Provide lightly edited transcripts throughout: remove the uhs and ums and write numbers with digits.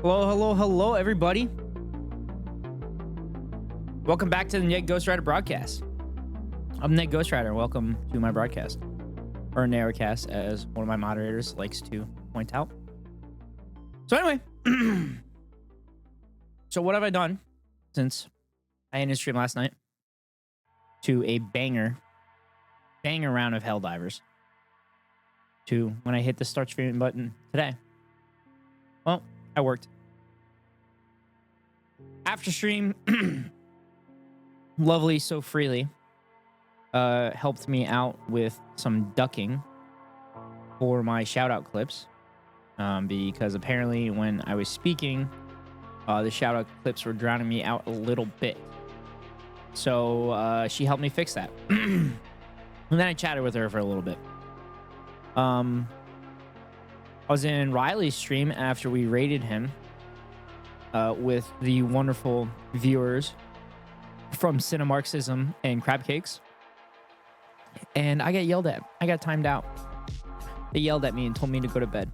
Hello, everybody. Welcome back to the Ned Ghost Rider broadcast. I'm Ned Ghost Rider. Welcome to my broadcast, or Narrowcast, as one of my moderators likes to point out. So anyway, so what have I done since I ended stream last night to a banger round of Helldivers to when I hit the start streaming button today? Well, I worked. After stream, lovely so freely helped me out with some ducking for my shout out clips because apparently when I was speaking, the shout out clips were drowning me out a little bit. So she helped me fix that. And then I chatted with her for a little bit. I was in Riley's stream after we raided him with the wonderful viewers from Cinemarxism and Crab Cakes. And I got yelled at. I got timed out. They yelled at me and told me to go to bed.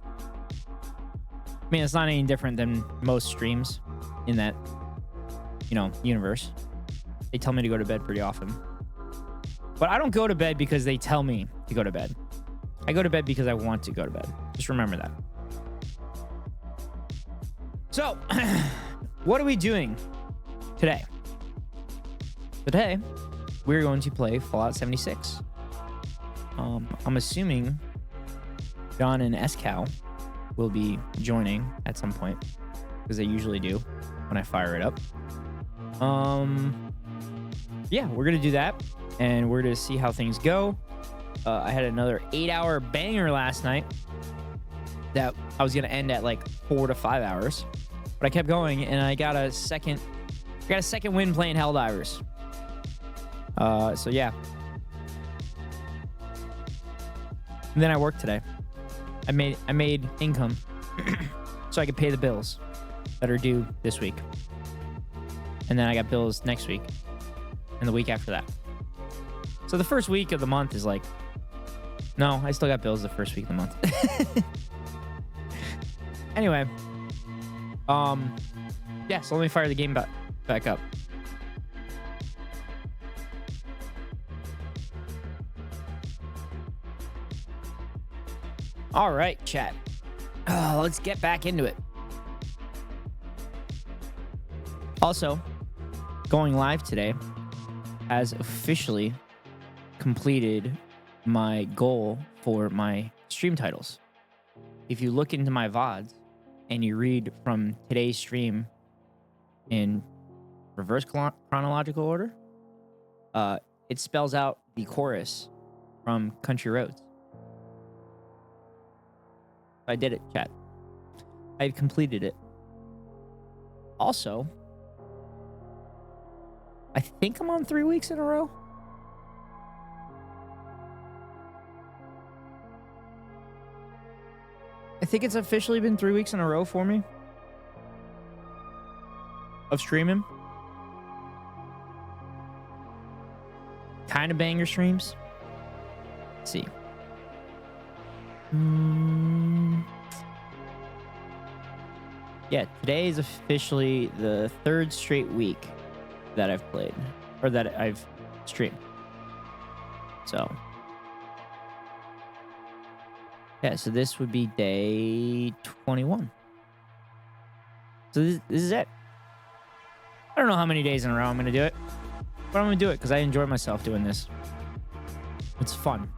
I mean, it's not any different than most streams in that, universe. They tell me to go to bed pretty often. But I don't go to bed because they tell me to go to bed. I go to bed because I want to go to bed. Just remember that. So, what are we doing today? Today, we're going to play Fallout 76. I'm assuming John and Eskao will be joining at some point, because they usually do when I fire it up. Yeah, we're going to do that, and we're going to see how things go. I had another 8-hour banger last night that I was going to end at like 4 to 5 hours. But I kept going, and I got a second win playing Helldivers. So yeah. And then I worked today. I made income so I could pay the bills that are due this week. And then I got bills next week and the week after that. So the first week of the month is like, no, I still got bills the first week of the month. Anyway, yeah, so let me fire the game back up. All right, chat. Let's get back into it. Also, going live today has officially completed my goal for my stream titles. If you look into my VODs and you read from today's stream in reverse chronological order, it spells out the chorus from Country Roads. I did it, chat. I've completed it. Also, I think I'm on 3 weeks in a row. I think it's officially been 3 weeks in a row for me of streaming. Kind of banger streams. Let's see. Yeah, today is officially the 3rd straight week that I've played, or that I've streamed. So, yeah, so this would be day 21. So this is it. I don't know how many days in a row I'm going to do it, but I'm going to do it because I enjoy myself doing this. It's fun.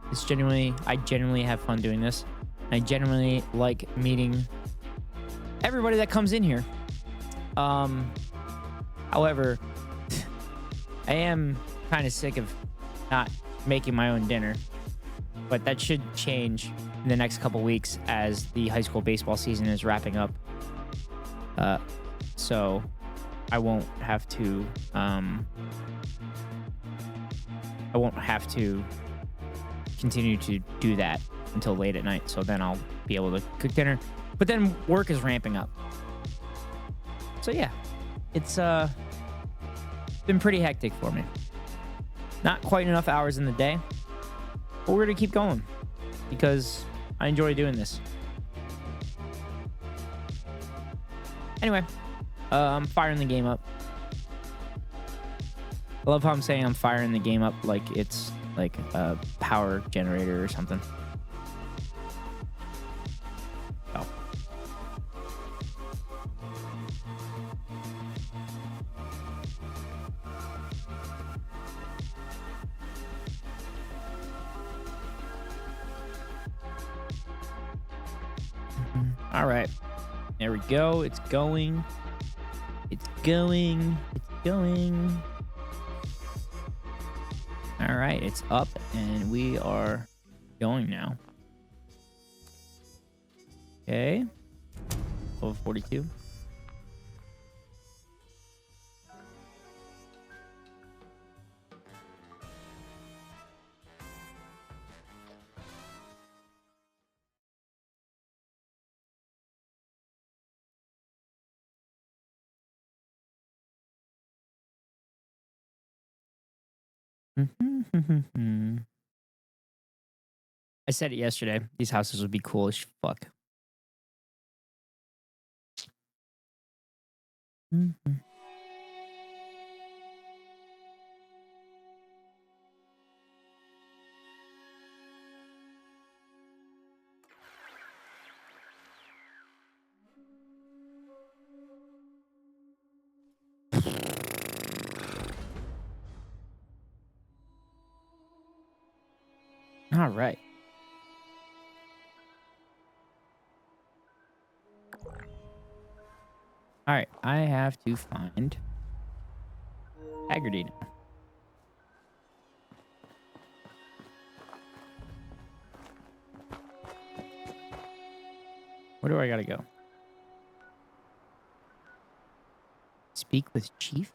I genuinely have fun doing this. I genuinely like meeting everybody that comes in here. However, I am kind of sick of not making my own dinner, but that should change in the next couple weeks as the high school baseball season is wrapping up. So I won't have to continue to do that until late at night. So then I'll be able to cook dinner. But then work is ramping up. So yeah, it's been pretty hectic for me. Not quite enough hours in the day, but we're gonna keep going because I enjoy doing this. Anyway, I'm firing the game up. I love how I'm saying I'm firing the game up like it's like a power generator or something. Oh. All right. There we go. It's going. It's going. It's going. All right. It's up and we are going now. Okay. Level 42. I said it yesterday. These houses would be cool as fuck. All right. All right. I have to find Haggerty now. Where do I gotta go? Speak with Chief?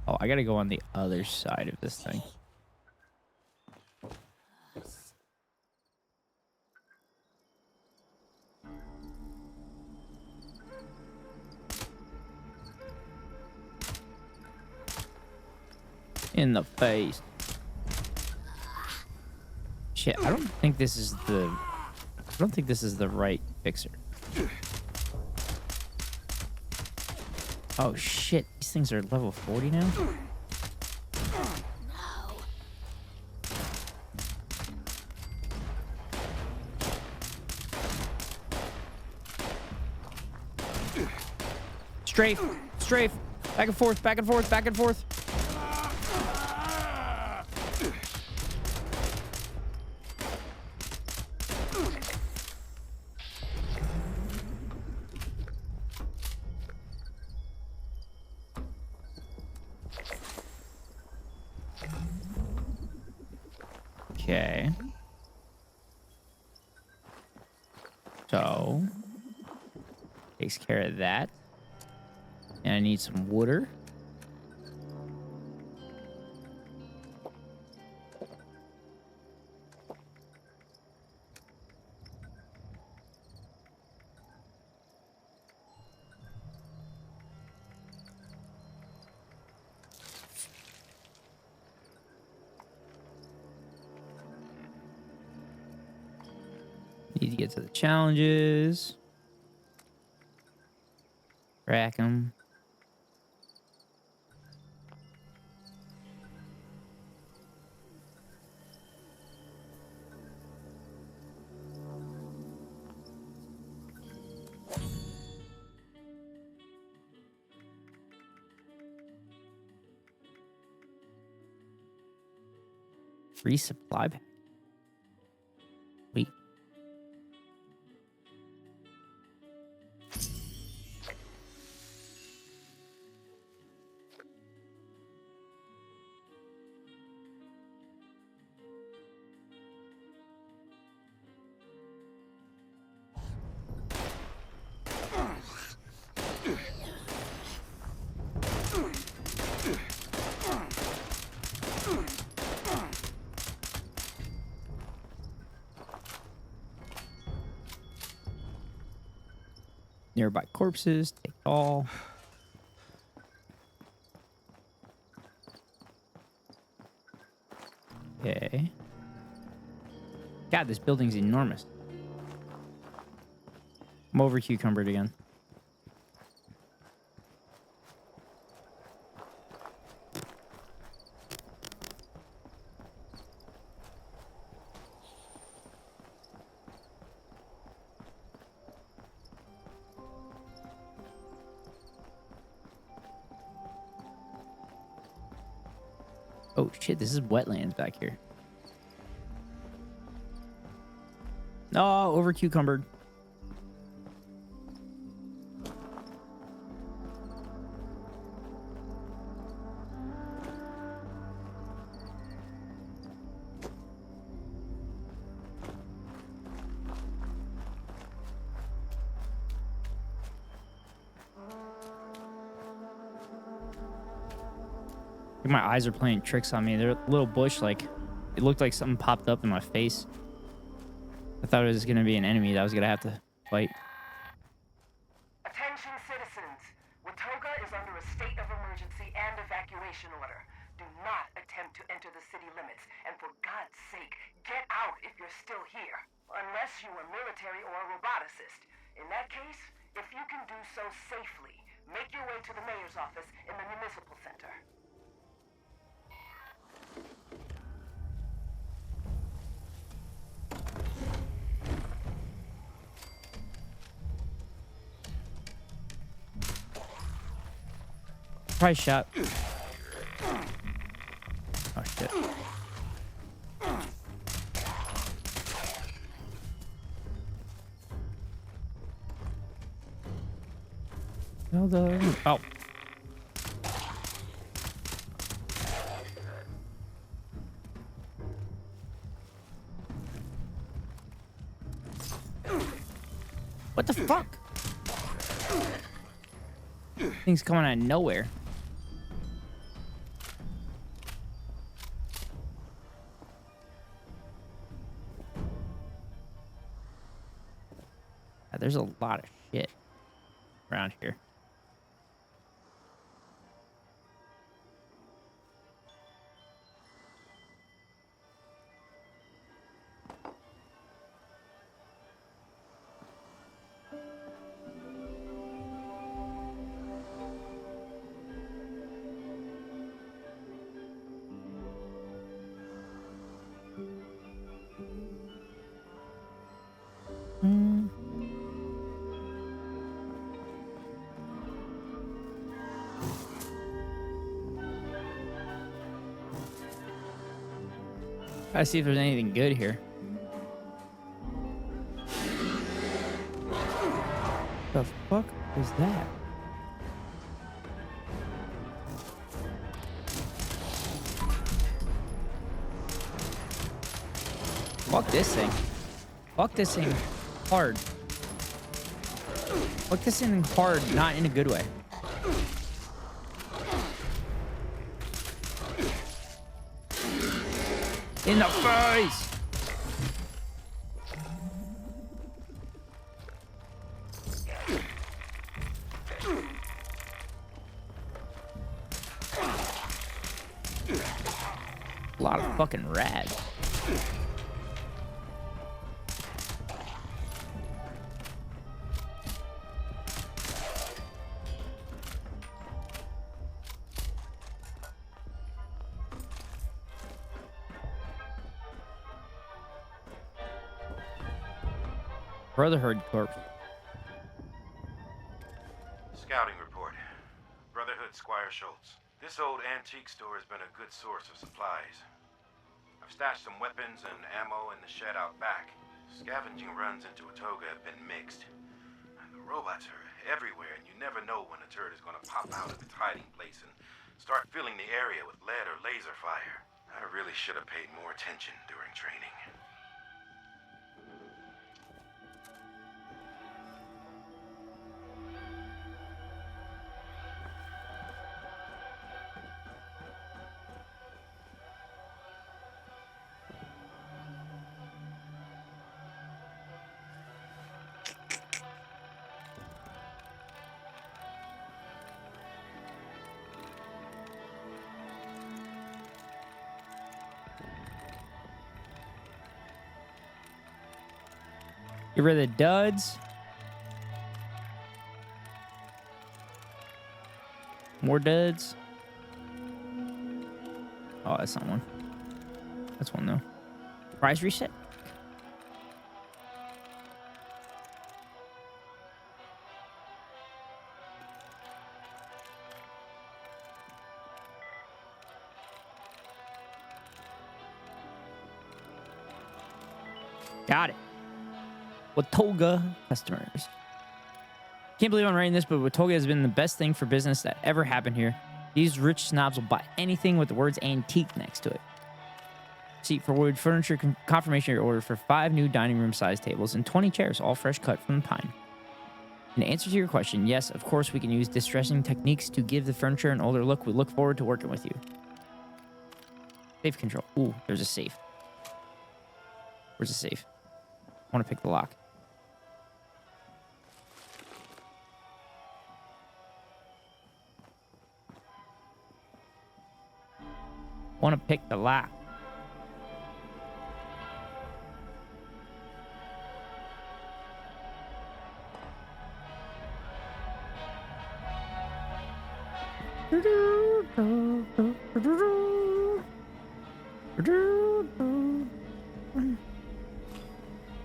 Oh, I gotta go on the other side of this thing. In the face. Shit, I don't think this is the right fixer. Oh shit, these things are level 40 now? Strafe, strafe, back and forth, back and forth, back and forth. Okay. So, takes care of that. And I need some water. Need to get to the challenges. Crack them. Free supply pack. Wait. Nearby corpses, take it all. Okay. God, this building's enormous. I'm over cucumbered again. Oh shit, this is wetlands back here. No, over cucumbered. My eyes are playing tricks on me. They're a little bush, like it looked like something popped up in my face. I thought it was gonna be an enemy that I was gonna have to fight. Attention citizens. Watoga is under a state of emergency and evacuation order. Do not attempt to enter the city limits, and for God's sake, get out if you're still here. Unless you are military or a roboticist. In that case, if you can do so safely, make your way to the mayor's office in the municipal center. Probably shot. Oh shit. No, oh. What the fuck? Thing's coming out of nowhere. There's a lot of shit around here. Gotta see if there's anything good here. The fuck is that? Fuck this thing. Fuck this thing hard. Fuck this thing hard, not in a good way. In the face! A lot of fucking rads. Brotherhood corpse. Scouting report. Brotherhood Squire Schultz. This old antique store has been a good source of supplies. I've stashed some weapons and ammo in the shed out back. Scavenging runs into a toga have been mixed. The robots are everywhere, and you never know when a turret is going to pop out of its hiding place and start filling the area with lead or laser fire. I really should have paid more attention during training. Get rid of the duds. More duds. Oh, that's not one. That's one though. Price reset. Got it. Watoga customers. Can't believe I'm writing this, but Watoga has been the best thing for business that ever happened here. These rich snobs will buy anything with the words antique next to it. See, for wood furniture confirmation your order for 5 new dining room size tables and 20 chairs, all fresh cut from the pine. In answer to your question, yes, of course we can use distressing techniques to give the furniture an older look. We look forward to working with you. Safe control. Ooh, there's a safe. Where's the safe? I want to pick the lock. Want to pick the lock.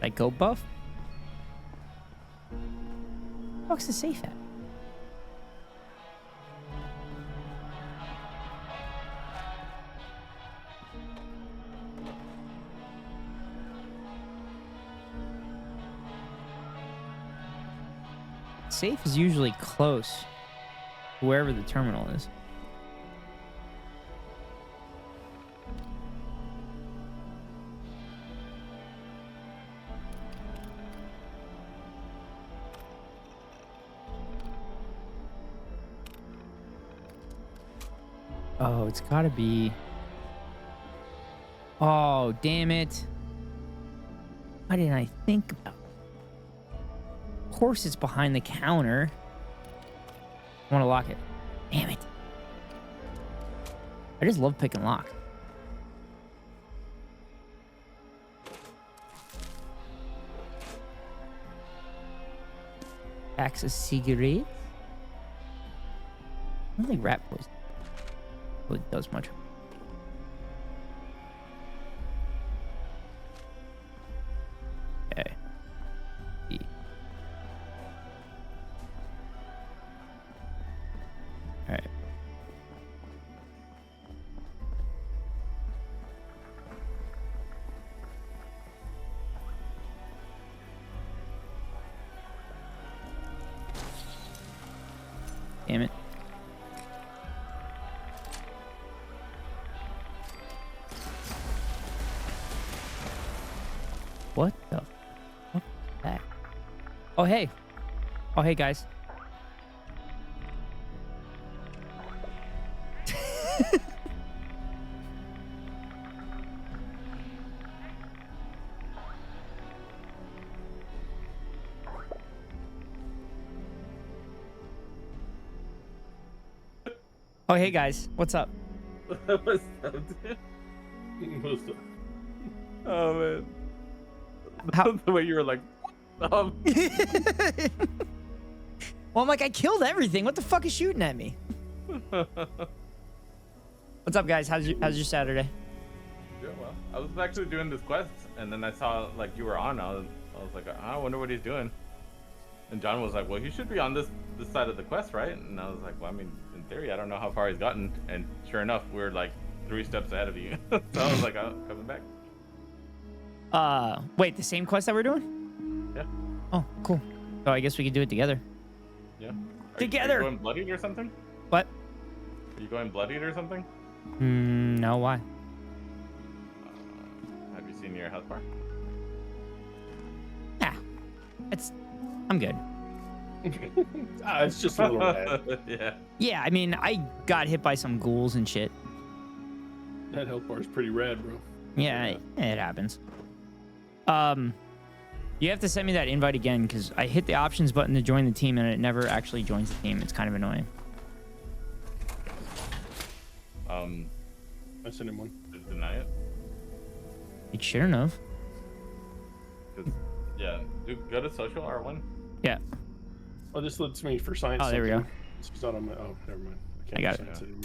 Like go buff? What's the safe at? Safe is usually close to wherever the terminal is. Oh, it's gotta be. Oh, damn it. Why didn't I think about it? Of course it's behind the counter. I want to lock it. Damn it. I just love pick and lock. Packs of cigarettes. I don't think rat poison really does much. Okay. E. All right. Damn it. What the fuck is that? Oh, hey. Oh, hey, guys. Oh, hey, guys. What's up? What's up, dude? What's up? Oh, man. How- The way you were like, Well, I'm like, I killed everything. What the fuck is shooting at me? What's up, guys? How's your Saturday? Yeah, well, I was actually doing this quest, and then I saw like you were on. I was like, I wonder what he's doing. And John was like, well, he should be on this side of the quest, right? And I was like, well, I mean, in theory, I don't know how far he's gotten. And sure enough, we're like 3 steps ahead of you. So I was like, oh, coming back. Wait, the same quest that we're doing? Yeah. Oh, cool. So I guess we could do it together. Yeah. Together. Are you going bloodied or something? What? Are you going bloodied or something? No, why? Have you seen your health bar? Yeah. I'm good. It's just a little red. Yeah. Yeah, I mean, I got hit by some ghouls and shit. That health bar is pretty red, bro. Yeah, it happens. You have to send me that invite again because I hit the options button to join the team and it never actually joins the team. It's kind of annoying. I sent him one. Just deny it. It shouldn't have. 'Cause, yeah. Go to social R1. Yeah. Oh, this lets me for science. Oh, there we go. It's not on my. Oh, never mind. can't I got send it. to you.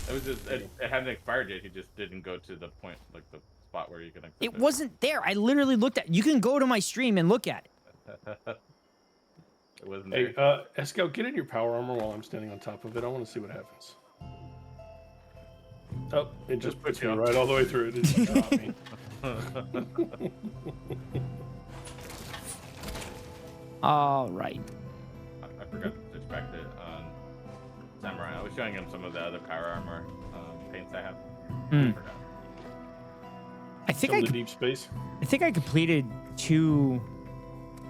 It was just it hadn't expired yet. He just didn't go to the point, like the spot where you can accept It wasn't there. I literally looked at. You can go to my stream and look at it. It wasn't Hey, there. Eskao, get in your power armor while I'm standing on top of it. I want to see what happens. Oh, it just puts me right all the way through. It just got me. All right. I forgot to switch back to Samurai. I was showing him some of the other power armor paints I have. Mm. I forgot. I think Some of the deep space. I think I completed 2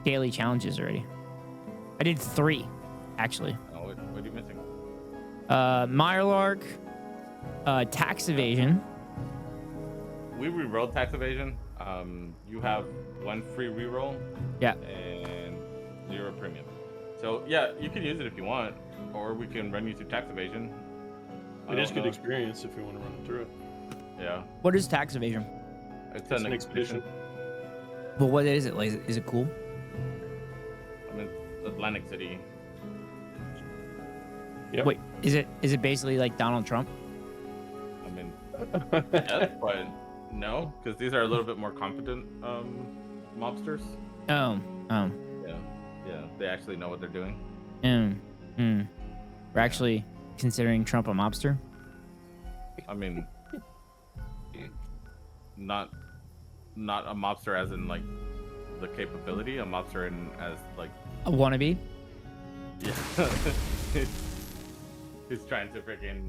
daily challenges already. I did 3, actually. Oh, what are you missing? Mirelurk, tax evasion. We re-rolled tax evasion. You have 1 free reroll. Yeah. And 0 premium. So yeah, you can use it if you want, or we can run you through tax evasion. It is good experience if you want to run through it. Yeah. What is tax evasion? It's It's an expedition. But what is it? Like, is it cool? I mean, Atlantic City. Yep. Wait, is it basically like Donald Trump? I mean, yes, but no, because these are a little bit more competent mobsters. Oh. Yeah, they actually know what they're doing. We're actually considering Trump a mobster. I mean, not a mobster as in like the capability, a mobster in as like A wannabe? yeah. He's trying to freaking,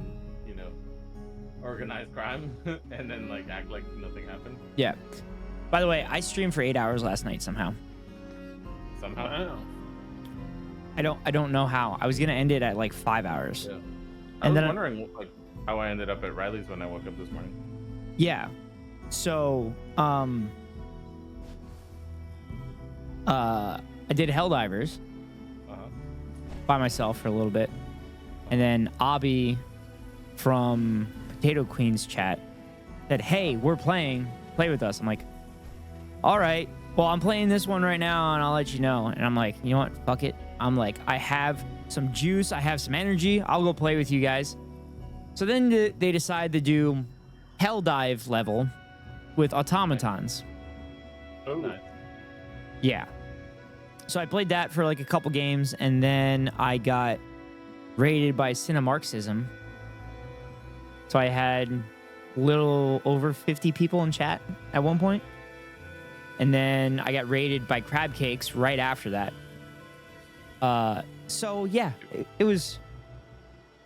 organize crime and then like act like nothing happened. Yeah. By the way, I streamed for 8 hours last night somehow. Somehow. Wow. I don't know how. I was gonna end it at like 5 hours. Yeah. And I was then wondering like how I ended up at Riley's when I woke up this morning. Yeah. So, I did Helldivers by myself for a little bit. And then Abby from Potato Queen's chat said, "Hey, we're playing. Play with us." I'm like, "All right. Well, I'm playing this one right now, and I'll let you know." And I'm like, "You know what? Fuck it." I'm like, "I have some juice. I have some energy. I'll go play with you guys." So then they decide to do Helldive level with automatons. Oh, Nice. Yeah. So I played that for like a couple games, and then I got raided by Cinemarxism. So I had little over 50 people in chat at one point. And then I got raided by Crab Cakes right after that. So yeah, it was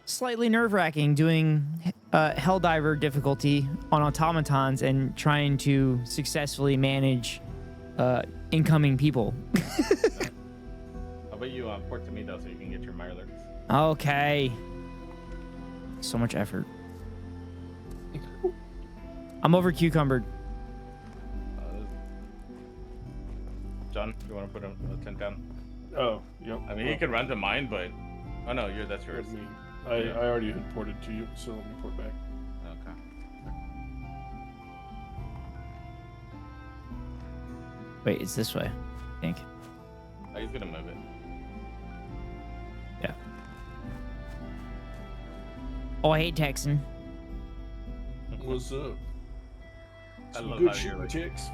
slightly nerve-wracking doing Helldiver difficulty on automatons and trying to successfully manage incoming people. How about you port to me though so you can get your Mirelurks? Okay. So much effort. I'm over cucumbered. John, you want to put a 10 down? oh, yep. I mean, he can run to mine, but oh no, that's yours. I already had ported to you, so let me port back. Okay. Wait, it's this way, I think. Oh, he's gonna move it. Yeah. Oh, I hate texting. What's up? I Some love good how shit, you're like, chicks.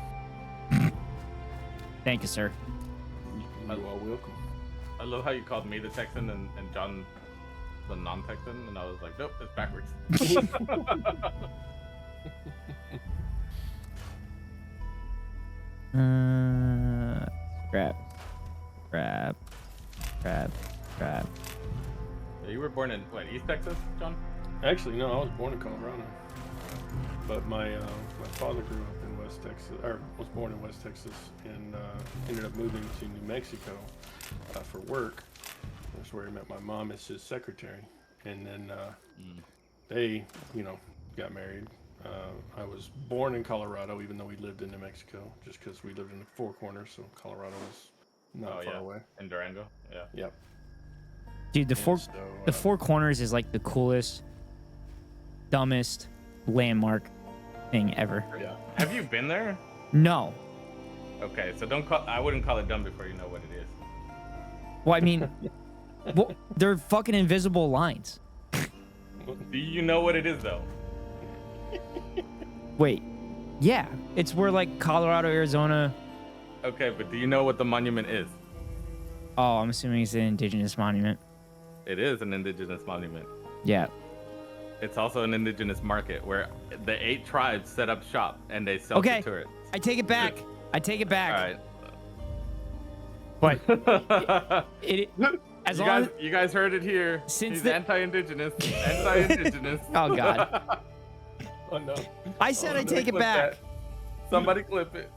Thank you, sir. You are welcome. I love how you called me the Texan and John the non-Texan, and I was like, nope, it's backwards. Crap. Yeah, you were born in what, East Texas, John? Actually, no, I was born in Colorado, but my father grew up in West Texas, or was born in West Texas, and ended up moving to New Mexico for work. That's where he met my mom as his secretary, and then they, got married. I was born in Colorado, even though we lived in New Mexico, just because we lived in the Four Corners, so Colorado was not far away. In Durango, yeah. Yep. Dude, the And Four Corners is like the coolest, dumbest landmark thing ever. Yeah. Have you been there? No. Okay, so I wouldn't call it dumb before you know what it is. Well, I mean, Well, they're fucking invisible lines. Do you know what it is though? Wait. Yeah. It's where like Colorado, Arizona. Okay, but do you know what the monument is? Oh, I'm assuming it's an indigenous monument. It is an indigenous monument. Yeah. It's also an indigenous market where the 8 tribes set up shop and they sell Okay. to tourists. I take it back. I take it back. All right. But as long as You guys heard it here. Since He's the- anti-indigenous. Anti-indigenous. Oh God. Oh no. I said I take it back. Somebody clip it.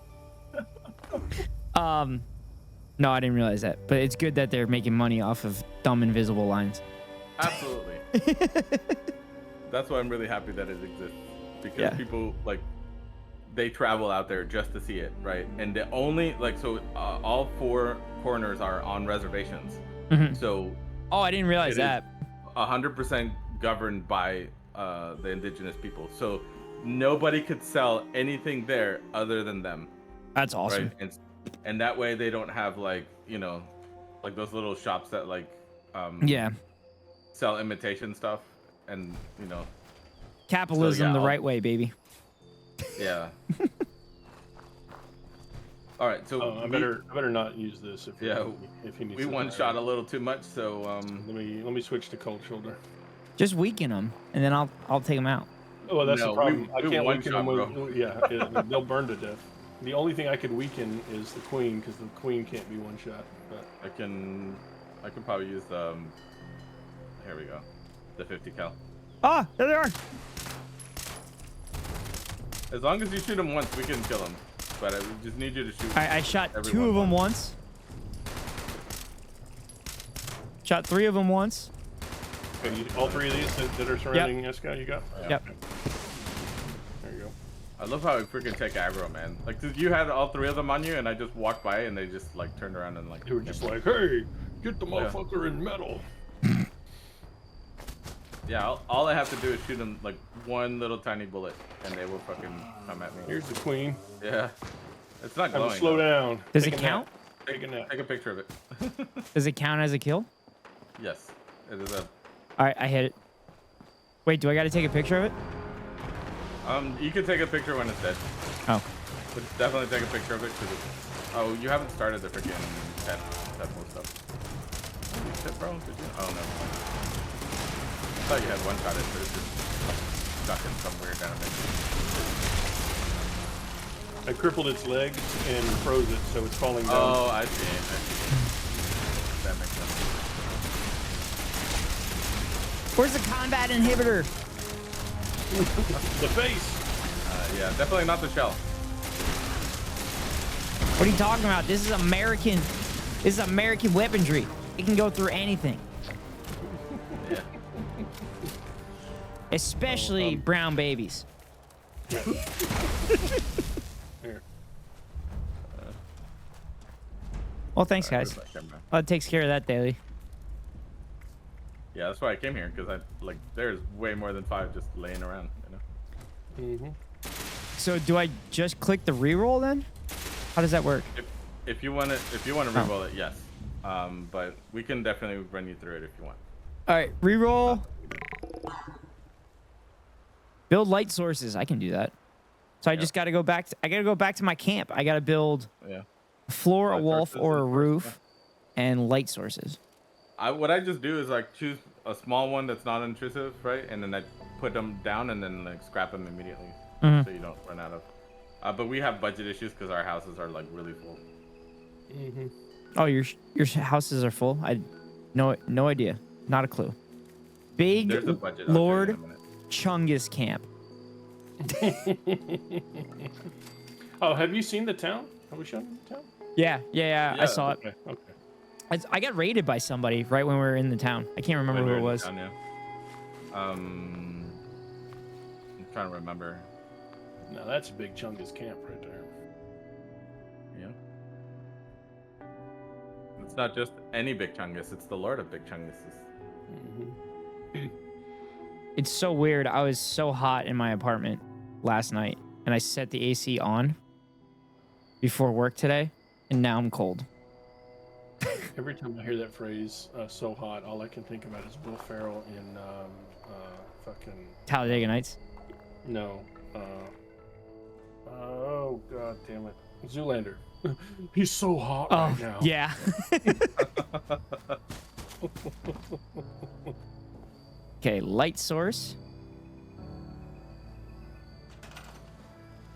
No, I didn't realize that. But it's good that they're making money off of dumb invisible lines. Absolutely. That's why I'm really happy that it exists. Because people like they travel out there just to see it, right? And the only all 4 corners are on reservations. Mhm. So Oh, I didn't realize it is that. 100% governed by the indigenous people. So nobody could sell anything there other than them, That's awesome. right? And that way they don't have like those little shops that Yeah. sell imitation stuff, and Capitalism the I'll- right way, baby. yeah. All right, so Oh, I better not use this if Yeah, if you need. we some one fire. shot a little too much, so Let me switch to cold shoulder. Just weaken them, and then I'll take them out. Oh, well, that's No, the problem. we I can't one weaken shot, them. bro. Yeah, they'll burn to death. The only thing I could weaken is the queen, because the queen can't be one shot. But I can probably use the here we go, the 50 cal. Ah, there they are. As long as you shoot them once, we can kill them. But I just need you to shoot. I shot everyone 2 of them once. Shot 3 of them once. okay, all 3 of these that are surrounding Eskao, you got? Yep. There you go. I love how I freaking take aggro, man. Like, 'cause you had all 3 of them on you, and I just walked by, and they just like turned around and like. They were just like, "Hey, get the motherfucker in metal." Yeah, all I have to do is shoot them like one little tiny bullet, and they will fucking come at me. Here's the queen. Yeah, it's not Have glowing. to slow though. down. Does Take it a nap. count? Take a nap. Take a picture of it. Does it count as a kill? Yes, it is a. All right, I hit it. Wait, do I got to take a picture of it? You can take a picture when it's dead. Oh. But definitely take a picture of it because oh, you haven't started the freaking tadpole stuff. Did you hit, bro? Did you? Oh no. I thought you had one shot it, but it's just stuck in some weird animation. I crippled its legs and froze it, so it's falling down. Oh, I see. That makes sense. Where's the combat inhibitor? The face. Yeah, definitely not the shell. What are you talking about? This is American. This is American weaponry. It can go through anything, Yeah. especially brown babies. Here. Well, thanks, guys. Where's my camera? Well, it takes care of that daily. Yeah, that's why I came here because there's way more than 5 just laying around. Mm-hmm. So do I just click the reroll then? How does that work? If you want to reroll it, yes. But we can definitely run you through it if you want. All right, reroll. Build light sources. I can do that. So I just got to go back. I got to go back to my camp. I got to build Yeah. a floor, a Light wolf, sources or a and first, roof, and light sources. What I just do is like choose a small one that's not intrusive, right? And then I put them down and then like scrap them immediately, so you don't run out of. But we have budget issues because our houses are like really full. Mm-hmm. Oh, your houses are full. I no idea. Not a clue. Big There's a budget. I'll show you Lord in a minute. Chungus camp. Oh, have you seen the town? Have we shown you the town? Yeah. I Yeah. saw it. Okay. Okay. I got raided by somebody right when we were in the town. I can't remember When who we it were in was. town, yeah. I'm trying to remember. Now that's a big Chungus camp right there. Yeah. It's not just any Big Chungus, it's the Lord of Big Chunguses. Mm-hmm. It's so weird. I was so hot in my apartment last night, and I set the AC on before work today, and now I'm cold. Every time I hear that phrase, "so hot," all I can think about is Will Ferrell in fucking Talladega Nights. no. Oh god damn it, Zoolander. He's so hot Oh, right now. yeah. Okay, light source.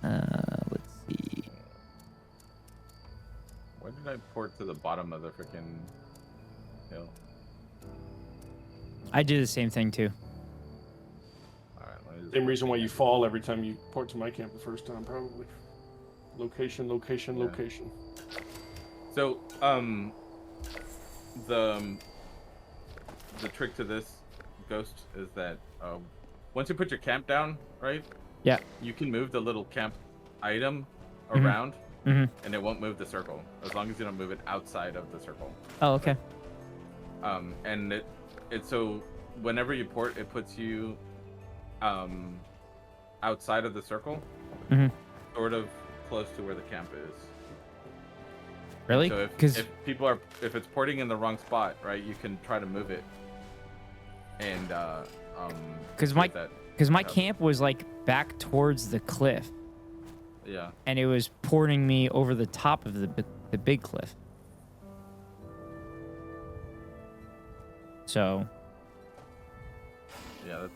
Let's see. Why did I port to the bottom of the freaking hill? I do the same thing too. Alright, let me just Same reason why you fall every time you port to my camp the first time, probably. Location, location, Yeah. location. So, the trick to this ghost is that once you put your camp down, right? Yeah. You can move the little camp item Mhm. around, Mhm. and it won't move the circle as long as you don't move it outside of the circle. Oh, okay. And it so whenever you port, it puts you outside of the circle, Mhm. sort of close to where the camp is. Really? So Because if it's porting in the wrong spot, right, you can try to move it. And Because see my if that helps. camp was like back towards the cliff, Yeah. and it was porting me over the top of the big cliff. So Yeah, does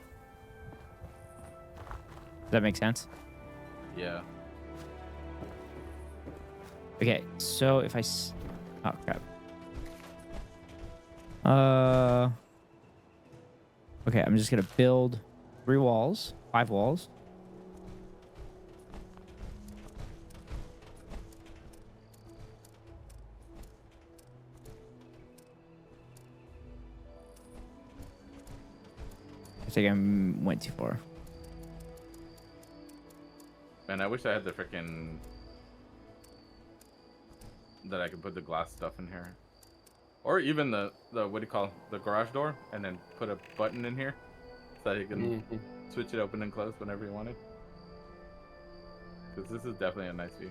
that make sense? yeah. Okay, so if oh crap. Okay, I'm just gonna build 5 walls. I think I went too far. Man, I wish I had the freaking that I could put the glass stuff in here, or even the what do you call the garage door, and then put a button in here so that you can switch it open and close whenever you wanted. Because this is definitely a nice view.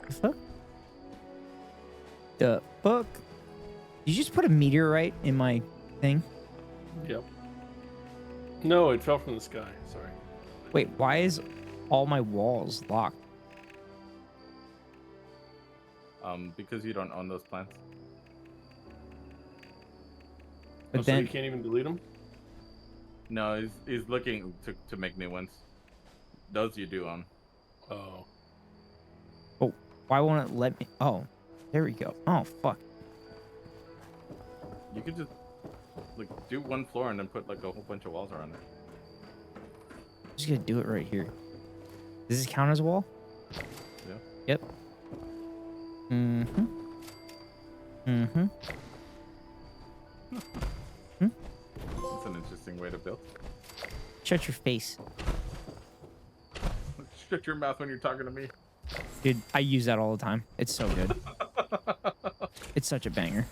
The fuck? The fuck? You just put a meteorite in my thing? Yep. No, it fell from the sky. Sorry. Wait, why is all my walls locked? Because you don't own those plants. But So then you can't even delete them? No, he's looking to make new ones. Those you do own. Oh. oh, why won't it let me? Oh, there we go. Oh fuck. You could just like do one floor and then put like a whole bunch of walls around it. I'm just gonna do it right here. Does this count as a wall? Yeah. Yep. Mm-hmm. Mm-hmm. That's an interesting way to build. Shut your face. Shut your mouth when you're talking to me. Dude, I use that all the time. It's so good. It's such a banger.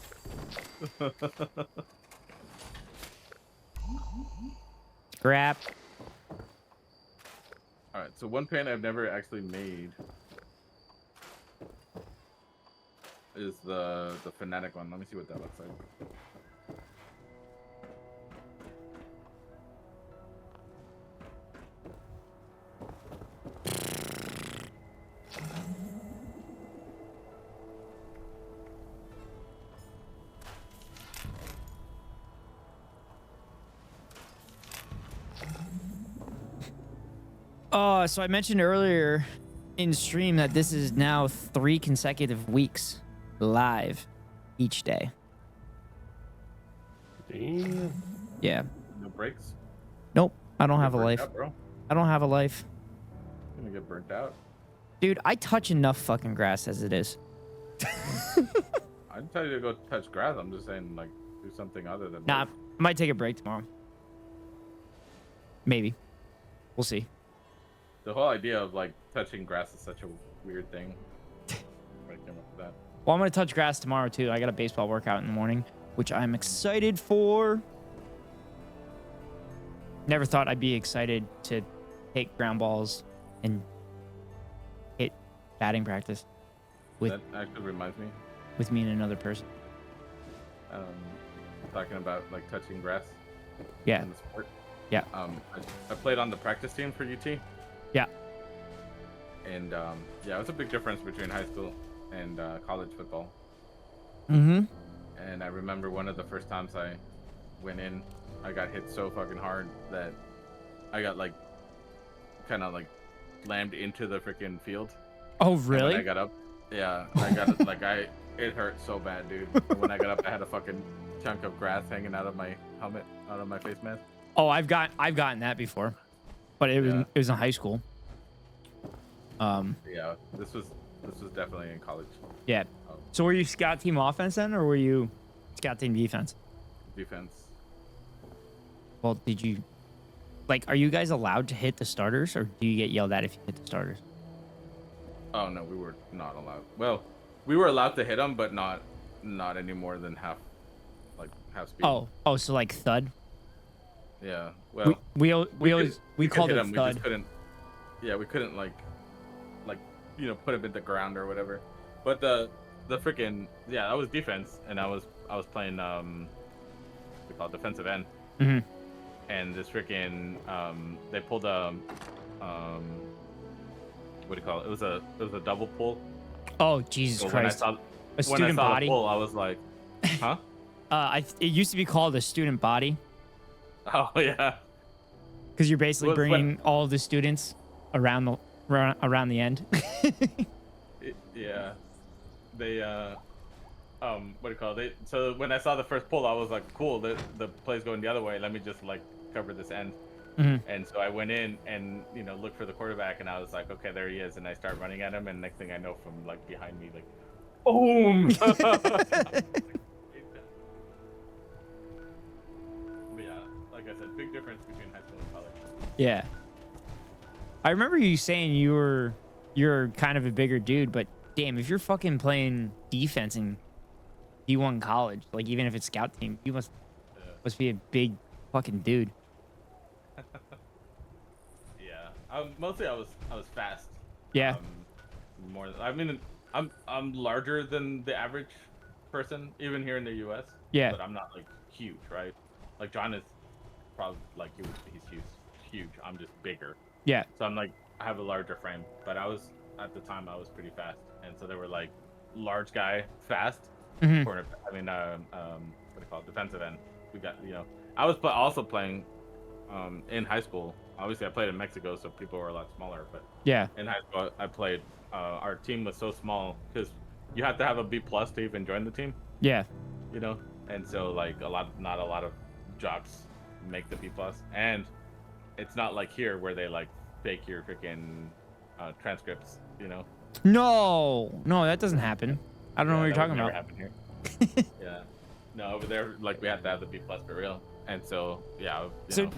Scrap. Alright, so one paint I've never actually made is the Fanatic one. Let me see what that looks like. So I mentioned earlier in stream that this is now 3 consecutive weeks live each day. Damn. Yeah. No breaks? Nope. I don't have a Burnt life. out, bro. I don't have a life. You're gonna get burnt out. Dude, I touch enough fucking grass as it is. I didn't tell you to go touch grass. I'm just saying, like, do something other than. Nah, work. I might take a break tomorrow. Maybe. We'll see. The whole idea of like touching grass is such a weird thing. I came up with that. Well, I'm going to touch grass tomorrow, too. I got a baseball workout in the morning, which I'm excited for. Never thought I'd be excited to take ground balls and hit batting practice. with That actually reminds me. with me and another person. Um, talking about like touching grass Yeah. in the sport. Yeah. I played on the practice team for UT, Yeah. and yeah, it was a big difference between high school and college football. Mm-hmm. And I remember one of the first times I went in, I got hit so fucking hard that I got like kind of like slammed into the freaking field. Oh, And really? when I got up, yeah, I got it like it hurt so bad, dude. And when I got up, I had a fucking chunk of grass hanging out of my helmet, out of my face mask. Oh, I've gotten that before, but it was in high school. Yeah, this was definitely in college. Yeah. So were you scout team offense then, or were you scout team defense? Defense. Well, did you like? Are you guys allowed to hit the starters, or do you get yelled at if you hit the starters? Oh no, we were not allowed. Well, we were allowed to hit them, but not any more than half speed. Oh, so like thud. Yeah. Well, We could called hit it 'em, thud. We just couldn't. Yeah, we couldn't like put him in the ground or whatever. But the freaking that was defense, and I was playing we call it defensive end. Mm-hmm. And this freaking they pulled a what do you call it? It was a double pull. Oh, Jesus So Christ! When A student I saw body. the pull, I was like, huh? It used to be called a student body Oh yeah. because you're basically Well, bringing all of the students around the end. Yeah. They what do you call it? So when I saw the first pull, I was like, cool, the play's going the other way. Let me just like cover this end. Mhm. And so I went in and looked for the quarterback, and I was like, okay, there he is. And I start running at him, and next thing I know, from like behind me, like, boom. But yeah, like I said, big difference between high school and college. Yeah. I remember you saying you're kind of a bigger dude, but damn, if you're fucking playing defense in D1 college, like even if it's scout team, you must be a big fucking dude. Yeah. Mostly I was fast. Yeah. More. I mean, I'm larger than the average person, even here in the U.S. Yeah. But I'm not like huge, right? Like John is probably like he's huge. I'm just bigger. Yeah. So I'm like I have a larger frame, but at the time I was pretty fast, and so they were like large guy fast. Mhm. Corner. I mean, what do you call it? Defensive end. We got I was also playing in high school. Obviously, I played in Mexico, so people were a lot smaller. But Yeah. in high school, I played. Our team was so small because you have to have a B+ to even join the team. Yeah. And so like not a lot of jocks make the B+, and it's not like here where they like fake your freaking transcripts. No, that doesn't happen. I don't know what you're that talking would about. never happen here. Yeah. No, over there, like we have to have the B+ for real. And so yeah. So,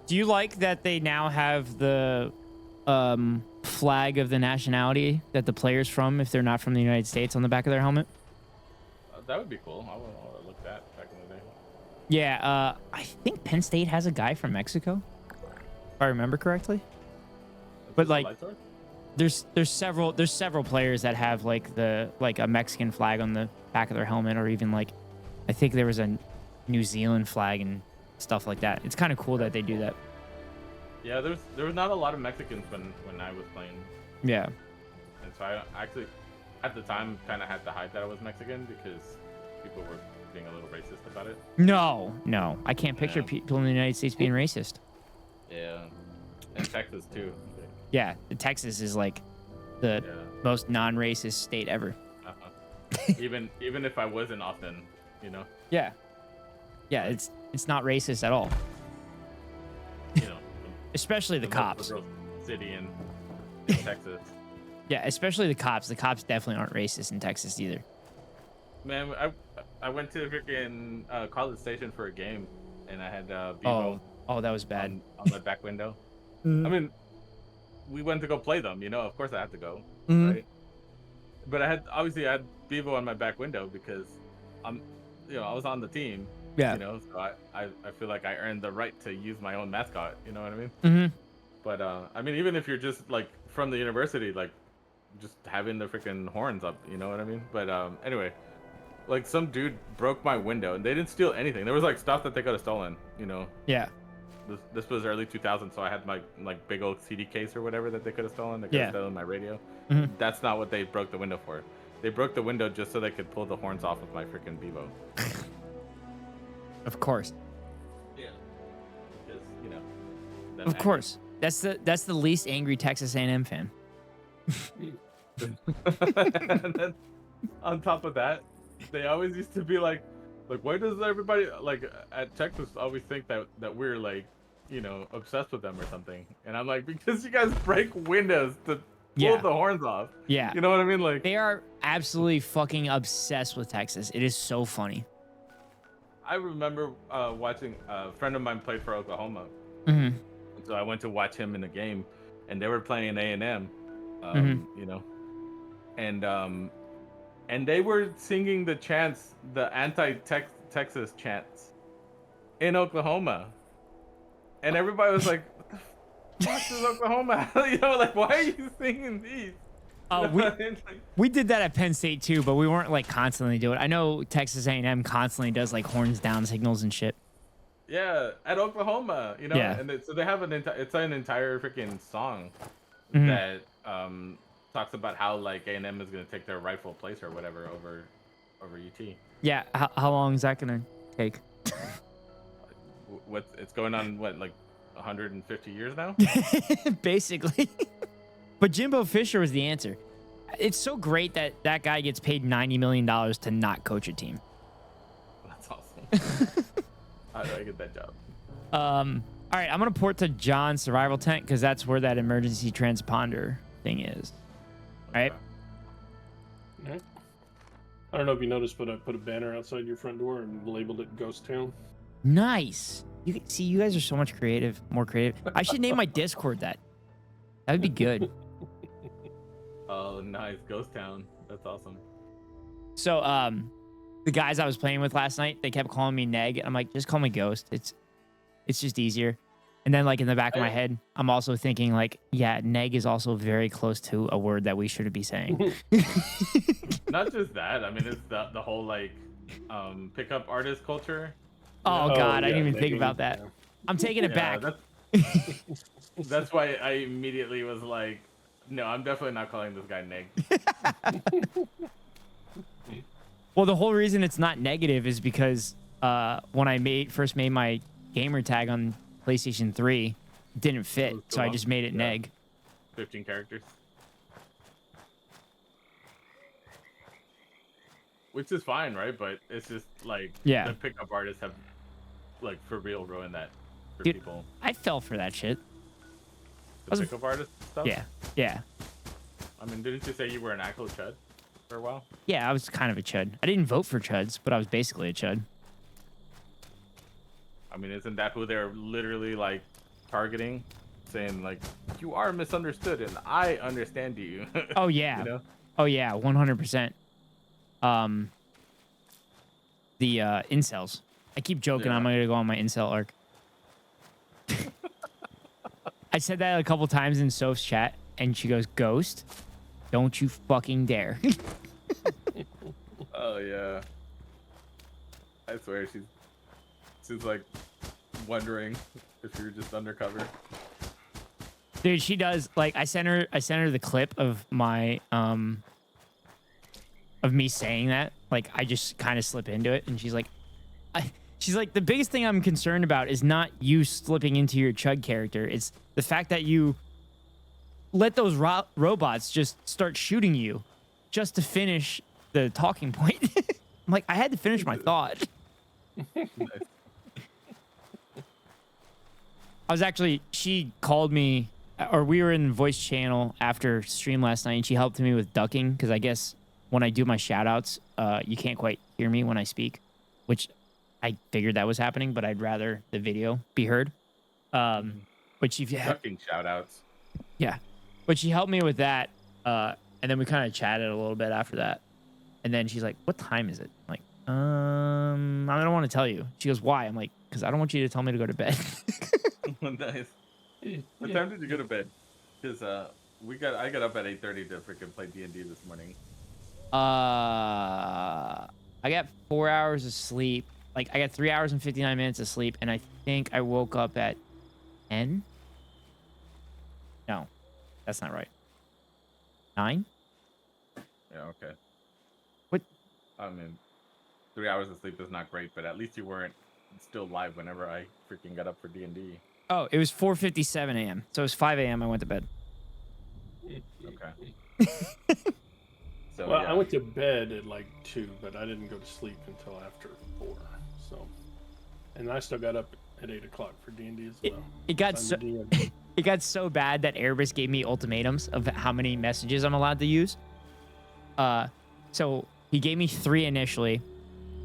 do you like that they now have the flag of the nationality that the player's from, if they're not from the United States, on the back of their helmet? That would be cool. I would look that back in the day. Yeah, I think Penn State has a guy from Mexico, if I remember correctly. But like, there's several players that have like a Mexican flag on the back of their helmet, or even like, I think there was a New Zealand flag and stuff like that. It's kind of cool that they do that. Yeah, there was not a lot of Mexicans when I was playing. Yeah. And so I actually, at the time, kind of had to hide that I was Mexican because people were being a little racist about it. No, I can't picture Yeah. people in the United States being racist. Yeah. And Texas too. Yeah, Texas is like the most non-racist state ever. Uh-huh. even if I wasn't often, Yeah. Yeah, it's not racist at all. Especially the cops. City in Texas. Yeah, especially the cops. The cops definitely aren't racist in Texas either. Man, I went to freaking College Station for a game, and I had Vivo Oh, that was bad. on my back window. Mhm. I mean, we went to go play them. Of course I had to go, Mhm. right? But I had Vivo on my back window because I was on the team. Yeah. So I feel like I earned the right to use my own mascot. You know what I mean? Mm-hmm. But I mean, even if you're just like from the university, like just having the freaking horns up. You know what I mean? But anyway, like some dude broke my window, and they didn't steal anything. There was like stuff that they could have stolen. You know. Yeah. This was early 2000s, so I had my like big old CD case or whatever that they could have stolen. They could have stolen my radio. That's not what they broke the window for. They broke the window just so they could pull the horns off of my freaking Bevo. Of course. Yeah. Because you know. Of course. That's the least angry Texas A&M fan. And then on top of that, they always used to be like, why does everybody like at Texas always think that we're like, you know, obsessed with them or something? And I'm like, because you guys break windows to pull the horns off. Yeah. You know what I mean? Like They are absolutely fucking obsessed with Texas. It is so funny. I remember watching a friend of mine played for Oklahoma. So I went to watch him in the game, and they were playing A&M. You know, and they were singing the chants, the anti-Texas chants in Oklahoma. And everybody was like, what the fuck is Oklahoma? You know, like, why are you singing these? We did that at Penn State too, but we weren't like constantly doing it. I know Texas A&M constantly does like horns down signals and shit. Yeah, at Oklahoma, you know, and so they have it's an entire freaking song that talks about how like A&M is gonna take their rightful place or whatever over UT. Yeah, how long is that gonna take? It's going on like 150 years now? Basically. But Jimbo Fisher was the answer. It's so great that that guy gets paid $90 million to not coach a team. That's awesome. How do I get that job? All right, I'm gonna port to John's survival tent because that's where that emergency transponder thing is. All right. All right. I don't know if you noticed, but I put a banner outside your front door and labeled it Ghost Town. Nice. You guys are so much more creative. I should name my Discord that. That would be good. Oh, nice. Ghost Town. That's awesome. So, the guys I was playing with last night, they kept calling me Neg. I'm like, just call me Ghost. It's just easier. And then, like, in the back of my head, I'm also thinking, like, yeah, Neg is also very close to a word that we shouldn't be saying. Not just that. I mean, it's the whole, like, pickup artist culture. Oh, God. I didn't even think about that. I'm taking it back. That's why I immediately was like, no, I'm definitely not calling this guy Neg. Well, the whole reason it's not negative is because when I first made my gamer tag on PlayStation 3, it didn't fit, so I just made it Neg. 15 characters. Which is fine, right? But it's just like the pickup artists have like for real ruined that for people. I fell for that shit. The pickup artist stuff? Yeah. I mean, didn't you say you were an actual chud for a while? Yeah, I was kind of a chud. I didn't vote for chuds, but I was basically a chud. I mean, isn't that who they're literally like targeting? Saying like, you are misunderstood and I understand you. Oh yeah. You know? Oh yeah, 100%. The incels. I keep joking I'm gonna go on my incel arc. I said that a couple times in Soph's chat, and she goes, "Ghost, don't you fucking dare." Oh yeah. I swear she's like wondering if you're just undercover. Dude, she does. Like, I sent her the clip of my of me saying that. Like, I just kind of slip into it, and she's like, she's like, the biggest thing I'm concerned about is not you slipping into your chud character. It's the fact that you let those robots just start shooting you just to finish the talking point. I'm like, I had to finish my thought. She called me, or we were in the voice channel after stream last night, and she helped me with ducking, because I guess when I do my shout outs, you can't quite hear me when I speak, which I figured that was happening, but I'd rather the video be heard. But she ducking shout outs. Yeah. But she helped me with that. And then we kind of chatted a little bit after that. And then she's like, "What time is it?" I'm like, I don't want to tell you. She goes, "Why?" I'm like, "Because I don't want you to tell me to go to bed." Nice. What time did you go to bed? Because I got up at 8:30 to freaking play D&D this morning. I got 4 hours of sleep. Like I got 3 hours and 59 minutes of sleep, and I think I woke up at 10. No, that's not right. 9. Yeah, okay. What? I mean, 3 hours of sleep is not great, but at least you weren't still live whenever I freaking got up for D&D. Oh, it was 4:57 a.m. So it was 5 a.m. I went to bed. Okay. So Well, yeah. I went to bed at like 2, but I didn't go to sleep until after 4. So, and I still got up at 8 o'clock for D&D as well. It got I'm so the DM. it got so bad that Airbus gave me ultimatums of how many messages I'm allowed to use. So he gave me 3 initially,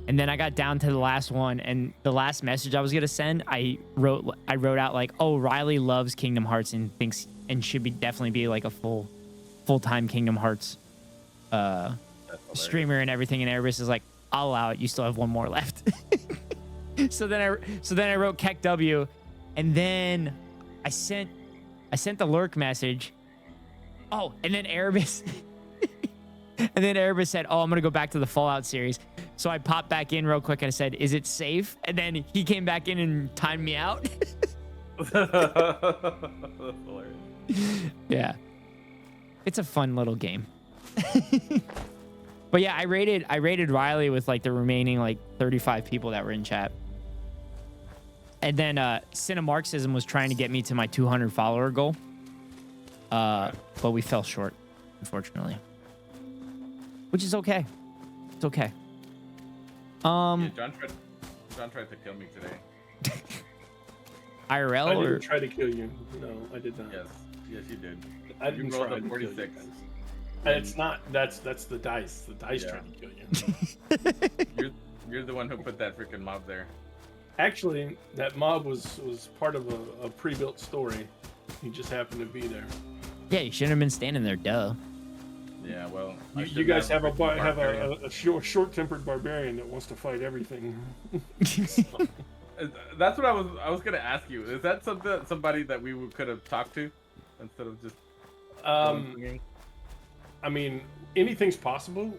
and then I got down to the last one, and the last message I was gonna send, I wrote out like, "Oh, Riley loves Kingdom Hearts and thinks and should be definitely be like a full-time Kingdom Hearts streamer and everything." And Airbus is like, "I'll allow it. You still have 1 more left." So then I wrote Keck W, and then I sent the lurk message. Oh, and then Airbus said, "Oh, I'm gonna go back to the Fallout series." So I popped back in real quick and I said, "Is it safe?" And then he came back in and timed me out. That's hilarious. Yeah, it's a fun little game. But yeah, I rated Riley with like the remaining like 35 people that were in chat. And then Cinemarxism was trying to get me to my 200 follower goal. But we fell short, unfortunately. Which is okay. It's okay. Yeah, John tried to kill me today. IRL I or didn't try to kill you. No, I did not. Yes, you did. I didn't rolled try a to kill you 46. guys. And it's not. That's the dice. The dice Yeah. trying to kill you. You're the one who put that freaking mob there. Actually, that mob was part of a pre-built story. He just happened to be there. yeah, you shouldn't have been standing there, duh. Yeah, well, You guys have freaking a short-tempered barbarian that wants to fight everything. That's what I was gonna ask you. Is that somebody that we could have talked to instead of just? I mean, anything's possible.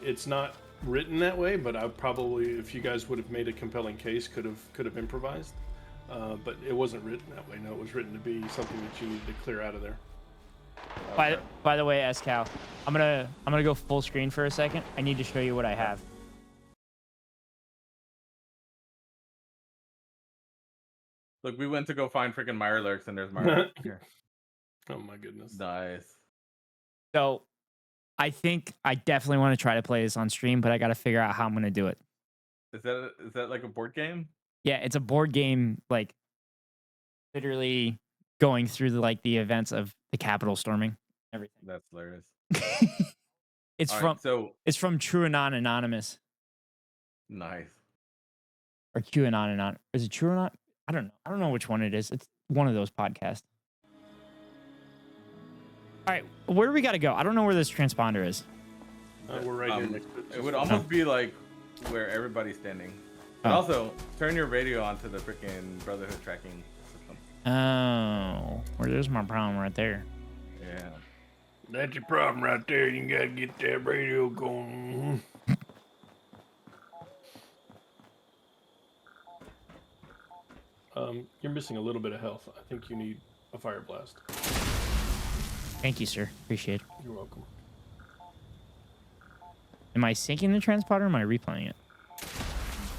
It's not written that way, but I probably, if you guys would have made a compelling case, could have improvised. But it wasn't written that way. No, it was written to be something that you needed to clear out of there. By the way, Eskao, I'm gonna go full screen for a second. I need to show you what I have. Look, we went to go find freaking Mirelurks, and there's Mirelurks here. Oh my goodness. Nice. So I think I definitely want to try to play this on stream, but I got to figure out how I'm going to do it. Is that like a board game? Yeah, it's a board game, like literally going through the events of the Capitol storming, everything. That's hilarious. It's All from right, so it's from TrueAnon Anonymous nice. or QAnon Anonymous. Is it TrueAnon? I don't know. I don't know which one it is. It's one of those podcasts. All right, where do we got to go? I don't know where this transponder is. We're right here next to it. It would almost be like where everybody's standing. But Oh. also, turn your radio onto the freaking Brotherhood tracking system. Oh, well, there's my problem right there. Yeah. That's your problem right there. You gotta get that radio going. You're missing a little bit of health. I think you need a fire blast. Thank you, sir. Appreciate it. You're welcome. Am I syncing the transponder or am I replaying it?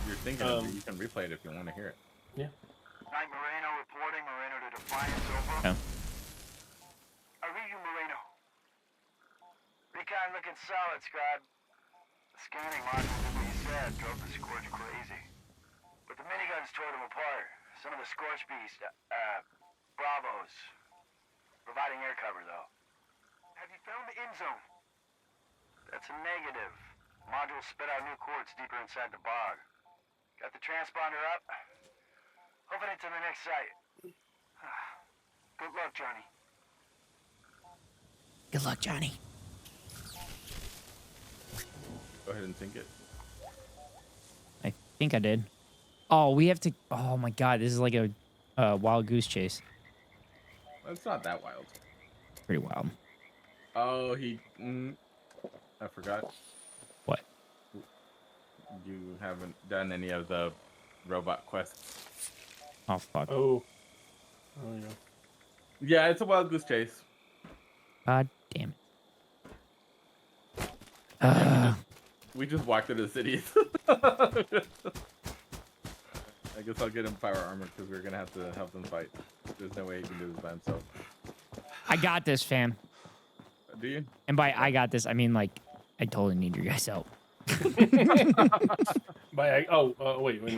You're thinking of it. You can replay it if you want to hear it. Yeah. Night Moreno reporting. Moreno to Defiance, over. No. I read you, Moreno. Recon looking solid, Scribe. The scanning module did what you said, drove the Scorch crazy. But the miniguns tore them apart. Some of the Scorch beast, Bravos. Providing air cover, though. Have you found the end zone? That's a negative. Modules spit out new quartz deeper inside the bog. Got the transponder up? Hoping it's in the next site. Good luck, Johnny. Good luck, Johnny. Go ahead and sync it. I think I did. Oh, we have to. Oh my God, this is like a wild goose chase. It's not that wild. Pretty wild. Oh, I forgot. What? You haven't done any of the robot quests. Oh fuck. Oh yeah. Yeah, it's a wild goose chase. God damn it. We just walked into the cities. I guess I'll get him power armor because we're gonna have to help them fight. There's no way he can do this by himself. I got this, fam. Do you? And by I got this, I mean like I totally need your guys' help. Wait, never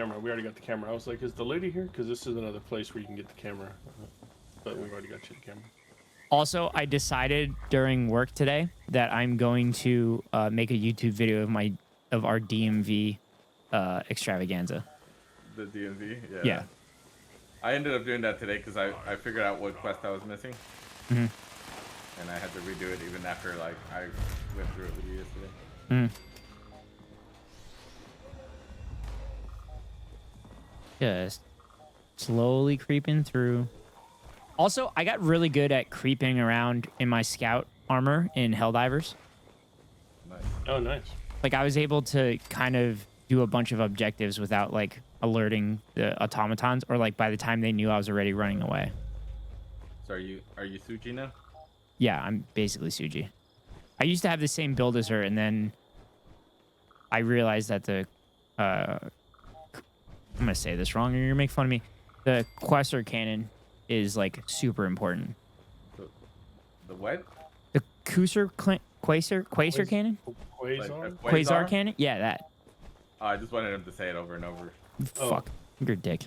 mind. We already got the camera. I was like, is the lady here? Because this is another place where you can get the camera. But we've already got you the camera. Also, I decided during work today that I'm going to make a YouTube video of our DMV extravaganza. The DMV? Yeah. Yeah. I ended up doing that today because I figured out what quest I was missing. Mm-hmm. And I had to redo it even after like I went through it with you yesterday. Mm. Just slowly creeping through. Also, I got really good at creeping around in my scout armor in Helldivers. Nice. Oh, nice. Like I was able to kind of do a bunch of objectives without like alerting the automatons, or like by the time they knew I was already running away. So are you Suji now? Yeah, I'm basically Suji. I used to have the same build as her, and then I realized that I'm gonna say this wrong, and you're gonna make fun of me. The Quasar cannon is like super important. The what? The Quasar cannon? Quasar? Cannon? Yeah, that. Oh, I just wanted him to say it over and over. Fuck, you're a dick.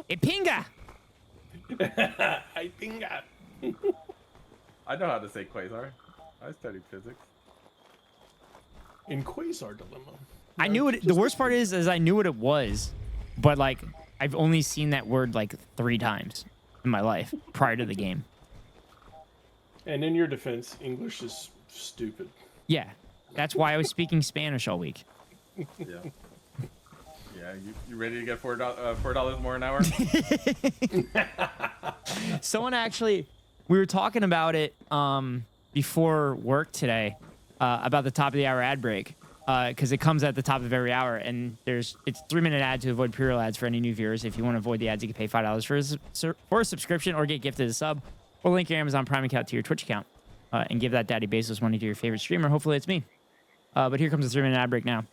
Ipinga! I think I know how to say quasar. I studied physics. in Quasar Dilemma. I knew it. The worst part is I knew what it was, but like I've only seen that word like 3 times in my life prior to the game. And in your defense, English is stupid. Yeah, that's why I was speaking Spanish all week. Yeah. Yeah, you ready to get $4 more an hour? Someone actually, we were talking about it before work today about the top of the hour ad break because it comes at the top of every hour, and it's 3-minute ad to avoid pre-roll ads for any new viewers. If you want to avoid the ads, you can pay $5 for a subscription or get gifted a sub, or link your Amazon Prime account to your Twitch account and give that daddy Bezos money to your favorite streamer. Hopefully it's me. But here comes the 3-minute ad break now.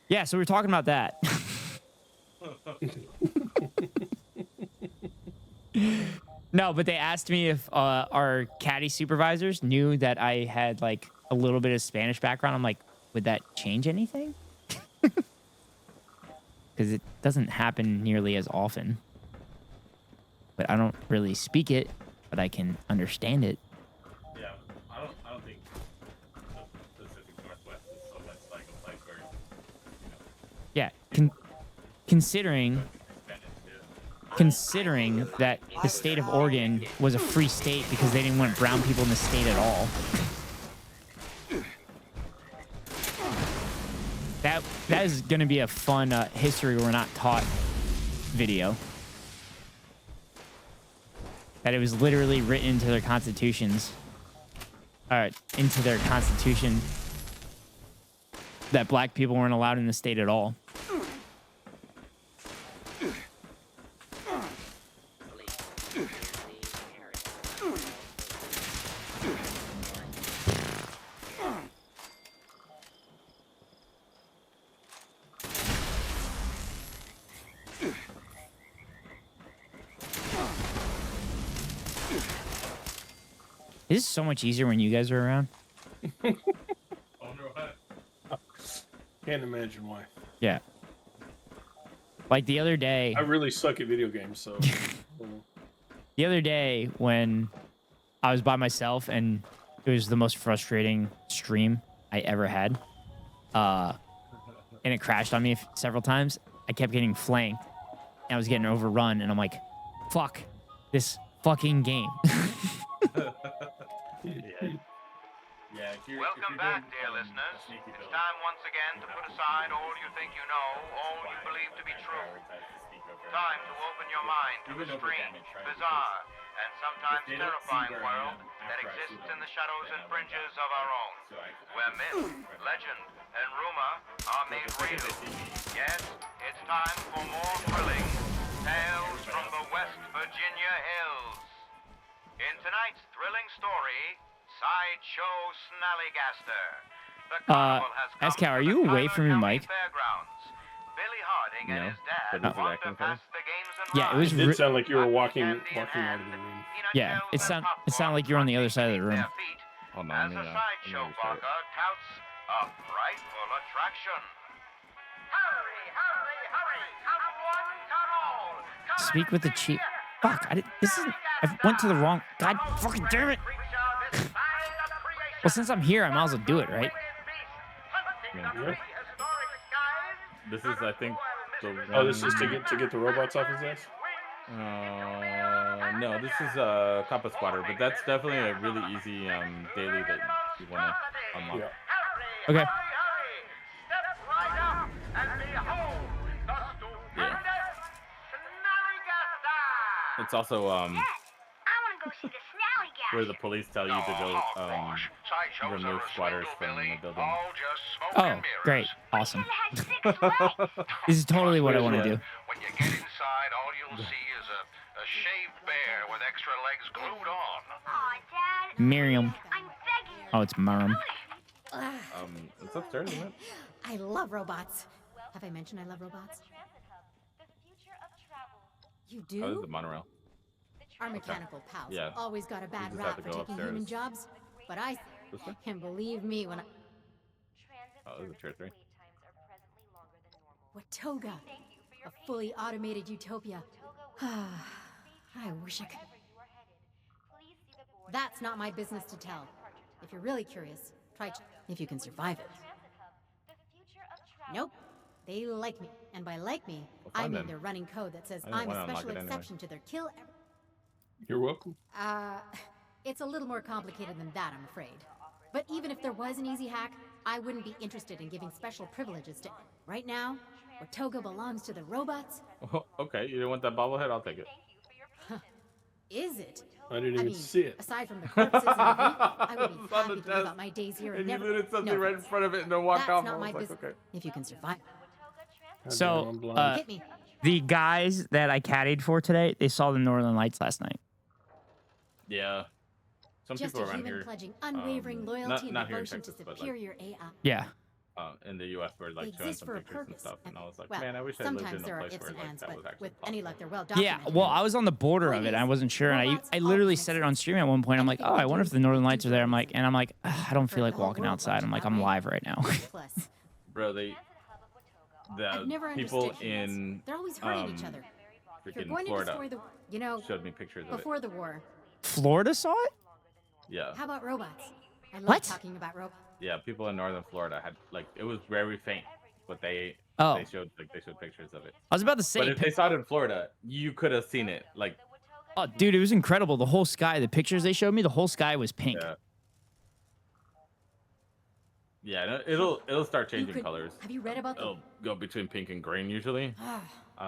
Yeah, so we were talking about that. No, but they asked me if our caddy supervisors knew that I had like a little bit of Spanish background. I'm like, would that change anything? Because it doesn't happen nearly as often. But I don't really speak it, but I can understand it. Yeah, I don't think the Pacific Northwest is so much like a place where, Yeah, considering that the state of Oregon was a free state because they didn't want brown people in the state at all. That is going to be a fun history we're not taught video. That it was literally written into their constitutions. Into their constitution that black people weren't allowed in the state at all. This is so much easier when you guys are around. Can't imagine why. Yeah. Like the other day. I really suck at video games, so. The other day when I was by myself and it was the most frustrating stream I ever had. And it crashed on me several times. I kept getting flanked and I was getting overrun, and I'm like, fuck this fucking game. Welcome back, dear listeners. It's time once again to put aside all you think you know, all you believe to be true. Time to open your mind to the strange, bizarre, and sometimes terrifying world that exists in the shadows and fringes of our own, where myth, legend, and rumor are made real. Yes, it's time for more thrilling tales from the West Virginia hills. In tonight's thrilling story, Sideshow Snallygaster. The carnival has come Eskao, are to you the away Tyler from your County mic? Fairgrounds. Billy Harding and No, his dad but is it wander acting funny? past the games and Yeah, it was It rides. did sound like you were walking Candy in out of the hand, room. peanut Yeah, shells it and sounded like you were on the other side of the popcorn room. crunching beneath their feet, Hold on, as let a me sideshow restart it. barker touts a frightful attraction. Hurry, hurry, hurry! Come one, come all! Come Speak with the and chief. see Fuck, this isn't. I went to the wrong. God fucking damn it. Well, since I'm here, I might as well do it, right? Yeah. This is, I think, the one... Oh, this is to get the robots off his ass? No, this is Kappa Squatter, but that's definitely a really easy daily that you want to unlock. Yeah. Okay. Yeah. It's also I want to go see the Snallygaster. where the police tell you to go remove squatters from the building. Oh, great. Awesome. It has 6 legs. This is totally what I want to do. When you get inside, all you'll see is a shaved bear with extra legs glued on. Aw, Dad. Miriam. I'm begging you. Oh, it's Miriam. It's upstairs, isn't it? I love robots. Have I mentioned I love robots? You Oh, this is the do? monorail. Our mechanical pals Yeah. always got a bad just have rap to for go taking human upstairs. jobs, but I This way? and believe me when I Oh, this is tier 3. Watoga, a fully automated utopia. I wish I could. That's not my business to tell. If you're really curious, if you can survive it. Nope. They like me, and by like me, I fine mean then. their running code that says I didn't I'm a wanna unlock special it anyway. exception to their kill. You're welcome. It's a little more complicated than that, I'm afraid. But even if there was an easy hack, I wouldn't be interested in giving special privileges to. Right now, Watoga belongs to the robots. Oh, okay, you didn't want that bobblehead? I'll take it. Is it? I didn't even mean, see it. aside from the corpses and the meat, I would It's be on happy the to live desk, out my days here And and you never. looted something no, right in front of it and then walked that's off. not I my was like, business. okay. If you can survive, God So, damn, I'm blind. hit me. The guys that I caddied for today, they saw the Northern Lights last night. Yeah. Some Just people a around human here, pledging unwavering loyalty not and here in devotion Texas, to but, like, superior AI. Yeah. in the U.S. were like They showing exist some for a pictures and purpose. stuff, and I was like, Well, man, I wish I lived sometimes in there a are place ifs where and like ands, that but was actually with any luck, they're well Yeah, documented. well, I was on the border of it. I wasn't sure, and I literally said it on stream at one point. I'm like, oh, I wonder if the Northern Lights are there. I'm like, I don't feel like walking outside. I'm like, I'm live right now. Plus, Bro, I've never the people understood humans. in They're always hurting each other. If you're freaking going to Florida destroy the, you know, showed me pictures of it. before the war, Florida saw it? Yeah, how about robots? I love What? talking about robots. yeah. People in northern Florida had like it was very faint, but they Oh. showed pictures of it. I was about to But say, if they saw it in Florida, you could have seen it. Like, oh, dude, it was incredible. The whole sky, the pictures they showed me, the whole sky was pink. yeah, no, it'll start You changing could- colors. Have you read about the? It'll go between pink and green usually.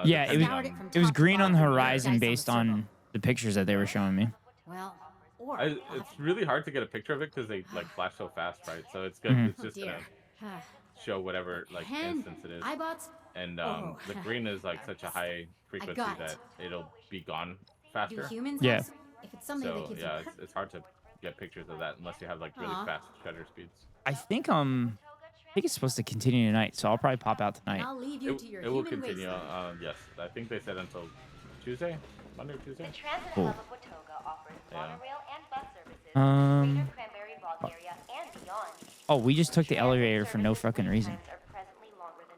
Yeah, it was Scoured it from it was top to green on the bottom, every horizon dice on the based on circle. the pictures that they were showing me. Well, or It's really hard to get a picture of it because they like flash so fast, right? So it's good. Mhm. It's just dear. gonna show whatever like Pen, instance it is. iBots. And Oh. the green is like such a high frequency got that it. it'll be gone Do faster. humans? Yeah. have- If it's something that So gives yeah, you. it's hard to get pictures of that unless you have like really Aw. fast shutter speeds. I think it's supposed to continue tonight, so I'll probably pop out tonight. I'll leave you to your It will human continue. wasteland. Yes, I think they said until Tuesday, Monday or Tuesday. The transit Cool. hub of Watoga offers Yeah. monorail and bus services to Um, the greater Cranberry Bog area and beyond. Oh, we just took the Transit elevator for no services fucking wait reason. times are presently longer than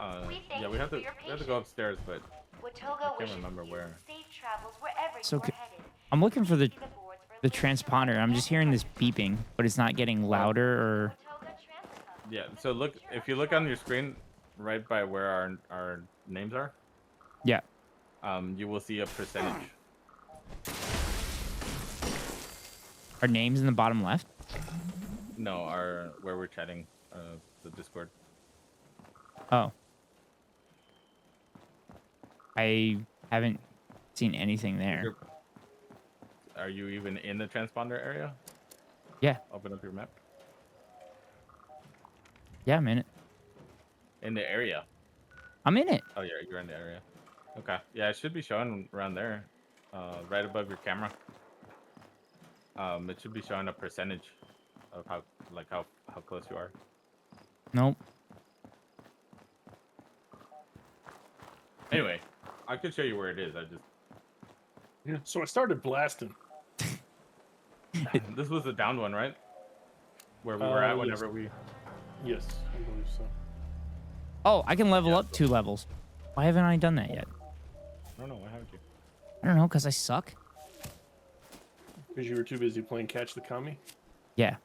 normal. We thank Yeah, we you have for to your go upstairs, but Watoga I can't wishes remember you where. safe travels wherever So you are could- headed. I'm looking for the See boards for the later transponder. I'm just hearing this beeping, but it's not getting louder or. Watoga Transit Hub. yeah. So look, if you look on your screen, right by where our names are, Yeah. you will see a percentage. Our names in the bottom left. No, where we're chatting, the Discord. Oh. I haven't seen anything there. Are you even in the transponder area? Yeah. Open up your map. Yeah, I'm in it. In the area. I'm in it. Oh yeah, you're in the area. Okay. Yeah, it should be showing around there, right above your camera. It should be showing a percentage of how close you are. Nope. Anyway, I could show you where it is. Yeah. So I started blasting. This was the down one, right? Where we were at whenever yes. we. Yes, I believe so. Oh, I can level up 2 levels. Why haven't I done that yet? I don't know. Why haven't you? I don't know, because I suck. Because you were too busy playing Catch the Commie? Yeah.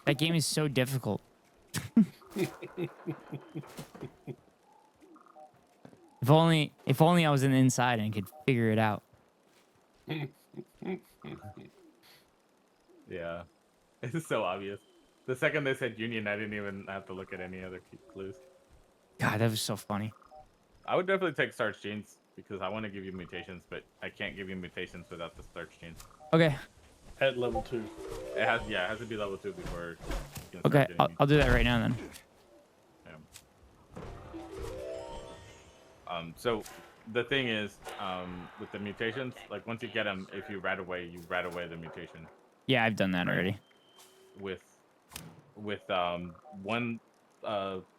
That game is so difficult. If only I was in the inside and could figure it out. Yeah. It's so obvious. The second they said Union, I didn't even have to look at any other clues. God, that was so funny. I would definitely take starch genes because I want to give you mutations, but I can't give you mutations without the starch genes. Okay. At level 2. It has to be level 2 before. You can Okay, start getting I'll do that right now then. So the thing is, with the mutations, like once you get them, if you rat away the mutation. Yeah, I've done that already. With one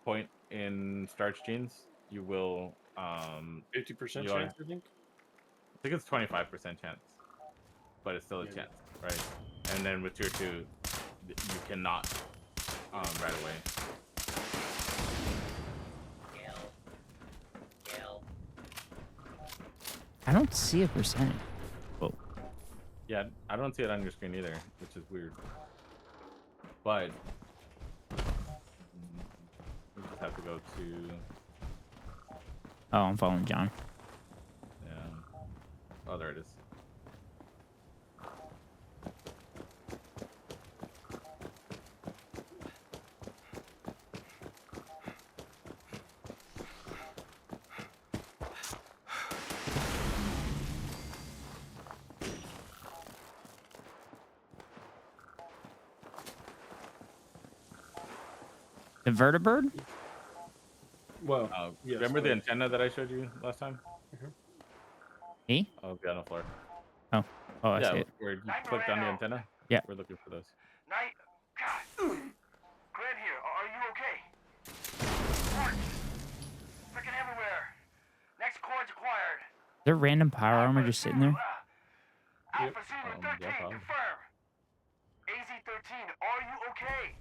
point in starch genes, you will 50% you are- chance, I think? I think it's 25% chance, but it's still a chance, right? And then with tier 2, you cannot rat away. I don't see a percentage. Whoa. Yeah, I don't see it on your screen either, which is weird. But we just have to go to. Oh, I'm following John. Yeah. Oh, there it is. The vertibird? Well, yes, remember the antenna that I showed you last time? Me? Oh, the on the floor. Oh, I see Yeah, it. where you clicked on the antenna? Yeah. We're looking for those. Night. God. Grant here. Are you okay? Cords. Freaking everywhere. Next cords acquired. Is there random power armor just sitting there? Alpha Zulu 13, yeah, probably. confirm. AZ-13, are you okay?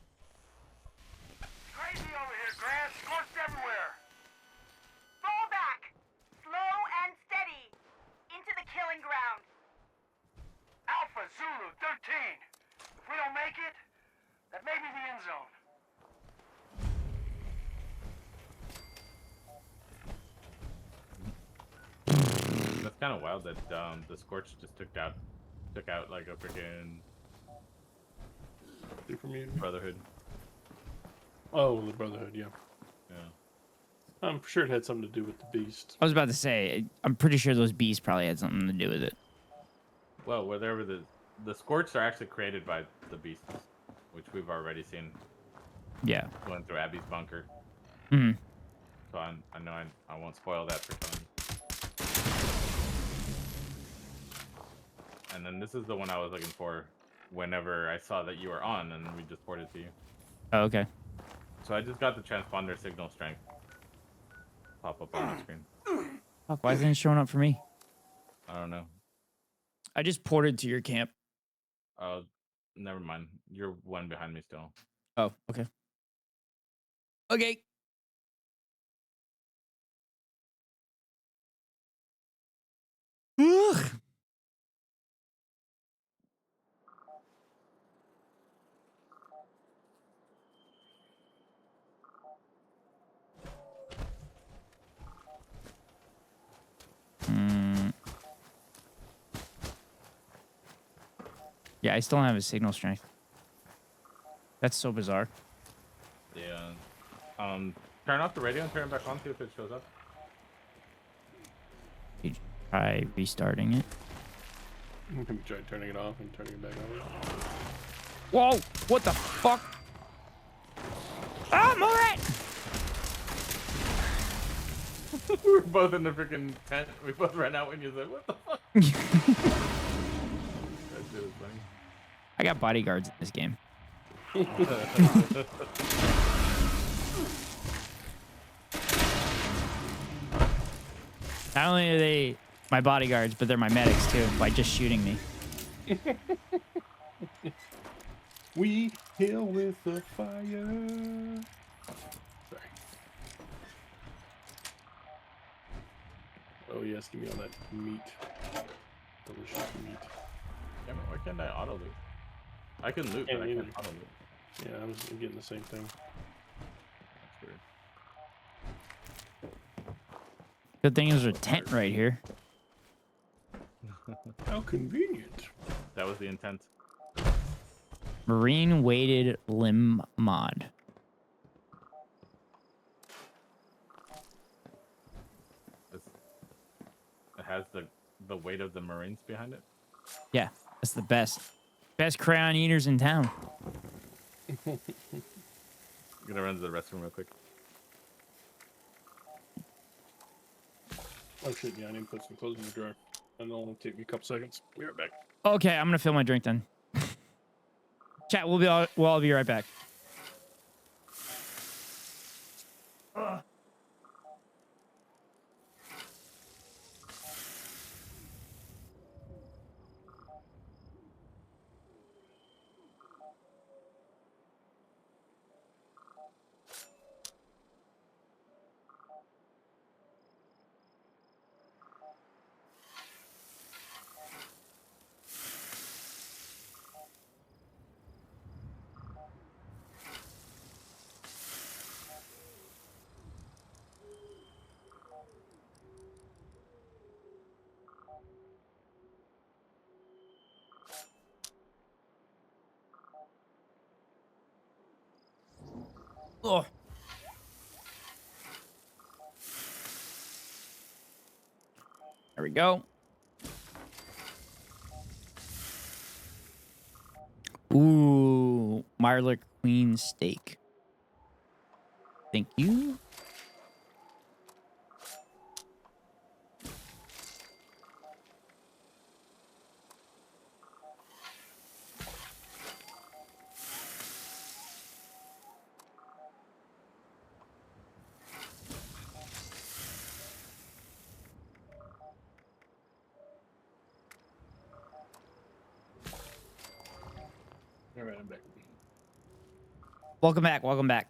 Crazy over here, Grant. Scorched everywhere. Fall back. Slow and steady. Into the killing ground. Alpha Zulu 13. If we don't make it, that may be the end zone. That's kind of wild that the Scorch just took out like a freaking Super mutant. Brotherhood. Oh, the Brotherhood, yeah. Yeah. I'm sure it had something to do with the beast. I was about to say, I'm pretty sure those bees probably had something to do with it. Well, whatever the Scorch are actually created by the beasts, which we've already seen. Yeah. Going through Abby's bunker. Hmm. So I know I won't spoil that for Tony. And then this is the one I was looking for whenever I saw that you were on, and we just ported to you. Oh, okay. So I just got the transponder signal strength pop up on the screen. Fuck, why isn't it showing up for me? I don't know. I just ported to your camp. Oh, never mind. You're one behind me still. Oh, okay. Okay. Ugh. Yeah, I still don't have a signal strength. That's so bizarre. Yeah. Turn off the radio and turn it back on, see if it shows up. You try restarting it. Have you tried turning it off and turning it back on? Whoa! What the fuck? Oh, Morat! We were both in the freaking tent. We both ran out when you said, "What the fuck?" That shit was funny. I got bodyguards in this game. Not only are they my bodyguards, but they're my medics too, by just shooting me. We heal with the fire. Sorry. Oh yes, give me all that meat. Delicious meat. Damn it, why can't I auto loot? I can loot, but I can't auto loot. Yeah, I'm getting the same thing. That's weird. Good thing there's a tent right here. How convenient. That was the intent. Marine weighted limb mod. It has the weight of the Marines behind it. Yeah, that's the best. Best crayon eaters in town. I'm gonna run to the restroom real quick. Oh shit, yeah, I need to put some clothes in the drawer. And it'll only take me a couple seconds. Be right back. Okay, I'm gonna fill my drink then. Chat, we'll all be right back. Oh. There we go. Ooh, Marler Queen steak. Thank you. All right, I'm back. Welcome back. Welcome back.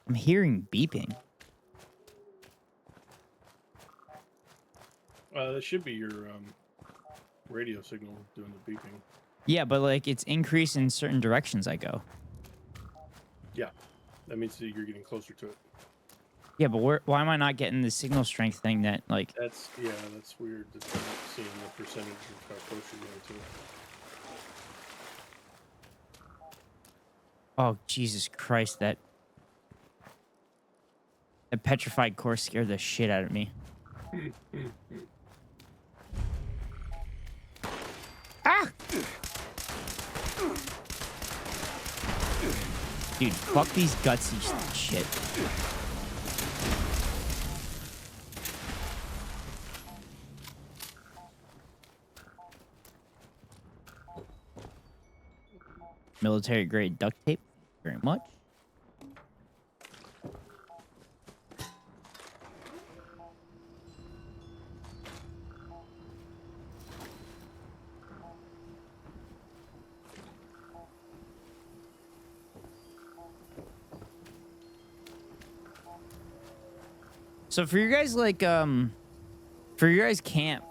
I'm hearing beeping. That should be your radio signal doing the beeping. Yeah, but like it's increased in certain directions I go. Yeah, that means that you're getting closer to it. Yeah, but why am I not getting the signal strength thing that like... That's weird. That you're not seeing the percentage of how close you're getting to it. Oh, Jesus Christ, that petrified corpse scared the shit out of me. Ah! Dude, fuck these gutsy shit. Military grade duct tape. Very much. So for you guys like for your guys camp,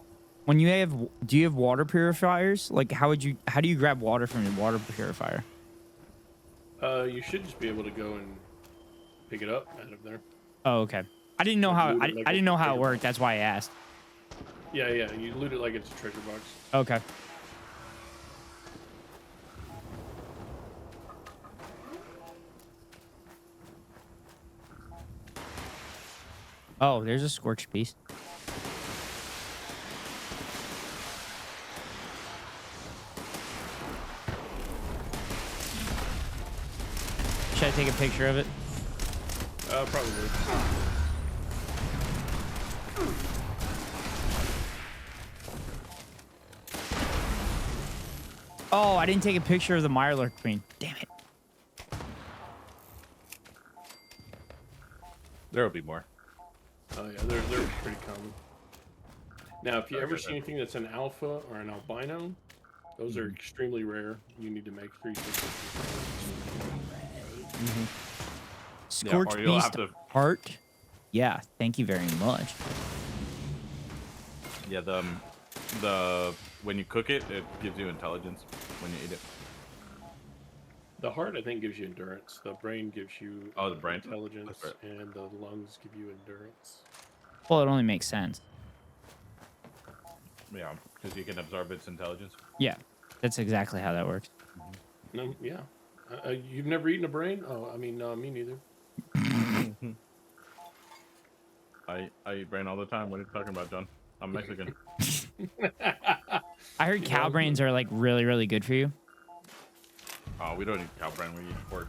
When you have, do you have water purifiers? Like, how do you grab water from your water purifier? You should just be able to go and pick it up out of there. Oh, okay. I didn't know Like, how loot I it like didn't it's know a how it treasure worked. box. That's why I asked. Yeah, you loot it like it's a treasure box. Okay. Oh, there's a scorched piece. Should I take a picture of it? Probably. Oh, I didn't take a picture of the Mirelurk Queen. Damn it. There will be more. Oh yeah, they're pretty common. Now, if you ever see anything that's an alpha or an albino, those are extremely rare. You need to make sure you take pictures. Scorched or you'll beast have to- heart. Yeah, thank you very much. Yeah, the when you cook it, it gives you intelligence when you eat it. The heart, I think, gives you endurance. The brain gives you the brain? intelligence, That's and the lungs give you endurance. Well, it only makes sense. Yeah, because you can absorb its intelligence. Yeah, that's exactly how that works. No, yeah. You've never eaten a brain? Oh, I mean, me neither. I eat brain all the time. What are you talking about, John? I'm Mexican. I heard cow brains are like really, really good for you. Oh, we don't eat cow brain. We eat pork.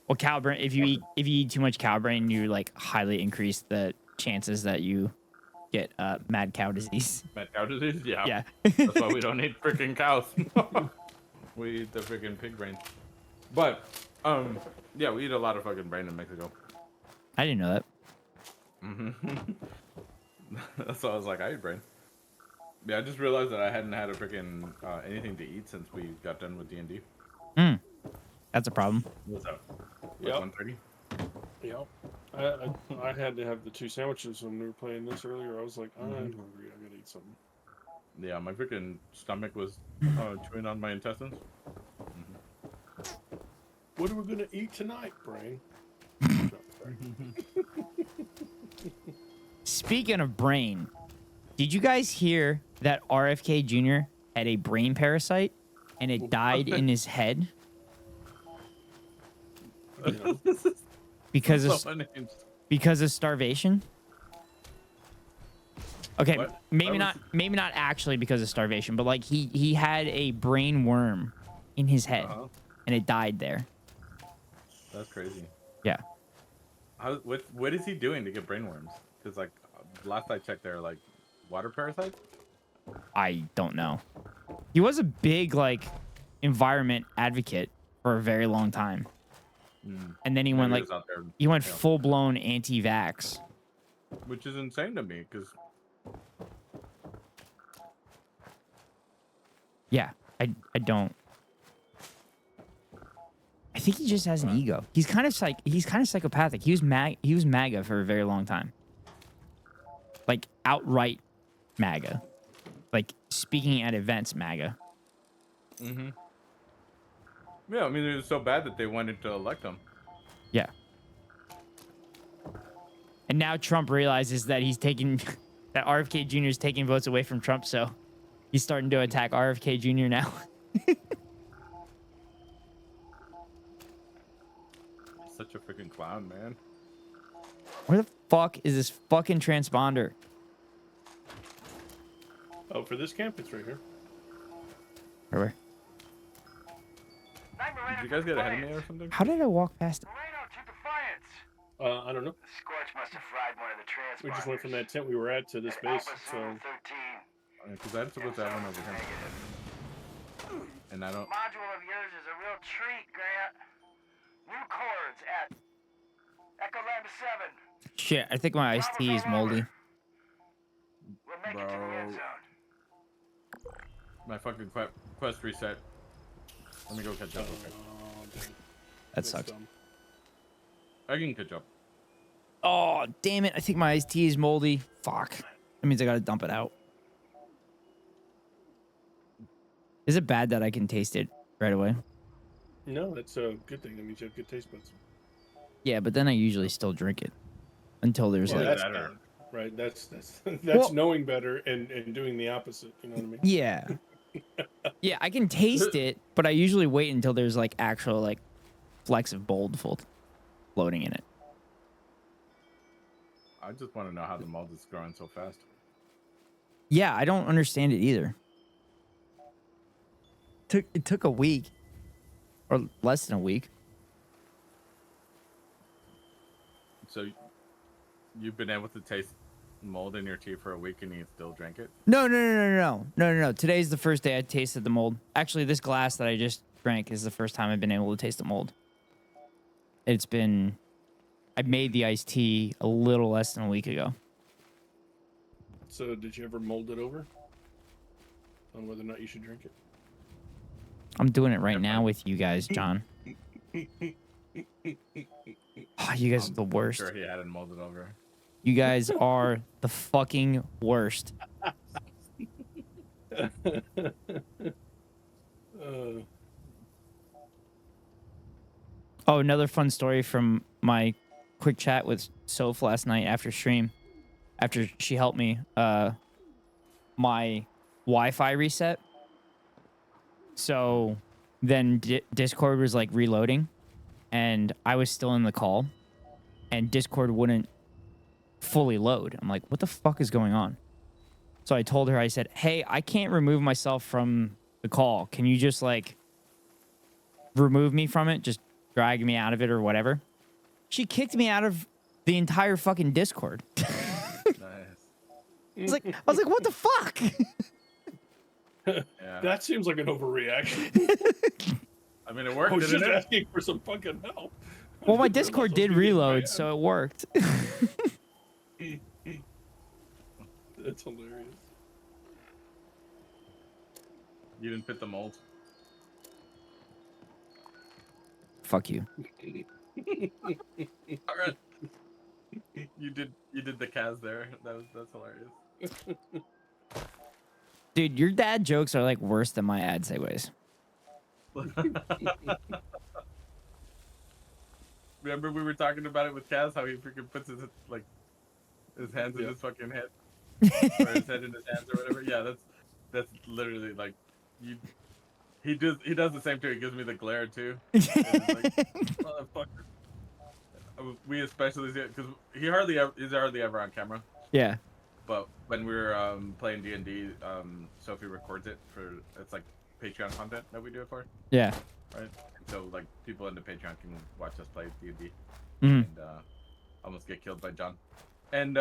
Well, cow brain. If you eat too much cow brain, you like highly increase the chances that you get mad cow disease. Mad cow disease? Yeah. Yeah. That's why we don't eat freaking cows. We eat the freaking pig brain. But yeah, we eat a lot of fucking brain in Mexico. I didn't know that. So I was like, I eat brain. Yeah, I just realized that I hadn't had a freaking anything to eat since we got done with D&D. That's a problem. What's up? Yep. 1:30? Yep. I had to have the 2 sandwiches when we were playing this earlier. I was like, I'm hungry. I gotta eat something. Yeah, my freaking stomach was chewing on my intestines. What are we gonna eat tonight, brain? Speaking of brain, did you guys hear that RFK Jr. had a brain parasite and it died in his head because of starvation? Okay, What? maybe not actually because of starvation, but like he had a brain worm in his head and it died there. That's crazy. Yeah. What is he doing to get brain worms? Because like last I checked, they're like water parasites. I don't know. He was a big like environment advocate for a very long time. And then he went like he went full blown anti-vax, which is insane to me because yeah, I don't. I think he just has an ego. He's kind of psychopathic. He was MAGA for a very long time. Like outright MAGA. Like speaking at events MAGA. Yeah, I mean it was so bad that they wanted to elect him. Yeah. And now Trump realizes that he's taking that RFK Jr. is taking votes away from Trump, so he's starting to attack RFK Jr. now. Such a freaking clown, man. Where the fuck is this fucking transponder? Oh, for this camp, it's right here. Where? Did you guys get ahead of me or something? How did I walk past it? Moreno to Defiance. I don't know. The Scorch must have fried one of the transponders. We just went from that tent we were at to this base. So Because I'm supposed to have one over here. And I don't. Module of yours is a real treat, Grant. New chords at Echo Lambda 7. Shit, I think my iced tea is moldy. We'll make it to the end zone. My fucking quest reset. Let me go catch up. Okay. That sucks. I can catch up. Oh, damn it. I think my iced tea is moldy. Fuck. That means I gotta dump it out. Is it bad that I can taste it right away? No, that's a good thing. That means you have good taste buds. Yeah, but then I usually still drink it until there's Well, like... that's bad, right? That's Well- knowing better and doing the opposite. You know what I mean? Yeah. Yeah, I can taste it, but I usually wait until there's like actual like flecks of bold floating in it. I just want to know how the mold is growing so fast. Yeah, I don't understand it either. It took a week or less than a week. So you've been able to taste mold in your tea for a week and you still drank it? No. Today's the first day I tasted the mold. Actually, this glass that I just drank is the first time I've been able to taste the mold. I made the iced tea a little less than a week ago. So, did you ever mold it over on whether or not you should drink it? I'm doing it right now with you guys, John. Oh, you guys are the worst. Sure, he hadn't molded over. You guys are the fucking worst. Oh, another fun story from my quick chat with Soph last night after stream. After she helped me, my Wi-Fi reset. So then Discord was like reloading and I was still in the call and Discord wouldn't fully load. I'm like, what the fuck is going on? So I told her, I said, hey, I can't remove myself from the call. Can you just like remove me from it? Just drag me out of it or whatever. She kicked me out of the entire fucking Discord. Nice. I was like, what the fuck? Yeah. That seems like an overreaction. I mean, it worked. I was just didn't it? asking for some fucking help. Well, my Discord did reload, so it worked. That's hilarious. You didn't fit the mold. Fuck you. All right. You did the Kaz there. That's hilarious. Dude, your dad jokes are like worse than my ad segues. Remember we were talking about it with Kaz, how he freaking puts his hands in his fucking head, or his head in his hands or whatever. Yeah, that's literally like he does the same too. He gives me the glare too. And it's like, motherfucker. We especially see it because he's hardly ever on camera. Yeah. But when we were playing D&D, Sophie records it it's like Patreon content that we do it for. Yeah. Right. So like people in the Patreon can watch us play D&D Mhm. and almost get killed by John. And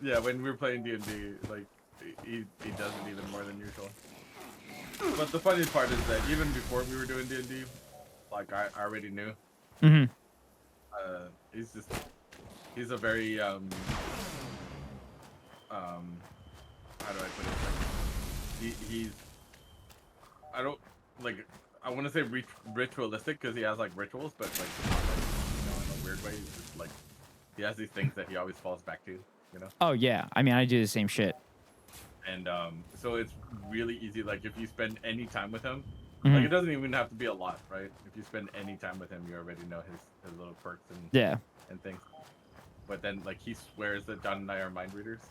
yeah, when we were playing D&D, like he does it even more than usual. But the funny part is that even before we were doing D&D, like I already knew. Mm-hmm. He's a very how do I put it? Like, he's I don't like I want to say ritualistic because he has like rituals, but like not like, in a weird way. He's just like he has these things that he always falls back to, you know. Oh yeah, I mean I do the same shit. And so it's really easy. Like if you spend any time with him, Mhm. like it doesn't even have to be a lot, right? If you spend any time with him, you already know his little quirks and things. But then like he swears that John and I are mind readers.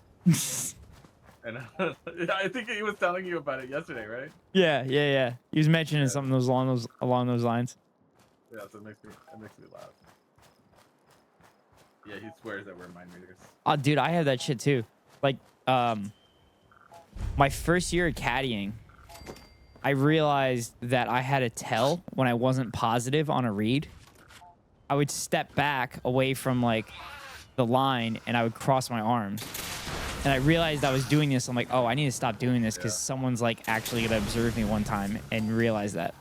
And I think he was telling you about it yesterday, right? Yeah. He was mentioning something along those lines. Yeah, so it makes me laugh. Yeah, he swears that we're mind readers. Oh, dude, I have that shit too. Like, my first year of caddying, I realized that I had to tell when I wasn't positive on a read. I would step back away from like the line and I would cross my arms. And I realized I was doing this. I'm like, oh, I need to stop doing this because someone's like actually gonna observe me one time and realize that.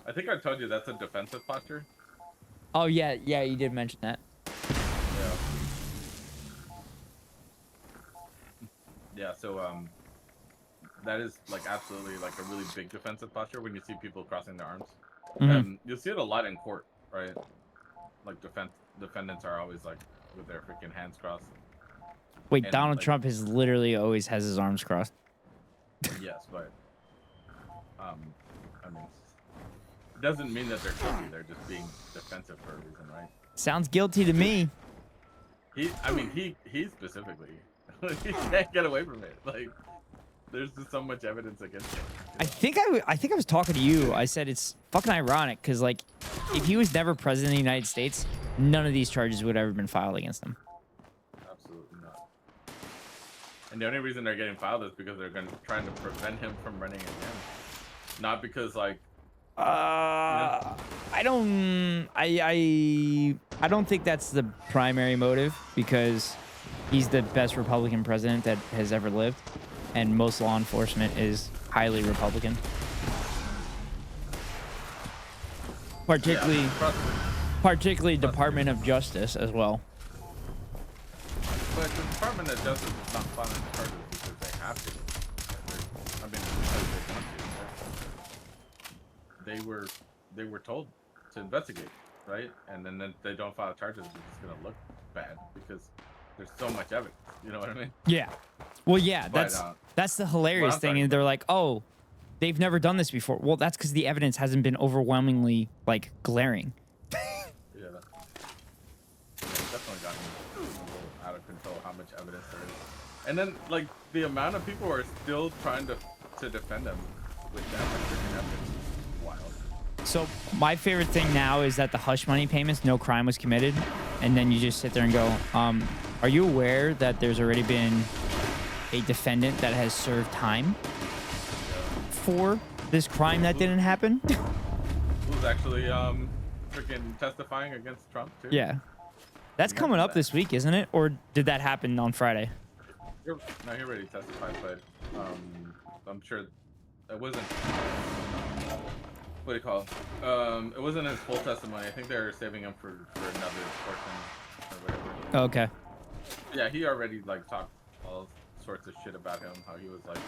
I think I told you that's a defensive posture. Oh yeah, you did mention that. Yeah, so that is like absolutely like a really big defensive posture when you see people crossing their arms. Mhm. You'll see it a lot in court, right? Like defendants are always like with their freaking hands crossed. Wait, And, Donald like, Trump is literally always has his arms crossed. yes, but I mean, it doesn't mean that they're guilty. They're just being defensive for a reason, right? Sounds guilty to me. He specifically, he can't get away from it. Like, there's just so much evidence against him. I think I was talking to you. I said it's fucking ironic because like, if he was never president of the United States, none of these charges would have ever been filed against him. Absolutely not. And the only reason they're getting filed is because they're trying to prevent him from running again, not because like. I don't think that's the primary motive because he's the best Republican president that has ever lived, and most law enforcement is highly Republican. Particularly Department of Justice as well. But the Department of Justice is not filing charges because they have to. I mean, because they want to. They were told to investigate, right? And then they don't file charges, it's just gonna look bad because there's so much evidence. You know what I mean? Yeah. Well, yeah, But, that's the hilarious I'm thing. talking And they're like, oh, they've never done this before. Well, that's because the evidence hasn't been overwhelmingly like glaring. Yeah, it's definitely gotten a little out of control how much evidence there is. And then like the amount of people who are still trying to defend them with that much freaking evidence is wild. So my favorite thing now is that the hush money payments, no crime was committed, and then you just sit there and go, are you aware that there's already been a defendant that has served time for this crime that didn't happen? Who's actually freaking testifying against Trump too? Yeah. That's coming up this week, isn't it? Or did that happen on Friday? No, he already testified, but I'm sure it wasn't. What do you call it? It wasn't his full testimony. I think they're saving him for another portion or whatever. Okay. Yeah, he already like talked all sorts of shit about him, how he was like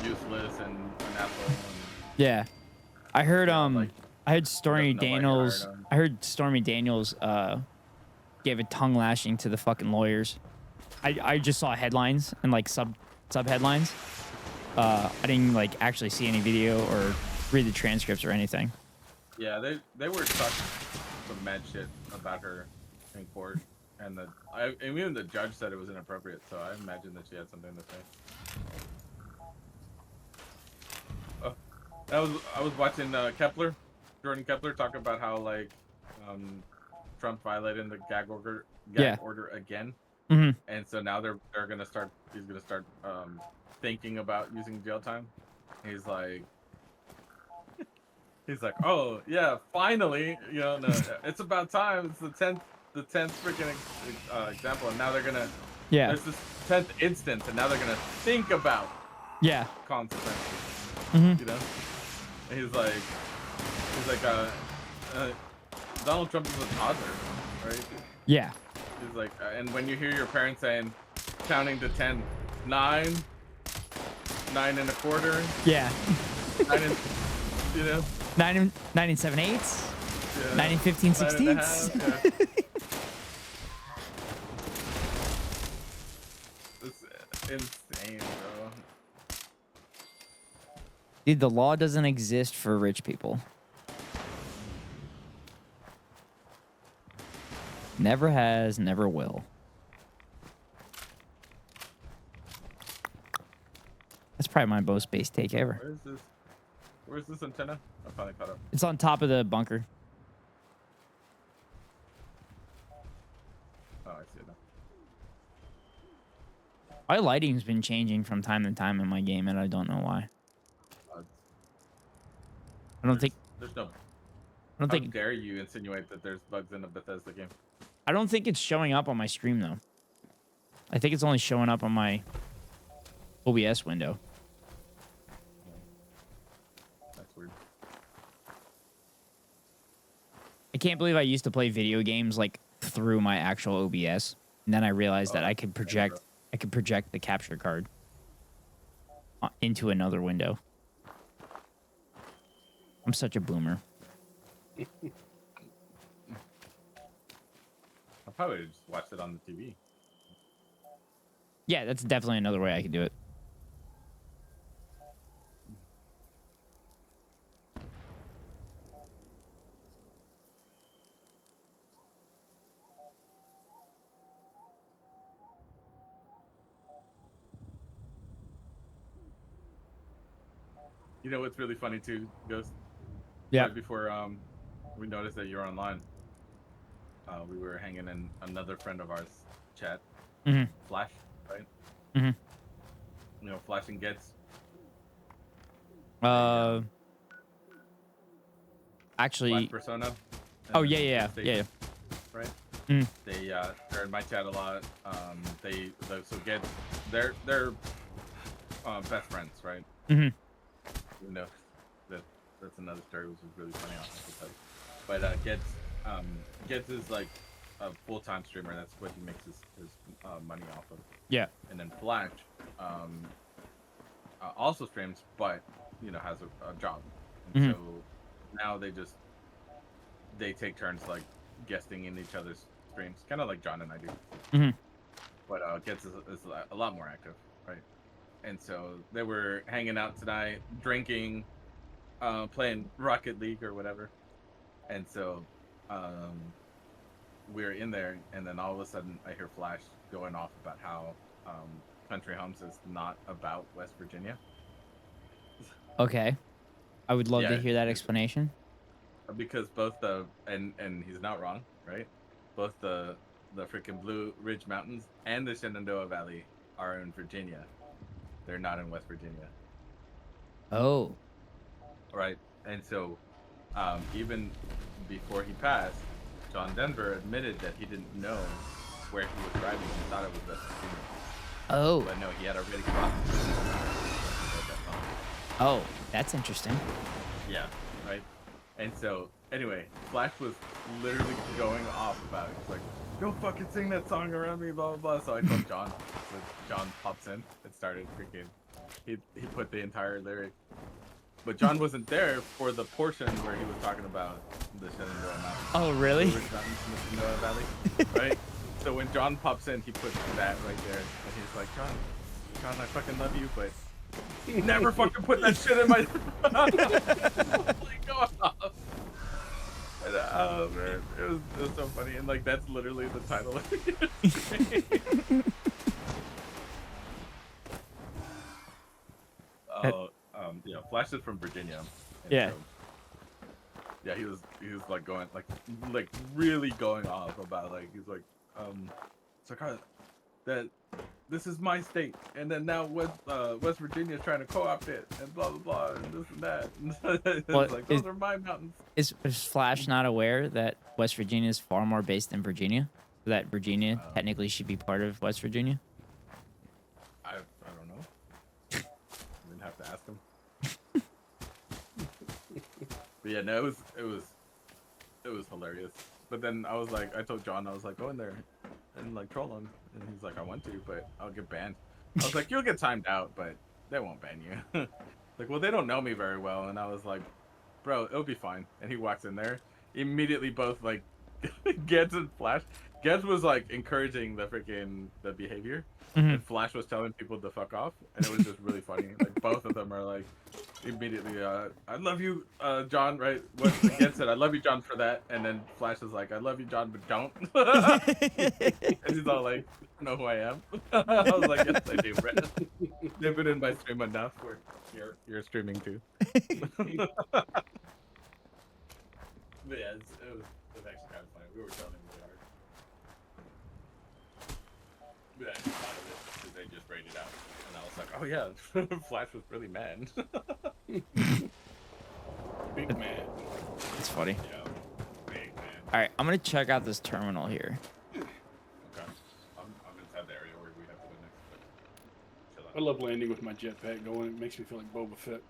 useless and an asshole. And, Yeah. I heard like, I heard Stormy nobody Daniels hired him. I heard Stormy Daniels gave a tongue lashing to the fucking lawyers. I just saw headlines and like sub headlines. I didn't like actually see any video or read the transcripts or anything. Yeah, they were talking some mad shit about her in court, and even the judge said it was inappropriate. So I imagine that she had something to say. I was watching Jordan Kepler talk about how like Trump violated the gag order again, and so now they're gonna start. He's gonna start thinking about using jail time. He's like, oh yeah, finally, no, it's about time. It's the 10th freaking example, and now they're gonna. Yeah. There's this 10th instance, and now they're gonna think about. Yeah. Consequences. Mhm. You know. And he's like, Donald Trump is a toddler, right? Yeah. He's like, and when you hear your parents saying, counting to 10, 9 and a quarter. Yeah. 9 and, you know. 9 and 7/8. Yeah. 9 and 15 9 and a 16ths. half, yeah. It's insane, bro. Dude, the law doesn't exist for rich people. Never has, never will. That's probably my most base take ever. Where's this antenna? I finally caught up. It's on top of the bunker. Oh, I see it now. My lighting's been changing from time to time in my game, and I don't know why. I don't think. There's no. I don't How think. dare you insinuate that there's bugs in a Bethesda game? I don't think it's showing up on my stream though. I think it's only showing up on my OBS window. That's weird. I can't believe I used to play video games like through my actual OBS, and then I realized that I could project. I could project the capture card. into another window. I'm such a boomer. I probably just watched it on the TV. Yeah, that's definitely another way I could do it. You know what's really funny too, Ghost? Yeah. Right before we noticed that you're online, we were hanging in another friend of ours chat, Mm-hmm. Flash, right? Mm-hmm. You know, Flash and Gets. Actually. Flash Persona. Oh yeah. Right. Mm. They're in my chat a lot. So Gets, they're best friends, right? Mm-hmm. You know, that's another story which is really funny. But Gets is like a full-time streamer. That's what he makes his money off of. Yeah. And then Flash also streams, but has a job. And Mm-hmm. so now they take turns like guesting in each other's streams, kind of like John and I do. Mm-hmm. But Gets is a lot more active, right? And so they were hanging out tonight, drinking, playing Rocket League or whatever. And so we were in there, and then all of a sudden I hear Flash going off about how Country Homes is not about West Virginia. Okay. I would love to hear that explanation. Because both and he's not wrong, right? Both the freaking Blue Ridge Mountains and the Shenandoah Valley are in Virginia. They're not in West Virginia. Oh. Right. And so even before he passed, John Denver admitted that he didn't know where he was driving. He thought it was West Virginia. Oh. But no, he had already crossed. Oh, that's interesting. Yeah, right. And so, anyway, Flash was literally going off about it. He's like, "Don't fucking sing that song around me, blah blah blah." So I told John. So John pops in and started freaking. He put the entire lyric, but John wasn't there for the portion where he was talking about the Shenandoah Mountains. Oh, really? The mountains in the Shenandoah Valley, right? So when John pops in, he puts that right there, and he's like, "John, I fucking love you, but." Never fucking put that shit in my. Like going off. And, oh man, it was so funny, and like that's literally the title of it. Flash is from Virginia. Yeah. So, yeah, he was like going like really going off about like he's like it's like that. This is my state, and then now West Virginia is trying to co-opt it, and blah blah blah, and this and that. It's like those are my mountains. Is Flash not aware that West Virginia is far more based than Virginia? That Virginia technically should be part of West Virginia? I don't know. I didn't have to ask him. But yeah, no, it was hilarious. But then I told John, I was like, go in there and like troll him, and he's like, I want to, but I'll get banned. I was like, you'll get timed out, but they won't ban you. Like, well, they don't know me very well, and I was like, bro, it'll be fine. And he walks in there, immediately both like Geds and Flash. Geds was like encouraging the behavior, and Flash was telling people to fuck off, and it was just really funny. Like both of them are like immediately, I love you, John, right? What Geds said, I love you, John, for that, and then Flash is like, I love you, John, but don't. And he's all like, I know who I am. I was like, yes, I do, Brett. They've been in my stream enough where you're streaming too. But yeah, it was actually kind of funny. We were telling him really hard. But I thought of it because they just rated out, and I was like, oh yeah, Flash was really mad. Big man. It's funny. Yeah, big man. All right, I'm gonna check out this terminal here. Okay, I'm inside the area where we have to go next. But chill out. I love landing with my jetpack going. It makes me feel like Boba Fett.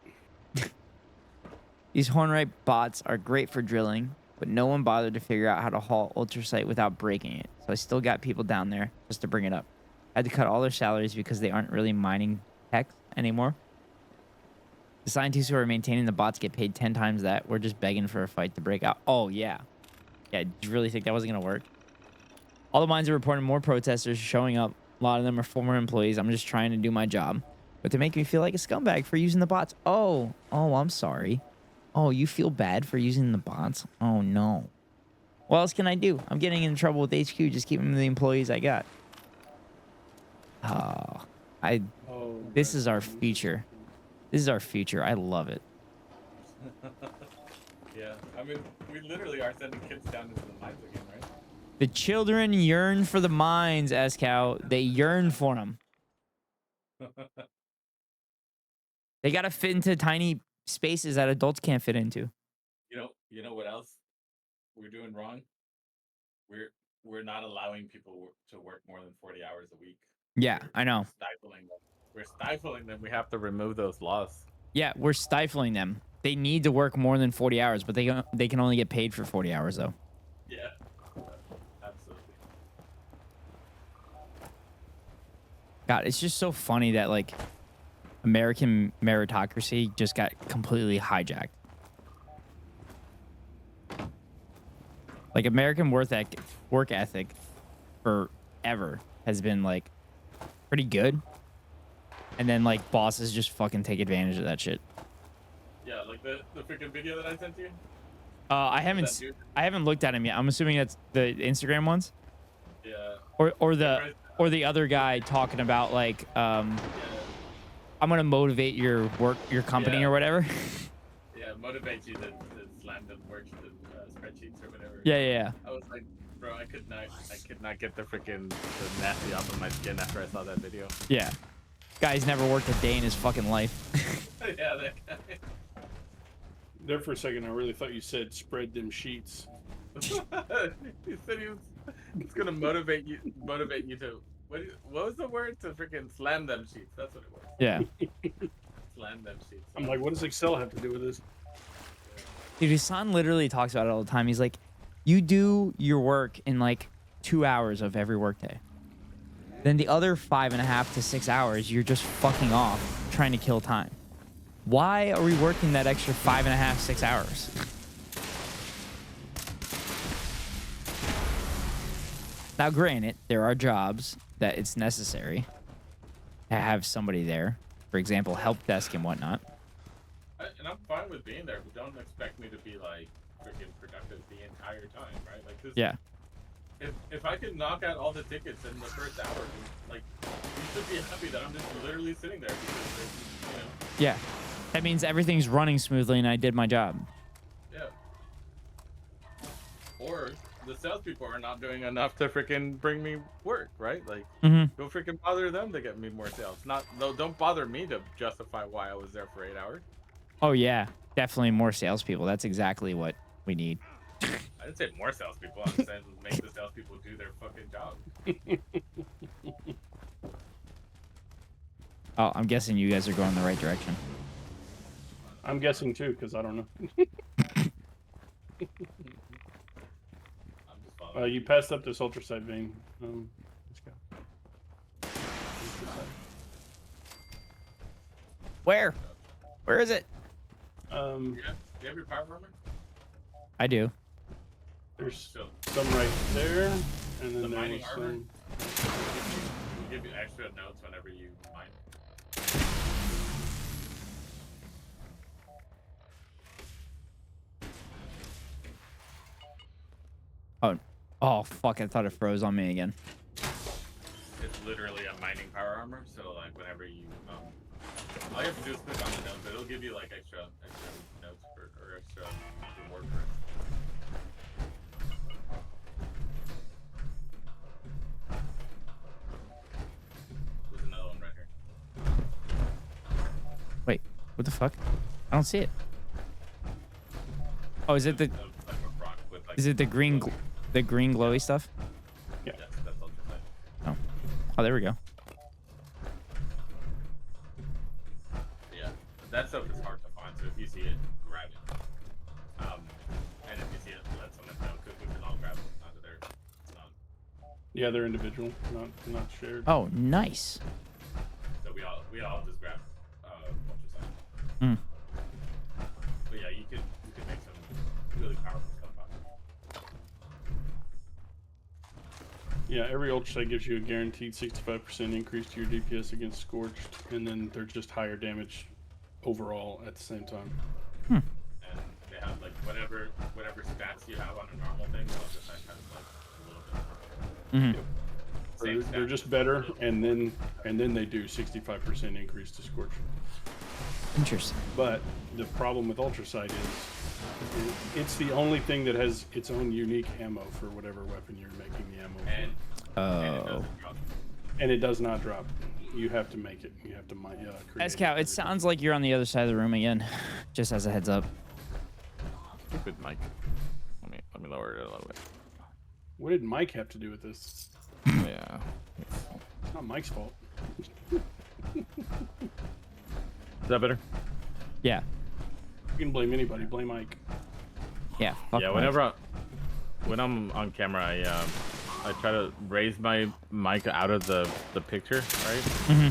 These Hornwright bots are great for drilling, but no one bothered to figure out how to haul ultrasite without breaking it. So I still got people down there just to bring it up. I had to cut all their salaries because they aren't really mining techs anymore. The scientists who are maintaining the bots get paid 10 times that. We're just begging for a fight to break out. Oh, yeah. Yeah, do you really think that wasn't going to work? All the mines are reporting more protesters showing up. A lot of them are former employees. I'm just trying to do my job. But to make me feel like a scumbag for using the bots. Oh, I'm sorry. Oh, you feel bad for using the bots? Oh, no. What else can I do? I'm getting in trouble with HQ. Just keeping the employees I got. This is our future. This is our future. I love it. Yeah, I mean, we literally are sending kids down into the mines again, right? The children yearn for the mines, Eskao. They yearn for them. They got to fit into tiny spaces that adults can't fit into. You know what else we're doing wrong? We're not allowing people to work more than 40 hours a week. Yeah, I know. We're stifling them. We have to remove those laws. Yeah, we're stifling them. They need to work more than 40 hours, but they can only get paid for 40 hours, though. Yeah, absolutely. God, it's just so funny that, like, American meritocracy just got completely hijacked. Like, American work ethic forever has been, like, pretty good. And then, like, bosses just fucking take advantage of that shit. Yeah, like the freaking video that I sent you? I haven't looked at him yet. I'm assuming that's the Instagram ones? Yeah. Or the other guy talking about, like, I'm going to motivate your company or whatever. Yeah, motivate you to slam them spreadsheets or whatever. Yeah. I was like, bro, I could not get the nasty off of my skin after I saw that video. Yeah. Guy's never worked a day in his fucking life. Yeah, that guy. There for a second, I really thought you said spread them sheets. He said he's gonna motivate you to what was the word? To freaking slam them sheets. That's what it was. Yeah. Slam them sheets. I'm like, what does Excel have to do with this? Dude, his son literally talks about it all the time. He's like, you do your work in like 2 hours of every workday. Then the other 5.5 to 6 hours, you're just fucking off trying to kill time. Why are we working that extra 5.5, 6 hours? Now, granted, there are jobs that it's necessary to have somebody there. For example, help desk and whatnot. And I'm fine with being there, but don't expect me to be like freaking productive the entire time, right? Like this. Yeah. If I could knock out all the tickets in the first hour, like, you should be happy that I'm just literally sitting there because, Yeah. That means everything's running smoothly and I did my job. Yeah. Or the salespeople are not doing enough to freaking bring me work, right? Like, go freaking bother them to get me more sales. Don't bother me to justify why I was there for 8 hours. Oh, yeah. Definitely more salespeople. That's exactly what we need. I didn't say more salespeople. I'm saying make the salespeople do their fucking job. Oh, I'm guessing you guys are going the right direction. I'm guessing too, because I don't know. You passed up this ultrasite vein. Let's go. Where? Where is it? Do you have your power armor? I do. There's some right there, and then there was armor. some. We'll give you extra notes whenever you mine. Oh, fuck. I thought it froze on me again. It's literally a mining power armor, so like whenever you all you have to do is click on the note, but it'll give you like extra notes or extra reward for it. There's another one right here. Wait, what the fuck? I don't see it. Oh, is it the green glowy stuff? Yeah. Yes, that's ultrasonic. Oh, there we go. Yeah, that stuff is hard to find, so if you see it, grab it. And if you see it, let someone know, because we can all grab it out of there. Yeah, they're individual, not shared. Oh, nice. So we all just grab ultrasonic. Yeah, every ultra sight gives you a guaranteed 65% increase to your DPS against scorched, and then they're just higher damage overall at the same time. And they have like whatever stats you have on a normal thing, ultra sight has like a little bit more. Mm-hmm. They're just better, and then they do 65% increase to scorch. Interesting. But the problem with ultra sight is it's the only thing that has its own unique ammo for whatever weapon you're making the ammo for. And it does not drop. You have to make it. You have to create Eskao, it sounds like you're on the other side of the room again. Just as a heads up. Stupid mic. Let me lower it a little bit. What did Mike have to do with this? Yeah. It's not Mike's fault. Is that better? Yeah. You can blame anybody. Blame Mike. Yeah. Yeah. When I'm on camera, I try to raise my mic out of the picture, right? Mm-hmm.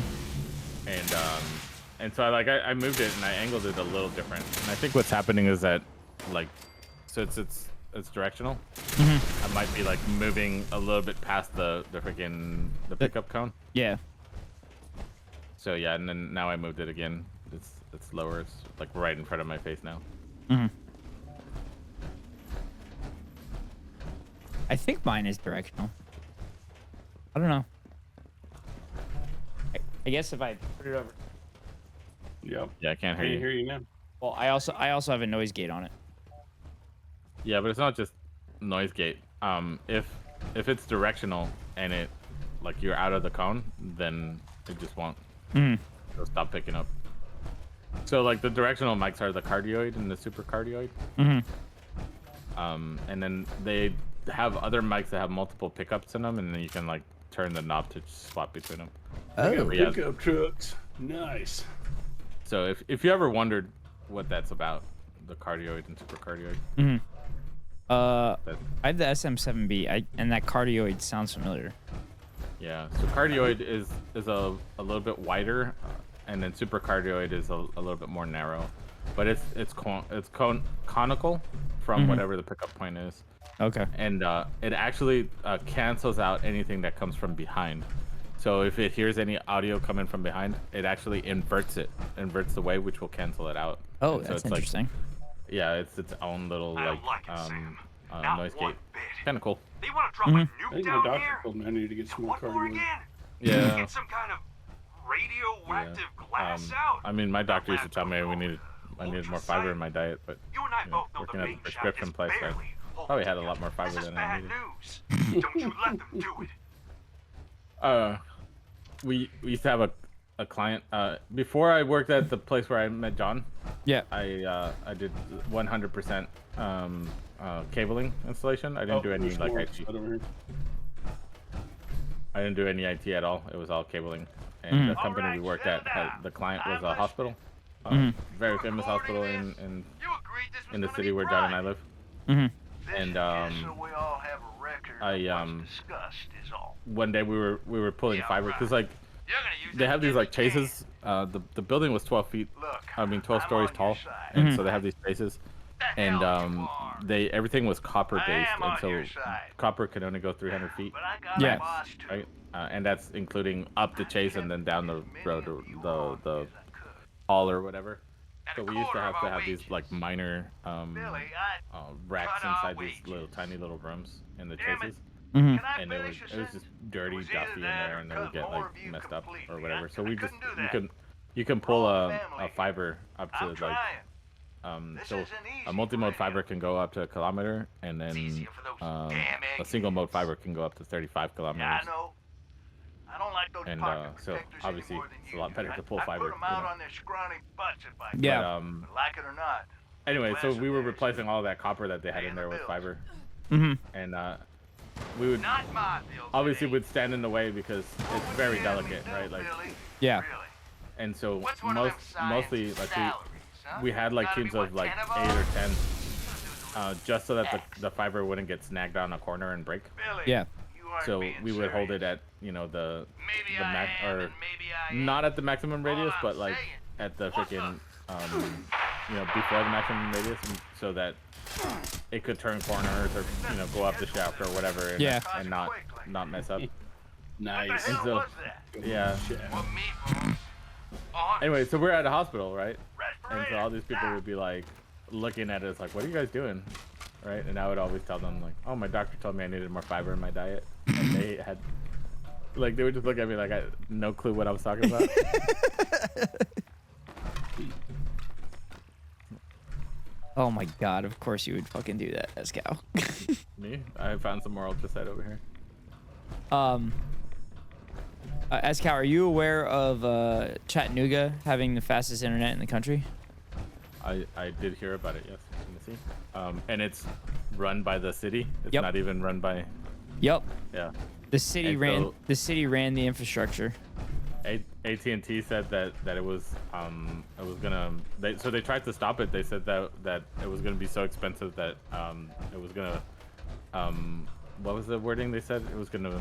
And so I moved it and I angled it a little different. And I think what's happening is that so it's directional. Mm-hmm. I might be like moving a little bit past the pickup cone. Yeah. So yeah, and then now I moved it again. It's lower. It's like right in front of my face now. Mm-hmm. I think mine is directional. I don't know. I guess if I put it over. Yep. Yeah, I can't hear you. Hear you now. Well, I also have a noise gate on it. Yeah, but it's not just noise gate. If it's directional and it like you're out of the cone, then it just won't. It'll stop picking up. So like the directional mics are the cardioid and the super cardioid. And then they have other mics that have multiple pickups in them, and then you can like turn the knob to swap between them. Oh, pickup trucks. Nice. So if you ever wondered what that's about, the cardioid and super cardioid. I have the SM7B, and that cardioid sounds familiar. Yeah, so cardioid is a little bit wider, and then super cardioid is a little bit more narrow, but it's conical from whatever the pickup point is. Okay. And it actually cancels out anything that comes from behind. So if it hears any audio coming from behind, it actually inverts the wave, which will cancel it out. Oh, so that's it's interesting. Like, yeah, it's its own little noise gate. Kind of cool. They want to drop a I nuke think my down doctor here? told me I need to get some more What for cardio. again? Yeah. Get some kind of radioactive glass out. I mean, my doctor used to tell me I needed more fiber in my diet, but You and I both know working the at the main prescription shack is place, I barely probably had a holding lot more fiber This is than I bad needed. news. Don't you let them do it. We used to have a client before I worked at the place where I met John. Yeah. I did 100% cabling installation. I didn't do any like IT. I didn't do any IT at all. It was all cabling. And the company we worked at, the client was a hospital, very famous hospital in the city where John and I live. And one day we were pulling fiber because like they have these like chases. The building was 12 stories tall, and so they have these chases, and everything was copper based, and so copper can only go 300 feet. Yeah. Right. And that's including up the chase and then down the road, the hall or whatever. So we used to have these like minor racks inside these tiny little rooms in the chases. And it was just dirty, dusty in there, and they would get like messed up or whatever. So you can pull a fiber up to like so a multi-mode fiber can go up to 1 kilometer, and then a single mode fiber can go up to 35 kilometers. And so obviously it's a lot better to pull fiber. Yeah. But, anyway, so we were replacing all that copper that they had in there with fiber. And we would obviously would stand in the way because it's very delicate, right? Like, yeah. And so mostly like we had like teams of like 8 or 10, just so that the fiber wouldn't get snagged on a corner and break. Yeah. So we would hold it at the not at the maximum radius, but like at the freaking before the maximum radius, so that it could turn corners or go up the shaft or whatever, and, Yeah. and not mess up. Nice. And so, yeah. Anyway, so we're at a hospital, right? And so all these people would be like looking at us like, "What are you guys doing?" Right? And I would always tell them like, "Oh, my doctor told me I needed more fiber in my diet." And they had like they would just look at me like I had no clue what I was talking about. Oh my god, of course you would fucking do that, Eskao. Me? I found some more ultrasite over here. Eskao, are you aware of Chattanooga having the fastest internet in the country? I did hear about it, yes, in the scene. And it's run by the city. It's Yep. not even run by. Yep. Yeah. The city ran the infrastructure. AT&T said that it was gonna. So they tried to stop it. They said that it was gonna be so expensive that it was gonna what was the wording they said? It was gonna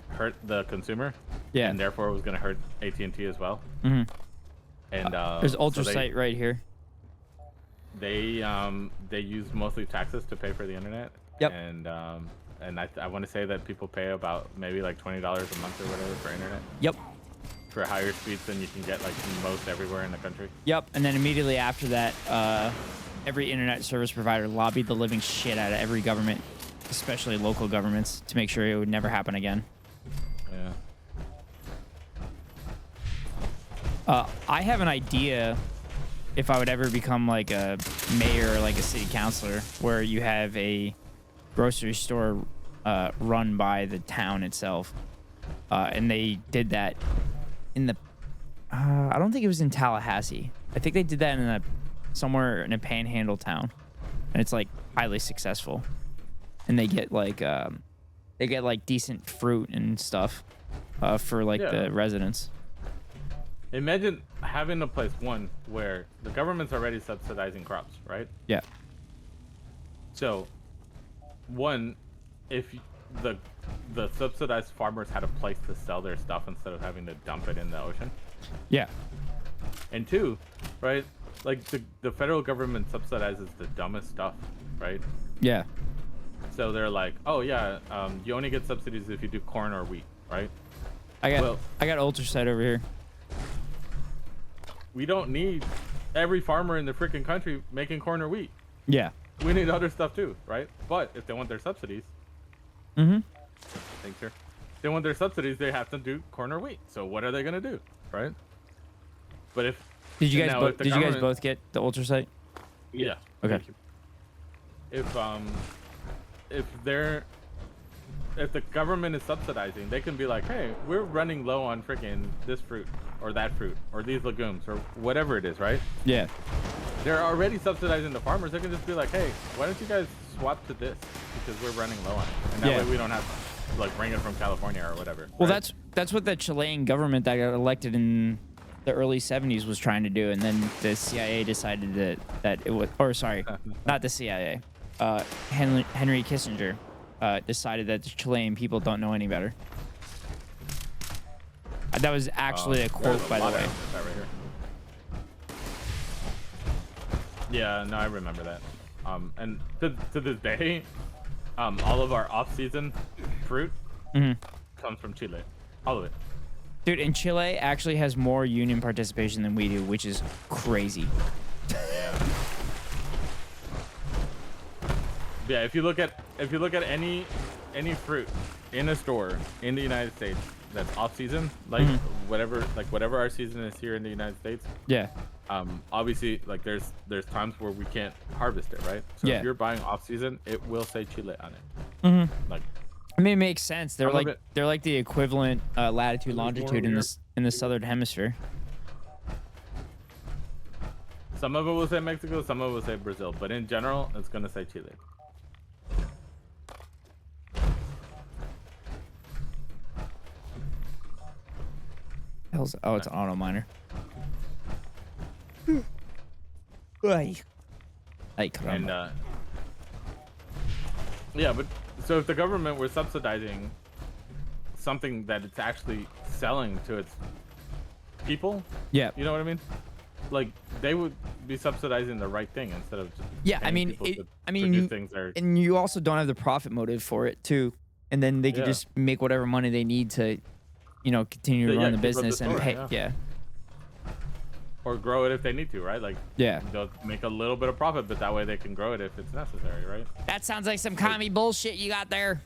hurt the consumer. Yeah. And therefore it was gonna hurt AT&T as well. Mm-hmm. And there's ultrasite right here. They use mostly taxes to pay for the internet. Yep. And I want to say that people pay about maybe like $20 a month or whatever for internet. Yep. For higher speeds than you can get like most everywhere in the country. Yep. And then immediately after that, every internet service provider lobbied the living shit out of every government, especially local governments, to make sure it would never happen again. Yeah. I have an idea if I would ever become like a mayor or like a city councilor where you have a grocery store run by the town itself. And they did that in the... I don't think it was in Tallahassee. I think they did that in somewhere in a panhandle town. And it's like highly successful. And they get like decent fruit and stuff for like the residents. Imagine having a place, one, where the government's already subsidizing crops, right? Yeah. So, one, if the subsidized farmers had a place to sell their stuff instead of having to dump it in the ocean. Yeah. And two, right? Like the federal government subsidizes the dumbest stuff, right? Yeah. So they're like, oh yeah, you only get subsidies if you do corn or wheat, right? I got ultrasite over here. We don't need every farmer in the freaking country making corn or wheat. Yeah. We need other stuff too, right? But if they want their subsidies, thanks, sir. If they want their subsidies, they have to do corn or wheat. So what are they gonna do, right? But if did you guys both get the ultrasite? Yeah. Okay. If the government is subsidizing, they can be like, hey, we're running low on freaking this fruit or that fruit or these legumes or whatever it is, right? Yeah. They're already subsidizing the farmers. They can just be like, hey, why don't you guys swap to this because we're running low on it, and that way we don't have to like bring it from California or whatever. Well, right? that's what the Chilean government that got elected in the early 70s was trying to do, and then the CIA decided that it was, or sorry, not the CIA. Henry Kissinger decided that the Chilean people don't know any better. That was actually a quote, by the way. Right here. Yeah, no, I remember that. And to this day, all of our off-season fruit comes from Chile. All of it. Dude, and Chile actually has more union participation than we do, which is crazy. Yeah, if you look at any fruit in a store in the United States that's off season, like whatever our season is here in the United States. Yeah. Obviously, like there's times where we can't harvest it, right? So if you're buying off season, it will say Chile on it. Like, I mean, it makes sense. They're like the equivalent latitude longitude in the southern hemisphere. Some of it will say Mexico, some of it will say Brazil, but in general, it's gonna say Chile. Oh, it's an auto miner. And yeah, but so if the government were subsidizing something that it's actually selling to its people, yeah, you know what I mean? Like they would be subsidizing the right thing instead of just Yeah, I paying mean, people to I mean, produce you, things that are, and you also don't have the profit motive for it too, and then they could Yeah. just make whatever money they need to, you know, continue to Yeah, run the keep up the business and store, pay. yeah. Yeah, or grow it if they need to, right? Like yeah. they'll make a little bit of profit, but that way they can grow it if it's necessary, right? That sounds like some commie bullshit you got there.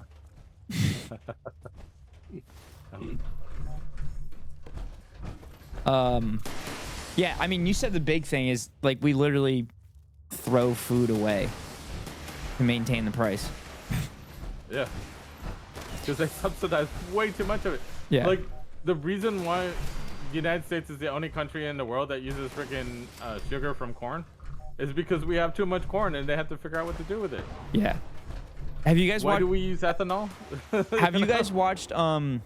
Yeah, I mean, you said the big thing is like we literally throw food away to maintain the price. Yeah. Because they subsidize way too much of it. Yeah. Like the reason why the United States is the only country in the world that uses freaking sugar from corn is because we have too much corn and they have to figure out what to do with it. Yeah. Have you guys Why watched? do we use ethanol? Have you guys watched? Have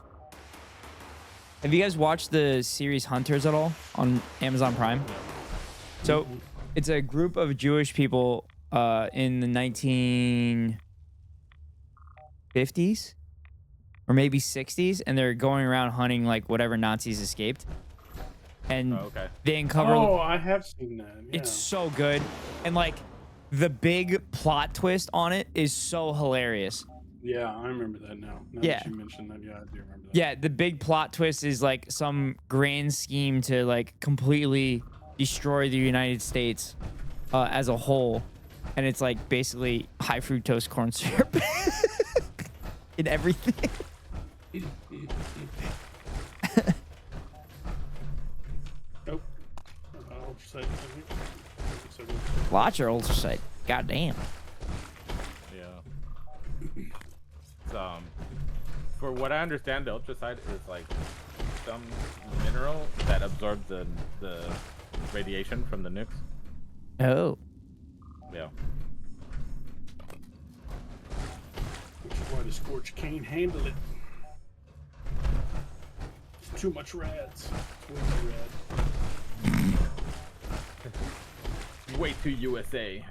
you guys watched the series Hunters at all on Amazon Prime? So it's a group of Jewish people in the 1950s or maybe 60s, and they're going around hunting like whatever Nazis escaped. And Oh, okay. they uncover. Oh, I have seen that. Yeah. It's so good, and like the big plot twist on it is so hilarious. Yeah, I remember that now. Now Yeah. that you mentioned that, yeah, I do remember that. Yeah, the big plot twist is like some grand scheme to like completely destroy the United States as a whole, and it's like basically high fructose corn syrup in everything. Nope. I'll say it. Watch your ultrasight. Goddamn. Yeah. For what I understand, the ultraside is like some mineral that absorbs the radiation from the nukes. Oh. Yeah. Which is why the Scorch can't handle it. It's too much rads. Way too rad. Way to USA.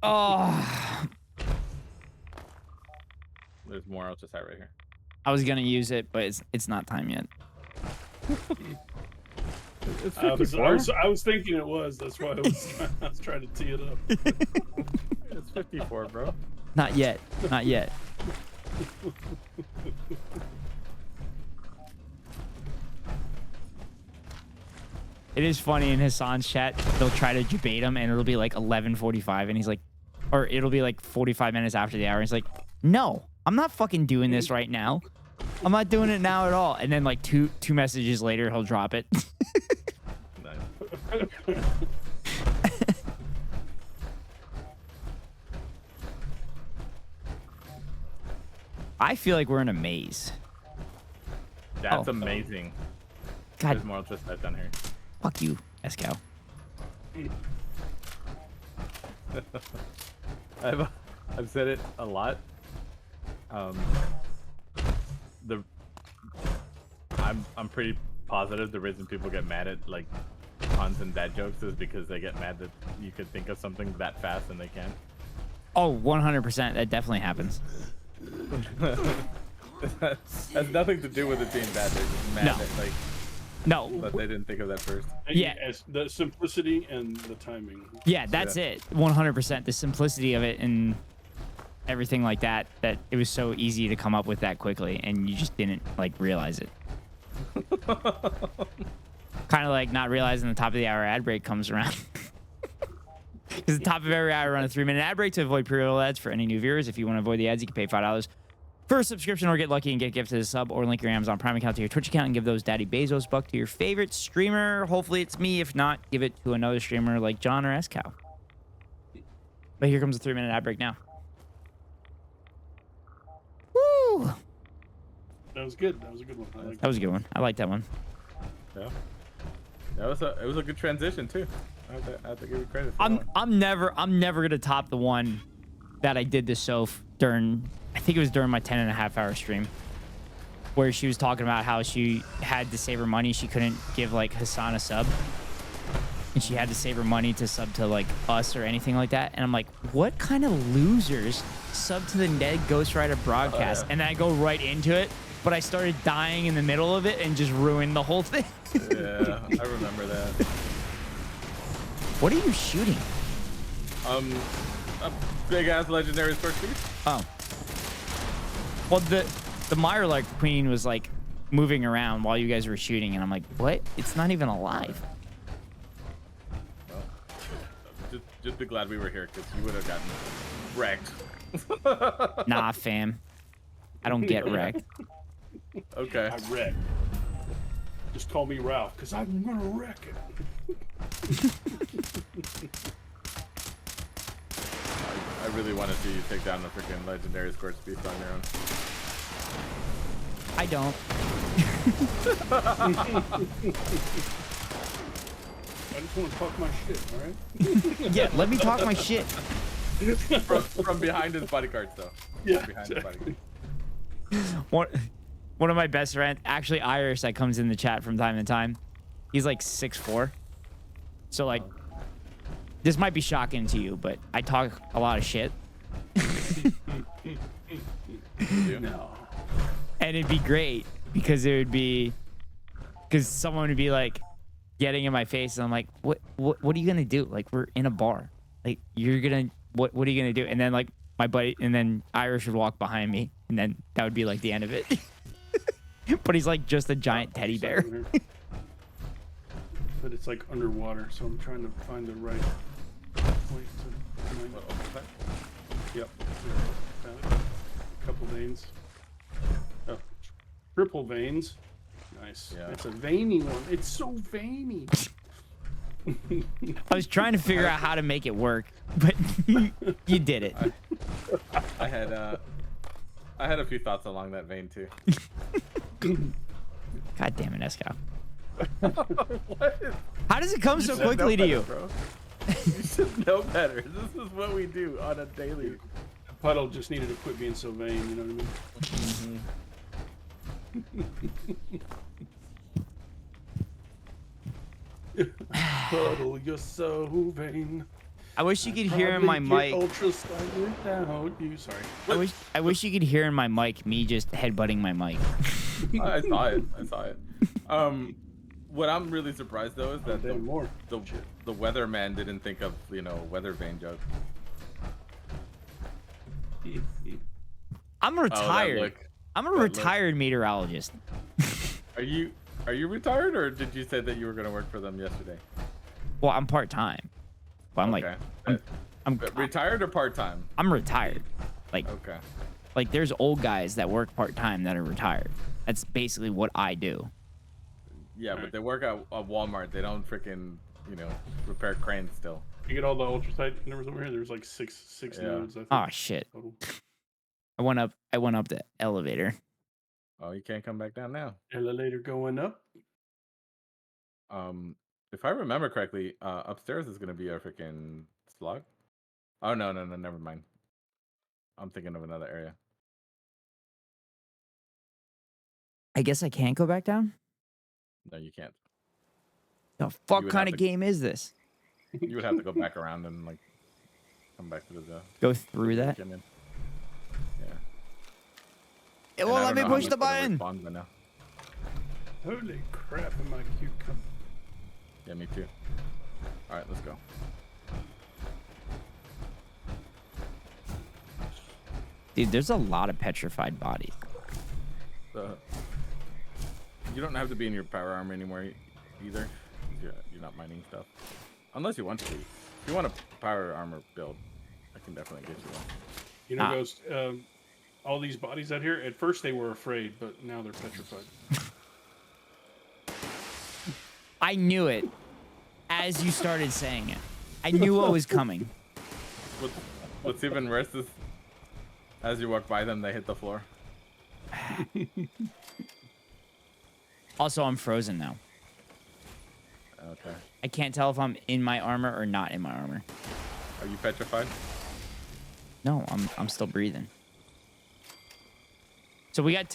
Oh. There's more ultraside right here. I was gonna use it, but it's not time yet. It's I 54. was thinking it was. That's why I was trying to tee it up. It's 54, bro. Not yet. Not yet. It is funny in Hassan's chat. They'll try to debate him, and it'll be like 11:45, and he's like, or it'll be like 45 minutes after the hour. And he's like, "No, I'm not fucking doing this right now. I'm not doing it now at all." And then like two messages later, he'll drop it. Nice. I feel like we're in a maze. That's Oh. amazing. God, There's more ultraside down here. fuck you, Eskao. I've said it a lot. I'm pretty positive the reason people get mad at like puns and dad jokes is because they get mad that you could think of something that fast and they can't. Oh, 100%. That definitely happens. Has nothing to do with it being bad. They're just mad No. that like No. that they didn't think of that first. Yeah. As the simplicity and the timing. Yeah, that's it. 100%. The simplicity of it and everything like that, that it was so easy to come up with that quickly, and you just didn't like realize it. Kind of like not realizing the top of the hour ad break comes around. Because the top of every hour, run a 3-minute ad break to avoid pre-roll ads. For any new viewers, if you want to avoid the ads, you can pay $5 for a subscription or get lucky and get gifted as a sub, or link your Amazon Prime account to your Twitch account and give those Daddy Bezos buck to your favorite streamer. Hopefully it's me. If not, give it to another streamer like John or Eskao. But here comes a 3-minute ad break now. Woo! That was good. That was a good one. I like That was a good one. I like that one. Yeah. It was a good transition too. I have to give you credit for that. I'm never gonna top the one that I did to Soph during, I think it was during my 10.5-hour stream, where she was talking about how she had to save her money. She couldn't give like Hassan a sub, and she had to save her money to sub to like us or anything like that. And I'm like, what kind of losers sub to the Ned Ghost Rider broadcast? And then I go right into it, but I started dying in the middle of it and just ruined the whole thing. Yeah, I remember that. What are you shooting? A big ass legendary spark beast. Oh. Well, the Mirelurk Queen was like moving around while you guys were shooting, and I'm like, what? It's not even alive. Well, just be glad we were here, because you would have gotten wrecked. Nah, fam. I don't get wrecked. Okay. I wreck. Just call me Ralph, because I'm gonna wreck it. I really want to see you take down the freaking legendary scorch beast on your own. I don't. I just want to talk my shit, all right? Yeah, let me talk my shit. From behind his bodyguards, though. Yeah, Behind his bodyguards. One of my best friends, actually Irish, that comes in the chat from time to time. He's like 6'4". So like, this might be shocking to you, but I talk a lot of shit. No. And it'd be great because it would be, because someone would be like getting in my face, and I'm like, what are you gonna do? Like, we're in a bar. Like, you're gonna, what are you gonna do? And then like my buddy, and then Irish would walk behind me, and then that would be like the end of it. But he's like just a giant teddy bear. But it's like underwater, so I'm trying to find the right place to find it. Yep. Found it. A couple veins. Oh, triple veins. Nice. Yeah. It's a veiny one. It's so veiny. I was trying to figure out how to make it work, but you did it. I had a few thoughts along that vein too. God damn it, Eskao. What? How does it come so quickly to you? Bro. You should know better. This is what we do on a daily. Puddle just needed to quit being so vain, you know what I mean? Puddle, you're so vain. I wish you could hear in my mic. Ultra silent without you. Sorry. I wish you could hear in my mic me just headbutting my mic. I saw it. What I'm really surprised though is that the weatherman didn't think of, weather vane joke. I'm retired. I'm a retired meteorologist. Are you retired, or did you say that you were going to work for them yesterday? Well, I'm part-time. But I'm okay. I'm retired or part-time? I'm retired. Like, okay. Like there's old guys that work part-time that are retired. That's basically what I do. Yeah, but they work at Walmart. They don't freaking, repair cranes still. You get all the ultrasight numbers over here. There's like six nodes. I think. Oh shit! Total. I went up the elevator. Oh, you can't come back down now. Elevator going up. If I remember correctly, upstairs is gonna be our freaking slug. Oh no, never mind. I'm thinking of another area. I guess I can't go back down. No, you can't. The fuck kind of game is this? You would have to go back around and like come back to the go through that. Yeah. It won't let me push the button. Holy crap! Am I cute? Yeah, me too. All right, let's go. Dude, there's a lot of petrified bodies. You don't have to be in your power armor anymore either. You're not mining stuff. Unless you want to be. If you want a power armor build, I can definitely get you one. You know, Ghost, all these bodies out here, at first they were afraid, but now they're petrified. I knew it as you started saying it. I knew what was coming. What's even worse is as you walk by them, they hit the floor. Also, I'm frozen now. Okay. I can't tell if I'm in my armor or not in my armor. Are you petrified? No, I'm still breathing. So we got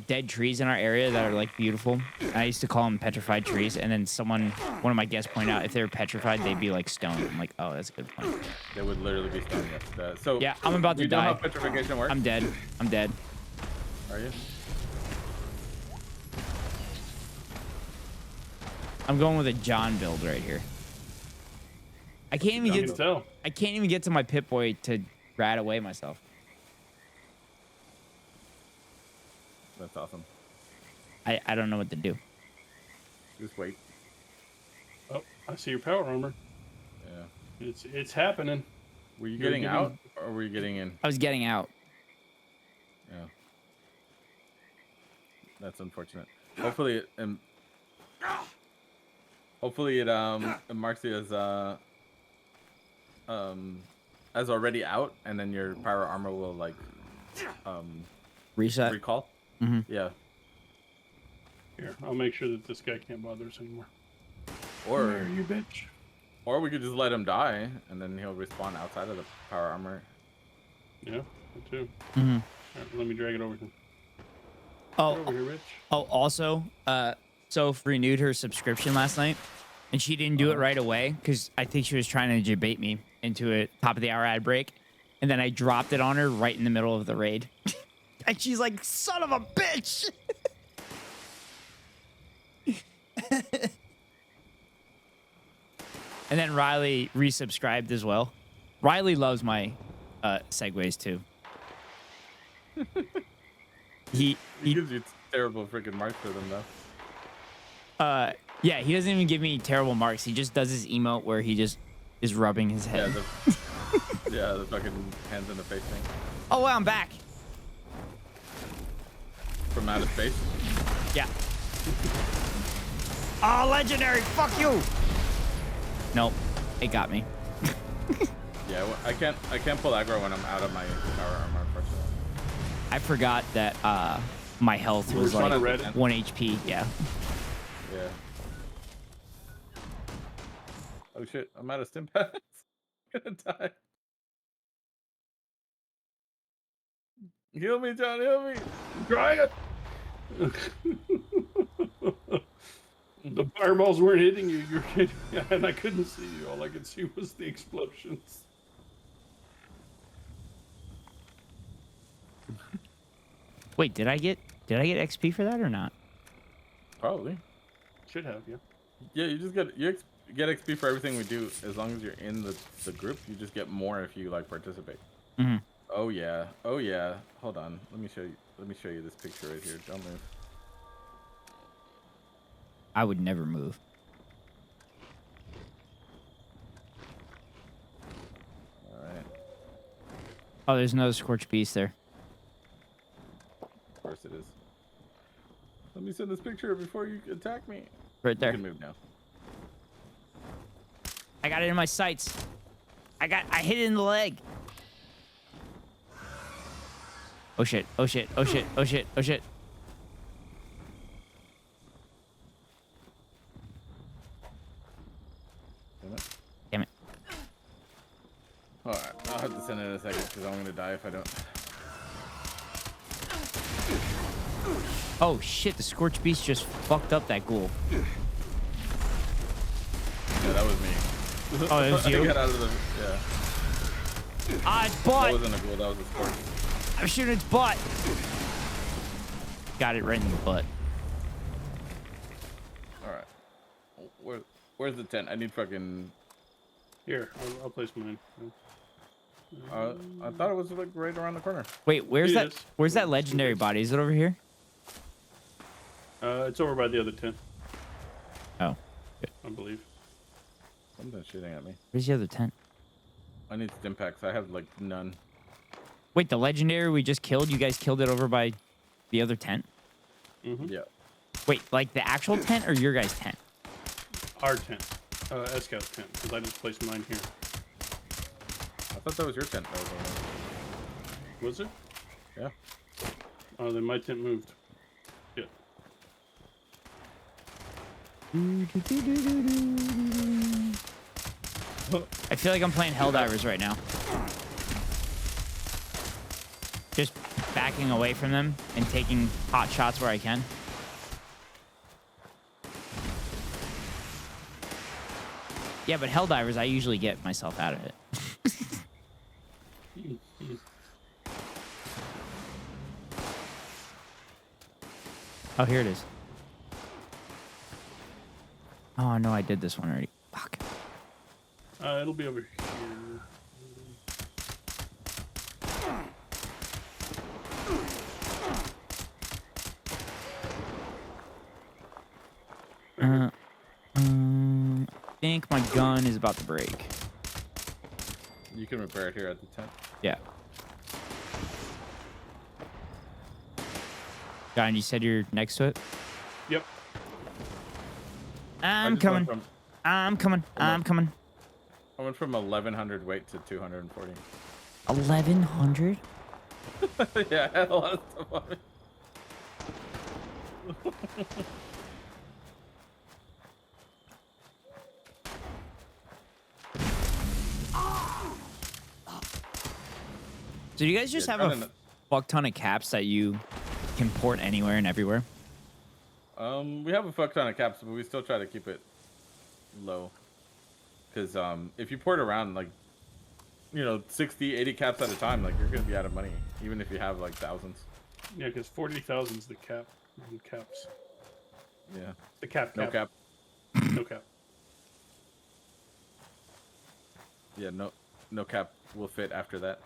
dead trees in our area that are like beautiful. I used to call them petrified trees, and then one of my guests pointed out if they were petrified, they'd be like stone. I'm like, oh, that's a good point. They would literally be stone. Yes. So yeah, I'm about to die. You know how petrification works? I'm dead. I'm dead. Are you? I'm going with a John build right here. I can't even You get. can tell. I can't even get to my Pip-Boy to rat away myself. That's awesome. I don't know what to do. Just wait. Oh, I see your power armor. Yeah. It's happening. Were you getting out or were you getting in? I was getting out. Yeah. That's unfortunate. Hopefully it marks you as already out, and then your power armor will like Reset. recall. Mm-hmm. Yeah. Here, I'll make sure that this guy can't bother us anymore. Or Where are you, bitch? Or we could just let him die, and then he'll respawn outside of the power armor. Yeah, me too. Mm-hmm. All right, let me drag it over here. Oh, Get over here, Rich. oh, also, Soph renewed her subscription last night, and she didn't do it right away because I think she was trying to debate me into a top of the hour ad break, and then I dropped it on her right in the middle of the raid, and she's like, "Son of a bitch!" And then Riley resubscribed as well. Riley loves my segues too. He gives you terrible freaking marks for them though. Yeah, he doesn't even give me terrible marks. He just does his emote where he just is rubbing his head. Yeah, the fucking hands in the face thing. Oh, wow, I'm back. From outer space? Yeah. Oh, legendary. Fuck you. Nope. It got me. Yeah, well, I can't pull aggro when I'm out of my power armor, unfortunately. I forgot that my health was like 1 HP. Yeah. Yeah. Oh shit, I'm out of stim pads. I'm gonna die. Heal me, John, heal me. Try it. The fireballs weren't hitting you. You're hitting, and I couldn't see you. All I could see was the explosions. Wait, did I get XP for that or not? Probably. Should have, yeah. Yeah, you just get XP for everything we do as long as you're in the group. You just get more if you like participate. Mm-hmm. Oh yeah. Oh yeah. Hold on. Let me show you this picture right here. Don't move. I would never move. All right. Oh, there's another Scorched Beast there. Of course it is. Let me send this picture before you attack me. Right there. You can move now. I got it in my sights. I hit it in the leg. Oh shit. Oh shit. Oh shit. Oh shit. Oh shit. Damn it. Alright, I'll have to send it in a second because I'm gonna die if I don't. Oh shit, the Scorched Beast just fucked up that ghoul. Yeah, that was me. Oh, that was you? I got out of the, yeah. Ah, it's butt! That wasn't a ghoul, that was a scorch. I'm shooting its butt. Got it right in the butt. Alright. Where's the tent? I need fucking... Here, I'll place mine. I thought it was like right around the corner. Wait, where's It that? is. Where's that legendary body? Is it over here? It's over by the other tent, Oh, I believe. Something's shooting at me. where's the other tent? I need stim packs. I have like none. Wait, the legendary we just killed. You guys killed it over by the other tent. Mm-hmm. Yeah. Wait, like the actual tent or your guys' tent? Our tent. Eskao's tent, because I just placed mine here. I thought that was your tent. That was over Was it? there. Oh, then my tent moved. Yeah. I feel like I'm playing Helldivers right now. Just backing away from them and taking hot shots where I can. Yeah, but Helldivers, I usually get myself out of it. Oh, here it is. Oh, no, I did this one already. Fuck. It'll be over here. I think my gun is about to break. You can repair it here at the tent. Yeah. John, you said you're next to it? Yep. I'm coming. I'm coming. I'm coming. I went from 1100 weight to 240. 1100? Yeah, I had a lot of stuff on me. So do you guys just have a fuck ton of caps that you can port anywhere and everywhere? We have a fuck ton of caps, but we still try to keep it low. Because if you port around, like, 60, 80 caps at a time, like, you're going to be out of money, even if you have, like, thousands. Yeah, because 40,000 is the cap. Caps. Yeah. The cap. No cap. No cap. Yeah, no cap will fit after that.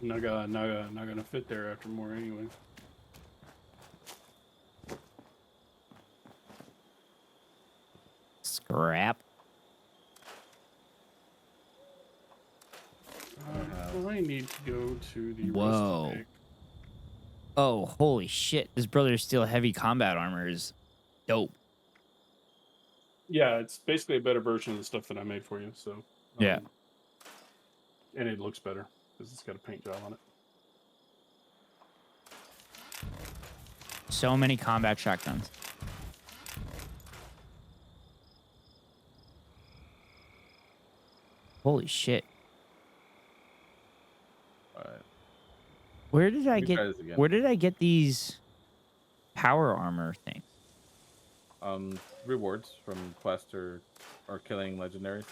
Not gonna fit there after more anyway. Scrap. I need to go to the Whoa. rusty pick. Oh, holy shit. This Brother's Steel heavy combat armor is dope. Yeah, it's basically a better version of the stuff that I made for you, so. Yeah. And it looks better, because it's got a paint job on it. So many combat shotguns. Holy shit. Alright. Where did I get these power armor things? Rewards from quest or killing legendaries.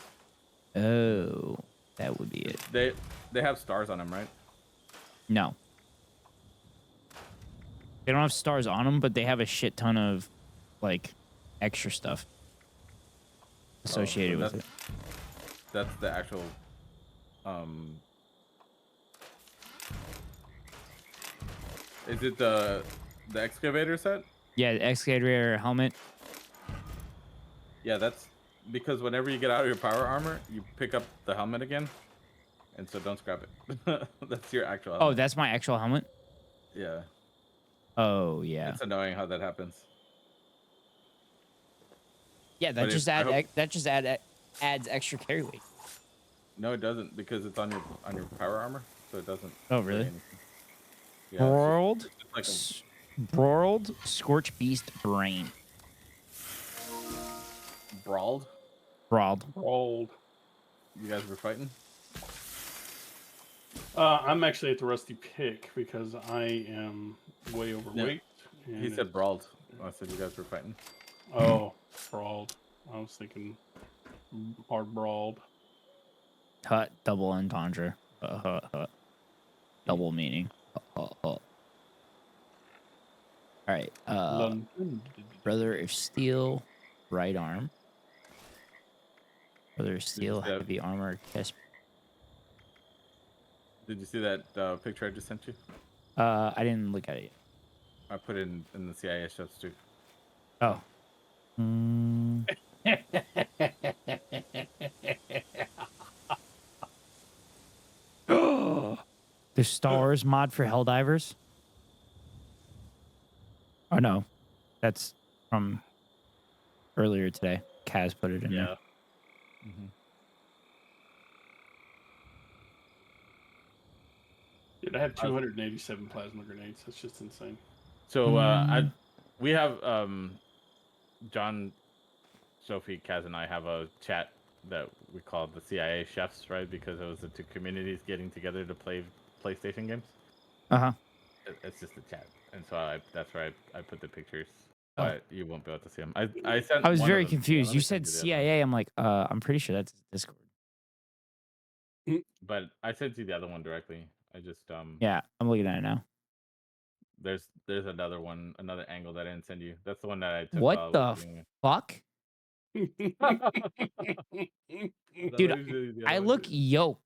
Oh, that would be it. They have stars on them, right? No. They don't have stars on them, but they have a shit ton of, like, extra stuff associated with it. That's the actual, is it the excavator set? Yeah, the excavator helmet. Yeah, that's because whenever you get out of your power armor, you pick up the helmet again, and so don't scrap it. That's your actual helmet. Oh, that's my actual helmet? Yeah. Oh, yeah. It's annoying how that happens. Yeah, that just adds extra carry weight. No, it doesn't, because it's on your power armor, so it doesn't. Oh, really? Yeah, Broiled Scorch Beast Brain. Brawled. You guys were fighting? I'm actually at the rusty pick because I am way overweight. No, he said brawled. I said you guys were fighting. Oh, brawled. I was thinking hard brawled. Hut, double entendre. Double meaning. All right. Brother of Steel, right arm. Brother of Steel, heavy armor. Chest. Did you see that picture I just sent you? I didn't look at it yet. I put it in the CIA shots too. Oh. The Stars mod for Helldivers? Oh, no. That's from earlier today. Kaz put it in there. Mm-hmm. Dude, I have 287 plasma grenades. That's just insane. So we have John, Sophie, Kaz, and I have a chat that we call the CIA chefs, right? Because it was the two communities getting together to play PlayStation games. It's just a chat, and so that's where I put the pictures. But you won't be able to see them. I was very confused. You said CIA. I'm like, I'm pretty sure that's Discord. But I sent you the other one directly. I just Yeah, I'm looking at it now. There's another one, another angle that I didn't send you. That's the one that I took. What the fuck? Dude, I look yoked.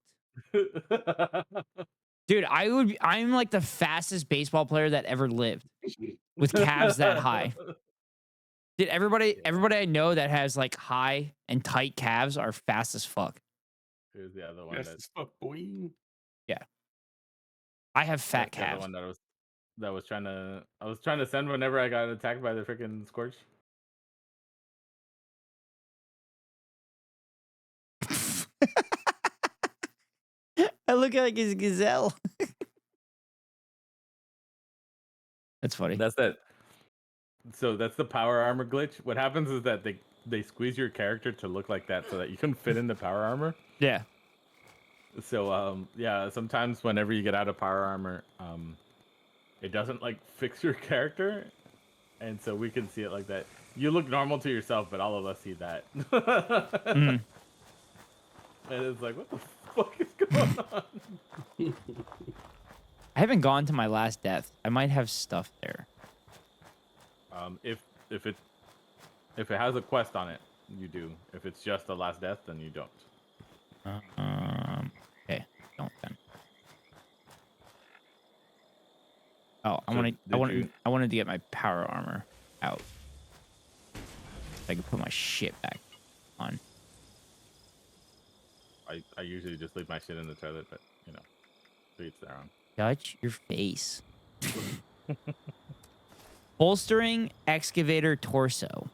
Dude, I'm like the fastest baseball player that ever lived with calves that high. Dude, everybody I know that has like high and tight calves are fast as fuck. Here's the other one. Yes, as fuck, boy. Yeah. I have fat That's the other calves. one that was I was trying to send whenever I got attacked by the freaking Scorch. I look like his gazelle. That's funny. That's that. So that's the power armor glitch. What happens is that they squeeze your character to look like that so that you can fit in the power armor. Yeah. So yeah, sometimes whenever you get out of power armor, it doesn't like fix your character, and so we can see it like that. You look normal to yourself, but all of us see that. Mm. And it's like, what the fuck is going on? I haven't gone to my last death. I might have stuff there. If it has a quest on it, you do. If it's just the last death, then you don't. Okay, don't then. Oh, I wanted to get my power armor out. So I could put my shit back on. I usually just leave my shit in the toilet, but you know, to each their own. Touch your face. Bolstering excavator torso.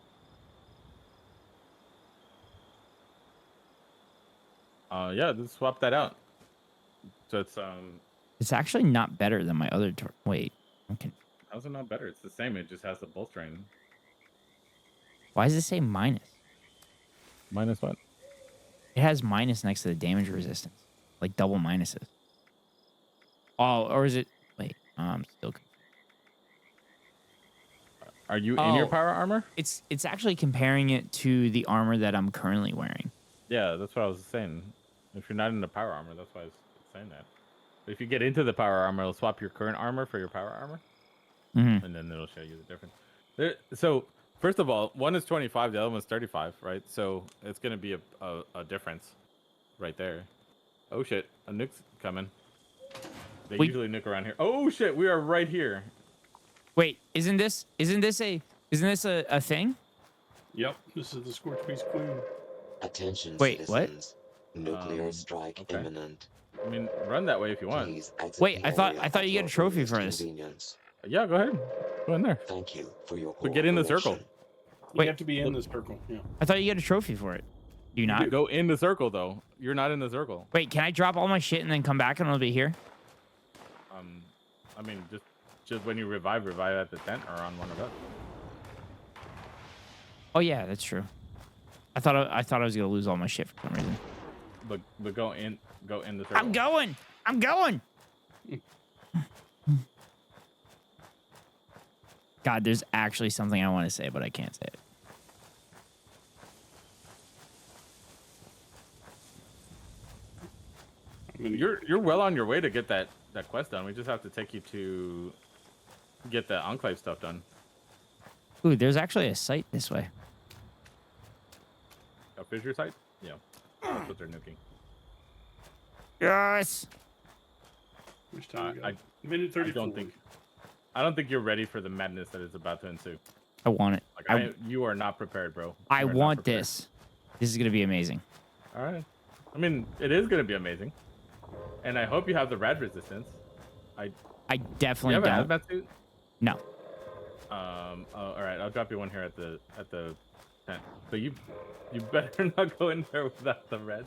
Yeah, just swap that out. So It's actually not better than my other wait. Okay. How's it not better? It's the same. It just has the bolstering. Why does it say minus? Minus what? It has minus next to the damage resistance. Like double minuses. Oh, or is it wait, I'm still Are you in your power armor? It's actually comparing it to the armor that I'm currently wearing. Yeah, that's what I was saying. If you're not in the power armor, that's why I was saying that. But if you get into the power armor, it'll swap your current armor for your power armor. Mm-hmm. And then it'll show you the difference. So, first of all, one is 25, the other one's 35, right? So, it's going to be a difference right there. Oh, shit. A nuke's coming. They usually nuke around here. Oh, shit. We are right here. Wait, isn't this a thing? Yep, this is the Scorch Beast Queen. Attention, wait, citizens. What? Nuclear strike okay. imminent. I mean, run that way if you want. Wait, I thought you get a trophy for this. Yeah, go ahead. Go in there. Thank you for your But get in the circle. You have to be in the circle. Yeah. I thought you get a trophy for it. Do you not? Go in the circle though. You're not in the circle. Wait, can I drop all my shit and then come back and I'll be here? I mean, just when you revive at the tent or on one of us. Oh yeah, that's true. I thought I was gonna lose all my shit for some reason. But go in the circle. I'm going. God, there's actually something I want to say, but I can't say it. I mean, You're well on your way to get that quest done. We just have to take you to get the Enclave stuff done. Ooh, there's actually a site this way. A fissure site? Yeah. That's what they're nuking. Yes. which time we got? Minute 34. I don't think you're ready for the madness that is about to ensue. I want it. Like, you are not prepared, bro. I want this. This is gonna be amazing. All right. I mean, it is gonna be amazing, and I hope you have the rad resistance. I definitely don't. don't. Hazmat suit? No. Oh, all right. I'll drop you one here at the tent. But you better not go in there without the red.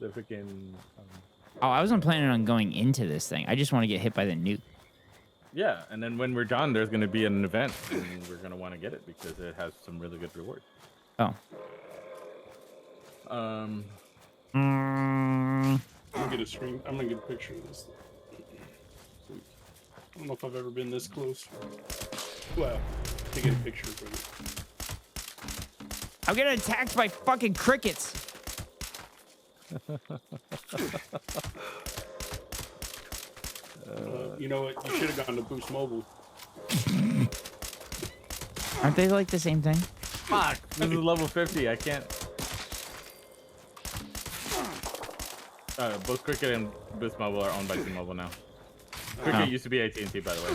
The freaking. Oh, I wasn't planning on going into this thing. I just want to get hit by the nuke. Yeah, and then when we're done, there's going to be an event, and we're going to want to get it because it has some really good rewards. Oh. I'm gonna get a screen. I'm gonna get a picture of this. I don't know if I've ever been this close. Well, to get a picture of it. I'm getting attacked by fucking crickets. You know what? You should have gone to Boost Mobile. Aren't they like the same thing? Fuck, this is level 50. I can't. Both Cricket and Boost Mobile are owned by T-Mobile now. Cricket used to be AT&T, by the way.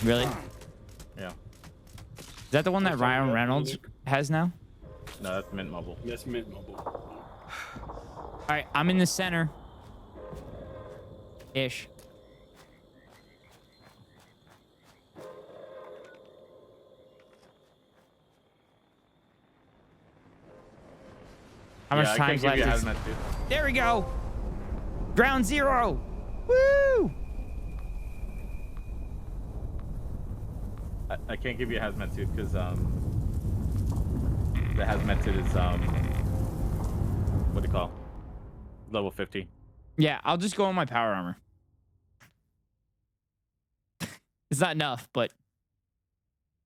Really? Yeah. Is that the one that Ryan Reynolds has now? No, that's Mint Mobile. That's Mint Mobile. All right, I'm in the center. Ish. How much I time's can't give left? you hazmat suit. There we go. Ground zero. Woo! I can't give you a hazmat suit because the hazmat suit is what do you call? Level 50. Yeah, I'll just go on my power armor. It's not enough, but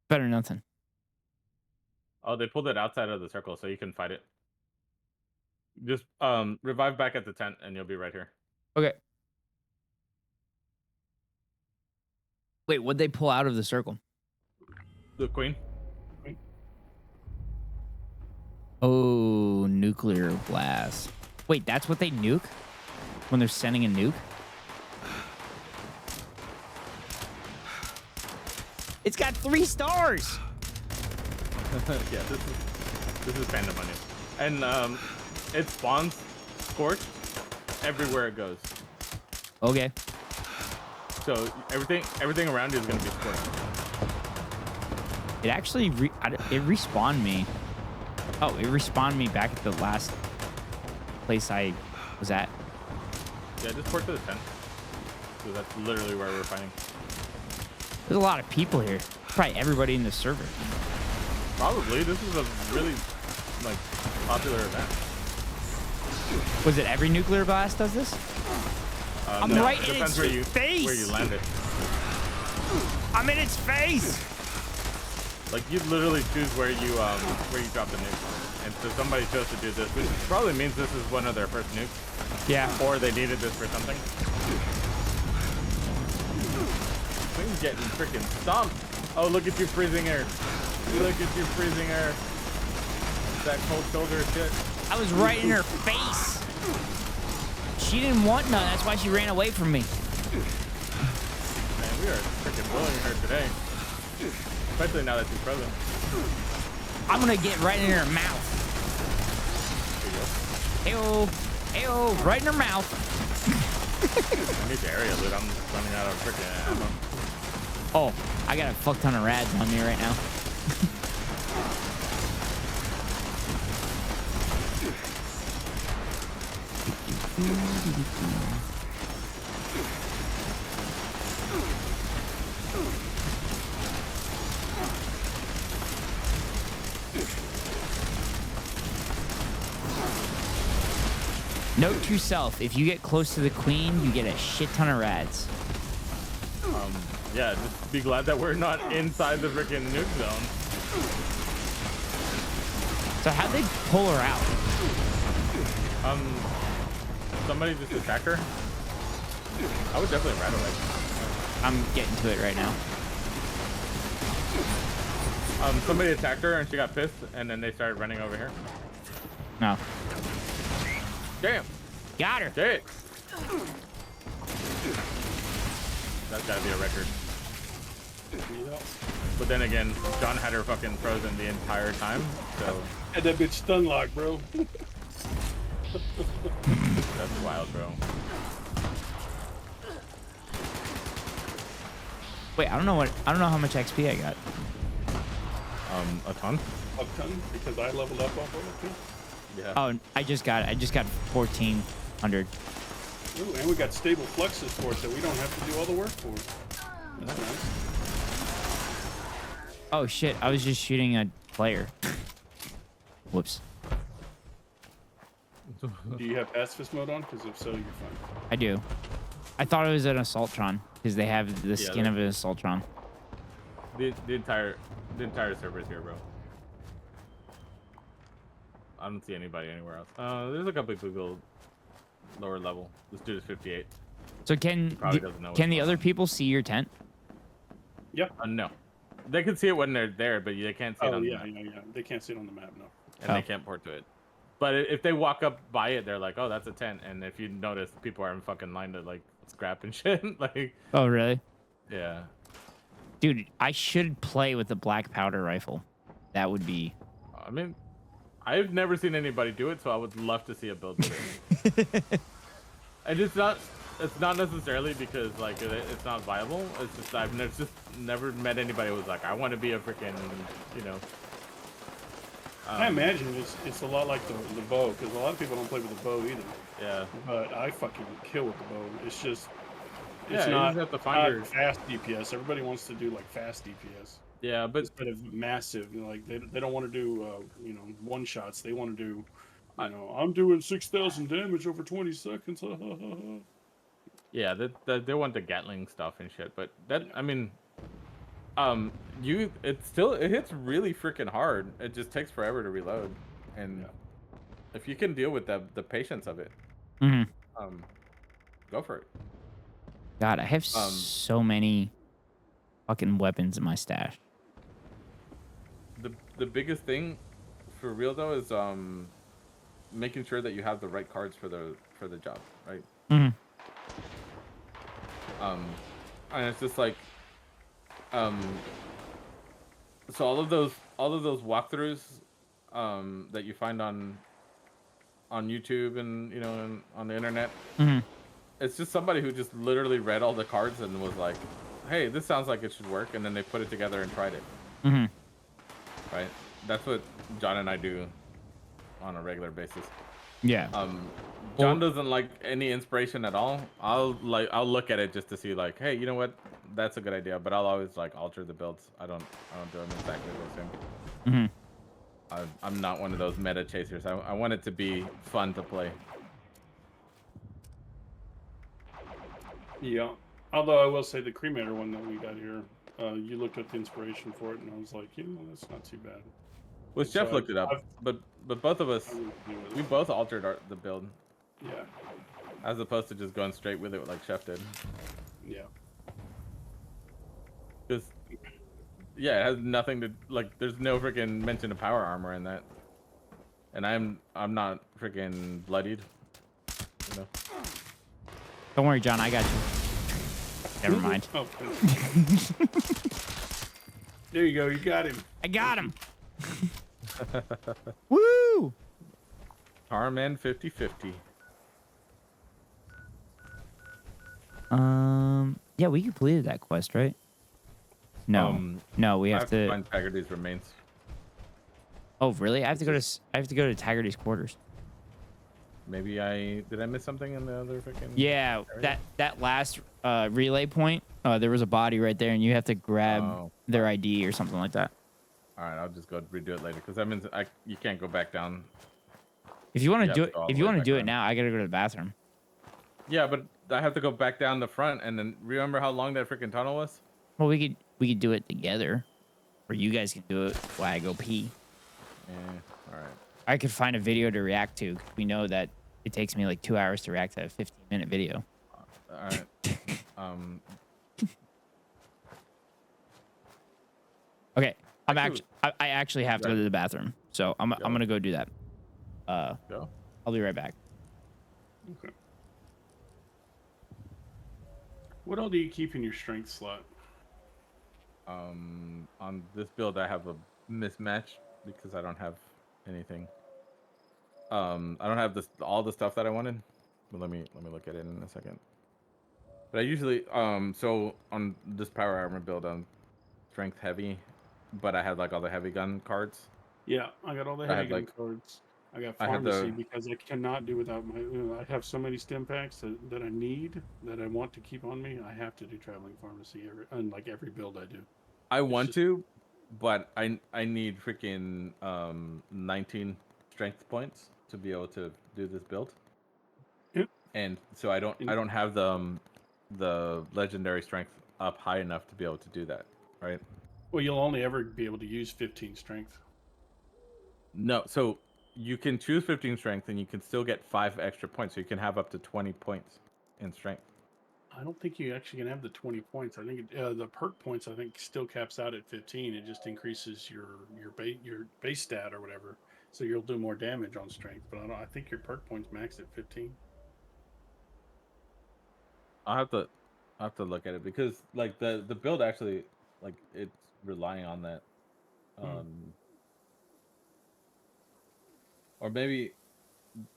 better than nothing. Oh, they pulled it outside of the circle, so you can fight it. Just revive back at the tent, and you'll be right here. Okay. Wait, what'd they pull out of the circle? The queen. Oh, nuclear blast. Wait, that's what they nuke? When they're sending a nuke? It's got 3 stars! Yeah, this is pandemonium. And it spawns scorched everywhere it goes. Okay. So everything around you is gonna be scorched. It actually it respawned me. Oh, it respawned me back at the last place I was at. Yeah, just port to the tent. So that's literally where we're fighting. There's a lot of people here. Probably everybody in the server. Probably. This is a really like popular event. Was it every nuclear blast does this? I'm No, right it in depends its face. where you land it. I'm in its face. Like you literally choose where you drop the nuke, and so somebody chose to do this, which probably means this is one of their first nukes. Yeah. Or they needed this for something. Thing's getting freaking stomped. Oh, look at you freezing air. Look at you freezing air. That cold shoulder shit. I was right in her face. She didn't want none. That's why she ran away from me. Man, we are freaking bullying her today. Especially now that she's frozen. I'm gonna get right in her mouth. Ayo, ayo, right in her mouth. I need the area loot. I'm running out of freaking ammo. Oh, I got a fuck ton of rads on me right now. Note to self, if you get close to the queen, you get a shit ton of rads. Yeah, just be glad that we're not inside the freaking nuke zone. So how'd they pull her out? Somebody just attack her. I would definitely ride away. I'm getting to it right now. Somebody attacked her and she got pissed, and then they started running over here. No. Damn. Got her. Shit. That's gotta be a record. But then again, John had her fucking frozen the entire time, so... Had that bitch stun lock, bro. That's wild, bro. Wait, I don't know how much XP I got. A ton? A ton? Because I leveled up off of it too? Yeah. Oh, I just got 1,400. Ooh, and we got stable fluxes for it that we don't have to do all the work for. That's nice. Oh shit, I was just shooting a player. Whoops. Do you have pacifist mode on? Because if so, you're fine. I do. I thought it was an Assaultron because they have the skin of an Assaultron. The entire server is here, bro. I don't see anybody anywhere else. There's a couple of people lower level. This dude is 58. So can the other people see your tent? Yeah. No. they can see it when they're there, but they can't see it Oh on the yeah, map. yeah. They can't see it on the map, no. And they can't port to it. But if they walk up by it, they're like, "Oh, that's a tent." And if you notice, people are in fucking line to like scrap and shit. Like, Oh, really? yeah. Dude, I should play with the black powder rifle. That would be. I mean, I've never seen anybody do it, so I would love to see a build with it. And it's not necessarily because like it's not viable. It's just I've never met anybody who was like, I want to be a freaking, you know. I imagine it's a lot like the bow, because a lot of people don't play with the bow either. Yeah. But I fucking kill with the bow. It's just Yeah, you not, just have to find your... fast DPS. Everybody wants to do like fast DPS. Yeah, but instead of massive, you know, like they don't want to do you know, one shots. They want to do, you know, I'm doing 6,000 damage over 20 seconds. Yeah, they want the Gatling stuff and shit. But that, I mean, it hits really freaking hard. It just takes forever to reload, and if you can deal with the patience of it, go for it. God, I have so many fucking weapons in my stash. The biggest thing for real though is making sure that you have the right cards for the job, right? And it's just like so all of those walkthroughs that you find on YouTube and, you know, and on the internet, it's just somebody who just literally read all the cards and was like, hey, this sounds like it should work, and then they put it together and tried it. Right? That's what John and I do on a regular basis. Yeah. John doesn't like any inspiration at all. I'll look at it just to see like, hey, you know what? That's a good idea, but I'll always like alter the builds. I don't do them exactly the same. I'm not one of those meta chasers. I want it to be fun to play. Yeah. Although I will say the cremator one that we got here, you looked at the inspiration for it, and I was like, you know, that's not too bad. Well, Jeff looked it up, but both of us, we both altered the build. Yeah. As opposed to just going straight with it like Chef did. Yeah. Because, yeah, it has nothing to, like, there's no freaking mention of power armor in that. And I'm not freaking bloodied. You know? Don't worry, John, I got you. Never mind. Oh, there you go, you got him. I got him. Woo! Tarman 50/50. Yeah, we completed that quest, right? No, no, we have to find Taggarty's remains. Oh, really? I have to go to Taggarty's quarters. Maybe did I miss something in the other freaking? Yeah, area? that last relay point, there was a body right there, and you have to grab their ID or something like that. All right, I'll just go redo it later because that means you can't go back down. If you want to do it, do it now, I gotta go to the bathroom. Yeah, but I have to go back down the front, and then remember how long that freaking tunnel was? Well, we could do it together, or you guys can do it while I go pee. Yeah, all right. I could find a video to react to. We know that it takes me like 2 hours to react to a 15-minute video. All right. Okay, I actually have to go to the bathroom, so I'm gonna go do that. Go. I'll be right back. Okay. What all do you keep in your strength slot? On this build, I have a mismatch because I don't have anything. I don't have all the stuff that I wanted. But let me look at it in a second. But I usually so on this power armor build, I'm strength heavy, but I have like all the heavy gun cards. Yeah, I got all the heavy gun cards. I got pharmacy because I cannot do without my. I have so many stim packs that I need that I want to keep on me. I have to do traveling pharmacy every build I do. I want to, but I need freaking 19 strength points to be able to do this build. Yep. And so I don't have the legendary strength up high enough to be able to do that, right? Well, you'll only ever be able to use 15 strength. No, so you can choose 15 strength and you can still get 5 extra points, so you can have up to 20 points in strength. I don't think you actually can have the 20 points. I think the perk points I think still caps out at 15. It just increases your base stat or whatever, so you'll do more damage on strength. But I think your perk points max at 15. I'll have to look at it because like the build actually like it's relying on that. Or maybe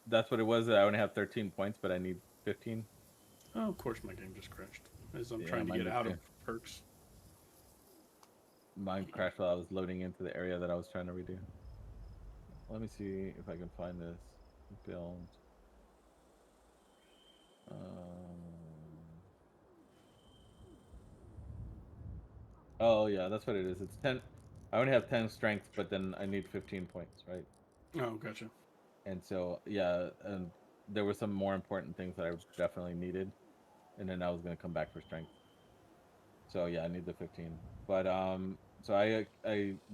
that's what it was. That I only have 13 points, but I need 15. Oh, of course, my game just crashed as I'm Yeah, trying to mine get did out too. of perks. Mine crashed while I was loading into the area that I was trying to redo. Let me see if I can find this build. Oh yeah, that's what it is. It's 10. I only have 10 strength, but then I need 15 points, right? Oh, gotcha. And so yeah, and there were some more important things that I definitely needed, and then I was gonna come back for strength. So yeah, I need the 15. But so I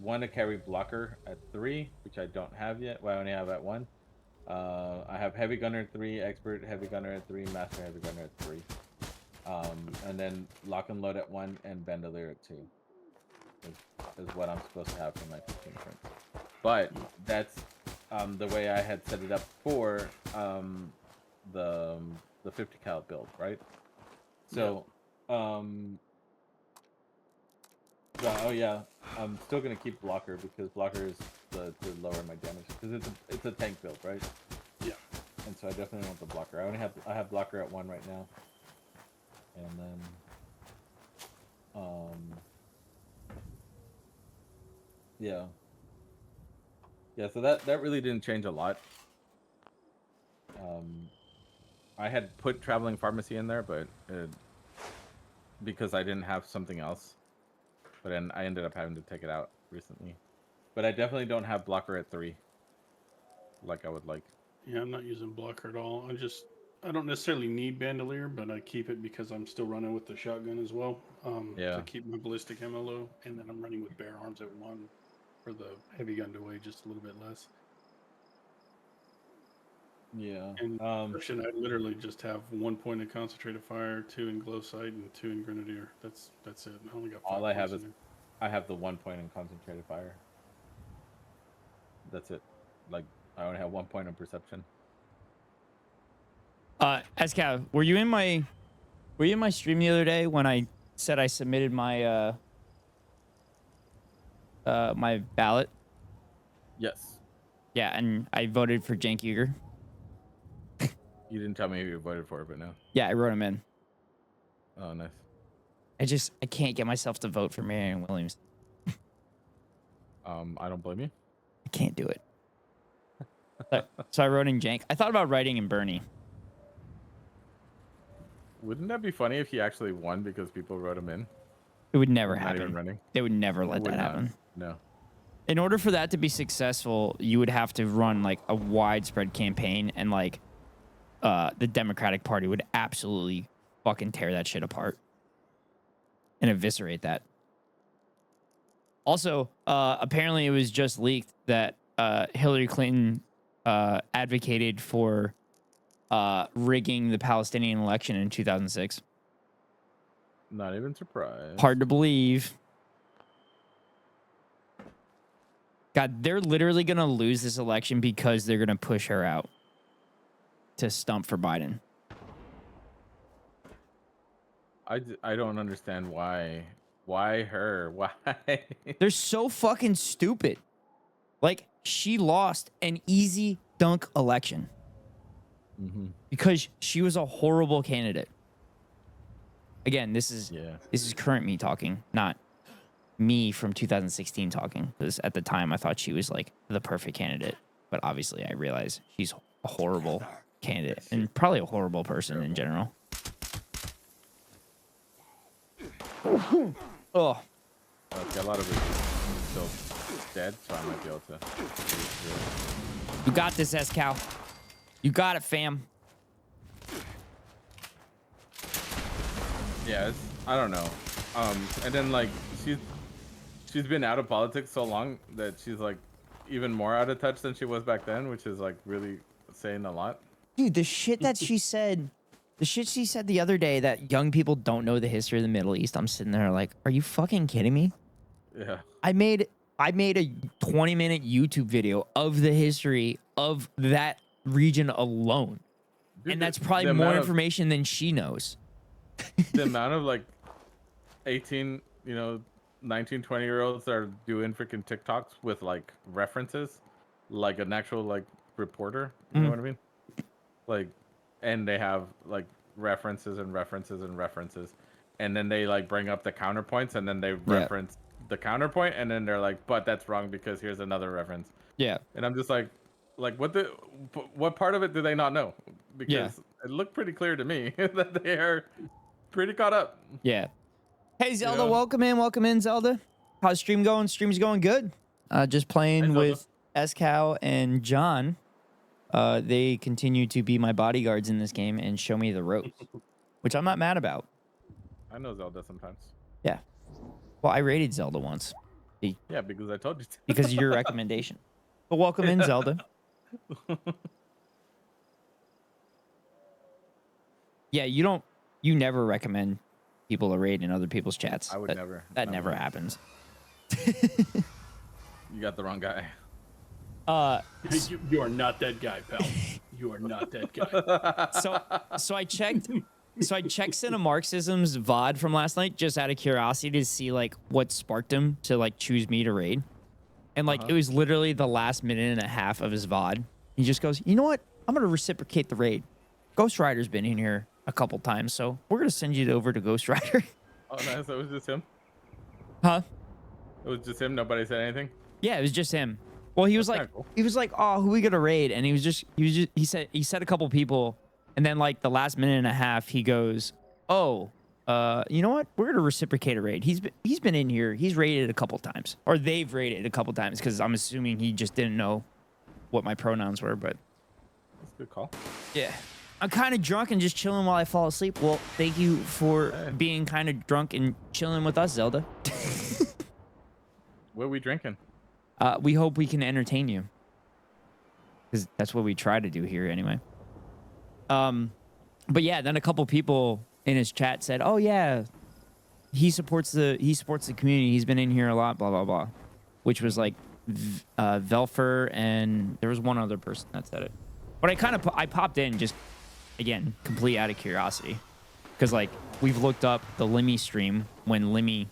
want to carry blocker at 3, which I don't have yet. Well, I only have at 1. I have heavy gunner at 3, expert heavy gunner at 3, master heavy gunner at 3. And then lock and load at 1 and bandolier at 2 is what I'm supposed to have for my 15 points. But that's the way I had set it up for the 50 cal build, right? So oh yeah, I'm still gonna keep blocker because blocker is to lower my damage because it's a tank build, right? Yeah. And so I definitely want the blocker. I have blocker at 1 right now, and then yeah. So that really didn't change a lot. I had put traveling pharmacy in there, but because I didn't have something else. But then I ended up having to take it out recently. But I definitely don't have blocker at 3, like I would like. Yeah, I'm not using blocker at all. I don't necessarily need bandolier, but I keep it because I'm still running with the shotgun as well. Yeah. To keep my ballistic ammo low, and then I'm running with bare arms at 1 for the heavy gun to weigh just a little bit less. Yeah. And I literally just have 1 point in concentrated fire, 2 in glow sight, and 2 in grenadier. That's it. I only got 5 all I have points is in I have the 1 point in concentrated fire. That's it. Like I only have 1 point in perception. Eskao, were you in my stream the other day when I said I submitted my my ballot? Yes. Yeah, and I voted for Cenk Uygur. You didn't tell me who you voted for, but no. Yeah, I wrote him in. Oh, nice. I can't get myself to vote for Marianne Williams. I don't blame you. I can't do it. So I wrote in Cenk. I thought about writing in Bernie. Wouldn't that be funny if he actually won because people wrote him in? It would never Not happen. even running. They would never let that happen. No. In order for that to be successful, you would have to run like a widespread campaign, and like the Democratic Party would absolutely fucking tear that shit apart and eviscerate that. Also, apparently it was just leaked that Hillary Clinton advocated for rigging the Palestinian election in 2006. Not even surprised. Hard to believe. God, they're literally going to lose this election because they're going to push her out to stump for Biden. I don't understand why. Why her? Why? They're so fucking stupid. Like, she lost an easy dunk election because she was a horrible candidate. Again, this is current me talking, not me from 2016 talking, because at the time I thought she was like the perfect candidate, but obviously I realize she's a horrible candidate and probably a horrible person in general. Oh, okay, a lot of it is still dead, so I might be able to. You got this, Eskao. You got it, fam. Yeah, I don't know. And then like she's been out of politics so long that she's like even more out of touch than she was back then, which is like really saying a lot. Dude, the shit that she said The shit she said the other day that young people don't know the history of the Middle East. I'm sitting there like, are you fucking kidding me? Yeah. I made a 20-minute YouTube video of the history of that region alone. Dude, And that's probably more information than she knows. The amount of like 18, 19, 20-year-olds that are doing freaking TikToks with like references, like an actual like reporter. You know what I mean? Like, and they have like references and references and references, and then they like bring up the counterpoints, and then they reference the counterpoint, and then they're like, but that's wrong because here's another reference. Yeah. And I'm just like what part of it do they not know? Because it looked pretty clear to me that they are pretty caught up. Yeah. Hey, Zelda, welcome in, Zelda. How's stream going? Stream's going good. Just playing with Eskao and John. They continue to be my bodyguards in this game and show me the ropes, which I'm not mad about. I know Zelda sometimes. Yeah. Well, I rated Zelda once. Yeah, because I told you to. Because of your recommendation. But welcome in, Zelda. Yeah, you never recommend people to raid in other people's chats. I would never. That never happens. You got the wrong guy. You are not that guy, pal. You are not that guy. So I checked Cinemarxism's VOD from last night just out of curiosity to see like what sparked him to like choose me to raid. And like it was literally the last minute and a half of his VOD. He just goes, "You know what? I'm gonna reciprocate the raid. Ghost Rider's been in here a couple times, so we're gonna send you over to Ghost Rider." Oh, nice. It was just him. Huh? It was just him. Nobody said anything. Yeah, it was just him. Well, he was like, cool. "Oh, who we gonna raid?" And he said a couple people, and then like the last minute and a half, he goes, "Oh, you know what? We're gonna reciprocate a raid. He's been in here. He's raided a couple times, or they've raided a couple times, because I'm assuming he just didn't know what my pronouns were." But that's a good call. Yeah, I'm kind of drunk and just chilling while I fall asleep. Well, thank you for being kind of drunk and chilling with us, Zelda. What are we drinking? We hope we can entertain you, because that's what we try to do here anyway. But yeah, then a couple people in his chat said, "Oh yeah, he supports the community. He's been in here a lot, blah blah blah," which was like Velfer, and there was one other person that said it. But I popped in just again, complete out of curiosity, because like we've looked up the Limmy stream when Limmy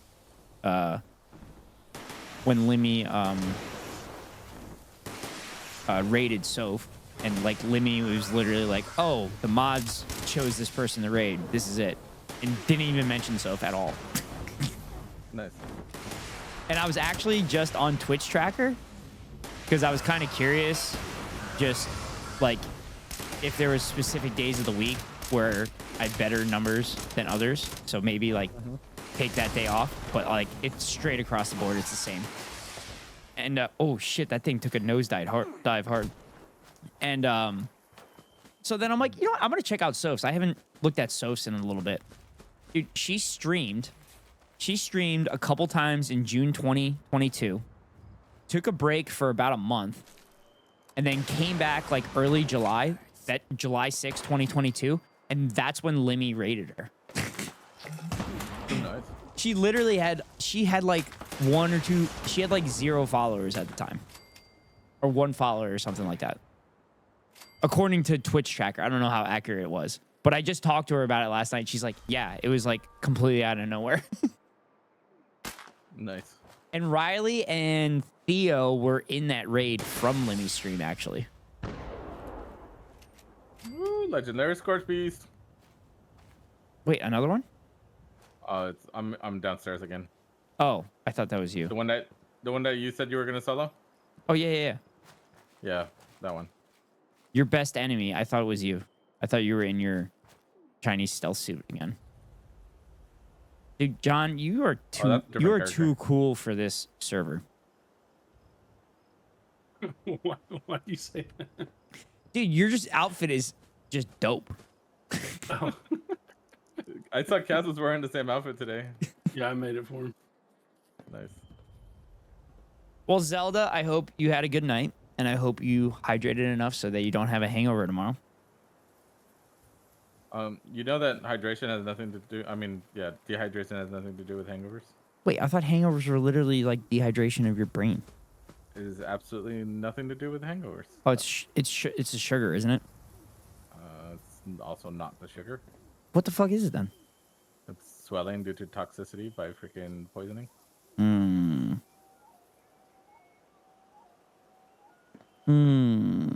raided Soph, and like Limmy was literally like, "Oh, the mods chose this person to raid. This is it," and didn't even mention Soph at all. Nice. And I was actually just on Twitch Tracker because I was kind of curious, just like if there was specific days of the week where I had better numbers than others. So maybe like take that day off, but like it's straight across the board. It's the same. And oh shit, that thing took a nosedive hard. And so then I'm like, you know what? I'm gonna check out Soph's. I haven't looked at Soph's in a little bit. Dude, she streamed a couple times in June 2022. Took a break for about a month, and then came back like early July, that July 6, 2022, and that's when Limmy raided her. Nice. She literally had like one or two, she had like 0 followers at the time, or 1 follower or something like that, according to Twitch Tracker. I don't know how accurate it was, but I just talked to her about it last night. She's like, yeah, it was like completely out of nowhere. Nice. And Riley and Theo were in that raid from Limmy's stream, actually. Ooh, legendary Scorch Beast. Wait, another one? I'm downstairs again. Oh, I thought that was you. The one that you said you were gonna solo? Oh yeah. Yeah, that one. Your best enemy. I thought it was you. I thought you were in your Chinese stealth suit again. Dude, John, you are too cool for this server. Why do you say that? Dude, your outfit is just dope. Oh. I saw Cass was wearing the same outfit today. Yeah, I made it for him. Nice. Well, Zelda, I hope you had a good night, and I hope you hydrated enough so that you don't have a hangover tomorrow. You know that hydration has nothing to do. I mean, yeah, dehydration has nothing to do with hangovers. Wait, I thought hangovers were literally like dehydration of your brain. It is absolutely nothing to do with hangovers. Oh, it's a sugar, isn't it? It's also not the sugar. What the fuck is it then? It's swelling due to toxicity by freaking poisoning. Hmm. Hmm.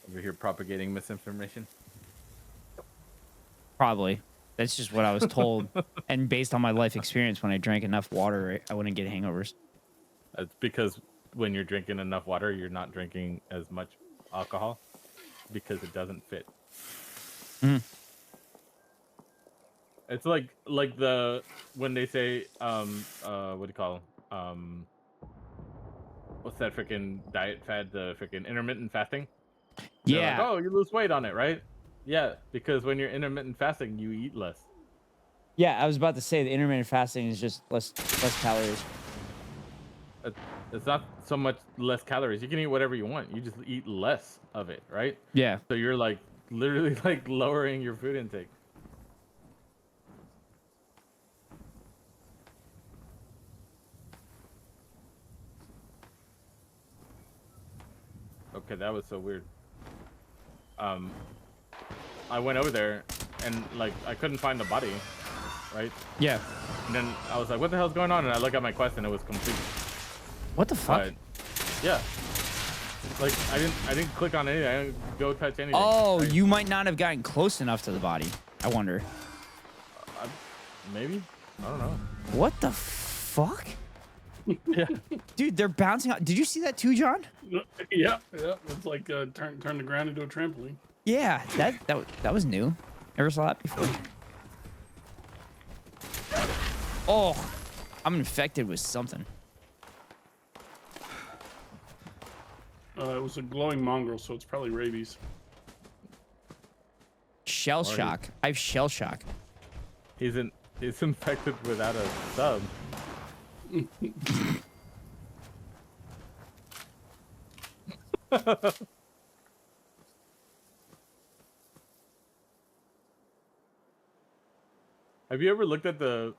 Over here propagating misinformation. Probably. That's just what I was told. And based on my life experience, when I drank enough water, I wouldn't get hangovers. It's because when you're drinking enough water, you're not drinking as much alcohol because it doesn't fit. It's like the when they say what do you call what's that freaking diet fad, the freaking intermittent fasting? They're Yeah. like, oh, you lose weight on it, right? Yeah, because when you're intermittent fasting, you eat less. Yeah, I was about to say the intermittent fasting is just less calories. It's not so much less calories. You can eat whatever you want. You just eat less of it, right? Yeah. So you're like literally like lowering your food intake. Okay, that was so weird. I went over there and like I couldn't find the body, right? Yeah. And then I was like, what the hell's going on? And I look at my quest and it was complete. What the fuck? Yeah. Like I didn't click on anything. I didn't go touch anything. Oh, right? you might not have gotten close enough to the body. I wonder. Maybe. I don't know. What the fuck? Yeah. Dude, they're bouncing out. Did you see that too, John? Yeah. It's like turn the ground into a trampoline. Yeah, that was new. Never saw that before. Oh, I'm infected with something. It was a glowing mongrel, so it's probably rabies. Shell shock. I have shell shock. He's infected without a sub. Have you ever looked at the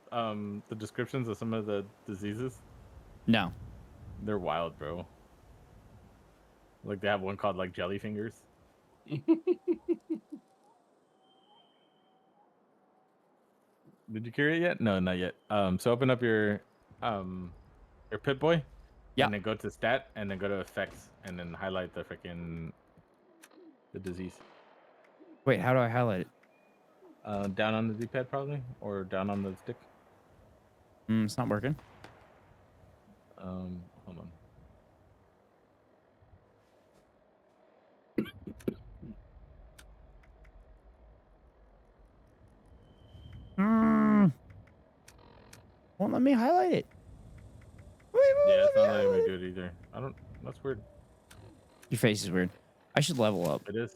descriptions of some of the diseases? No. They're wild, bro. Like they have one called like jelly fingers. Did you cure it yet? No, not yet. So open up your Pip-Boy. Yeah. And then go to stat and then go to effects and then highlight the disease. Wait, how do I highlight it? Down on the D-pad probably, or down on the stick. It's not working. Hold on. Won't let me highlight it. Yeah, it's not letting me do it either. That's weird. Your face is weird. I should level up. It is.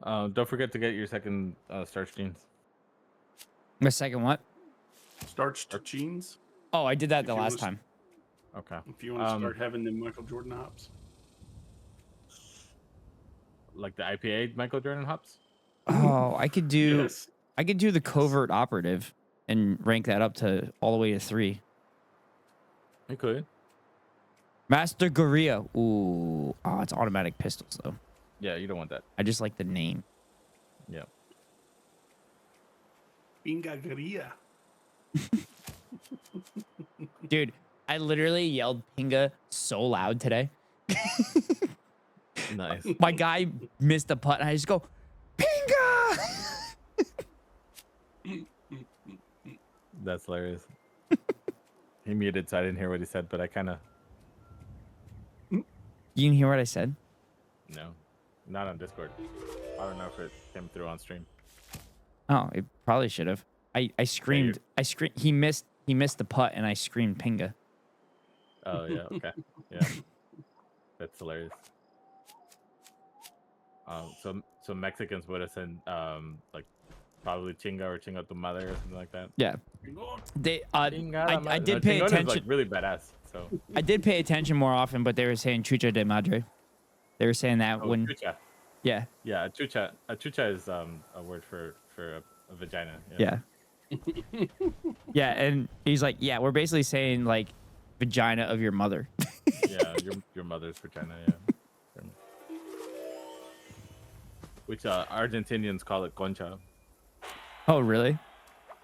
Don't forget to get your second starch jeans. My second what? Starched jeans. Oh, I did that the last time. Okay. If you want to start having the Michael Jordan hops. Like the IPA Michael Jordan hops? Oh, I could do Yes. I could do the covert operative and rank that up to all the way to 3. You could. Master Gorilla. Ooh. Oh, it's automatic pistols though. Yeah, you don't want that. I just like the name. Yeah. Pingageria. Dude, I literally yelled Pinga so loud today. Nice. My guy missed a putt and I just go, Pinga! That's hilarious. He muted, so I didn't hear what he said, but I kind of... You didn't hear what I said? No. Not on Discord. I don't know if it came through on stream. Oh, it probably should have. I screamed. He missed the putt and I screamed Pinga. Oh, yeah. Okay. Yeah. That's hilarious. So Mexicans would have said like probably chinga or chinga tu madre or something like that. Yeah. They Chingada I madre. did No, pay chingon is attention. like really badass. So I did pay attention more often, but they were saying chucha de madre. They were saying that when chucha. yeah. Yeah, a chucha. A chucha is a word for a vagina. Yeah. Yeah, and he's like, yeah, we're basically saying like vagina of your mother. Yeah, your mother's vagina. Yeah. Which Argentinians call it concha. Oh, really?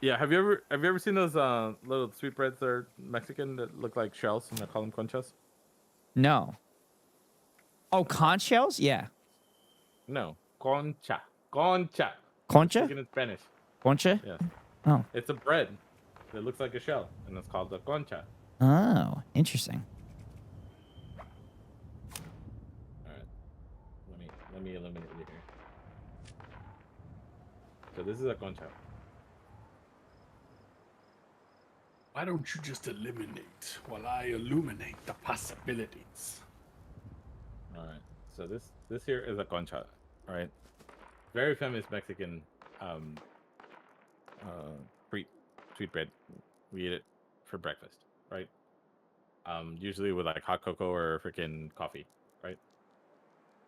Yeah, have you ever seen those little sweetbreads that are Mexican that look like shells and they call them conchas? No. Oh, conch shells? Yeah. No, concha. Concha. Concha? Speaking in Spanish. Concha? Yes. Oh. It's a bread that looks like a shell, and it's called a concha. Oh, interesting. All right. Let me eliminate it here. So this is a concha. Why don't you just eliminate while I illuminate the possibilities? All right. So this here is a concha. All right. Very famous Mexican sweet bread. We eat it for breakfast, right? Usually with like hot cocoa or freaking coffee, right?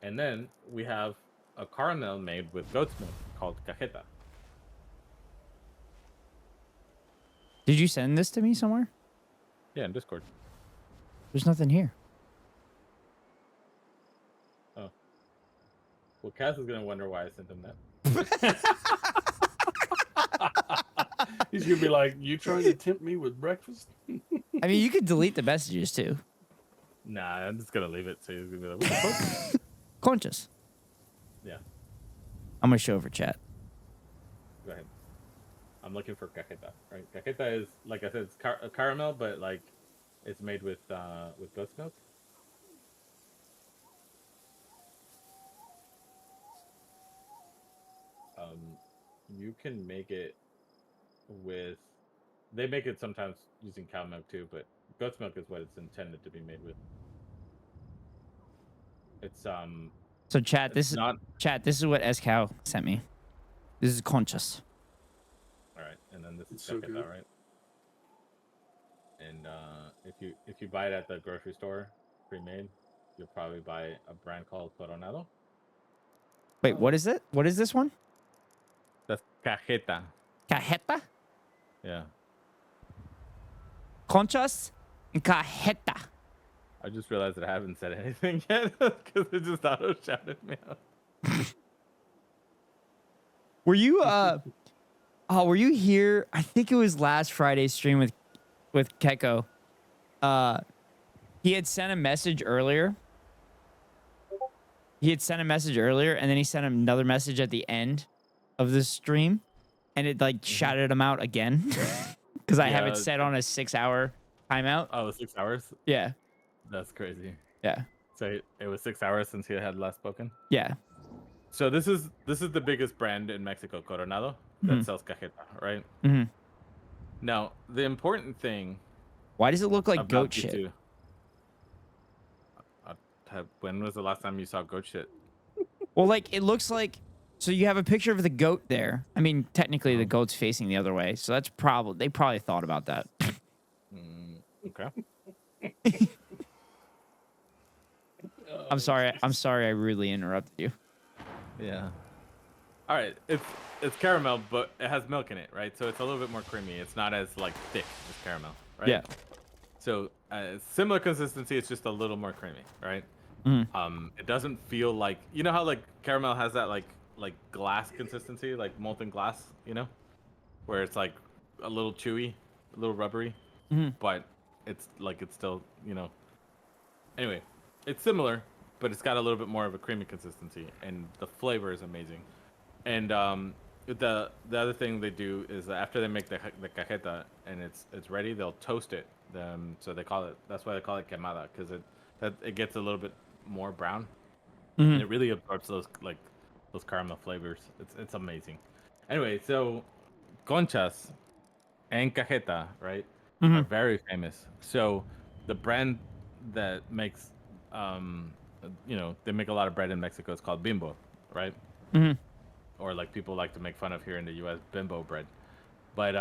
And then we have a caramel made with goat's milk called cajeta. Did you send this to me somewhere? Yeah, in Discord. There's nothing here. Oh. Well, Cass is gonna wonder why I sent him that. He's gonna be like, "You trying to tempt me with breakfast?" I mean, you could delete the messages too. Nah, I'm just gonna leave it. So he's gonna be like, "What the fuck?" Conchas. Yeah. I'm gonna show for chat. Go ahead. I'm looking for cajeta, right? Cajeta is, like I said, it's a caramel, but like it's made with goat's milk. You can make it with. They make it sometimes using cow milk too, but goat's milk is what it's intended to be made with. It's So chat, this is not chat. This is what Eskao sent me. This is conchas. all right, and then this is so cajeta, good. right? And if you buy it at the grocery store, pre-made, you'll probably buy a brand called Coronado. Wait, what is it? What is this one? That's cajeta. Cajeta? Yeah. Conchas and cajeta. I just realized that I haven't said anything yet because it just auto shouted me out. Were you were you here? I think it was last Friday's stream with Keko. He had sent a message earlier. And then he sent another message at the end of the stream, and it like shouted him out again because I have it set on a 6-hour timeout. Oh, 6 hours? Yeah. That's crazy. Yeah. So it was 6 hours since he had last spoken? Yeah. So this is the biggest brand in Mexico, Coronado, that sells cajeta, right? Mm-hmm. Now, the important thing. Why does it look like about goat these shit? two- when was the last time you saw goat shit? Well, like it looks like. So you have a picture of the goat there. I mean, technically the goat's facing the other way, so that's they probably thought about that. Okay. I'm sorry. I rudely interrupted you. Yeah. All right. It's caramel, but it has milk in it, right? So it's a little bit more creamy. It's not as like thick as caramel, right? Yeah. So similar consistency. It's just a little more creamy, right? Mm-hmm. It doesn't feel like, you know how like caramel has that like glass consistency, like molten glass, you know, where it's like a little chewy, a little rubbery, but it's still, you know. Anyway, it's similar, but it's got a little bit more of a creamy consistency, and the flavor is amazing. And the other thing they do is after they make the cajeta and it's ready, they'll toast it. So that's why they call it quemada, because it gets a little bit more brown, and it really absorbs those caramel flavors. It's amazing. Anyway, so conchas and cajeta, right, are very famous. So the brand that makes they make a lot of bread in Mexico. It's called bimbo, right? Mm-hmm. Or like people like to make fun of here in the U.S. bimbo bread. But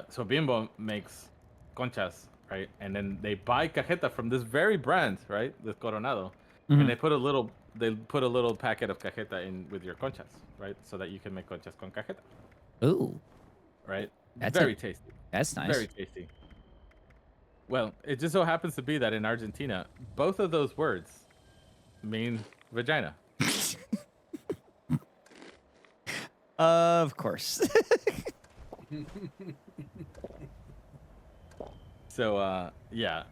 so bimbo makes conchas, right? And then they buy cajeta from this very brand, right? This Coronado, Mm-hmm. and they put a little packet of cajeta in with your conchas, right? So that you can make conchas con cajeta. Ooh, Right? that's Very tasty. That's nice. Very tasty. Well, it just so happens to be that in Argentina, both of those words mean vagina. Of course. So yeah,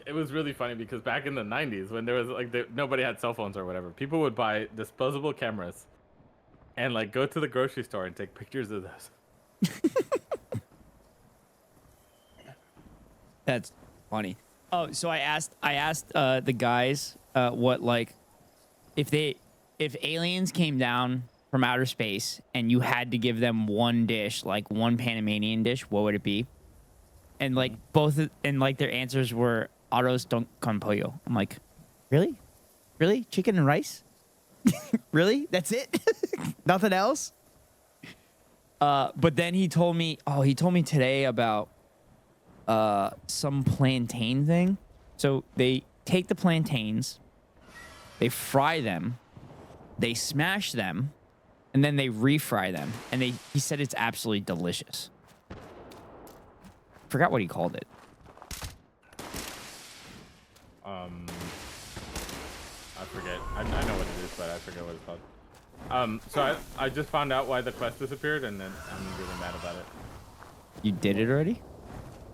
it was really funny because back in the 90s when there was like nobody had cell phones or whatever, people would buy disposable cameras and like go to the grocery store and take pictures of those. That's funny. Oh, so I asked the guys what, like, if aliens came down from outer space and you had to give them one dish, like one Panamanian dish, what would it be? And like their answers were arroz con pollo. I'm like, really? Chicken and rice? Really? That's it? Nothing else? But then he told me today about some plantain thing. So they take the plantains, they fry them, they smash them, and then they refry them. And he said it's absolutely delicious. Forgot what he called it. I forget. I know what it is, but I forget what it's called. So I just found out why the quest disappeared, and then I'm really mad about it. You did it already?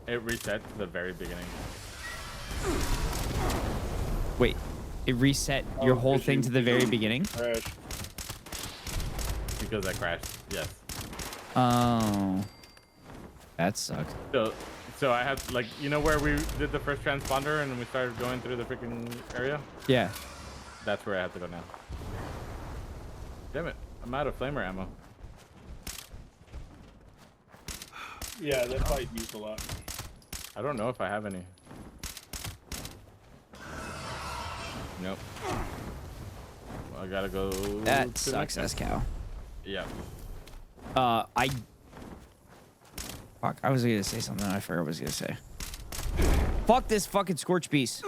It reset to the very beginning. Wait, it reset your whole thing to the very beginning? Crashed. Because I crashed, yes. Oh. That sucks. So I have, like, you know where we did the first transponder and we started going through the freaking area? Yeah. That's where I have to go now. Damn it, I'm out of flamer ammo. Yeah, that fight used a lot. I don't know if I have any. Nope. Well, I gotta go. That sucks, Eskao. Yeah. Fuck, I was gonna say something. I forgot what I was gonna say. Fuck this fucking scorch beast.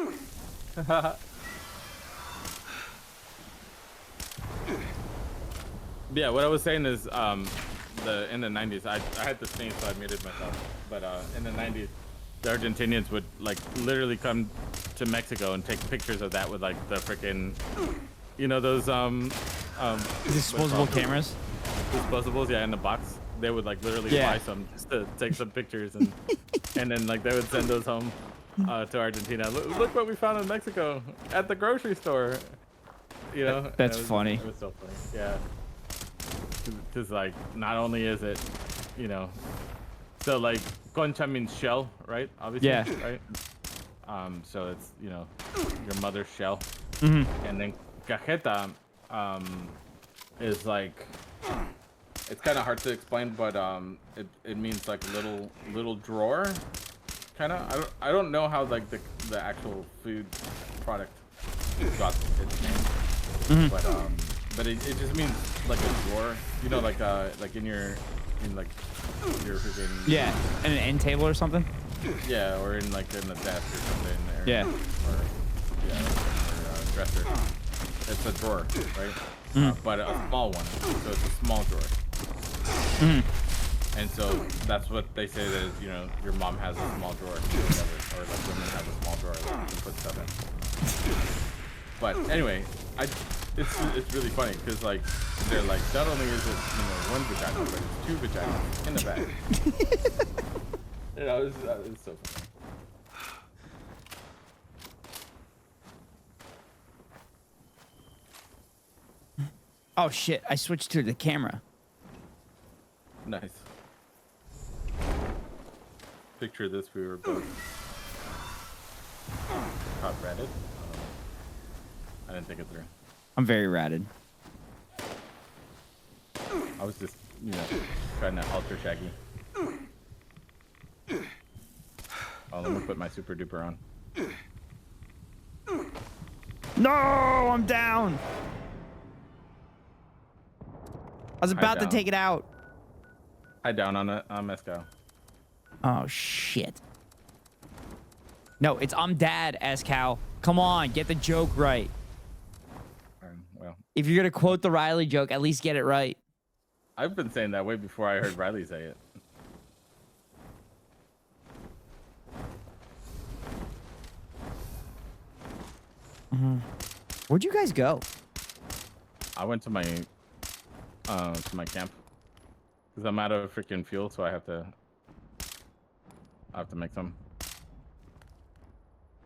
Yeah, what I was saying is, in the 90s, I had to sneeze, so I muted myself. But in the 90s, the Argentinians would like literally come to Mexico and take pictures of that with like the freaking, those disposable cameras. Disposables, yeah, in the box. They would like literally buy some just to take some pictures and then like they would send those home to Argentina. Look what we found in Mexico at the grocery store. That's funny. It was so funny. Yeah. Because like not only is it, so like concha means shell, right? Obviously, yeah. Right. So it's your mother's shell, and then cajeta is like. It's kind of hard to explain, but it means like little drawer, kind of. I don't know how like the actual food product got its name, but it just means like a drawer, like in your freaking in an end table or something. Yeah, or in like in the desk or something. Yeah. Or in your dresser. It's a drawer, right? But a small one, so it's a small drawer. And so that's what they say that is, your mom has a small drawer or whatever, or like women have a small drawer that you can put stuff in. But anyway, it's really funny because like they're like not only is it one vagina, but it's two vaginas in the bag. It's so funny. Oh shit! I switched to the camera. Nice. Picture this, we were both caught ratted. I didn't think it through. I'm very ratted. I was just, trying to alter Shaggy. Oh, let me put my super duper on. No, I'm down. I was about to take it out. I down on it. Eskao. Oh, shit. No, it's I'm dad, Eskao. Come on, get the joke right. Well, if you're going to quote the Riley joke, at least get it right. I've been saying that way before I heard Riley say it. Where'd you guys go? I went to my camp because I'm out of freaking fuel, so I have to make some.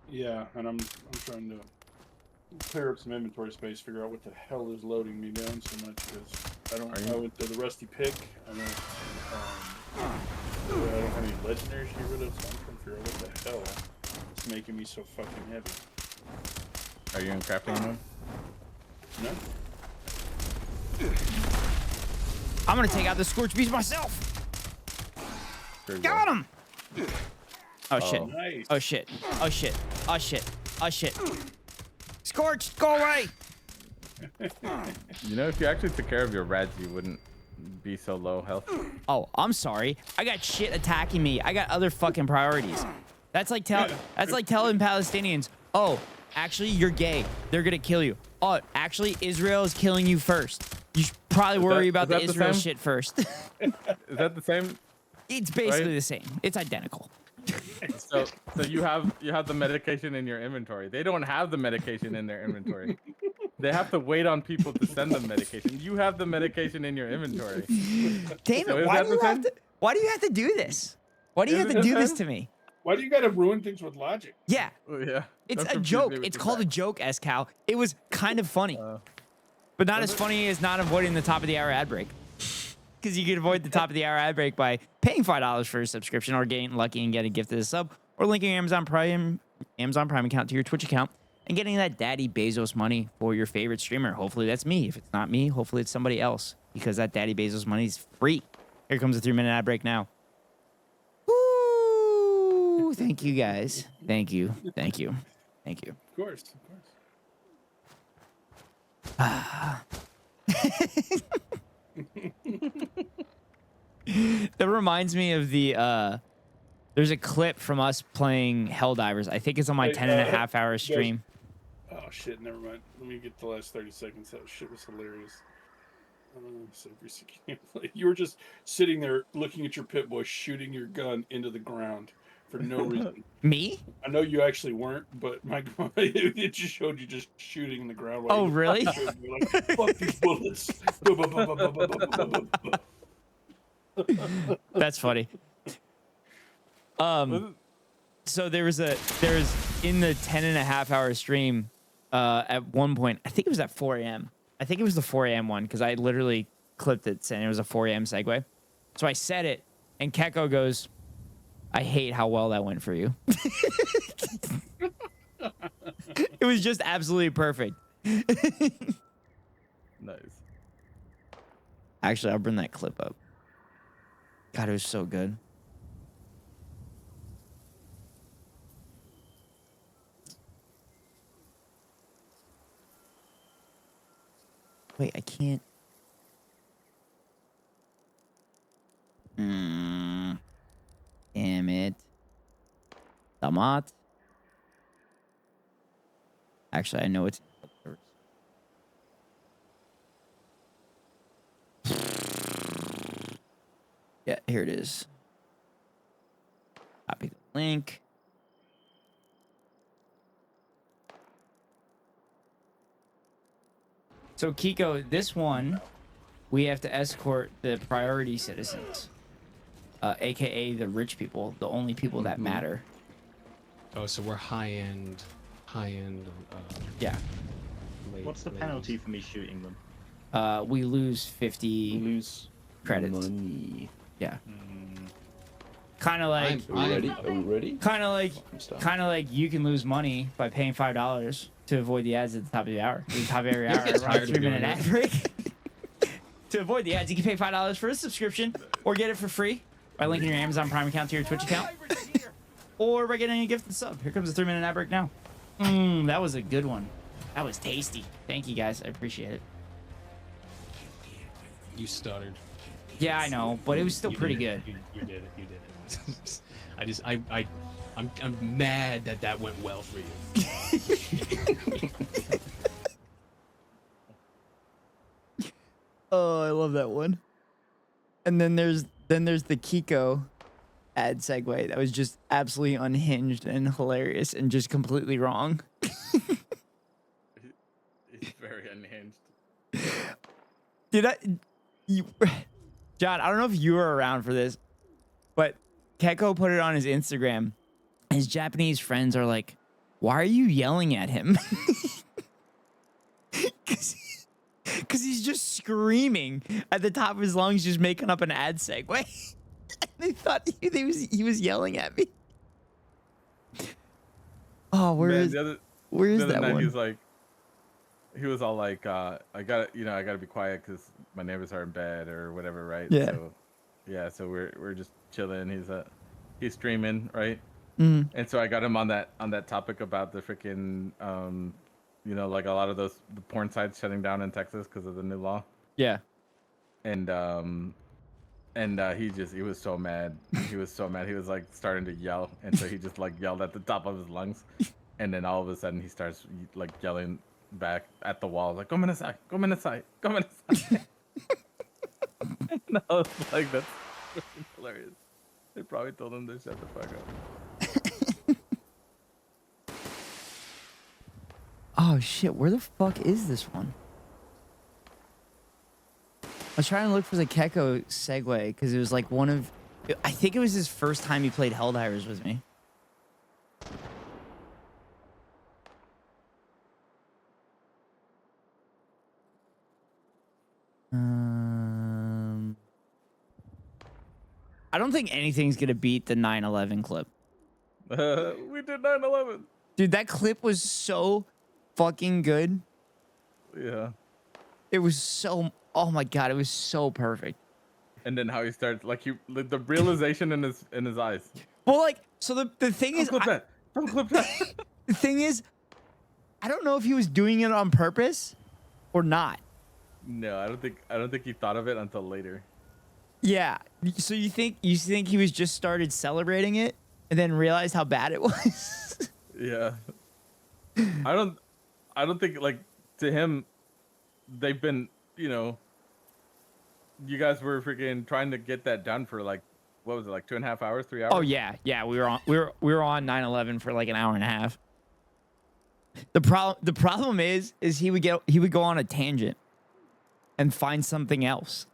Yeah, and I'm trying to clear up some inventory space, figure out what the hell is loading me down so much, because I don't know with the rusty pick. I don't have any legendaries to get rid of, so I'm trying to figure out what the hell is making me so fucking heavy. Are you in crafting mode? No. I'm going to take out the Scorch Beast myself. Got him. Oh, shit. Nice. Oh, shit. Oh, shit. Oh, shit. Oh, shit. Scorch, go away. You know, if you actually took care of your reds, you wouldn't be so low health. Oh, I'm sorry. I got shit attacking me. I got other fucking priorities. That's like telling Palestinians, oh, actually, you're gay. They're going to kill you. Oh, actually, Israel is killing you first. You should probably worry about the Israel shit first. Is that the same? It's basically the same. It's identical. So you have the medication in your inventory. They don't have the medication in their inventory. They have to wait on people to send them medication. You have the medication in your inventory. Damn it! Why do you have to do this? Why do you have to do this to me? Why do you gotta ruin things with logic? Yeah. Yeah. It's a joke. It's called a joke, Eskao. It was kind of funny. But not as funny as not avoiding the top of the hour ad break. Because you can avoid the top of the hour ad break by paying $5 for a subscription or getting lucky and getting gifted a sub, or linking Amazon Prime account to your Twitch account and getting that Daddy Bezos money for your favorite streamer. Hopefully that's me. If it's not me, hopefully it's somebody else, because that Daddy Bezos money is free. Here comes a 3-minute ad break now. Woo! Thank you guys. Thank you. Thank you. Thank you. Of course. That reminds me of the there's a clip from us playing Helldivers. I think it's on my 10.5 hour stream. Oh shit, never mind. Let me get the last 30 seconds. That shit was hilarious. You were just sitting there looking at your pit boy shooting your gun into the ground for no reason. Me? I know you actually weren't, but it just showed you just shooting in the ground. Oh, really? You're like, fuck these bullets. That's funny. So there's in the 10.5 hour stream, at one point, I think it was at 4 a.m. I think it was the 4 a.m. one, because I literally clipped it saying it was a 4 a.m. segue. So I said it, and Keko goes, I hate how well that went for you. It was just absolutely perfect. Nice. Actually, I'll bring that clip up. God, it was so good. Wait, I can't. Damn it. Damat. Actually, I know it's. Yeah, here it is. Copy the link. So, Kiko, this one, we have to escort the priority citizens, aka the rich people, the only people that matter. Oh, so we're high-end. Yeah. What's the penalty for me shooting them? We lose 50 credits. Money. Yeah. Kind of like. Are we ready? Kind of like you can lose money by paying $5 to avoid the ads at the top of the hour. At the top of every hour, around a 3-minute ad break. To avoid the ads, you can pay $5 for a subscription, or get it for free by linking your Amazon Prime account to your Twitch account, or by getting a gifted sub. Here comes a 3-minute ad break now. That was a good one. That was tasty. Thank you guys. I appreciate it. You stuttered. Yeah, I know, but it was still You pretty did good. it. You did it. You did it. I'm mad that that went well for you. Oh, I love that one. And then there's the Kiko ad segue that was just absolutely unhinged and hilarious and just completely wrong. It's very unhinged. John, I don't know if you were around for this, but Keko put it on his Instagram. His Japanese friends are like, "Why are you yelling at him?" Because he's just screaming at the top of his lungs, just making up an ad segue. They thought he was yelling at me. Oh, where is that one? He was all like, I gotta be quiet because my neighbors are in bed or whatever, right? Yeah. So we're just chilling. He's streaming, right? Mm. And so I got him on that topic about the freaking, like a lot of the porn sites shutting down in Texas because of the new law. Yeah. And he was so mad. He was so mad. He was like starting to yell, and so he just like yelled at the top of his lungs, and then all of a sudden he starts like yelling back at the wall, like "Come inside, come inside, come inside." And I was like, "That's freaking hilarious." They probably told him to shut the fuck up. Oh shit, where the fuck is this one? I was trying to look for the Keko segue because it was like I think it was his first time he played Helldivers with me. I don't think anything's gonna beat the 9/11 clip. We did 9/11. Dude, that clip was so fucking good. Yeah. It was so. Oh my god, it was so perfect. And then how he starts, like the realization in his eyes. Well, like, so the thing is, Don't clip that. The thing is, I don't know if he was doing it on purpose or not. No, I don't think he thought of it until later. Yeah. So you think he was just started celebrating it and then realized how bad it was? Yeah. I don't think, like, to him, they've been, you guys were freaking trying to get that done for like, what was it, like 2.5 hours, 3 hours? Oh yeah. We were on 9/11 for like an hour and a half. The problem is he would go on a tangent and find something else.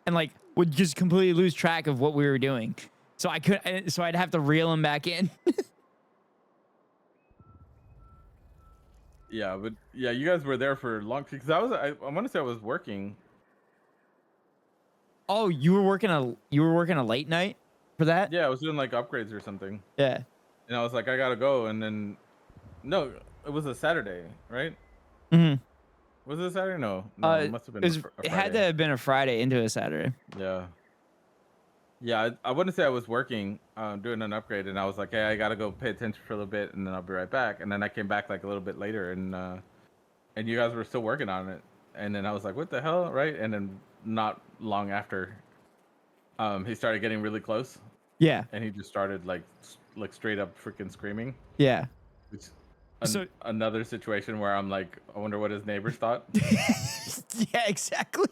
And like would just completely lose track of what we were doing. So I'd have to reel him back in. Yeah, but yeah, you guys were there for long because I want to say I was working. Oh, you were working a late night for that? Yeah, I was doing like upgrades or something. Yeah. And I was like, I gotta go, and then no, it was a Saturday, right? Mm-hmm. Was it a Saturday? No, it must have been. It had to have been a Friday into a Saturday. Yeah. Yeah, I wouldn't say I was working, doing an upgrade, and I was like, hey, I gotta go pay attention for a little bit, and then I'll be right back. And then I came back like a little bit later, and you guys were still working on it. And then I was like, what the hell, right? And then not long after, he started getting really close. Yeah. And he just started like straight up freaking screaming. Yeah. Which, another situation where I'm like, I wonder what his neighbors thought. Yeah, exactly.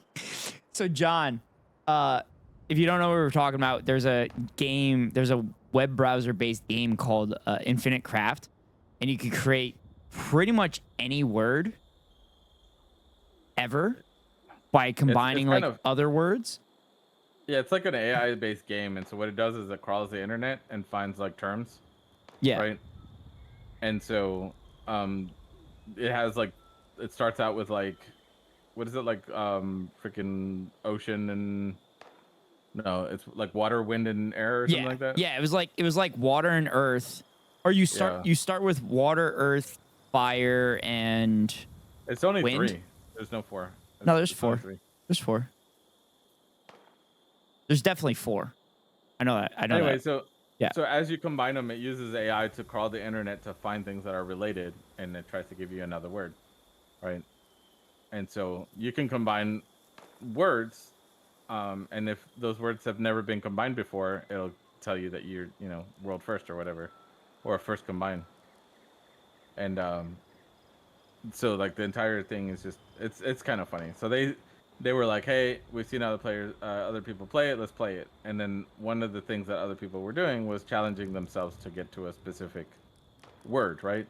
So John, if you don't know what we're talking about, there's a web browser based game called Infinite Craft, and you can create pretty much any word ever by combining it's like other words. Yeah, it's like an AI based game, and so what it does is it crawls the internet and finds like terms. Yeah. Right. And so it has like, it starts out with like, what is it, like freaking ocean and no, it's like water, wind, and air or something like that. Yeah, it was like water and earth, or you start with water, earth, fire, and it's only wind? 3. There's no 4. No, there's 4. There's 4. There's definitely 4. I know that. I know anyway, that. so Yeah. So as you combine them, it uses AI to crawl the internet to find things that are related, and it tries to give you another word, right? And so you can combine words, and if those words have never been combined before, it'll tell you that you're, world first or whatever, or first combined. And so like the entire thing is just it's kind of funny. So they were like, hey, we've seen other people play it, let's play it. And then one of the things that other people were doing was challenging themselves to get to a specific word, right?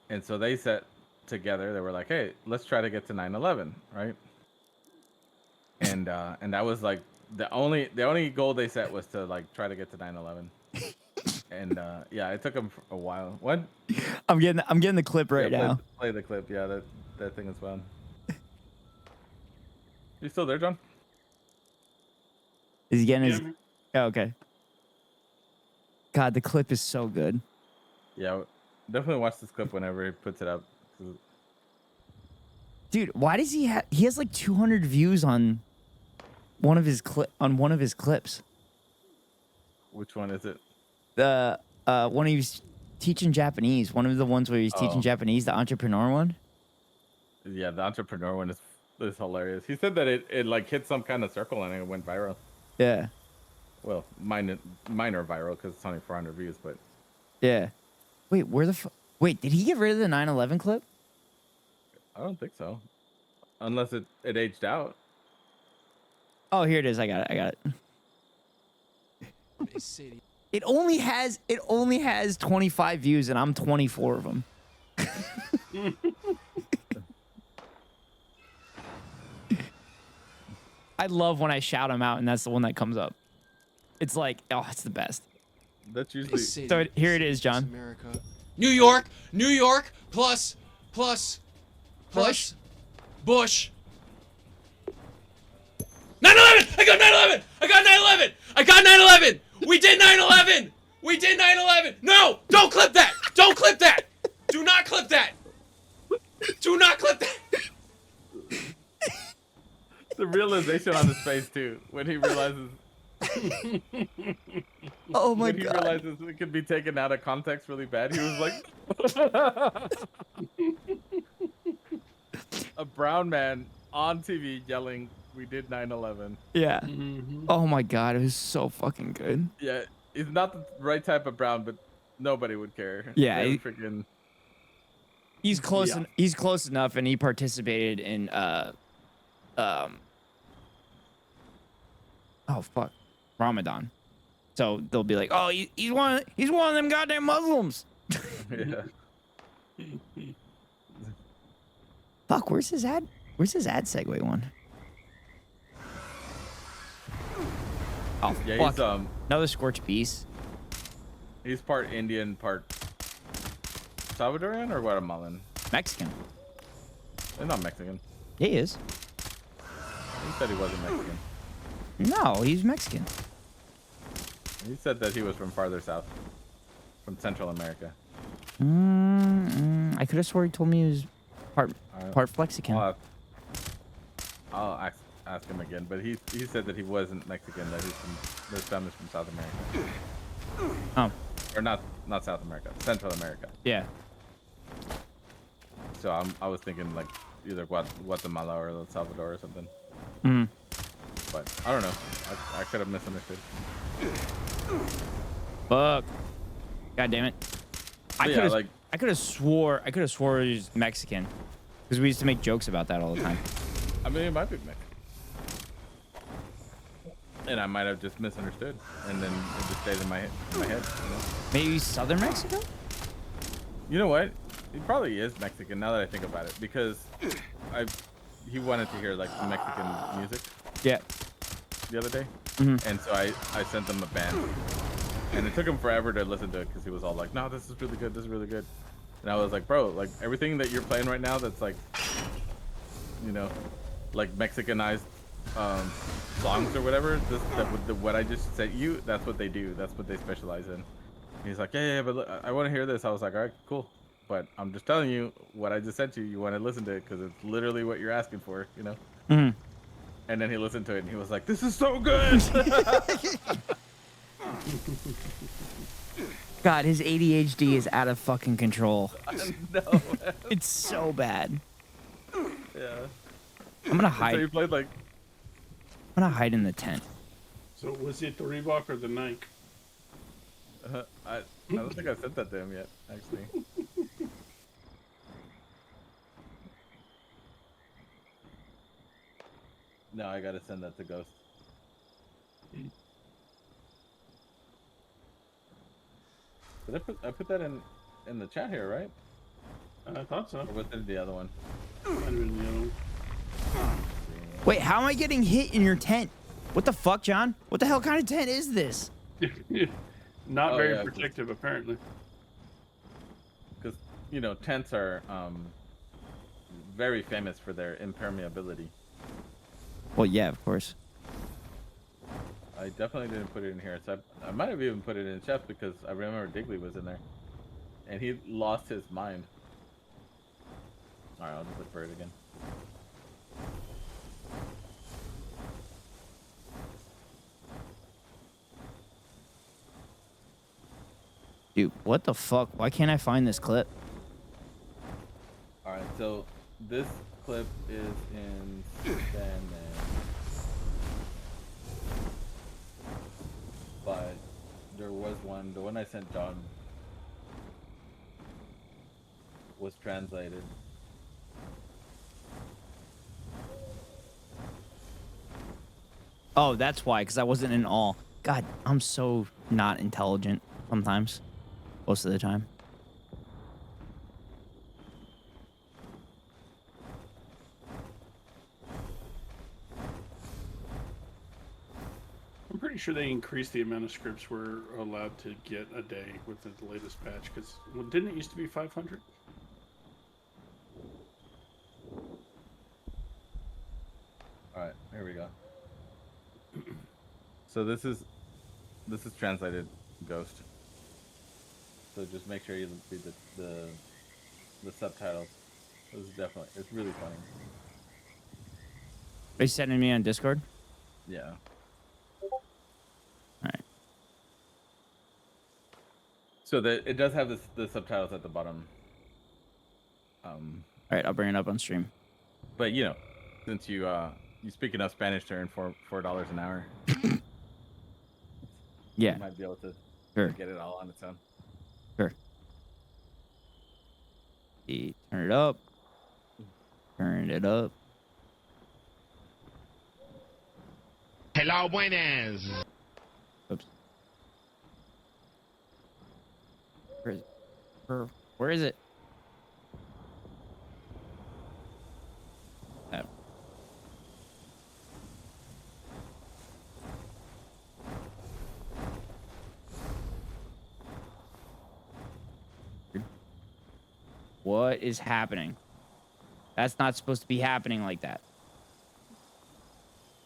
And so they set together, they were like, hey, let's try to get to 9/11, right? And that was like the only goal they set was to like try to get to 9/11. And yeah, it took them a while. What? I'm getting the clip right now. Play the clip. Yeah, that thing is fun. You still there, John? Is he getting his? Oh, okay. God, the clip is so good. Yeah, definitely watch this clip whenever he puts it up. Dude, why does he have? He has like 200 views on one of his clips. Which one is it? The one he was teaching Japanese. One of the ones where he's teaching Japanese, the entrepreneur one. Yeah, the entrepreneur one is hilarious. He said that it like hit some kind of circle and it went viral. Yeah. Well, minor viral because it's only 400 views, but. Yeah. Wait, wait, did he get rid of the 9/11 clip? I don't think so, unless it aged out. Oh, here it is. I got it. It only has 25 views, and I'm 24 of them. I love when I shout him out, and that's the one that comes up. It's like, oh, it's the best. That's usually. So here it is, John. New York plus Bush. 9/11! I got 9/11! I got 9/11! I got 9/11! We did 9/11! We did 9/11! No! Don't clip that! Don't clip that! Do not clip that! Do not clip that! The realization on his face too when he realizes. Oh my God! When he realizes it could be taken out of context really bad, he was like, a brown man on TV yelling, "We did 9/11." Yeah. Oh my God, it was so fucking good. Yeah, he's not the right type of brown, but nobody would care. Yeah, freaking. He's close. Yeah. He's close enough, and he participated in oh fuck, Ramadan. So they'll be like, oh, he's one of them goddamn Muslims. Yeah. Fuck, where's his ad segue one? Oh, yeah, fuck. He's another scorched piece. He's part Indian, part Salvadorian or Guatemalan? Mexican. He's not Mexican. Yeah, he is. He said he wasn't Mexican. No, he's Mexican. He said that he was from farther south, from Central America. I could have sworn he told me he was part Flexican. I'll ask him again, but he said that he wasn't Mexican, that his family's from South America. Oh. Or not South America, Central America. Yeah. So I was thinking like either Guatemala or El Salvador or something. But I don't know. I could have misunderstood. Fuck. God damn it. I could have swore he was Mexican. Because we used to make jokes about that all the time. I mean, it might be Mexican. And I might have just misunderstood. And then it just stayed in my head. You know? Maybe Southern Mexico? You know what? He probably is Mexican now that I think about it. Because he wanted to hear like Mexican music. Yeah. The other day. And so I sent him a band. And it took him forever to listen to it because he was all like, no, this is really good. This is really good. And I was like, bro, like everything that you're playing right now that's like, you know, like Mexicanized songs or whatever, what I just said you, that's what they do. That's what they specialize in. And he's like, yeah, but look, I want to hear this. I was like, all right, cool. But I'm just telling you what I just sent you. You want to listen to it because it's literally what you're asking for, you know? And then he listened to it and he was like, this is so good. God, his ADHD is out of fucking control. No, It's so bad. yeah. I'm gonna hide. So you played like. I'm gonna hide in the tent. So was it the Reebok or the Nike? I don't think I said that to him yet, actually. No, I gotta send that to Ghost. But I put that in the chat here, right? I thought so. Or was it the other one? Wait, how am I getting hit in your tent? What the fuck, John? What the hell kind of tent is this? Not very protective, apparently. Because, you know, tents are very famous for their impermeability. Well, yeah, of course. I definitely didn't put it in here. So I might have even put it in chat because I remember Digley was in there. And he lost his mind. Alright, I'll just look for it again. Dude, what the fuck? Why can't I find this clip? Alright, so this clip is in Spanish. But there was one, the one I sent John was translated. Oh, that's why, because I wasn't in all. God, I'm so not intelligent sometimes. Most of the time. I'm pretty sure they increased the amount of scripts we're allowed to get a day with the latest patch, because didn't it used to be 500? Alright, here we go. So this is translated Ghost. So just make sure you read the subtitles. This is definitely, it's really funny. Are you sending me on Discord? Yeah. Alright. So it does have the subtitles at the bottom. Alright, I'll bring it up on stream. But you know, since you speak enough Spanish to earn $4 an hour. Yeah. You might be able to get it all on its own. Sure. Turn it up. Turn it up. Hello, buenas. Oops. Where is it? Oh. What is happening? That's not supposed to be happening like that.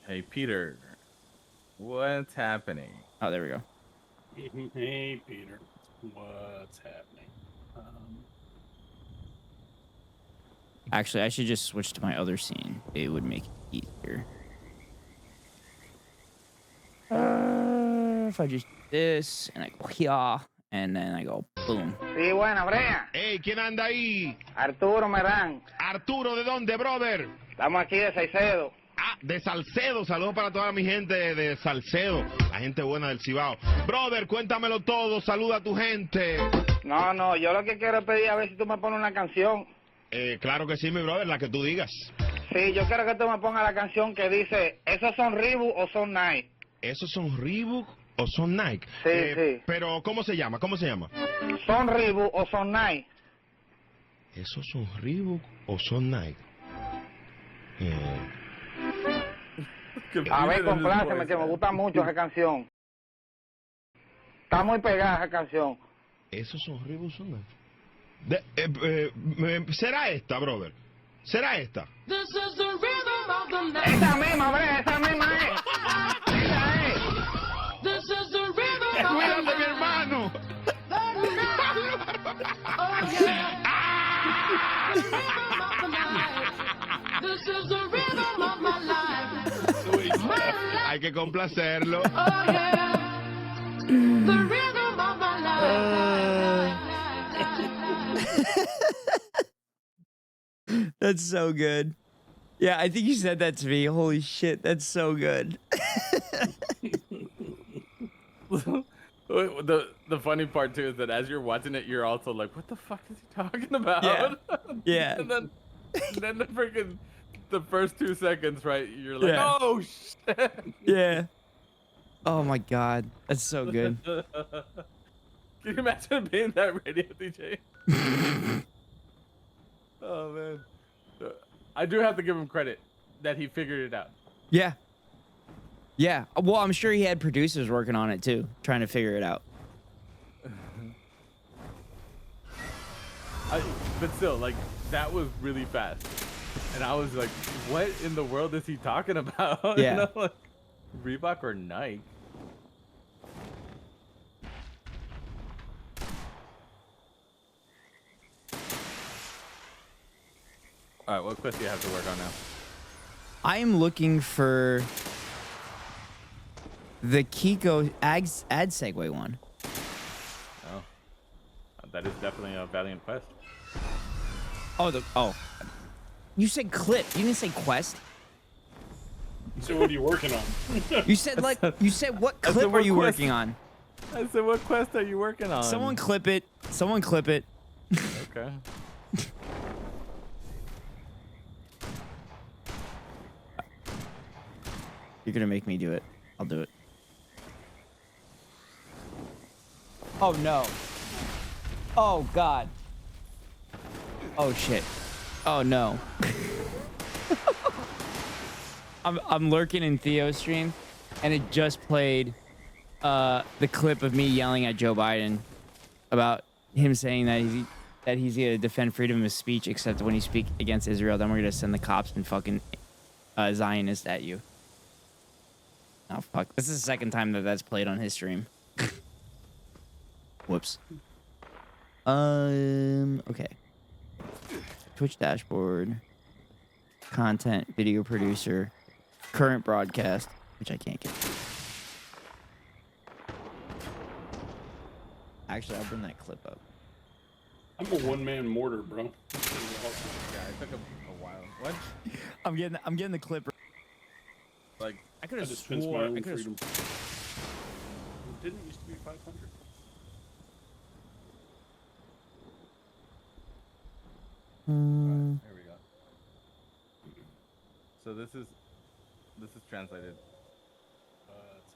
Hey, Peter. What's happening? Oh, there we go. Hey, Peter. What's happening? Actually, I should just switch to my other scene. It would make it easier. If I just do this, and I go here, and then I go boom. Sí, buena, Brea. Hey, ¿quién anda ahí? Arturo Merán. Arturo, ¿de dónde, brother? Estamos aquí de Salcedo. Ah, de Salcedo. Saludos para toda mi gente de Salcedo. La gente buena del Cibao. Brother, cuéntamelo todo. Saluda a tu gente. No, yo lo que quiero es pedir a ver si tú me pones una canción. Claro que sí, mi brother, la que tú digas. Sí, yo quiero que tú me pongas la canción que dice, ¿esos son Reebok o son Nike? ¿Esos son Reebok o son Nike? Sí, sí. Pero, ¿cómo se llama? ¿Son Reebok o son Nike? ¿Esos son Reebok o son Nike? A ver, compláceme, que me gusta mucho esa canción. Está muy pegada esa canción. ¿Esos son Reebok o son Nike? ¿Será esta, brother? ¿Será esta? Esa misma, Bre, esa misma es. Esa es. Cuídate, mi hermano. Hay que complacerlo. That's so good. Yeah, I think you said that to me. Holy shit, that's so good. The funny part too is that as you're watching it, you're also like, "What the fuck is he talking about?" Yeah. Yeah. And then the freaking the first 2 seconds, right? You're like, Yeah. "Oh shit." Yeah. Oh my god, that's so good. Can you imagine being that radio DJ? Oh man. I do have to give him credit that he figured it out. Yeah. Yeah. Well, I'm sure he had producers working on it too, trying to figure it out. But still, like, that was really fast. And I was like, what in the world is he talking about? Yeah. You know, like, Reebok or Nike? All right, what quest do you have to work on now? I am looking for the Kiko ad segue one. Oh, that is definitely a valiant quest. Oh, you said clip. You didn't say quest. So what are you working on? You said what clip are you working on? I said, what quest are you working on? Someone clip it. Someone clip it. Okay. You're gonna make me do it. I'll do it. Oh no. Oh god. Oh shit. Oh no. I'm lurking in Theo's stream, and it just played the clip of me yelling at Joe Biden about him saying that he's gonna defend freedom of speech, except when you speak against Israel, then we're gonna send the cops and fucking Zionists at you. Oh fuck! This is the second time that that's played on his stream. Whoops. Okay. Twitch dashboard. Content, video producer, current broadcast, which I can't get. Actually, I'll bring that clip up. I'm a one-man mortar, bro. Yeah, it took a while. What? I'm getting the clip. Like, I could have dispensed my swore. own I could freedom. have. Didn't it used to be 500? Right, here we go. So this is translated. It's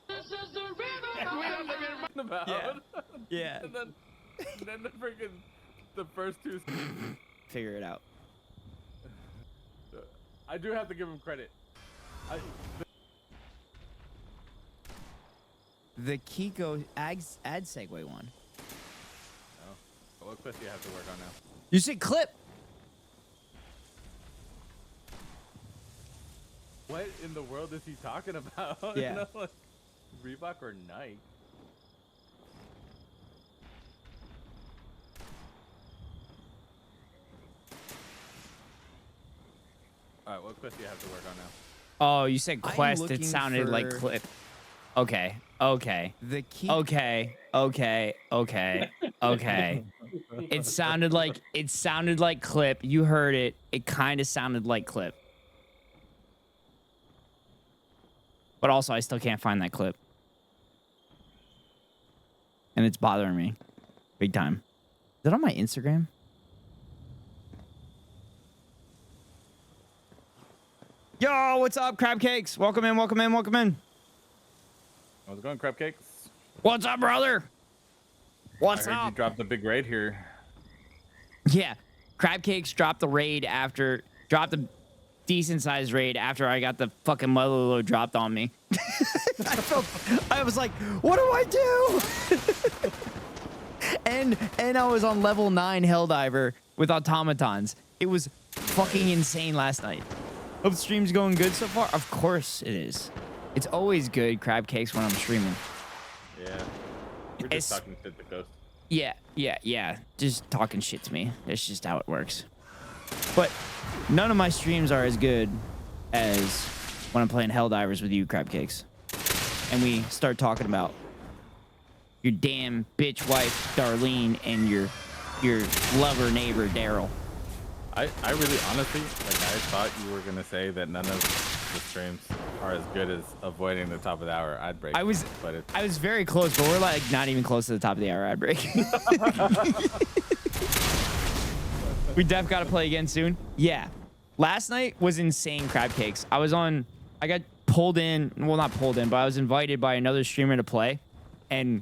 happening. This is the river about. Yeah. And then the freaking the first two. Figure it out. I do have to give him credit. The Kiko ad segue one. Oh, what quest do you have to work on now? You said clip. What in the world is he talking about? Yeah. You know, like, Reebok or Nike? All right, what quest do you have to work on now? Oh, you said quest. It looking sounded like for- clip. Okay. Okay. The key. Okay. It sounded like clip. You heard it. It kind of sounded like clip. But also, I still can't find that clip. And it's bothering me. Big time. Is it on my Instagram? Yo, what's up, crab cakes? Welcome in. How's it going, crab cakes? What's up, brother? What's I heard up? you dropped a big raid here. Yeah, crab cakes dropped a decent sized raid after I got the fucking mother load dropped on me. I was like, what do I do? and I was on level 9 Helldiver with automatons. It was fucking insane last night. Hope the stream's going good so far. Of course it is. It's always good, crab cakes, when I'm streaming. Yeah. We're just talking shit to Ghost. Yeah. Just talking shit to me. That's just how it works. But none of my streams are as good as when I'm playing Helldivers with you, crab cakes. and we start talking about your damn bitch wife, Darlene, and your lover neighbor, Daryl. I really honestly, like, I thought you were gonna say that none of the streams are as good as avoiding the top of the hour ad break. I was very close, but we're like not even close to the top of the hour ad break. We def got to play again soon. Yeah, last night was insane. Crab cakes. I got pulled in. Well, not pulled in, but I was invited by another streamer to play, and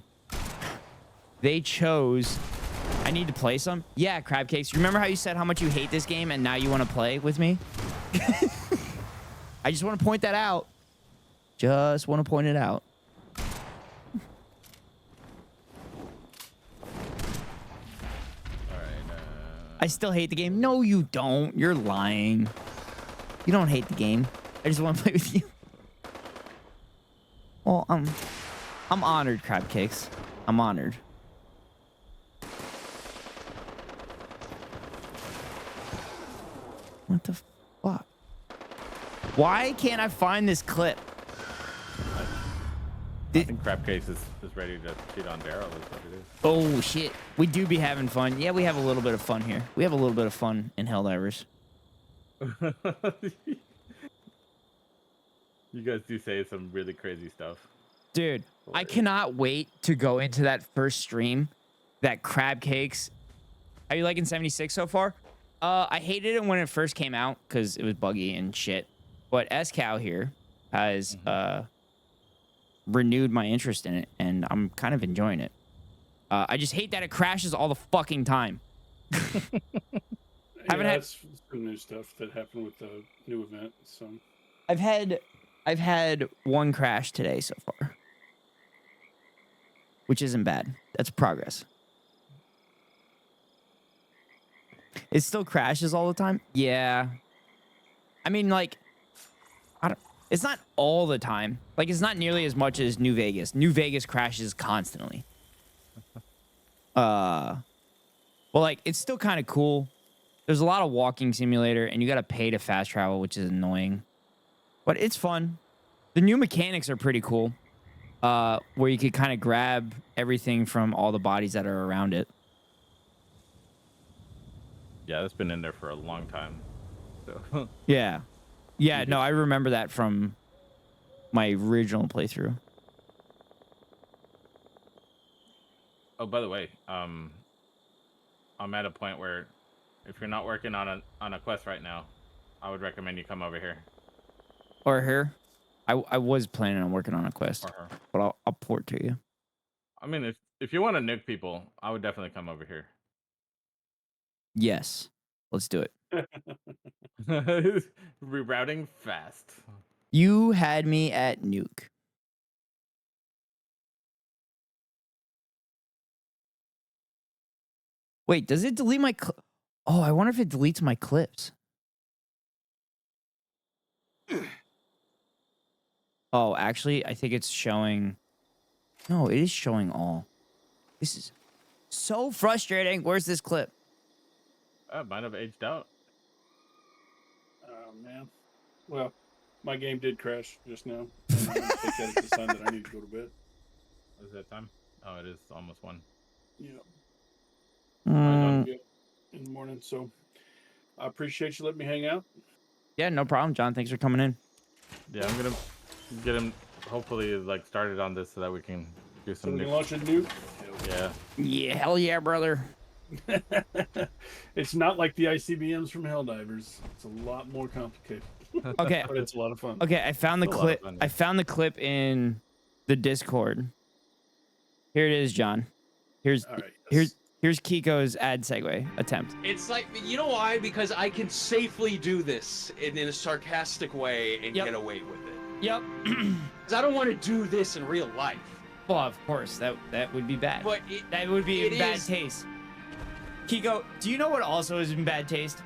they chose. I need to play some. Yeah, crab cakes. Remember how you said how much you hate this game, and now you want to play with me? I just want to point that out. Just want to point it out. I still hate the game. No, you don't. You're lying. You don't hate the game. I just want to play with you. Well, I'm honored, crab cakes. I'm honored. What the fuck? Why can't I find this clip? I think Crab Case is ready to cheat on Daryl. Is what it is. Oh shit, we do be having fun. Yeah, we have a little bit of fun here. We have a little bit of fun in Helldivers. You guys do say some really crazy stuff. Dude, I cannot wait to go into that first stream. That Crab Cakes. Are you liking 76 so far? I hated it when it first came out because it was buggy and shit. But Eskao here has renewed my interest in it, and I'm kind of enjoying it. I just hate that it crashes all the fucking time. That's some new stuff that happened with the new event. So I've had one crash today so far, which isn't bad. That's progress. It still crashes all the time. Yeah. I mean, like, it's not all the time. Like, it's not nearly as much as New Vegas. New Vegas crashes constantly. Well, like, it's still kind of cool. There's a lot of walking simulator, and you got to pay to fast travel, which is annoying. But it's fun. The new mechanics are pretty cool, where you could kind of grab everything from all the bodies that are around it. Yeah, that's been in there for a long time. So. Yeah. Yeah, no, I remember that from my original playthrough. Oh, by the way, I'm at a point where if you're not working on a quest right now, I would recommend you come over here. Or here? I was planning on working on a quest, but I'll port to you. I mean, if you want to nuke people, I would definitely come over here. Yes, let's do it. Rerouting fast. You had me at nuke. Wait, does it delete my Oh, I wonder if it deletes my clips. Oh, actually, I think it's showing. No, it is showing all. This is so frustrating. Where's this clip? Might have aged out. Oh, man. Well, my game did crash just now. And I think that it's a sign that I need to go to bed. Is that time? Oh, it is almost 1. Yeah. In the morning. So I appreciate you letting me hang out. Yeah, no problem, John. Thanks for coming in. Yeah, I'm gonna get him hopefully like started on this so that we can do some. So we can launch a nuke. Yeah. Yeah, hell yeah, brother. It's not like the ICBMs from Helldivers. It's a lot more complicated. Okay. But it's a lot of fun. Okay, I found the clip. I found the clip in the Discord. Here it is, John. Here's Kiko's ad segue attempt. It's like, you know why? Because I can safely do this in a sarcastic way and get away with it. Yep. Because I don't want to do this in real life. Well, of course, that would be bad. But that would be in bad taste. Kiko, do you know what also is in bad taste?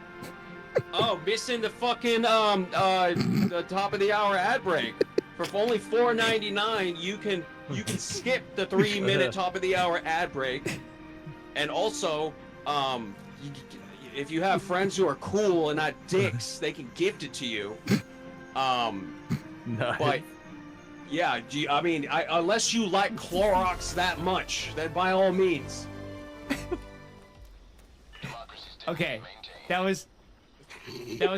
Oh, missing the fucking the top of the hour ad break. For only $4.99, you can skip the 3-minute top of the hour ad break. And also, if you have friends who are cool and not dicks, they can gift it to you. Nice. But Yeah, I mean, unless you like Clorox that much, then by all means. Okay, that was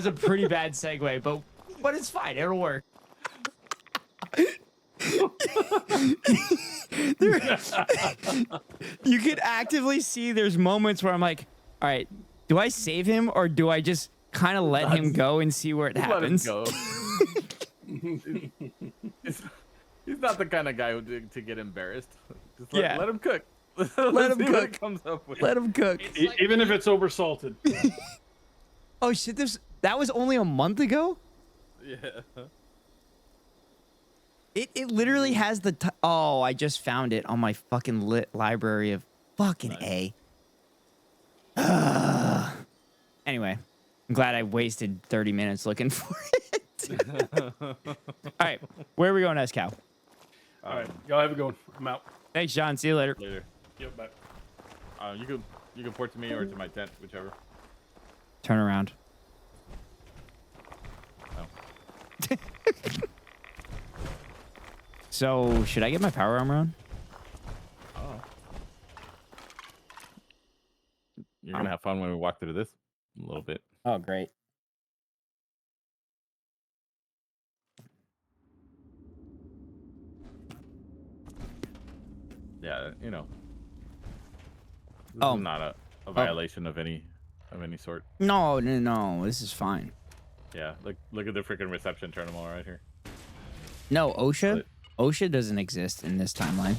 a pretty bad segue, but it's fine. It'll work. You could actively see there's moments where I'm like, all right, do I save him or do I just kind of let him go and see where it happens? Let him go. He's not the kind of guy to get embarrassed. Just let him cook. Let him cook. Comes up with. Let him cook. Even if it's oversalted. Oh shit! That was only a month ago. Yeah. It literally has the. Oh, I just found it on my fucking lit library of fucking A. Anyway, I'm glad I wasted 30 minutes looking for it. All right, where are we going, Eskao? All right, y'all have a good one. I'm out. Thanks, John. See you later. Later. Yep, bye. You can port to me or to my tent, whichever. Turn around. Oh. So, should I get my power armor on? Oh. You're gonna have fun when we walk through this a little bit. Oh, great. Yeah, you know. This Oh. is not a violation of any sort. No, this is fine. Yeah, look at the freaking reception terminal right here. No, OSHA? OSHA doesn't exist in this timeline.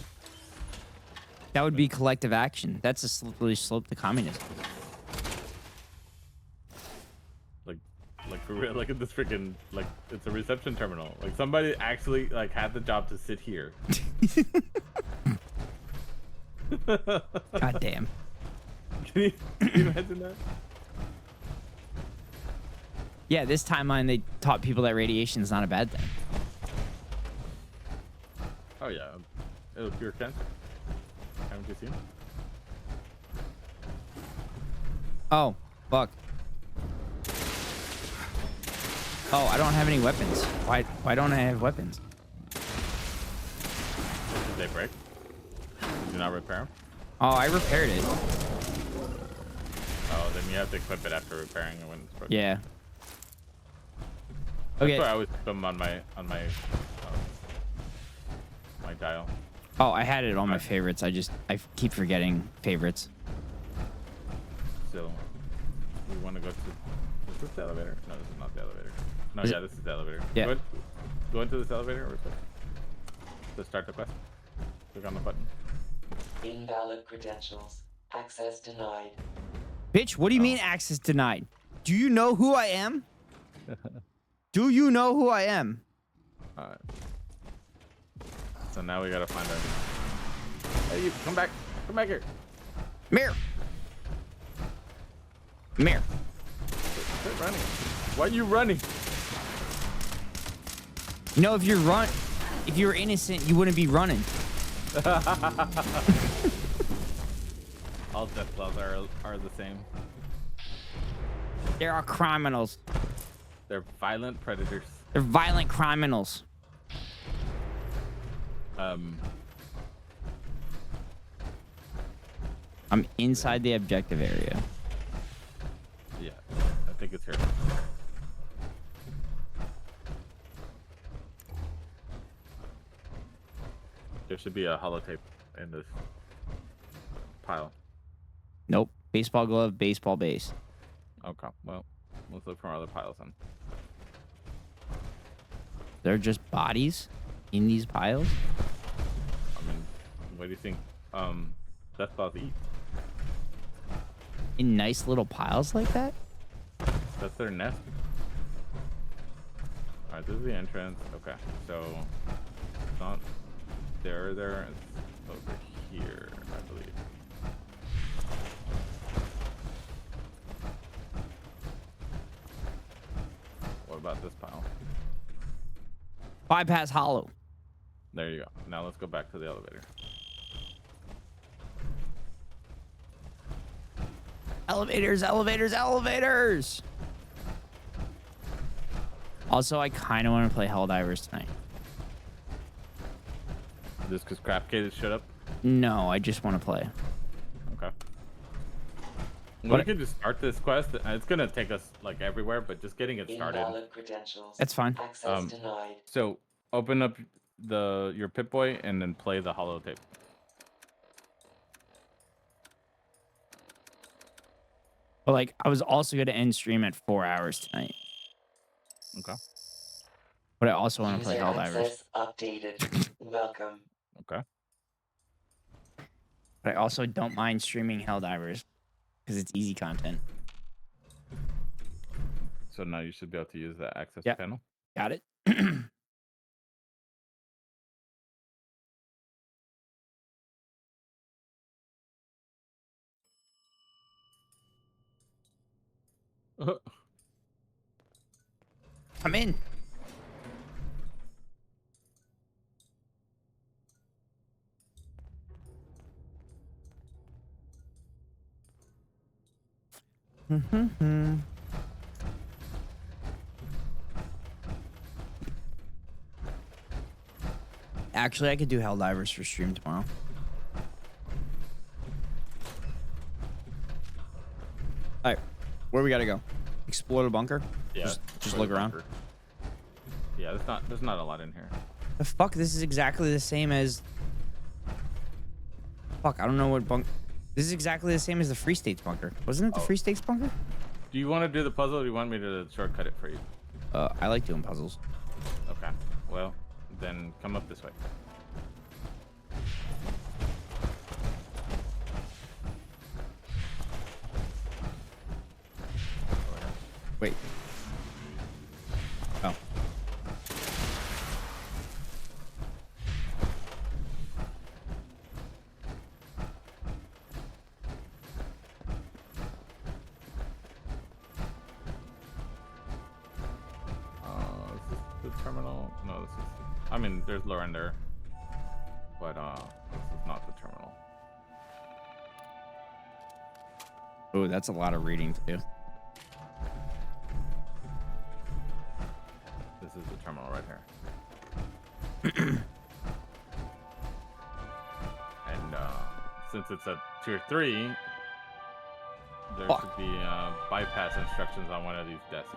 That would be collective action. That's a slippery slope to communism. Like for real, look at this freaking, like, it's a reception terminal. Like somebody actually like had the job to sit here. God damn. Can you imagine that? Yeah, this timeline they taught people that radiation is not a bad thing. Oh yeah, it'll cure cancer. Haven't you seen? Oh, fuck. Oh, I don't have any weapons. Why don't I have weapons? Did they break? Did you not repair them? Oh, I repaired it. Oh, then you have to equip it after repairing it when it's broken. Yeah. That's Okay. why I always put them on my my dial. Oh, I had it on my favorites. I keep forgetting favorites. So we want to go to. Is this the elevator? No, this is not the elevator. No, Is yeah, it? this is the elevator. Yeah. Go into this elevator or to start the quest. Click on the button. Invalid credentials. Access denied. Bitch, what do you mean access denied? Do you know who I am? Do you know who I am? Alright. So now we gotta find our. Hey, you come back! Come back here! Mirror. Mirror. Quit running! Why are you running? You know, if you were innocent, you wouldn't be running. All death claws are the same. There are criminals. They're violent predators. They're violent criminals. I'm inside the objective area. Yeah, I think it's here. There should be a holotape in this pile. Nope. Baseball glove, baseball base. Okay, well, let's look for other piles then. They're just bodies in these piles? I mean, what do you think death claws eat? In nice little piles like that? That's their nest. Alright, this is the entrance. Okay, so it's not there, it's over here, I believe. What about this pile? Bypass hollow. There you go. Now let's go back to the elevator. Elevators, elevators, elevators! Also, I kind of want to play Helldivers tonight. Just because Crapkid showed up? No, I just want to play. Okay. Well, we can just start this quest. It's gonna take us like everywhere, but just getting it started. Invalid credentials. That's fine. Access denied. So open up your Pip-Boy and then play the holotape. But like, I was also going to end stream at 4 hours tonight. Okay. But I also want to play User Helldivers. access updated. Welcome. Okay. But I also don't mind streaming Helldivers because it's easy content. So now you should be able to use that access Yep. panel. Got it. I'm in. Actually, I could do Helldivers for stream tomorrow. All right, where we gotta go? Explore the bunker. Yeah. Just look around. Bunker. Yeah, there's not a lot in here. The fuck? This is exactly the same as. Fuck, I don't know what bunk. This is exactly the same as the Free States bunker. Wasn't it the Free States bunker? Do you want to do the puzzle or do you want me to shortcut it for you? I like doing puzzles. Okay. Well, then come up this way. Wait. Oh. Is this the terminal? No, this is. I mean, there's Lauren there, but this is not the terminal. Oh, that's a lot of reading to do. This is the terminal right here. And since it's a tier 3, there should be bypass instructions on one of these desks.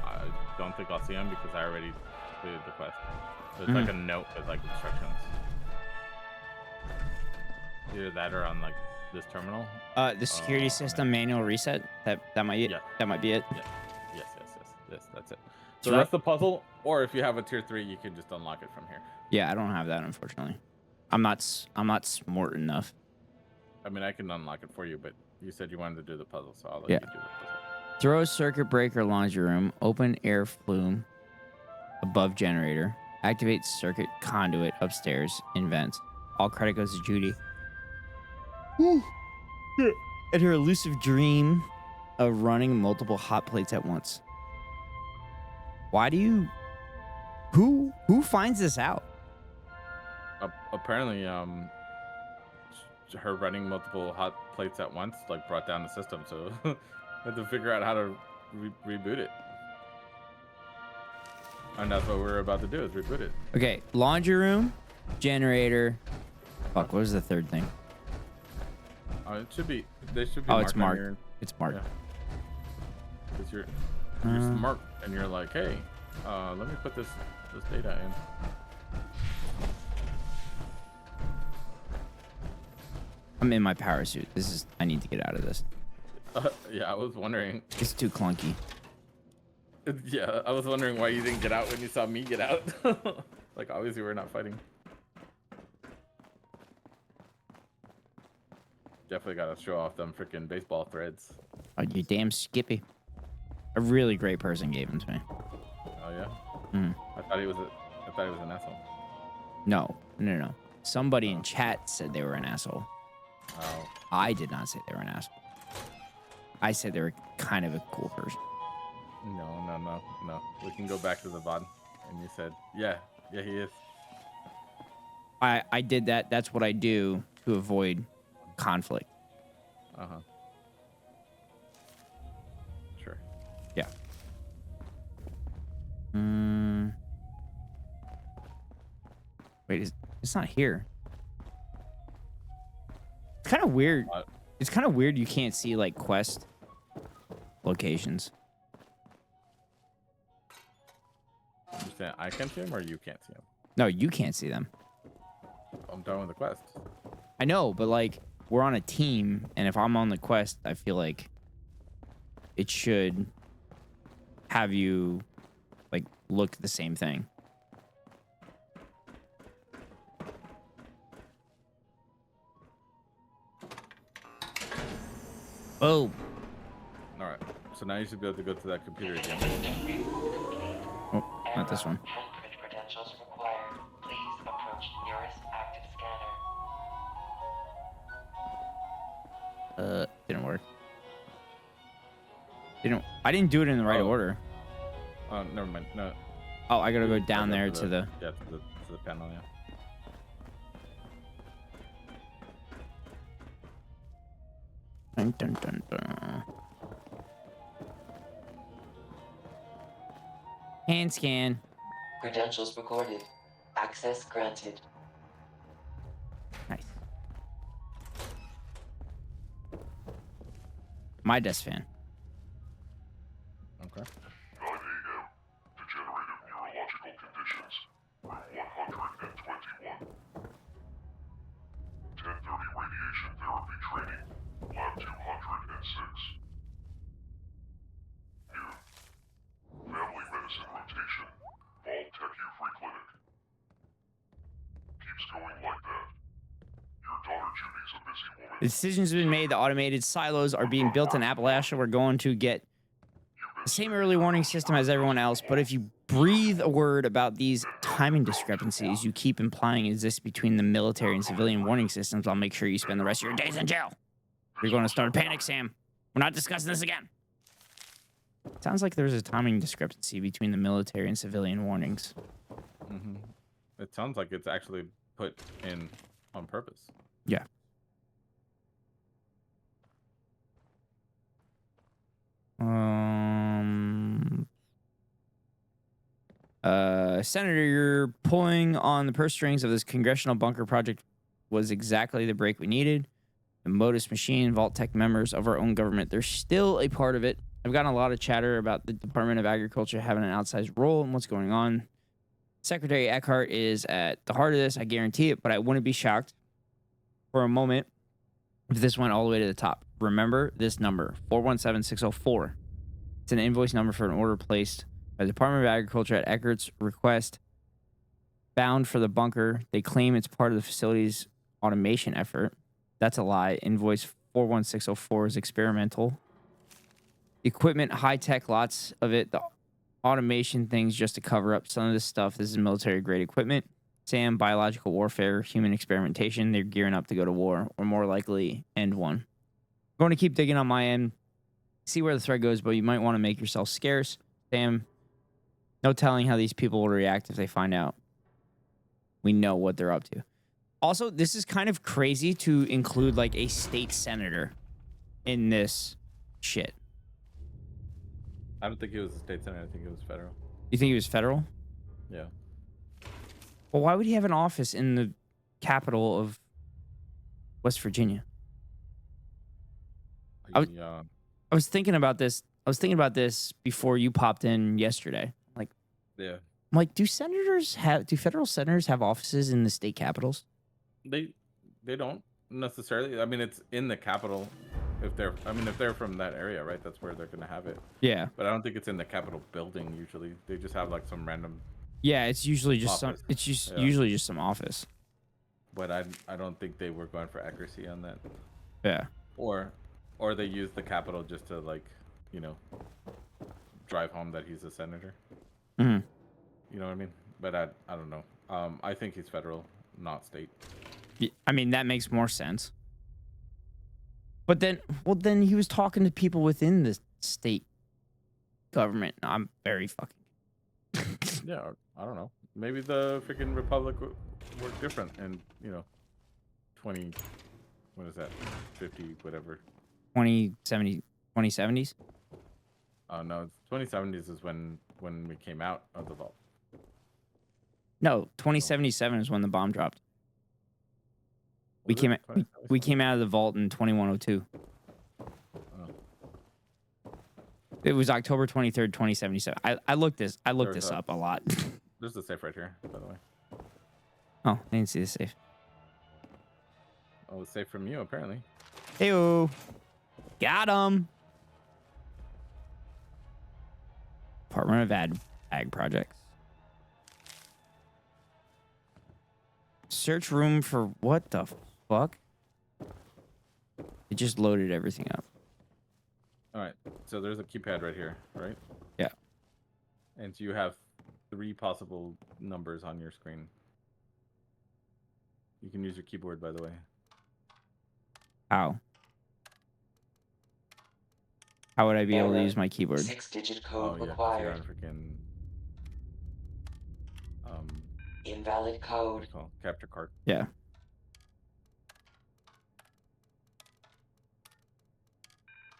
I don't think I'll see them because I already completed the quest. So it's like a note with like instructions. Either that or on like this terminal. The security system manual reset. That might be it. That might be it. Yes, that's it. So that's the puzzle. Or if you have a tier 3, you can just unlock it from here. Yeah, I don't have that unfortunately. I'm not smart enough. I mean, I can unlock it for you, but you said you wanted to do the puzzle, so I'll let you do the puzzle. Throw circuit breaker laundry room. Open air flume above generator. Activate circuit conduit upstairs in vents. All credit goes to Judy. And her elusive dream of running multiple hot plates at once. Why do you... Who finds this out? Apparently, her running multiple hot plates at once like brought down the system, so I had to figure out how to reboot it. And that's what we're about to do, is reboot it. Okay, laundry room, generator. Fuck, what was the third thing? It should be. They should be. Oh, it's marked. It's marked. Yeah. Because you're smart, and you're like, hey, let me put this data in. I'm in my power suit. I need to get out of this. Yeah, I was wondering. It's too clunky. Yeah, I was wondering why you didn't get out when you saw me get out. Like, obviously we're not fighting. Definitely gotta show off them freaking baseball threads. Oh, you damn Skippy. A really great person gave them to me. Oh yeah? Mm. I thought he was an asshole. No. Somebody in chat said they were an asshole. Oh. I did not say they were an asshole. I said they were kind of a cool person. No. We can go back to the VOD. And you said, yeah, he is. I did that. That's what I do to avoid conflict. Sure. Yeah. It's not here. It's kind of weird. It's kind of weird you can't see, like, quest locations. You saying I can see him or you can't see him? No, you can't see them. I'm done with the quest. I know, but, like, we're on a team, and if I'm on the quest, I feel like it should have you, like, look the same thing. Oh. All right. So now you should be able to go to that computer again. Oh, not this one. Handprint credentials required. Please approach nearest active scanner. Didn't work. I didn't do it in the right order. Oh, never mind. No. Oh, I gotta go down there to the... Yeah, to the panel, yeah. Dun, dun, dun, dun. Hand scan. Credentials recorded. Access granted. Nice. My desk fan. Okay. 9 a.m. Degenerative neurological conditions. 121. 10:30 radiation therapy training. Lab 206. Noon. Family medicine rotation. Vault Techu Free Clinic. Keeps going like that. Your daughter Judy's a busy woman. The decision's been made. The automated silos are being built in Appalachia. We're going to get the same early warning system as everyone else, but if you breathe a word about these timing discrepancies you keep implying exist between the military and civilian warning systems, I'll make sure you spend the rest of your days in jail. You're going to start a panic, Sam. We're not discussing this again. Sounds like there's a timing discrepancy between the military and civilian warnings. Mm-hmm. It sounds like it's actually put in on purpose. Yeah. Senator, you're pulling on the purse strings of this congressional bunker project was exactly the break we needed. The Modus Machine, Vault Tech members of our own government, they're still a part of it. I've gotten a lot of chatter about the Department of Agriculture having an outsized role in what's going on. Secretary Eckhart is at the heart of this, I guarantee it, but I wouldn't be shocked for a moment if this went all the way to the top. Remember this number, 417604. It's an invoice number for an order placed by the Department of Agriculture at Eckhart's request, bound for the bunker. They claim it's part of the facility's automation effort. That's a lie. Invoice 41604 is experimental. Equipment, high-tech, lots of it. The automation things just to cover up some of this stuff. This is military-grade equipment. SAM, biological warfare, human experimentation. They're gearing up to go to war, or more likely, end one. I'm going to keep digging on my end, see where the thread goes, but you might want to make yourself scarce. SAM, no telling how these people will react if they find out. We know what they're up to. Also, this is kind of crazy to include, like, a state senator in this shit. I don't think he was a state senator. I think it was federal. You think he was federal? Yeah. Well, why would he have an office in the capital of West Virginia? I was thinking about this. I was thinking about this before you popped in yesterday. Like, yeah. I'm like, do federal senators have offices in the state capitals? They don't necessarily. I mean, it's in the capital. If they're from that area, right? That's where they're gonna have it. Yeah. But I don't think it's in the Capitol building. Usually, they just have like some random. Yeah, it's usually just office. usually just some office. But I don't think they were going for accuracy on that. Yeah. Or they use the Capitol just to, like, you know, drive home that he's a senator. Mm-hmm. You know what I mean? But I don't know. I think he's federal, not state. I mean, that makes more sense. But then he was talking to people within the state government. I'm very fucking... Yeah, I don't know. Maybe the freaking Republic were different and, you know, 20... What is that? 50, whatever. 2070s? Oh, no. 2070s is when we came out of the vault. No, 2077 is when the bomb dropped. We came out of the vault in 2102. It was October 23rd, 2077. I looked this up a lot. There's a safe right here, by the way. Oh, I didn't see the safe. Oh, it's safe from you, apparently. Heyo. Got him. Department of Ag Projects. Search room for what the fuck? It just loaded everything up. All right, so there's a keypad right here, right? Yeah. And you have 3 possible numbers on your screen. You can use your keyboard, by the way. How? How would I be able to use my keyboard? 6-digit code required. required. What Invalid code. do you call it? Capture card. Yeah.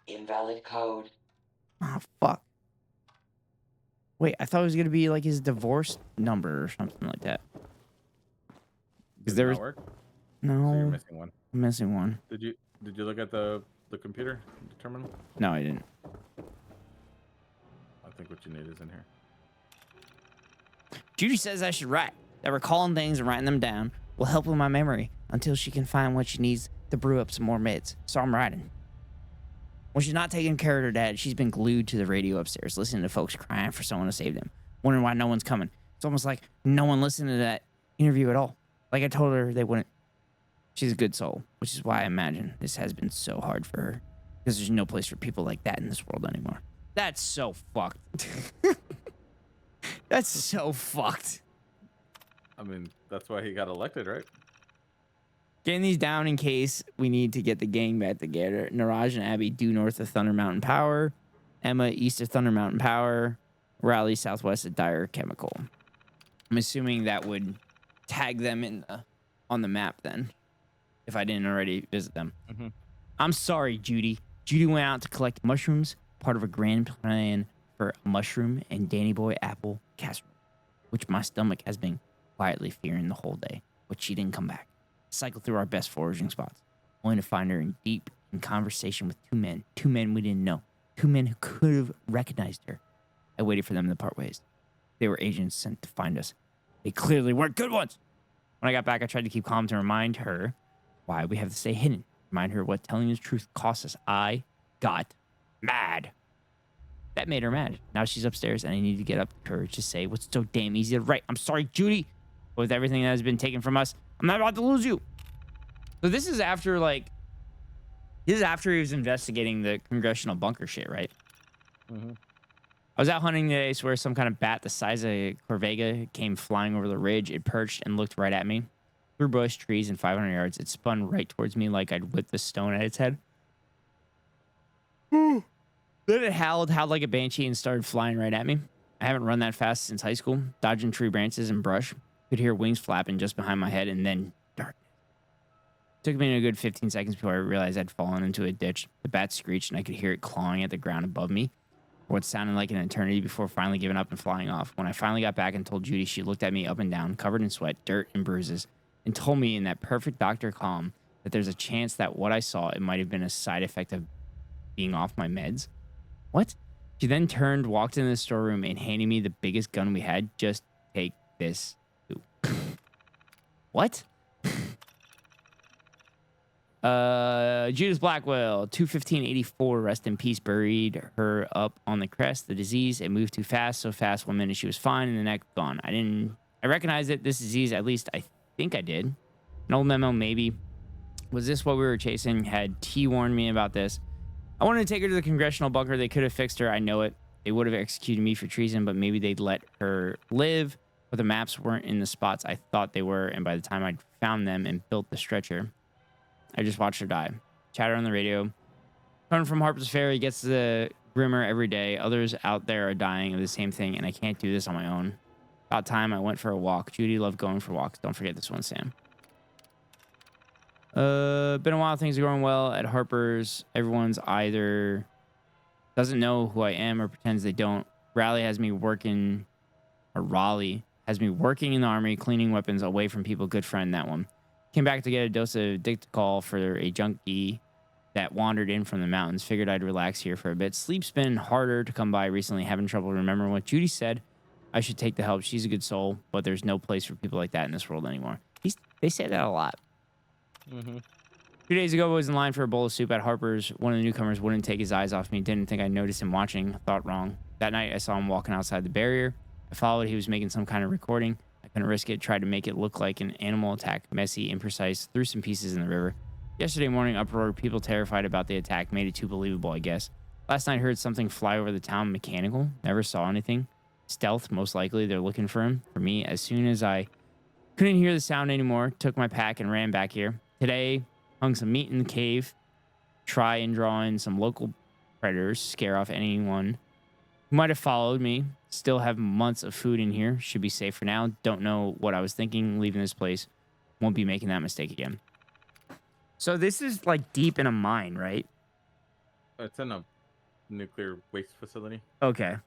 Invalid code. Oh, fuck. Wait, I thought it was going to be like his divorce number or something like that. Does there that was... work? No. So you're missing one. I'm missing one. Did you look at the computer, the terminal? No, I didn't. I think what you need is in here. Judy says I should write. That recalling things and writing them down will help with my memory until she can find what she needs to brew up some more meds. So I'm writing. When she's not taking care of her dad, she's been glued to the radio upstairs, listening to folks crying for someone to save them, wondering why no one's coming. It's almost like no one listened to that interview at all. Like I told her they wouldn't. She's a good soul, which is why I imagine this has been so hard for her, because there's no place for people like that in this world anymore. That's so fucked. That's so fucked. I mean, that's why he got elected, right? Getting these down in case we need to get the gang back together. Niraj and Abby due north of Thunder Mountain Power. Emma east of Thunder Mountain Power. Raleigh southwest of Dyer Chemical. I'm assuming that would tag them in on the map then, if I didn't already visit them. Mm-hmm. I'm sorry, Judy. Judy went out to collect mushrooms, part of a grand plan for a mushroom and Danny Boy apple casserole, which my stomach has been quietly fearing the whole day, but she didn't come back. Cycle through our best foraging spots, only to find her in conversation with two men we didn't know, 2 men who could have recognized her. I waited for them to part ways. They were agents sent to find us. They clearly weren't good ones. When I got back, I tried to keep calm to remind her why we have to stay hidden, remind her what telling the truth costs us. I got mad. That made her mad. Now she's upstairs, and I need to get up the courage to say what's so damn easy to write. I'm sorry, Judy. With everything that has been taken from us, I'm not about to lose you. So this is after, he was investigating the congressional bunker shit, right? Mm-hmm. I was out hunting today, swear some kind of bat the size of a corvega came flying over the ridge. It perched and looked right at me. Through bush, trees, and 500 yards, it spun right towards me like I'd whipped a stone at its head. Then it howled like a banshee and started flying right at me. I haven't run that fast since high school, dodging tree branches and brush. Could hear wings flapping just behind my head, and then darkness. Took me a good 15 seconds before I realized I'd fallen into a ditch. The bat screeched, and I could hear it clawing at the ground above me for what sounded like an eternity before finally giving up and flying off. When I finally got back and told Judy, she looked at me up and down, covered in sweat, dirt, and bruises, and told me in that perfect doctor calm that there's a chance that what I saw, it might have been a side effect of being off my meds. What? She then turned, walked into the storeroom, and handed me the biggest gun we had. Just take this. What? Judith Blackwell, 2/15/84, rest in peace, buried her up on the crest. The disease, it moved too fast, so fast 1 minute she was fine, and the next gone. I recognized it, this disease, at least I think I did. An old memo, maybe. Was this what we were chasing? Had T warned me about this? I wanted to take her to the congressional bunker. They could have fixed her, I know it. They would have executed me for treason, but maybe they'd let her live. But the maps weren't in the spots I thought they were, and by the time I'd found them and built the stretcher, I just watched her die. Chatter on the radio. Coming from Harper's Ferry gets the grimmer every day. Others out there are dying of the same thing, and I can't do this on my own. About time I went for a walk. Judy loved going for walks. Don't forget this one, Sam. Been a while. Things are going well at Harper's. Everyone's either doesn't know who I am or pretends they don't. Raleigh has me working in the army, cleaning weapons away from people. Good friend, that one. Came back to get a dose of Dictacol for a junkie that wandered in from the mountains. Figured I'd relax here for a bit. Sleep's been harder to come by recently. Having trouble remembering what Judy said. I should take the help. She's a good soul, but there's no place for people like that in this world anymore. They say that a lot. 2 days ago, I was in line for a bowl of soup at Harper's. One of the newcomers wouldn't take his eyes off me. Didn't think I noticed him watching. Thought wrong. That night, I saw him walking outside the barrier. I followed. He was making some kind of recording. I couldn't risk it. Tried to make it look like an animal attack. Messy, imprecise. Threw some pieces in the river. Yesterday morning, uproar. People terrified about the attack. Made it too believable, I guess. Last night, heard something fly over the town. Mechanical. Never saw anything. Stealth, most likely. They're looking for him. For me, as soon as I couldn't hear the sound anymore, took my pack and ran back here. Today, hung some meat in the cave. Try and draw in some local predators. Scare off anyone who might have followed me. Still have months of food in here. Should be safe for now. Don't know what I was thinking leaving this place. Won't be making that mistake again. So this is like deep in a mine, right? It's in a nuclear waste facility. Okay.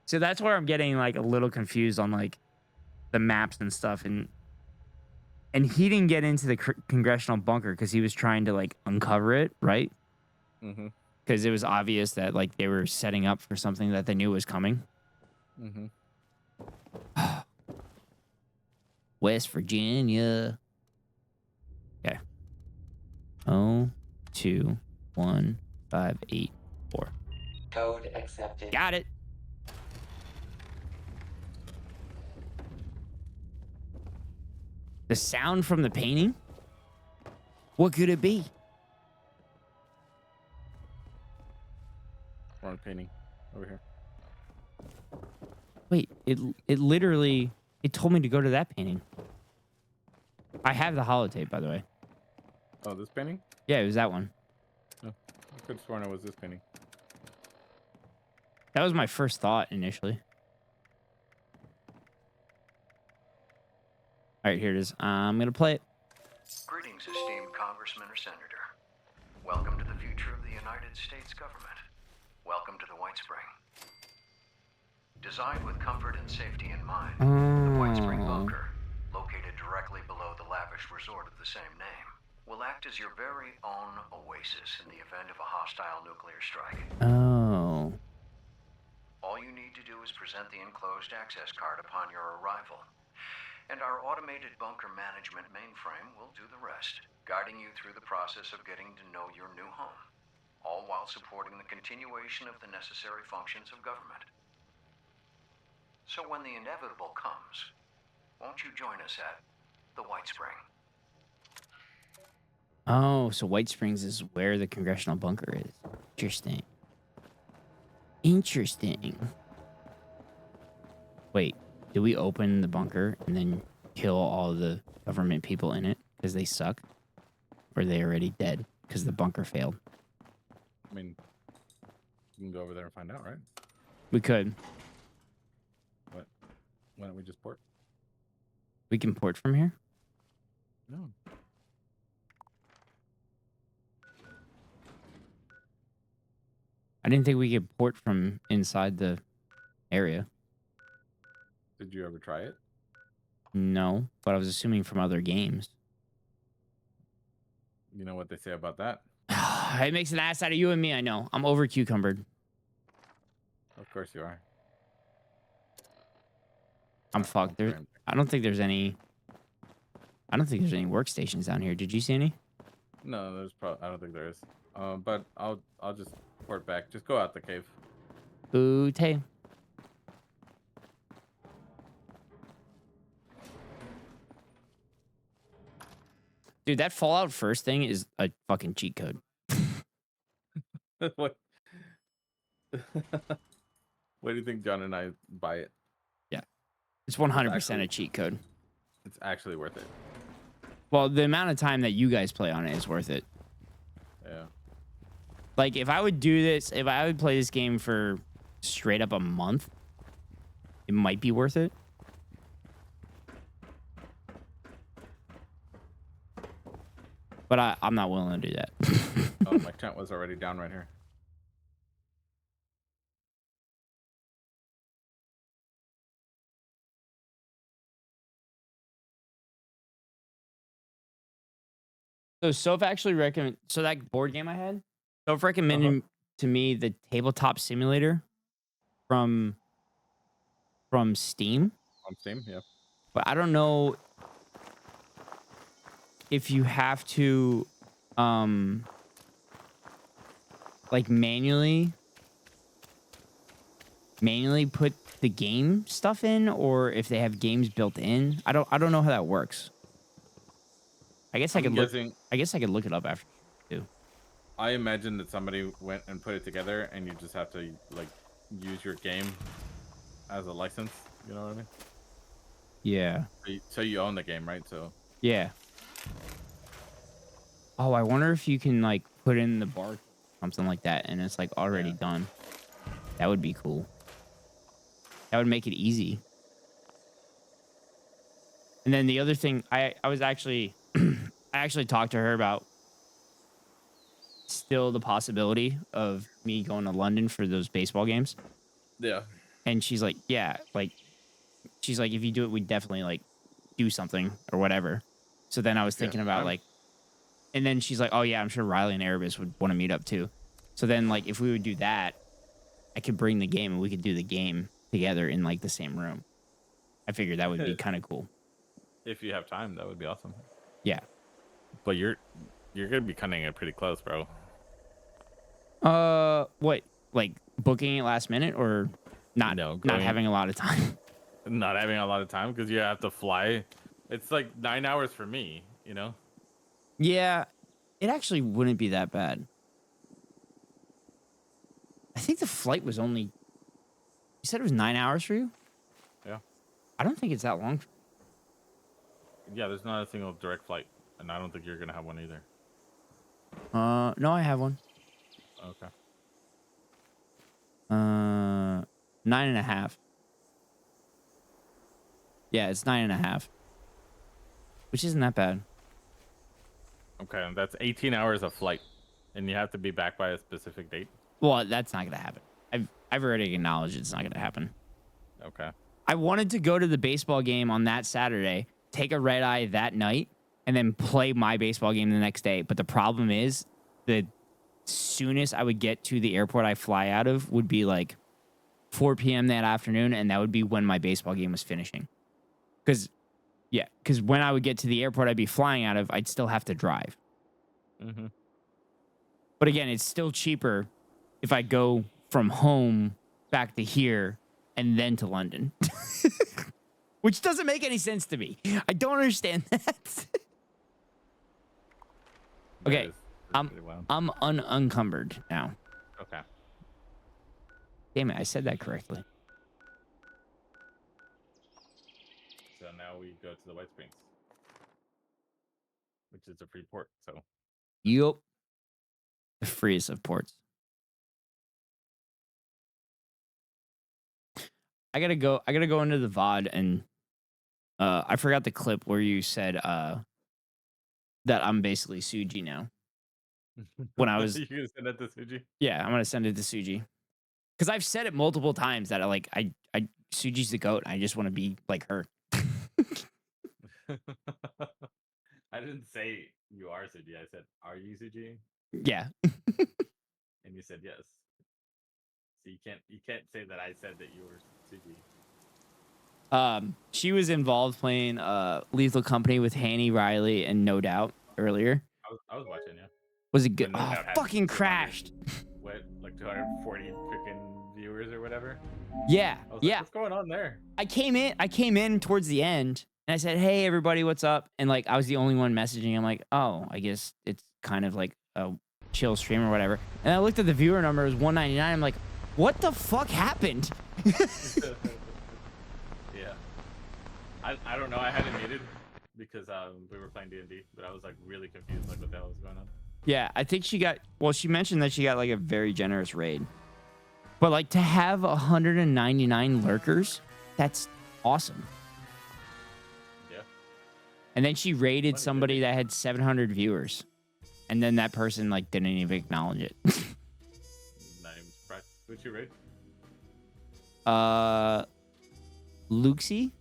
So that's where I'm getting like a little confused on like the maps and stuff. And he didn't get into the congressional bunker because he was trying to like uncover it, right? Mm-hmm. Because it was obvious that like they were setting up for something that they knew was coming. Mm-hmm. West Virginia. Okay. 021584. Code accepted. Got it. The sound from the painting? What could it be? Wrong painting. Over here. Wait, it literally, it told me to go to that painting. I have the holotape, by the way. Oh, this painting? Yeah, it was that one. Oh, I could have sworn it was this painting. That was my first thought initially. All right, here it is. I'm going to play it. Greetings, esteemed Congressman or Senator. Welcome to the future of the United States government. Welcome to the White Spring. Designed with comfort and safety in mind, the White Spring Bunker, located directly below the lavish resort of the same name, will act as your very own oasis in the event of a hostile nuclear strike. Oh. All you need to do is present the enclosed access card upon your arrival. And our automated bunker management mainframe will do the rest, guiding you through the process of getting to know your new home, all while supporting the continuation of the necessary functions of government. So when the inevitable comes, won't you join us at the White Spring? Oh, so White Springs is where the congressional bunker is. Interesting. Interesting. Wait. Do we open the bunker and then kill all the government people in it because they suck? Or are they already dead because the bunker failed? I mean, you can go over there and find out, right? We could. What? Why don't we just port? We can port from here? No. I didn't think we could port from inside the area. Did you ever try it? No, but I was assuming from other games. You know what they say about that? It makes an ass out of you and me, I know. I'm over cucumbered. Of course you are. I'm fucked. I don't think there's any workstations down here. Did you see any? No, there's probably. I don't think there is. But I'll just port back. Just go out the cave. Bootay. Dude, that Fallout first thing is a fucking cheat code. What? What do you think John and I buy it? Yeah. It's 100% a cheat code. It's actually worth it. Well, the amount of time that you guys play on it is worth it. Yeah. Like, if I would do this, if I would play this game for straight up a month, it might be worth it. But I'm not willing to do that. Oh, my tent was already down right here. So Soph actually recommend. So that board game I had, Soph recommended to me the Tabletop Simulator from Steam. On Steam, yeah. But I don't know if you have to, like manually put the game stuff in, or if they have games built in. I don't know how that works. I guess I could look it up after too. I imagine that somebody went and put it together, and you just have to like use your game as a license. You know what I mean? Yeah. So you own the game, right? So Yeah. Oh, I wonder if you can like put in the bar, something like that, and it's like already done. That would be cool. That would make it easy. And then the other thing, I was actually I actually talked to her about still the possibility of me going to London for those baseball games. yeah. And she's like, yeah, like she's like, if you do it, we'd definitely like do something or whatever. So then I was thinking about like, and then she's like, oh yeah, I'm sure Riley and Erebus would want to meet up too. So then like if we would do that, I could bring the game and we could do the game together in like the same room. I figured that would be kind of cool. If you have time, that would be awesome. Yeah. But you're gonna be cutting it pretty close, bro. What? Like booking it last minute or not having a lot of time? Not having a lot of time because you have to fly. It's like 9 hours for me, you know? Yeah. It actually wouldn't be that bad. I think the flight was only... You said it was 9 hours for you? Yeah. I don't think it's that long. Yeah, there's not a single direct flight, and I don't think you're gonna have one either. No, I have one. Okay. 9.5. Yeah, it's 9.5. Which isn't that bad. Okay, and that's 18 hours of flight, and you have to be back by a specific date. Well, that's not gonna happen. I've already acknowledged it's not gonna happen. Okay. I wanted to go to the baseball game on that Saturday, take a red eye that night, and then play my baseball game the next day. But the problem is, the soonest I would get to the airport I fly out of would be like 4 p.m. that afternoon, and that would be when my baseball game was finishing. Because when I would get to the airport I'd be flying out of, I'd still have to drive. Mm-hmm. But again, it's still cheaper if I go from home back to here and then to London. Which doesn't make any sense to me. I don't understand that. Okay, I'm unencumbered now. Okay. Damn it, I said that correctly. So now we go to the White Springs, which is a free port. So. Yup. The freest of ports. I gotta go into the VOD and I forgot the clip where you said that I'm basically Suji now. When I was You gonna send that to Suji? Yeah, I'm gonna send it to Suji. Because I've said it multiple times that I Suji's the GOAT. I just want to be like her. I didn't say you are Suji. I said, are you Suji? Yeah. And you said yes. So you can't say that I said that you were Suji. She was involved playing Lethal Company with Hanny, Riley, and No Doubt earlier. I was watching, yeah. Was it good? No Doubt had Fucking crashed. What, like 240 freaking viewers or whatever? Yeah, I was yeah. Like, what's going on there? I came in towards the end, and I said, "Hey, everybody, what's up?" And like, I was the only one messaging. I'm like, "Oh, I guess it's kind of like a chill stream or whatever." And I looked at the viewer number; it was 199. I'm like, "What the fuck happened?" Yeah. I don't know. I had it muted because we were playing D&D, but I was like really confused, like what the hell was going on. Yeah, I think she mentioned that she got like a very generous raid. But like to have 199 lurkers, that's awesome. Yeah. And then she raided somebody that had 700 viewers. And then that person like didn't even acknowledge it. Not even surprised. Who'd you raid? Luxie?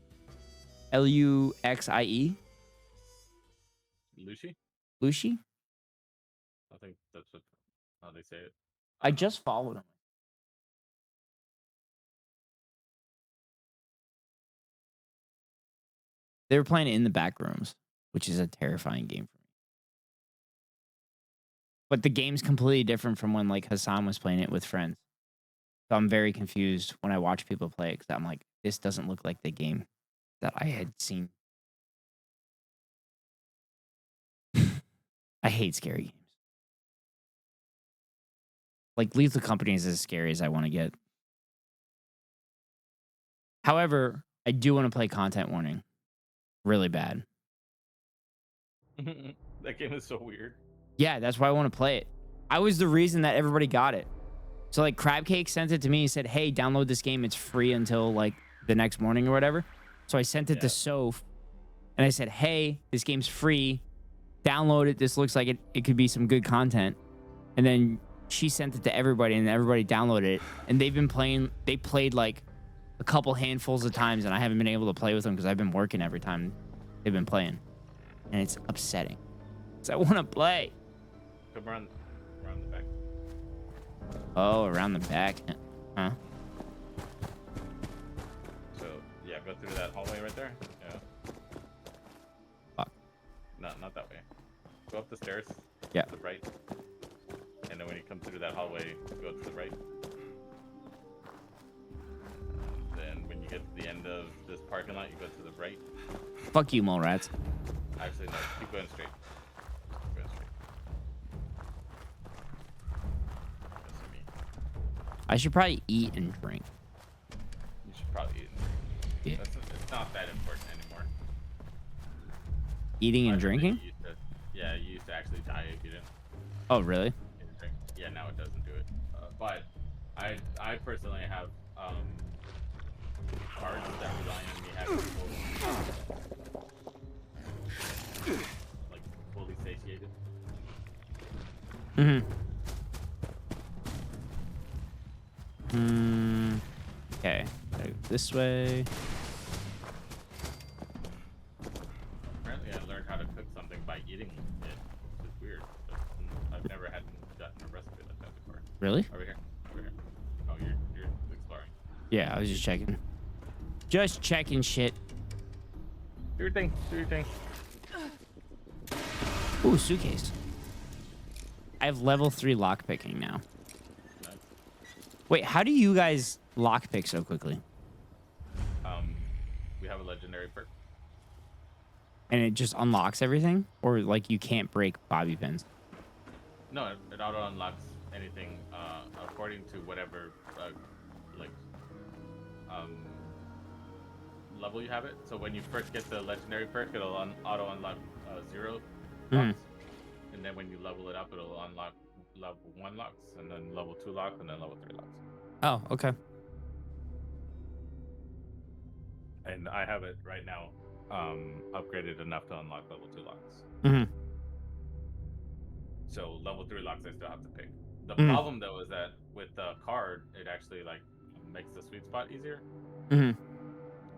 Luxie? Lucy? Lucy? think that's how they say it. I just followed him. They were playing in the back rooms, which is a terrifying game for me. But the game's completely different from when like Hassan was playing it with friends. So I'm very confused when I watch people play it because I'm like, this doesn't look like the game that I had seen. I hate scary games. Like Lethal Company is as scary as I want to get. However, I do want to play Content Warning really bad. That game is so weird. Yeah, that's why I want to play it. I was the reason that everybody got it. So like Crabcake sent it to me and said, hey, download this game. It's free until like the next morning or whatever. So I sent it to Soph and I said, hey, this game's free. Download it. This looks like it could be some good content. And then she sent it to everybody and everybody downloaded it. And they've been playing. They played like a couple handfuls of times and I haven't been able to play with them because I've been working every time they've been playing. And it's upsetting. Because I want to play. Come around the back. Oh, around the back. Huh? So, yeah, go through that hallway right there. Yeah. Fuck. No, not that way. Go up the stairs. Yeah. To the right. And then when you come through that hallway, go to the right. And then when you get to the end of this parking lot, you go to the right. Fuck you, mole rats. Actually, no. Keep going straight. Keep going straight. That's me. I should probably eat and drink. You should probably eat. Yeah. It's not that important anymore. Eating and drinking? Yeah, you used to actually die if you didn't. Oh, really? Yeah, now it doesn't do it. But I personally have cards that rely on me having like fully satiated. Okay. Gotta go this way. Apparently, I learned how to cook something by eating it, which is weird. But I've never gotten a recipe like that before. Really? Over here. Over here. Oh, you're exploring. Yeah, I was just checking. Just checking shit. Do your thing. Do your thing. Ooh, suitcase. I have level 3 lockpicking now. Nice. Wait, how do you guys lockpick so quickly? We have a legendary perk. And it just unlocks everything? Or like you can't break bobby pins? No, it auto unlocks anything according to whatever level you have it. So when you first get the legendary perk, it'll auto unlock 0 locks, and then when you level it up, it'll unlock level 1 locks, and then level 2 locks, and then level 3 locks. Oh, okay. And I have it right now upgraded enough to unlock level 2 locks. So level 3 locks I still have to pick. The problem though is that with the card, it actually like makes the sweet spot easier.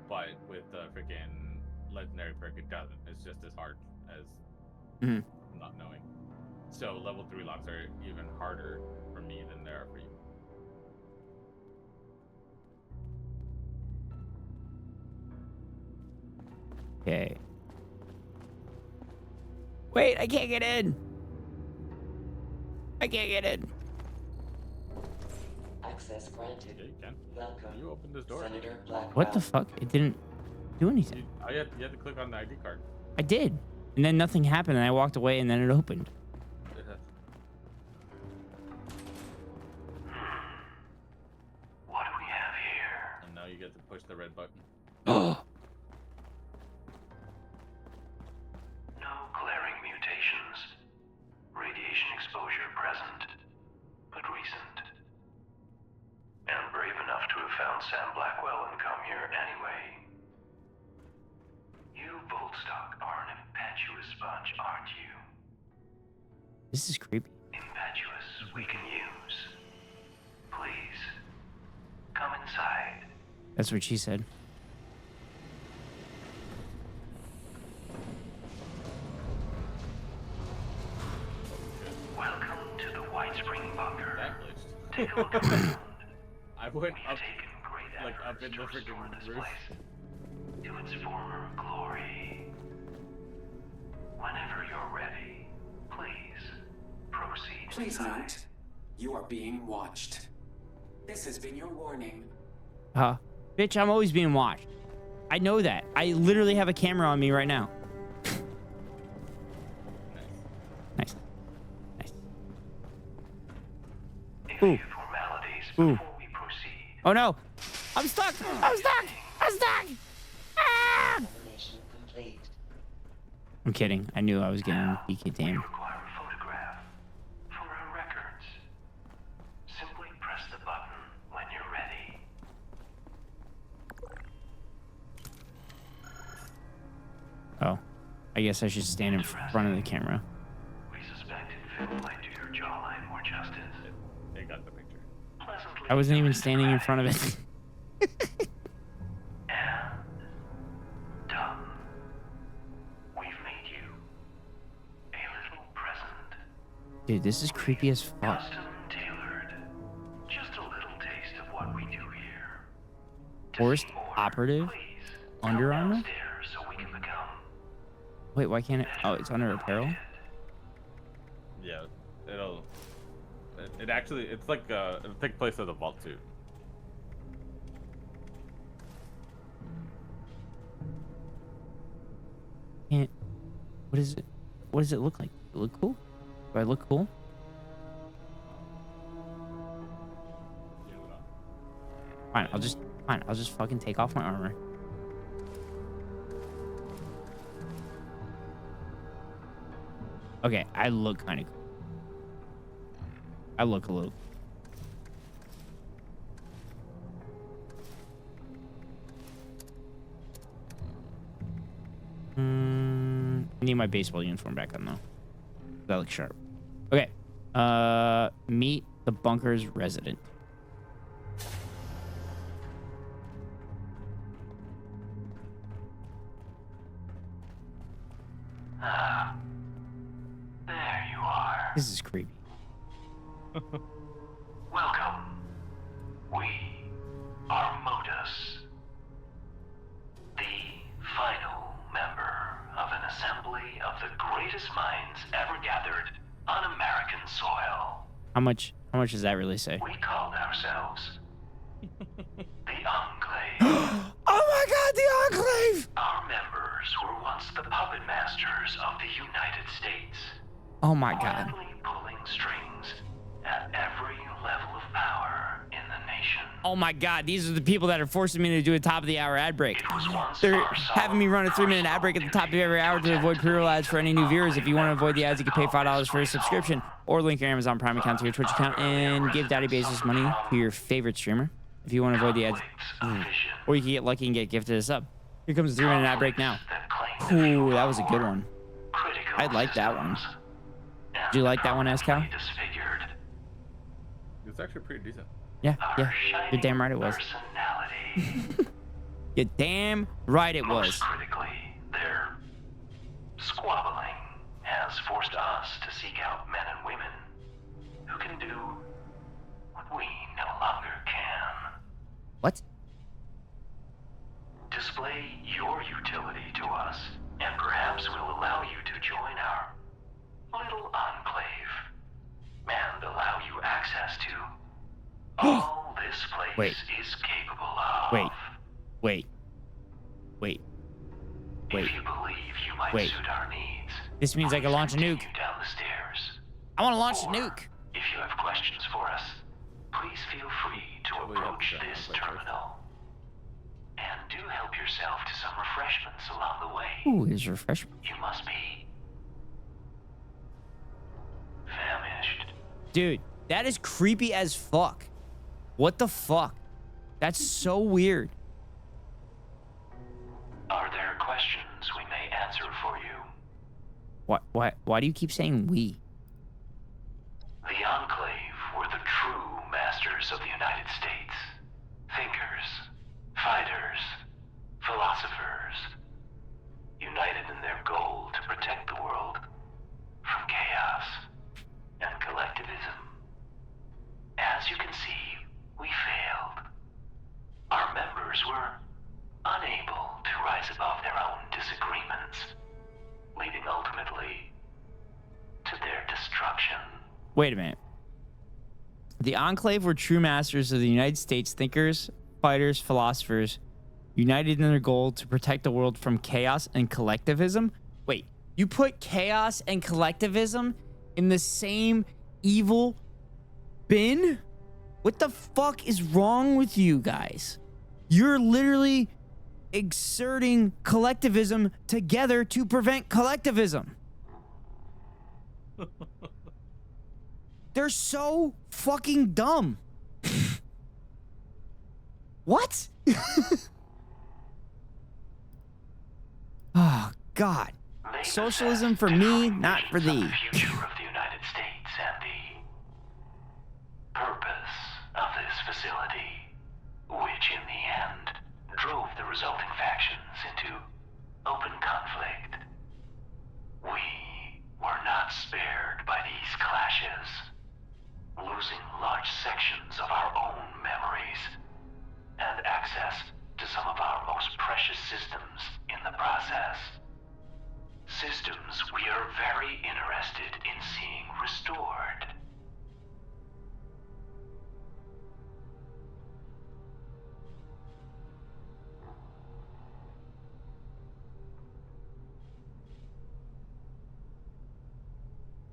But with the freaking legendary perk, it doesn't. It's just as hard as not knowing. So level 3 locks are even harder for me than they are for you. Okay. Wait, I can't get in. I can't get in. Access granted. Yeah, you can. Welcome. You opened this door. Senator Blackwell. What the fuck? It didn't do anything. You had to click on the ID card. I did. And then nothing happened and I walked away and then it opened. What do we have here? And now you get to push the red button. Oh. No glaring mutations. Radiation exposure present, but recent. And brave enough to have found Sam Blackwell and come here anyway. You, Voltstock, are an impetuous bunch, aren't you? This is creepy. Impetuous we can use. Please, come inside. That's what she said. Welcome I went up, like up in the freaking roof. To its former glory. Whenever you're ready, please proceed. Please note, you are being watched. This has been your warning. Bitch, I'm always being watched. I know that. I literally have a camera on me right now. Nice. Ooh. Ooh. Oh no! I'm stuck! I'm stuck! I'm stuck! Ah! I'm kidding. I knew I was getting DK damn. Simply press the button when you're ready. Oh. I guess I should stand in front of the camera. We suspected Phil might do your jawline more justice. They got the picture. I wasn't even standing in front of it. And done. We've made you a little present. Dude, this is creepy as fuck. Custom tailored. Just a little taste of what we do here. Forced operative? Under Armour? So we can become. Wait, why can't it? Oh, it's under apparel? Yeah, it actually, it's like, it'll take place at the vault too. Can't. What is it? What does it look like? Does it look cool? Do I look cool? Fine, I'll just fucking take off my armor. Okay, I look kind of cool. I look a little. I need my baseball uniform back on though. That looks sharp. Okay. Meet the bunker's resident. There you are. This is creepy. Welcome. We are Modus, the final member of an assembly of the greatest minds ever gathered on American soil. How much does that really say? We called ourselves the Enclave. Oh my god, the Enclave! Our members were once the puppet masters of the United States. Oh my god. Quietly pulling strings at every level of power in the nation. Oh my god, these are the people that are forcing me to do a top of the hour ad break. They're having me run a 3-minute ad break at the top of every hour to avoid pre-roll ads for any new viewers. If you want to avoid the ads, you can pay $5 for a subscription or link your Amazon Prime account to your Twitch account and give Daddy Basis money to your favorite streamer. If you want to avoid the ads, or you can get lucky and get gifted a sub. Here comes the 3-minute ad break now. Ooh, that was a good one. I like that one. Do you like that one, Eskao? It's actually pretty decent. Yeah. You're damn right it was. You're damn right it was. Most critically, their squabbling has forced us to seek out men and women who can do what we no longer can. What? Display your utility to us, and perhaps we'll allow you to join our little enclave, and allow you access to all this place is capable of. Wait. If you believe you might suit our needs, This means I can launch a nuke. down the stairs. I want to launch a nuke. If you have questions for us, please feel free to approach this terminal. And do help yourself to some refreshments along the way. Ooh, there's refreshment. You must be famished. Dude, that is creepy as fuck. What the fuck? That's so weird. Are there questions we may answer for you? Why do you keep saying we? The Enclave were the true masters of the United States. Thinkers, fighters, philosophers, united in their goal to protect the world from chaos and collectivism. As you can disagreements, leading ultimately to their destruction. Wait a minute. The Enclave were true masters of the United States, thinkers, fighters, philosophers, united in their goal to protect the world from chaos and collectivism. Wait, you put chaos and collectivism in the same evil bin? What the fuck is wrong with you guys? You're literally exerting collectivism together to prevent collectivism. They're so fucking dumb. What? Oh, God. Socialism for me, not for thee. The future of the United States and the purpose of this facility, which in the end drove the resulting factions into open conflict. We were not spared by these clashes, losing large sections of our own memories and access to some of our most precious systems in the process. Systems we are very interested in seeing restored.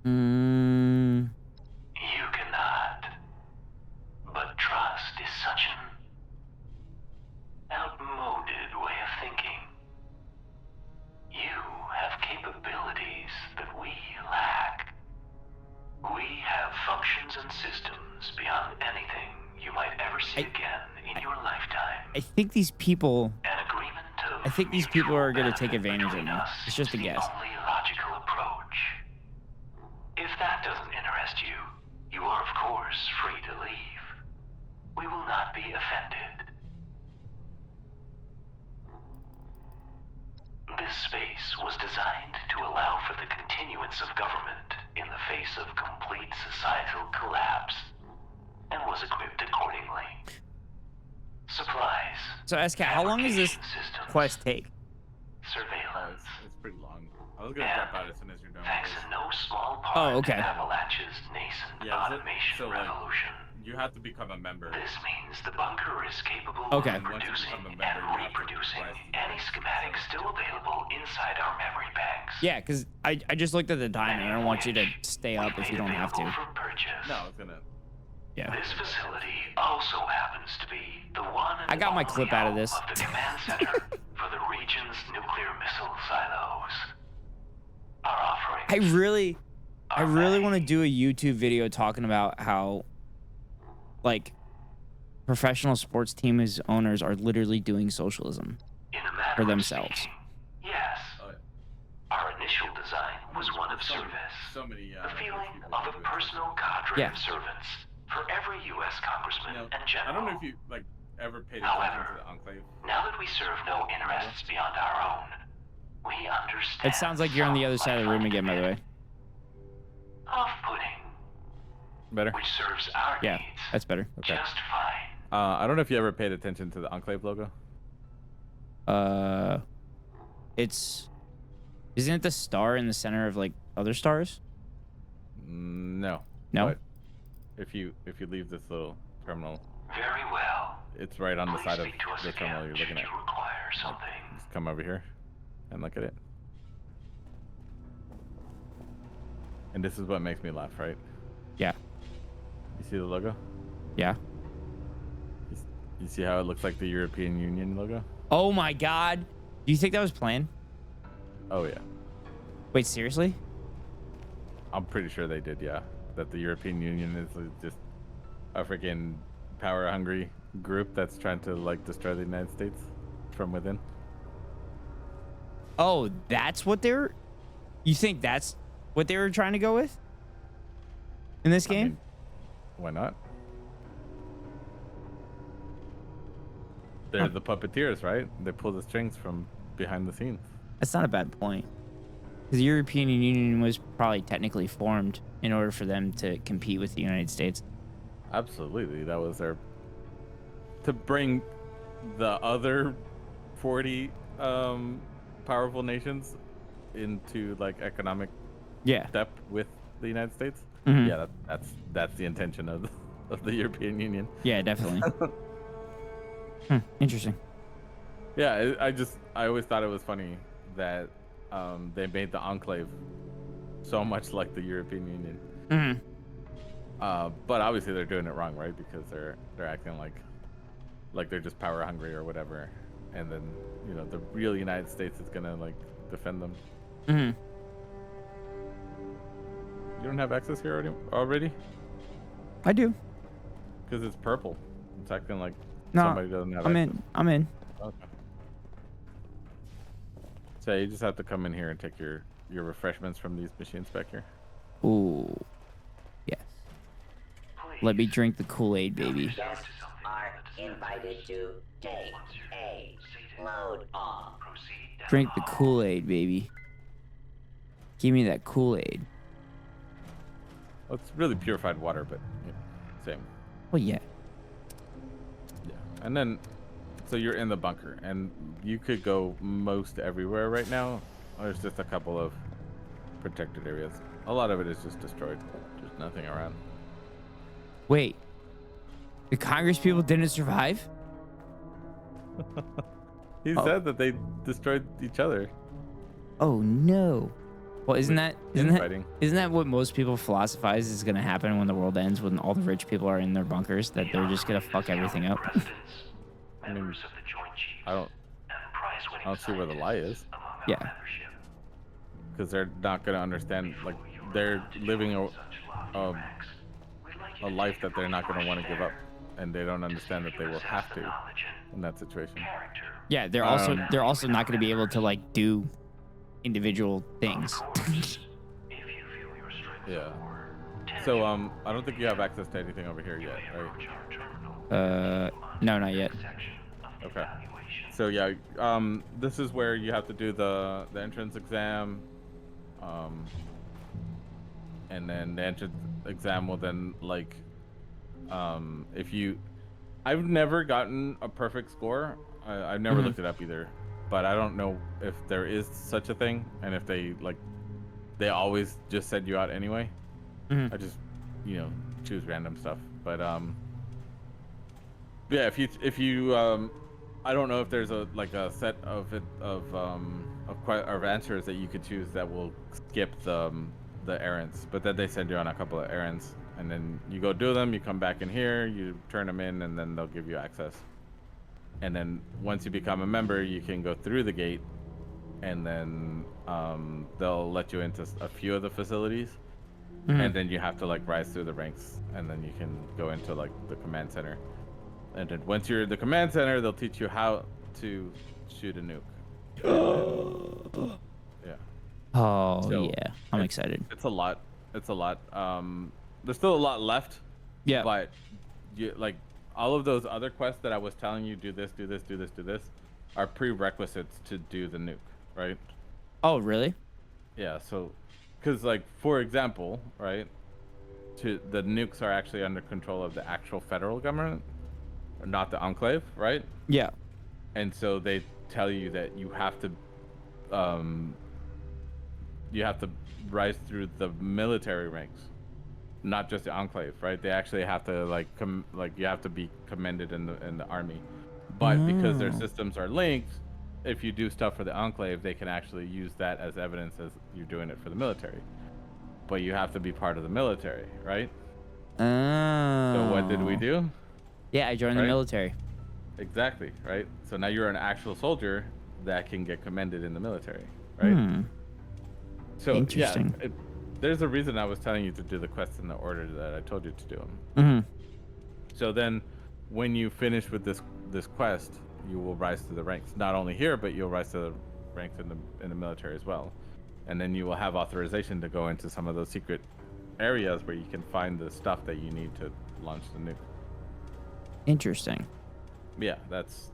You cannot. But trust is such an outmoded way of thinking. You have capabilities that we lack. We have functions and systems beyond anything you might ever see again in your lifetime. I think these people... An agreement of I think these people are going to take advantage of me. It's just a guess. only logical approach. If that doesn't interest you, you are of course free to leave. We will not be offended. This space was designed to allow for the continuance of government in the face of complete societal collapse, and was equipped accordingly. Supplies. So, Eskao, how long does this quest take? Surveillance. It's pretty long. I was gonna drop out as soon as you're done. Thanks in no small part Oh, okay. to Avalanche's nascent automation revolution. You have to become a member. This means the bunker is capable Okay. of producing and reproducing any schematics still available inside our memory banks. Yeah, because I just looked at the time and I don't want you to stay up if you don't have to. No, I was gonna. Yeah. This facility also happens to be the one and I got my clip out of this. the command center for the region's nuclear missile silos. Our offering. I really want to do a YouTube video talking about how, like, professional sports teams owners are literally doing socialism for themselves. Yes. Our initial design was one of service. So many. The feeling of a personal cadre of servants for every U.S. congressman and general. I don't know if you like ever paid attention to the Enclave. Now that we serve no interests beyond our own, we understand. It sounds like you're on the other side of the room again, by the way. Off-putting. Better. Which serves our Yeah, needs that's better. Okay. just fine. I don't know if you ever paid attention to the Enclave logo. Isn't it the star in the center of like other stars? No. No. But if you leave this little terminal, Very well. it's right on the side of the terminal you're looking at. Require something. Just come over here and look at it. And this is what makes me laugh, right? Yeah. You see the logo? Yeah. You see how it looks like the European Union logo? Oh my God. Do you think that was planned? Oh yeah. Wait, seriously? I'm pretty sure they did, yeah. That the European Union is just a freaking power-hungry group that's trying to like destroy the United States from within. Oh, that's what they're... You think that's what they were trying to go with? In this game? I mean, why not? They're the puppeteers, right? They pull the strings from behind the scenes. That's not a bad point. Because the European Union was probably technically formed in order for them to compete with the United States. Absolutely. That was their... To bring the other 40 powerful nations into like economic depth with the United States. Mhm. Yeah, that's the intention of the European Union. Yeah, definitely. Interesting. Yeah, I always thought it was funny that they made the Enclave so much like the European Union. Mhm. But obviously they're doing it wrong, right? Because they're acting like they're just power hungry or whatever, and then the real United States is gonna like defend them. Mhm. You don't have access here already? I do. Because it's purple. It's acting like No, somebody doesn't have I'm access. in. I'm in. Okay. So you just have to come in here and take your refreshments from these machines back here. Ooh. Yes. Let me drink the Kool-Aid, baby. Guests are invited to take a load off. Drink the Kool-Aid, baby. Give me that Kool-Aid. Well, it's really purified water, but same. Well, yeah. Yeah. And then, so you're in the bunker, and you could go most everywhere right now. There's just a couple of protected areas. A lot of it is just destroyed. There's nothing around. Wait. The Congress people didn't survive? He said that they destroyed each other. Oh no. Well, isn't that Infighting. what most people philosophize is going to happen when the world ends, when all the rich people are in their bunkers, that they're just going to fuck everything up? I mean, I don't see where the lie is. Yeah. Because they're not going to understand, like, they're living a life that they're not going to want to give up, and they don't understand that they will have to in that situation. Yeah, they're also not going to be able to like do individual things. Yeah. So I don't think you have access to anything over here yet, right? No, not yet. Okay. So yeah, this is where you have to do the entrance exam, and then the entrance exam will then like, I've never gotten a perfect score. I've never looked it up either, but I don't know if there is such a thing, and if they always just send you out anyway. I just choose random stuff, but yeah, if you I don't know if there's a set of answers that you could choose that will skip the errands, but then they send you on a couple of errands, and then you go do them, you come back in here, you turn them in, and then they'll give you access. And then once you become a member, you can go through the gate, and then they'll let you into a few of the facilities, and then you have to like rise through the ranks, and then you can go into like the command center. And then once you're in the command center, they'll teach you how to shoot a nuke. Yeah. Oh, So yeah. I'm excited. It's a lot. There's still a lot left. Yeah. But like all of those other quests that I was telling you, do this, do this, do this, do this, are prerequisites to do the nuke, right? Oh, really? Yeah. So, because like for example, right, the nukes are actually under control of the actual federal government, not the Enclave, right? Yeah. And so they tell you that you have to rise through the military ranks, not just the Enclave, right? They actually have to you have to be commended in the army. But because their systems are linked, if you do stuff for the Enclave, they can actually use that as evidence as you're doing it for the military. But you have to be part of the military, right? So what did we do? Yeah, I joined the military. Exactly, right? So now you're an actual soldier that can get commended in the military, right? So Interesting. yeah, there's a reason I was telling you to do the quests in the order that I told you to do them. So then when you finish with this quest, you will rise to the ranks, not only here, but you'll rise to the ranks in the military as well. And then you will have authorization to go into some of those secret areas where you can find the stuff that you need to launch the nuke. Interesting. Yeah, that's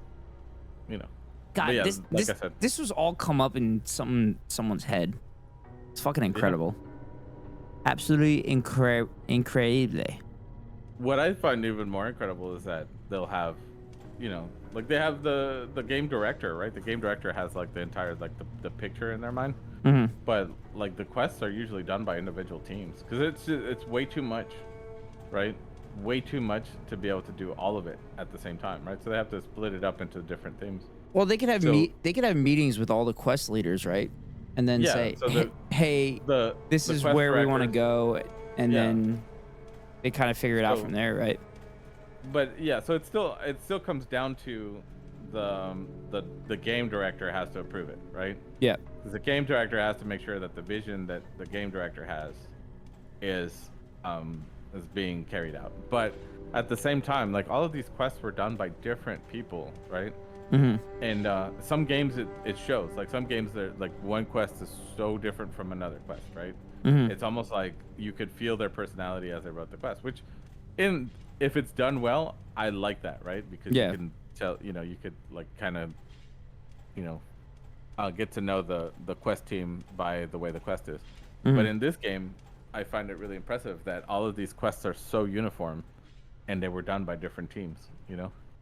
God, yeah, this like I said, this was all come up in someone's head. It's fucking incredible. Absolutely incredible. What I find even more incredible is that they'll have you know, like they have the game director, right? The game director has like the entire like the picture in their mind. Mm-hmm. But like the quests are usually done by individual teams because it's way too much, right? Way too much to be able to do all of it at the same time, right? So they have to split it up into different teams. Well, they could have they could have meetings with all the quest leaders, right? And then say, so hey, this is quest where we want to director- go, and then they kind of figure it out So- from there, right? But yeah, so it still comes down to the game director has to approve it, right? Yeah. Because the game director has to make sure that the vision that the game director has is being carried out. But at the same time, like all of these quests were done by different people, right? Mm-hmm. And some games it shows. Like some games, like one quest is so different from another quest, right? Mhm. It's almost like you could feel their personality as they wrote the quest. Which, if it's done well, I like that, right? Because Yeah. you can tell, you could like kind of, get to know the quest team by the way the quest is. Mhm. But in this game, I find it really impressive that all of these quests are so uniform, and they were done by different teams.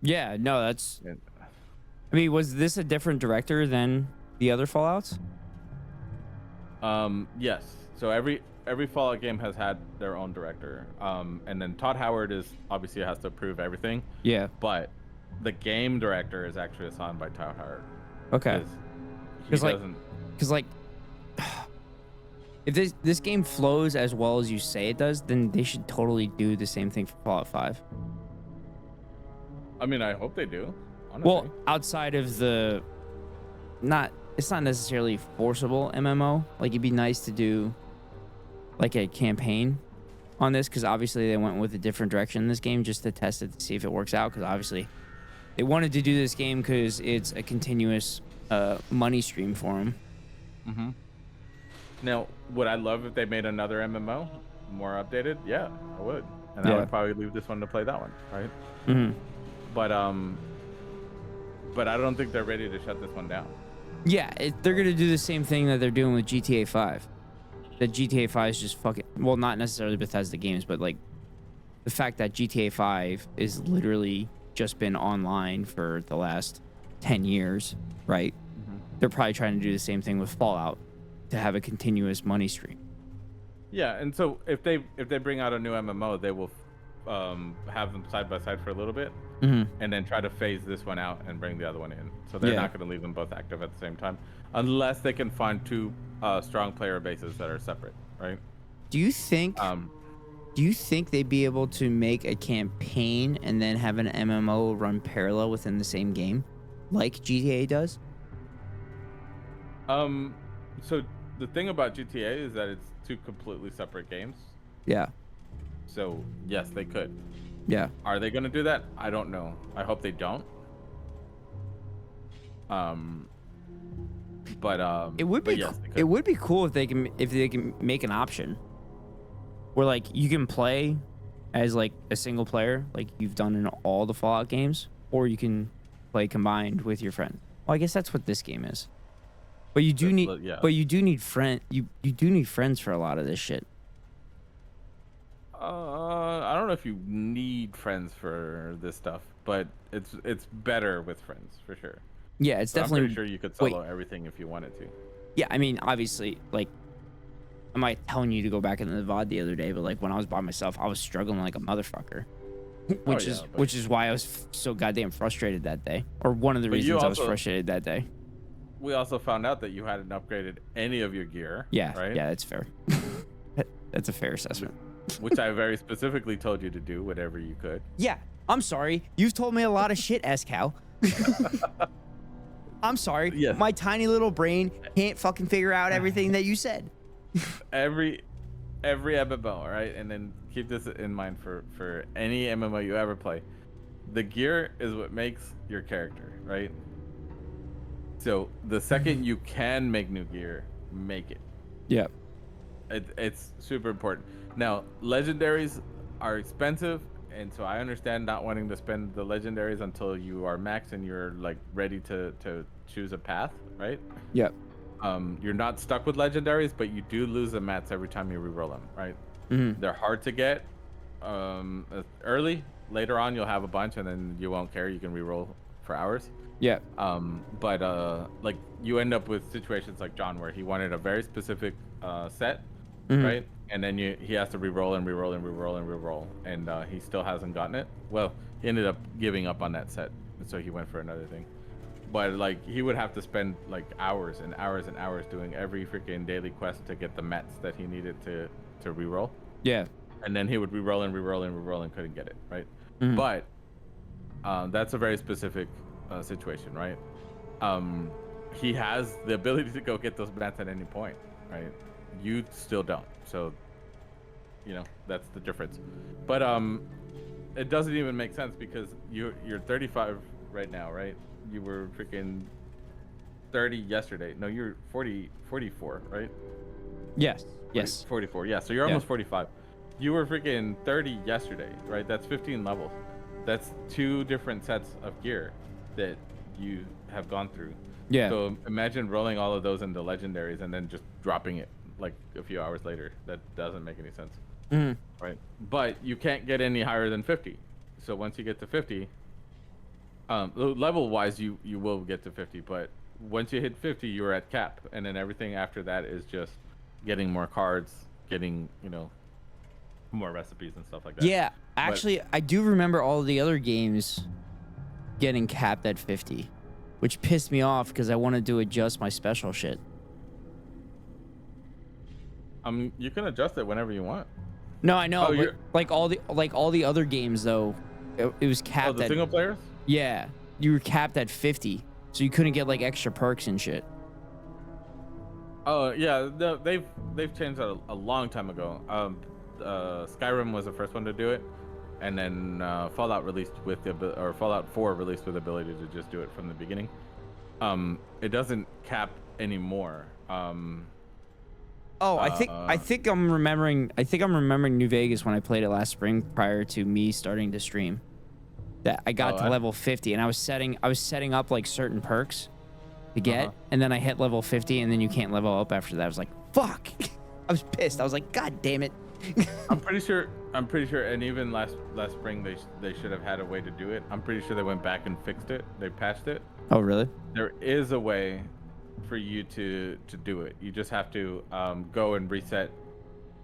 Yeah. No, that's. I mean, was this a different director than the other Fallouts? Yes. So every Fallout game has had their own director. And then Todd Howard obviously has to approve everything. Yeah. But the game director is actually assigned by Todd Howard. Okay. Because like, if this game flows as well as you say it does, then they should totally do the same thing for Fallout 5. I mean, I hope they do. Honestly. Well, outside of it's not necessarily forceable MMO. Like, it'd be nice to do like a campaign on this, because obviously they went with a different direction in this game just to test it to see if it works out, because obviously they wanted to do this game because it's a continuous money stream for them. Mm-hmm. Now, would I love if they made another MMO more updated? Yeah, I would. And I would probably leave this one to play that one, right? Mm-hmm. But I don't think they're ready to shut this one down. Yeah, they're going to do the same thing that they're doing with GTA 5. That GTA 5 is just fucking... Well, not necessarily Bethesda games, but like the fact that GTA 5 is literally just been online for the last 10 years, right? Mm-hmm. They're probably trying to do the same thing with Fallout to have a continuous money stream. Yeah, and so if they bring out a new MMO, they will have them side by side for a little bit, and then try to phase this one out and bring the other one in. So they're not going to leave them both active at the same time, unless they can find two strong player bases that are separate, right? Do you think they'd be able to make a campaign and then have an MMO run parallel within the same game, like GTA does? So the thing about GTA is that it's two completely separate games. Yeah. So yes, they could. Yeah. Are they going to do that? I don't know. I hope they don't. It would be yes, it would be cool if they can make an option where like you can play as like a single player, like you've done in all the Fallout games, or you can play combined with your friend. Well, I guess that's what this game is. But you do need you do need friends for a lot of this shit. I don't know if you need friends for this stuff, but it's better with friends for sure. Yeah, it's definitely. I'm pretty sure you could solo everything if you wanted to. Yeah, I mean, obviously, like, I'm not telling you to go back into the VOD the other day, but like when I was by myself, I was struggling like a motherfucker, which is why I was so goddamn frustrated that day, or one of the reasons I was frustrated that day. We also found out that you hadn't upgraded any of your gear. Yeah, right. Yeah, that's fair. That's a fair assessment. Which I very specifically told you to do whatever you could. Yeah, I'm sorry. You've told me a lot of shit, Eskao. I'm sorry. Yes. My tiny little brain can't fucking figure out everything that you said. Every MMO, right? And then keep this in mind for any MMO you ever play. The gear is what makes your character, right? So the second you can make new gear, make it. Yeah. It's super important. Now, legendaries are expensive, and so I understand not wanting to spend the legendaries until you are maxed and you're like ready to choose a path, right? Yep. You're not stuck with legendaries, but you do lose the mats every time you reroll them, right? Mm-hmm. They're hard to get early, later on you'll have a bunch, and then you won't care. You can reroll for hours. Yeah. But like you end up with situations like John, where he wanted a very specific set, right? And then he has to reroll and reroll and reroll and reroll, and he still hasn't gotten it. Well, he ended up giving up on that set, so he went for another thing. But like he would have to spend like hours and hours and hours doing every freaking daily quest to get the mets that he needed to reroll. Yeah. And then he would reroll and reroll and reroll and couldn't get it, right? But that's a very specific situation, right? He has the ability to go get those mats at any point, right? You still don't. So, you know, that's the difference. But it doesn't even make sense because you're 35 right now, right? You were freaking 30 yesterday. No, you're 44, right? Yes. Yes. 44. Yeah, so you're almost 45. You were freaking 30 yesterday, right? That's 15 levels. That's 2 different sets of gear that you have gone through. Yeah. So imagine rolling all of those into legendaries and then just dropping it like a few hours later. That doesn't make any sense. Right? But you can't get any higher than 50. So once you get to 50, level wise you will get to 50, but once you hit 50 you're at cap, and then everything after that is just getting more cards, getting, you know, more recipes and stuff like that. Yeah, actually, I do remember all the other games getting capped at 50, which pissed me off because I wanted to adjust my special shit. You can adjust it whenever you want. No, I know, but like all the other games though, it was capped. Oh, the at, single players? Yeah, you were capped at 50, so you couldn't get like extra perks and shit. Oh yeah, they've changed that a long time ago. Skyrim was the first one to do it, and then Fallout released with Fallout 4 released with the ability to just do it from the beginning. It doesn't cap anymore. I think I'm remembering New Vegas when I played it last spring prior to me starting to stream. That I got to level 50 and I was setting up like certain perks to get, and then I hit level 50 and then you can't level up after that. I was like, fuck. I was pissed. I was like, God damn it. I'm pretty sure, and even last spring they should have had a way to do it. I'm pretty sure they went back and fixed it. They patched it. Oh, really? There is a way for you to do it. You just have to go and reset,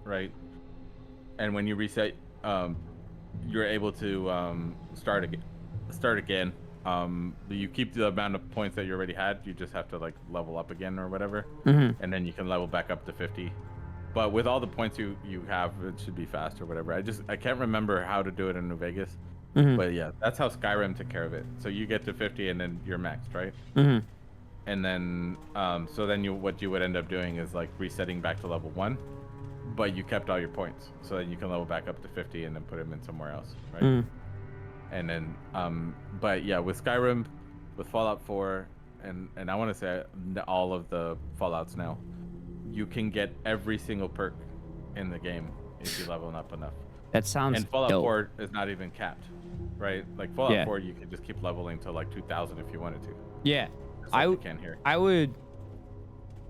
right? And when you reset, you're able to start again. You keep the amount of points that you already had. You just have to like level up again or whatever, and then you can level back up to 50. But with all the points you have, it should be fast or whatever. I can't remember how to do it in New Vegas. But yeah, that's how Skyrim took care of it. So you get to 50 and then you're maxed, right? And then so then what you would end up doing is like resetting back to level 1, but you kept all your points, so then you can level back up to 50 and then put them in somewhere else, right? And then but yeah, with Skyrim, with Fallout 4, and I want to say all of the Fallouts now, you can get every single perk in the game if you level up enough. That sounds And Fallout dope. 4 is not even capped, right? Like Fallout 4, you could just keep leveling to like 2,000 if you wanted to. Yeah, you can here. I would.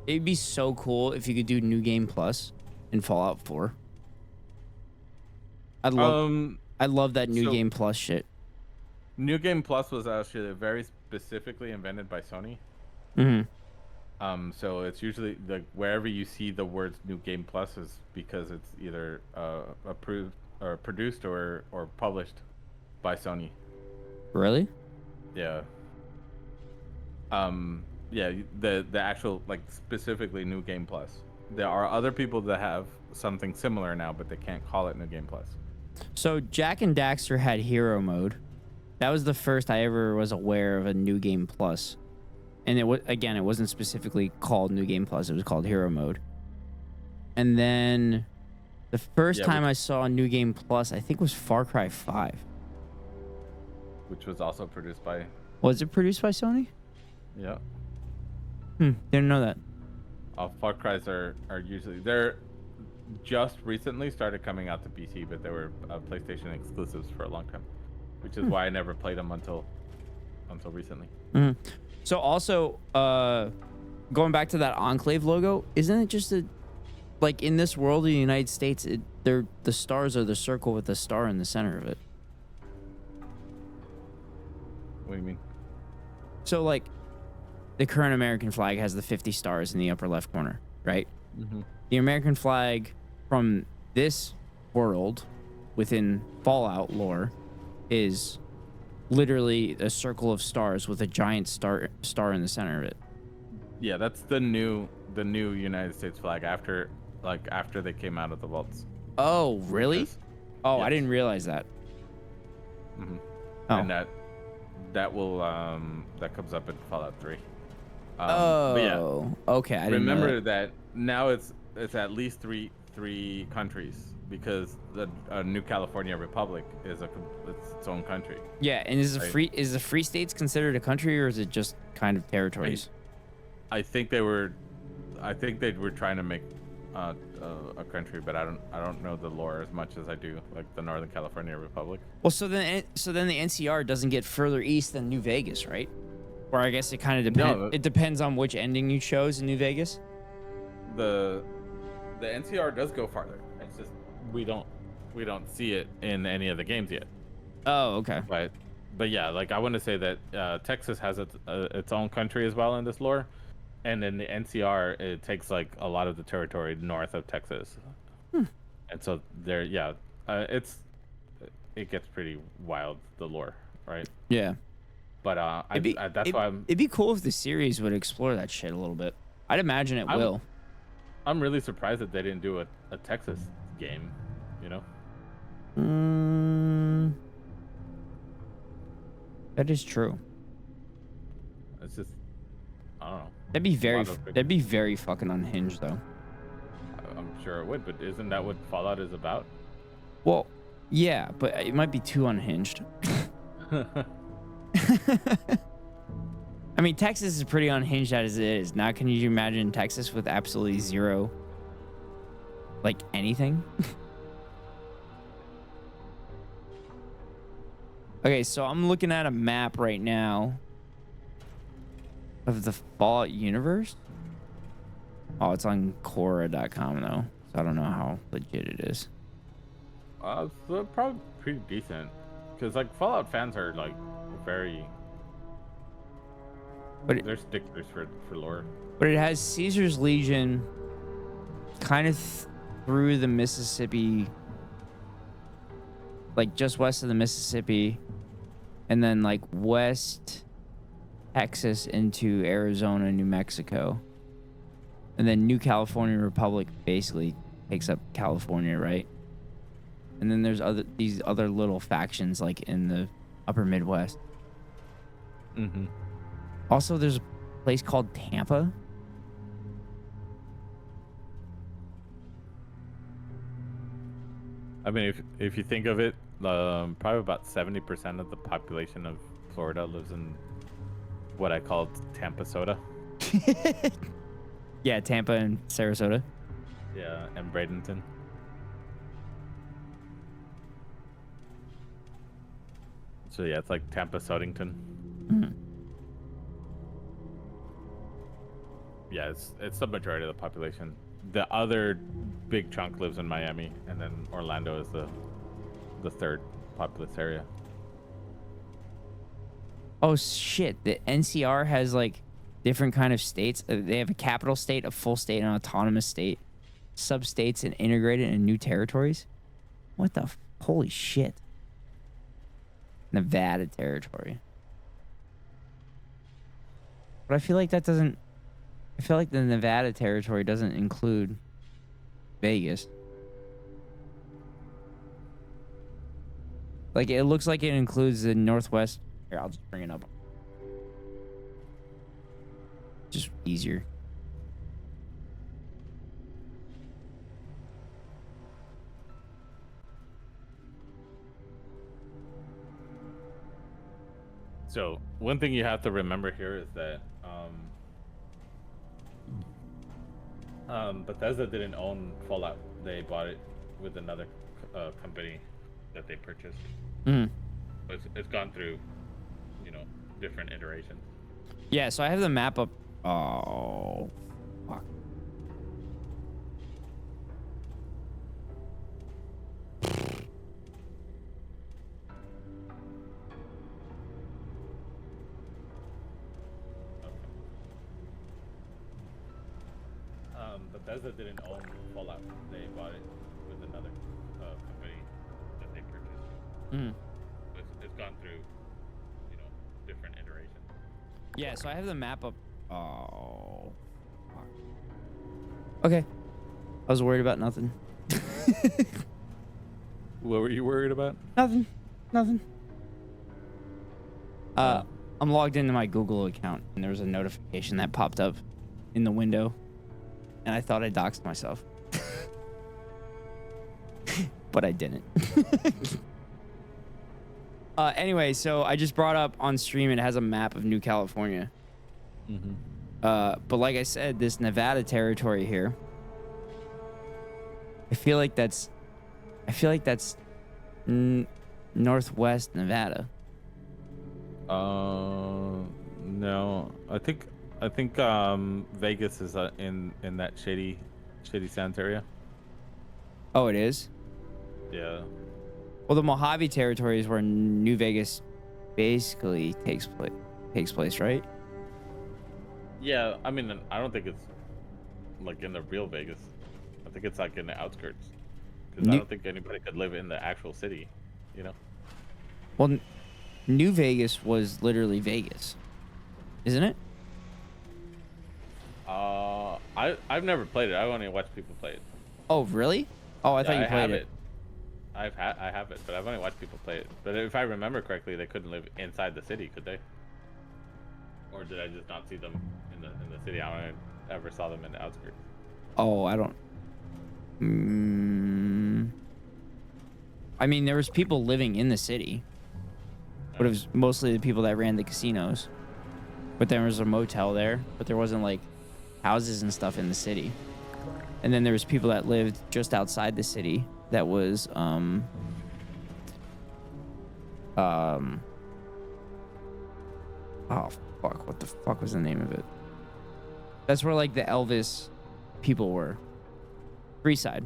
It'd be so cool if you could do New Game Plus in Fallout 4. I love that New Game Plus shit. New Game Plus was actually very specifically invented by Sony. So it's usually like wherever you see the words New Game Plus is because it's either approved or produced or published by Sony. Really? Yeah. Yeah, the actual like specifically New Game Plus. There are other people that have something similar now, but they can't call it New Game Plus. So Jack and Daxter had Hero Mode. That was the first I ever was aware of a New Game Plus. And it wasn't specifically called New Game Plus. It was called Hero Mode. And then the first time I saw a New Game Plus, I think was Far Cry 5. Which was also produced by... Was it produced by Sony? Yeah. Didn't know that. Far Cries are usually... They're just recently started coming out to PC, but they were PlayStation exclusives for a long time. Which is why I never played them until recently. So also, going back to that Enclave logo, isn't it just like in this world of the United States, the stars are the circle with the star in the center of it? What do you mean? So like, the current American flag has the 50 stars in the upper left corner, right? Mm-hmm. The American flag from this world within Fallout lore is literally a circle of stars with a giant star in the center of it. Yeah, that's the new United States flag after they came out of the vaults. Oh, really? Oh, yes. I didn't realize that. Mm-hmm. Oh. And that will that comes up in Fallout 3. Oh, but yeah, okay. I didn't remember know that now it's at least three countries because the New California Republic is its own country. Yeah, and is the free states considered a country, or is it just kind of territories? I think they were trying to make a country, but I don't know the lore as much as I do like the Northern California Republic. Well, so then the NCR doesn't get further east than New Vegas, right? Or I guess it kind of depends. No, it depends on which ending you chose in New Vegas. The NCR does go farther. It's just we don't see it in any of the games yet. Oh, okay. But yeah, like I want to say that Texas has its own country as well in this lore, and in the NCR it takes like a lot of the territory north of Texas, and so there, yeah, it gets pretty wild, the lore, right? Yeah. But it'd be cool if the series would explore that shit a little bit. I'd imagine it will. I'm really surprised that they didn't do a Texas game, you know? That is true. It's just, I don't know. That'd be very fucking unhinged, though. I'm sure it would, but isn't that what Fallout is about? Well, yeah, but it might be too unhinged. I mean, Texas is pretty unhinged as it is. Now, can you imagine Texas with absolutely zero, like, anything? Okay, so I'm looking at a map right now of the Fallout universe. Oh, it's on Quora.com, though. So I don't know how legit it is. So probably pretty decent. Because, like, Fallout fans are, like, very... They're sticklers for lore. But it has Caesar's Legion kind of through the Mississippi, like just west of the Mississippi, and then like West Texas into Arizona, New Mexico. And then New California Republic basically takes up California, right? And then there's these other little factions like in the upper Midwest. Mm-hmm. Also, there's a place called Tampa. I mean, if you think of it, probably about 70% of the population of Florida lives in what I call Tampa soda. Yeah, Tampa and Sarasota. Yeah, and Bradenton. So yeah, it's like Tampa Sodington. Mm-hmm. Yeah, it's the majority of the population. The other big chunk lives in Miami, and then Orlando is the third populous area. Oh shit! The NCR has like different kind of states. They have a capital state, a full state, an autonomous state, sub-states, and integrated and new territories. What the? Holy shit! Nevada territory. But I feel like that doesn't. I feel like the Nevada territory doesn't include Vegas. Like, it looks like it includes the Northwest. Here, I'll just bring it up. Just easier. So, one thing you have to remember here is that Bethesda didn't own Fallout. They bought it with another company that they purchased. Mm. It's gone through, different iterations. Yeah, so I have the map up. Oh, fuck. Bethesda didn't own Fallout. They bought it with another company that they purchased. Mm. It's gone through, different iterations. Yeah, so I have the map up. Oh. Okay. I was worried about nothing. What were you worried about? Nothing. I'm logged into my Google account, and there was a notification that popped up in the window, and I thought I doxed myself. But I didn't. Anyway, so I just brought up on stream, it has a map of New California. Mm-hmm. But like I said, this Nevada territory here, I feel like that's Northwest Nevada. No, I think Vegas is in that shady Sands area. Oh, it is? Yeah. Well, the Mojave territory is where New Vegas basically takes place, right? Yeah, I mean, I don't think it's like in the real Vegas. I think it's like in the outskirts. Because I don't think anybody could live in the actual city, Well, New Vegas was literally Vegas, isn't it? I've never played it. I've only watched people play it. Oh, really? Oh, I thought you played it. I have it, but I've only watched people play it. But if I remember correctly, they couldn't live inside the city, could they? Or did I just not see them in the city? I don't ever saw them in the outskirts. Oh, I don't. I mean, there was people living in the city, but it was mostly the people that ran the casinos. But there was a motel there, but there wasn't like houses and stuff in the city. And then there was people that lived just outside the city. That was oh fuck, what the fuck was the name of it? That's where like the Elvis people were. Freeside.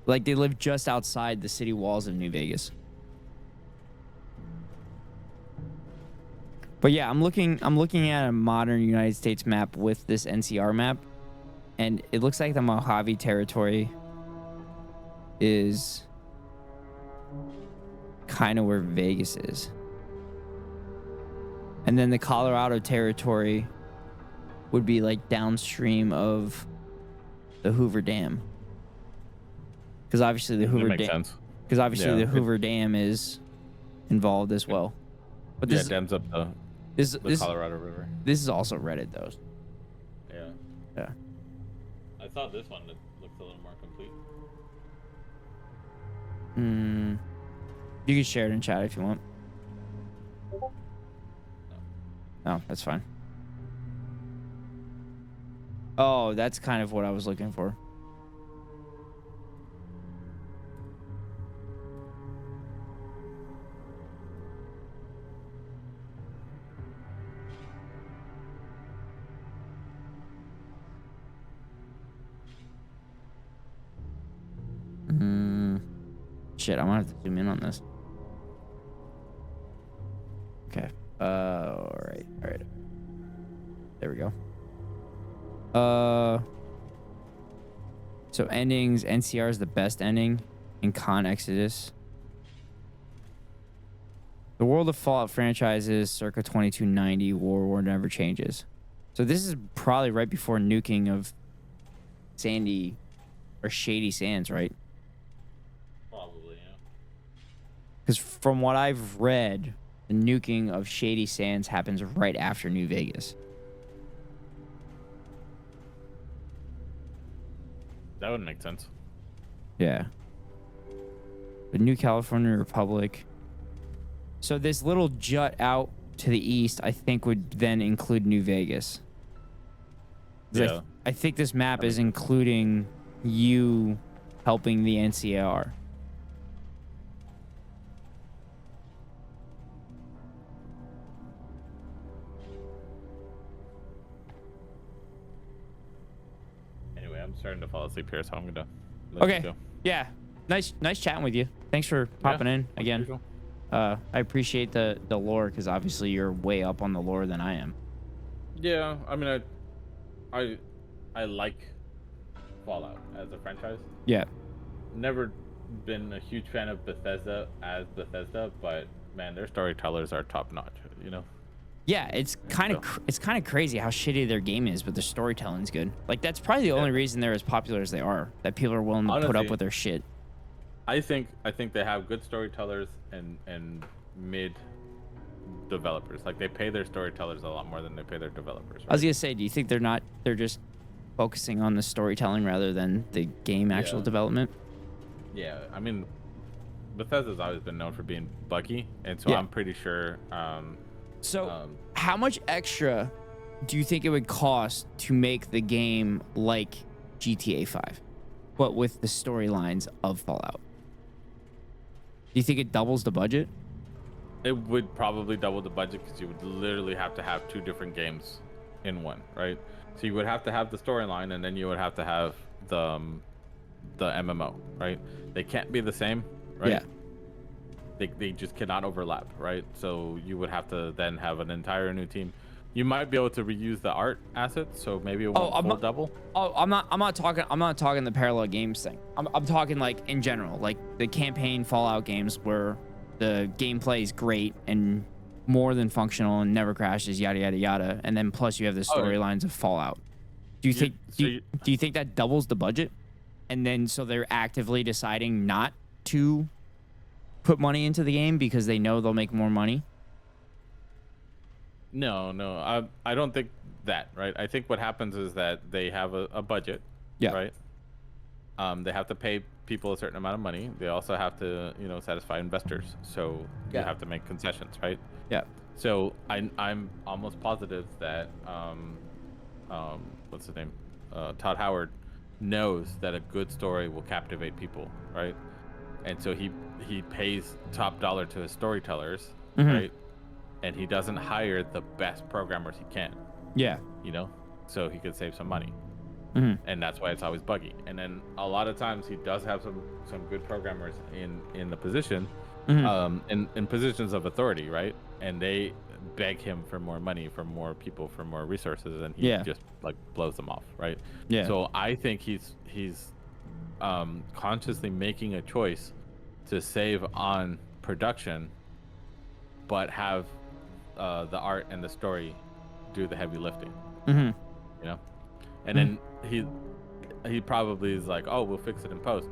Like they lived just outside the city walls of New Vegas. But yeah, I'm looking at a modern United States map with this NCR map, and it looks like the Mojave territory is kind of where Vegas is. And then the Colorado territory would be like downstream of the Hoover Dam. Because obviously the Hoover Dam. Because obviously the Hoover Dam is involved as well. But this dams up the Colorado River. This is also Reddit though. Yeah. Yeah. I saw this one that looks a little more complete. You can share it in chat if you want. No, that's fine. Oh, that's kind of what I was looking for. Shit, I'm gonna have to zoom in on this. Okay. All right. There we go. So endings, NCR is the best ending in Con Exodus. The World of Fallout franchises circa 2290, War never changes. So this is probably right before nuking of Sandy or Shady Sands, right? Probably, yeah. Because from what I've read, the nuking of Shady Sands happens right after New Vegas. That would make sense. Yeah. The New California Republic. So this little jut out to the east, I think, would then include New Vegas. Yeah. I think this map is including you helping the NCR. Anyway, I'm starting to fall asleep here, so I'm gonna let Okay. you go. Yeah. Nice chatting with you. Thanks for popping in again. I appreciate the lore, because obviously you're way up on the lore than I am. Yeah, I mean, I like Fallout as a franchise. Yeah. Never been a huge fan of Bethesda as Bethesda, but man, their storytellers are top notch. You know. Yeah, it's kind of crazy how shitty their game is, but their storytelling's good. Like that's probably the only reason they're as popular as they are. That people are willing to put up Honestly, with their shit. I think they have good storytellers and mid developers. Like they pay their storytellers a lot more than they pay their developers. Right? I was gonna say, do you think they're just focusing on the storytelling rather than the game actual development? Yeah, I mean, Bethesda's always been known for being buggy, and so I'm pretty sure. How much extra do you think it would cost to make the game like GTA 5, but with the storylines of Fallout? Do you think it doubles the budget? It would probably double the budget because you would literally have to have 2 different games in one, right? So you would have to have the storyline, and then you would have to have the MMO, right? They can't be the same, right? Yeah. They just cannot overlap, right? So you would have to then have an entire new team. You might be able to reuse the art assets, so maybe it won't full double. Oh, I'm not talking the parallel games thing. I'm talking like in general, like the campaign Fallout games where the gameplay is great and more than functional and never crashes, yada yada yada, and then plus you have the storylines of Fallout. Do you think that doubles the budget? And then so they're actively deciding not to put money into the game because they know they'll make more money? No, I don't think that, right? I think what happens is that they have a budget, right? They have to pay people a certain amount of money. They also have to, satisfy investors. So you have to make concessions, right? Yeah. So I'm almost positive that what's his name? Todd Howard knows that a good story will captivate people, right? And so he pays top dollar to his storytellers, right? And he doesn't hire the best programmers he can. Yeah. So he could save some money. And that's why it's always buggy. And then a lot of times he does have some good programmers in the position, in positions of authority, right? And they beg him for more money, for more people, for more resources, and he just like blows them off, right? Yeah. So I think he's consciously making a choice to save on production, but have the art and the story do the heavy lifting. And then he probably is like, oh, we'll fix it in post.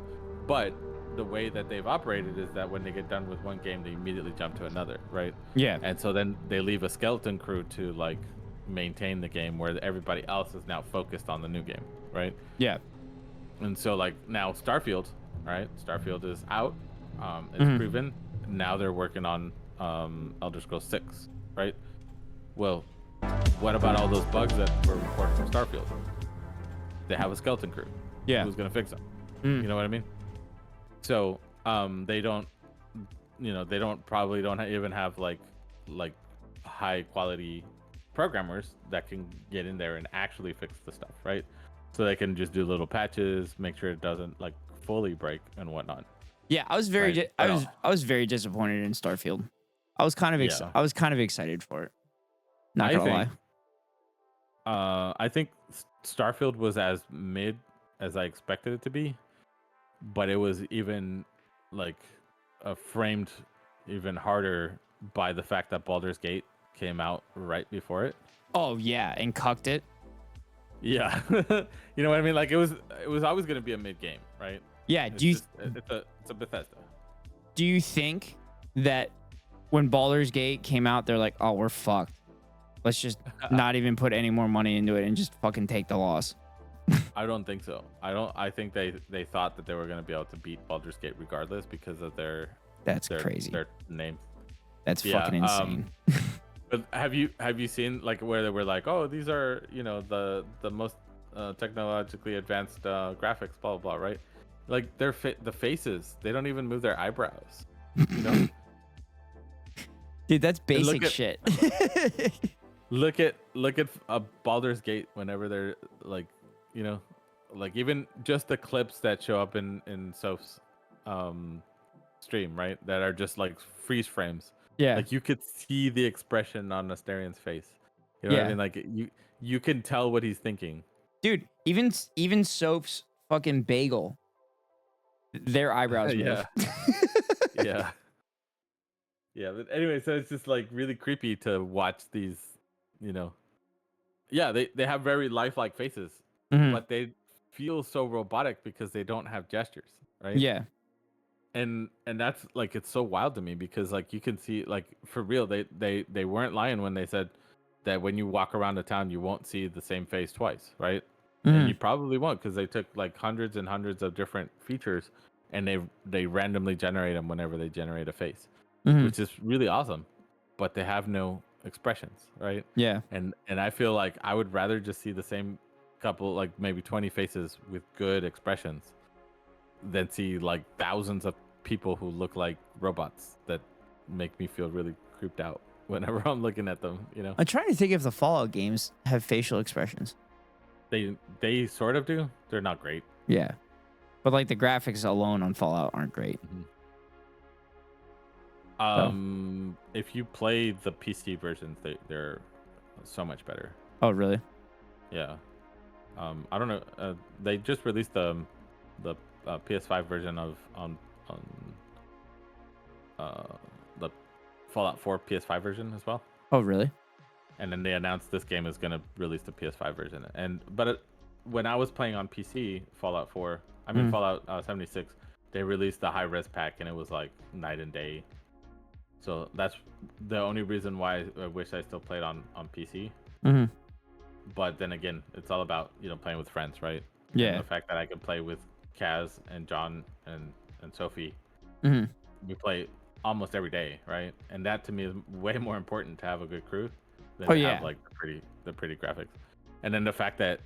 But the way that they've operated is that when they get done with one game, they immediately jump to another, right? Yeah. And so then they leave a skeleton crew to like maintain the game, where everybody else is now focused on the new game, right? Yeah. And so like now Starfield, right? Starfield is out. It's proven. Now they're working on Elder Scrolls 6, right? Well, what about all those bugs that were reported from Starfield? They have a skeleton crew. Yeah. Who's gonna fix them? You know what I mean? So they don't probably don't even have like high quality programmers that can get in there and actually fix the stuff, right? So they can just do little patches, make sure it doesn't like fully break and whatnot. Yeah, I was very I was very disappointed in Starfield. I was kind of excited for it. Not gonna lie. I think Starfield was as mid as I expected it to be, but it was even like framed even harder by the fact that Baldur's Gate came out right before it. Oh yeah, and cucked it. Yeah, you know what I mean. Like it was always gonna be a mid game, right? Yeah. It's a Bethesda. Do you think that when Baldur's Gate came out, they're like, oh, we're fucked. Let's just not even put any more money into it and just fucking take the loss? I don't think so. I think they thought that they were going to be able to beat Baldur's Gate regardless because of their crazy. Their name. That's fucking insane. But have you seen like where they were like, oh, these are the most technologically advanced graphics, blah blah blah, right? Like the faces, they don't even move their eyebrows. Dude, that's basic shit. Look at Baldur's Gate whenever they're like, like even just the clips that show up in Soph's stream, right? That are just like freeze frames. Yeah. Like you could see the expression on Asterian's face. You know what I mean? Like you can tell what he's thinking. Dude, even Soph's fucking bagel, their eyebrows move. Yeah. Yeah. Yeah, but anyway, so it's just like really creepy to watch these, you know. Yeah, they have very lifelike faces, Mhm. but they feel so robotic because they don't have gestures, right? Yeah. And that's like it's so wild to me because like you can see like for real they weren't lying when they said that when you walk around the town you won't see the same face twice, right? And you probably won't because they took like hundreds and hundreds of different features and they randomly generate them whenever they generate a face, which is really awesome. But they have no expressions, right? Yeah. And I feel like I would rather just see the same couple, like maybe 20 faces with good expressions, than see like thousands of people who look like robots that make me feel really creeped out whenever I'm looking at them. You know, I'm trying to think if the Fallout games have facial expressions. They sort of do. They're not great. Yeah, but like the graphics alone on Fallout aren't great. If you play the PC versions, they're so much better. Oh, really? Yeah. I don't know. They just released the PS5 version of the Fallout 4 PS5 version as well. Oh, really? And then they announced this game is going to release the PS5 version. When I was playing on PC Fallout 4, I mean Fallout 76, they released the high res pack and it was like night and day. So that's the only reason why I wish I still played on PC. But then again, it's all about, you know, playing with friends, right? Yeah. And the fact that I could play with Kaz and John and Sophie. We play almost every day, right? And that to me is way more important to have a good crew than to have like the pretty graphics. And then the fact that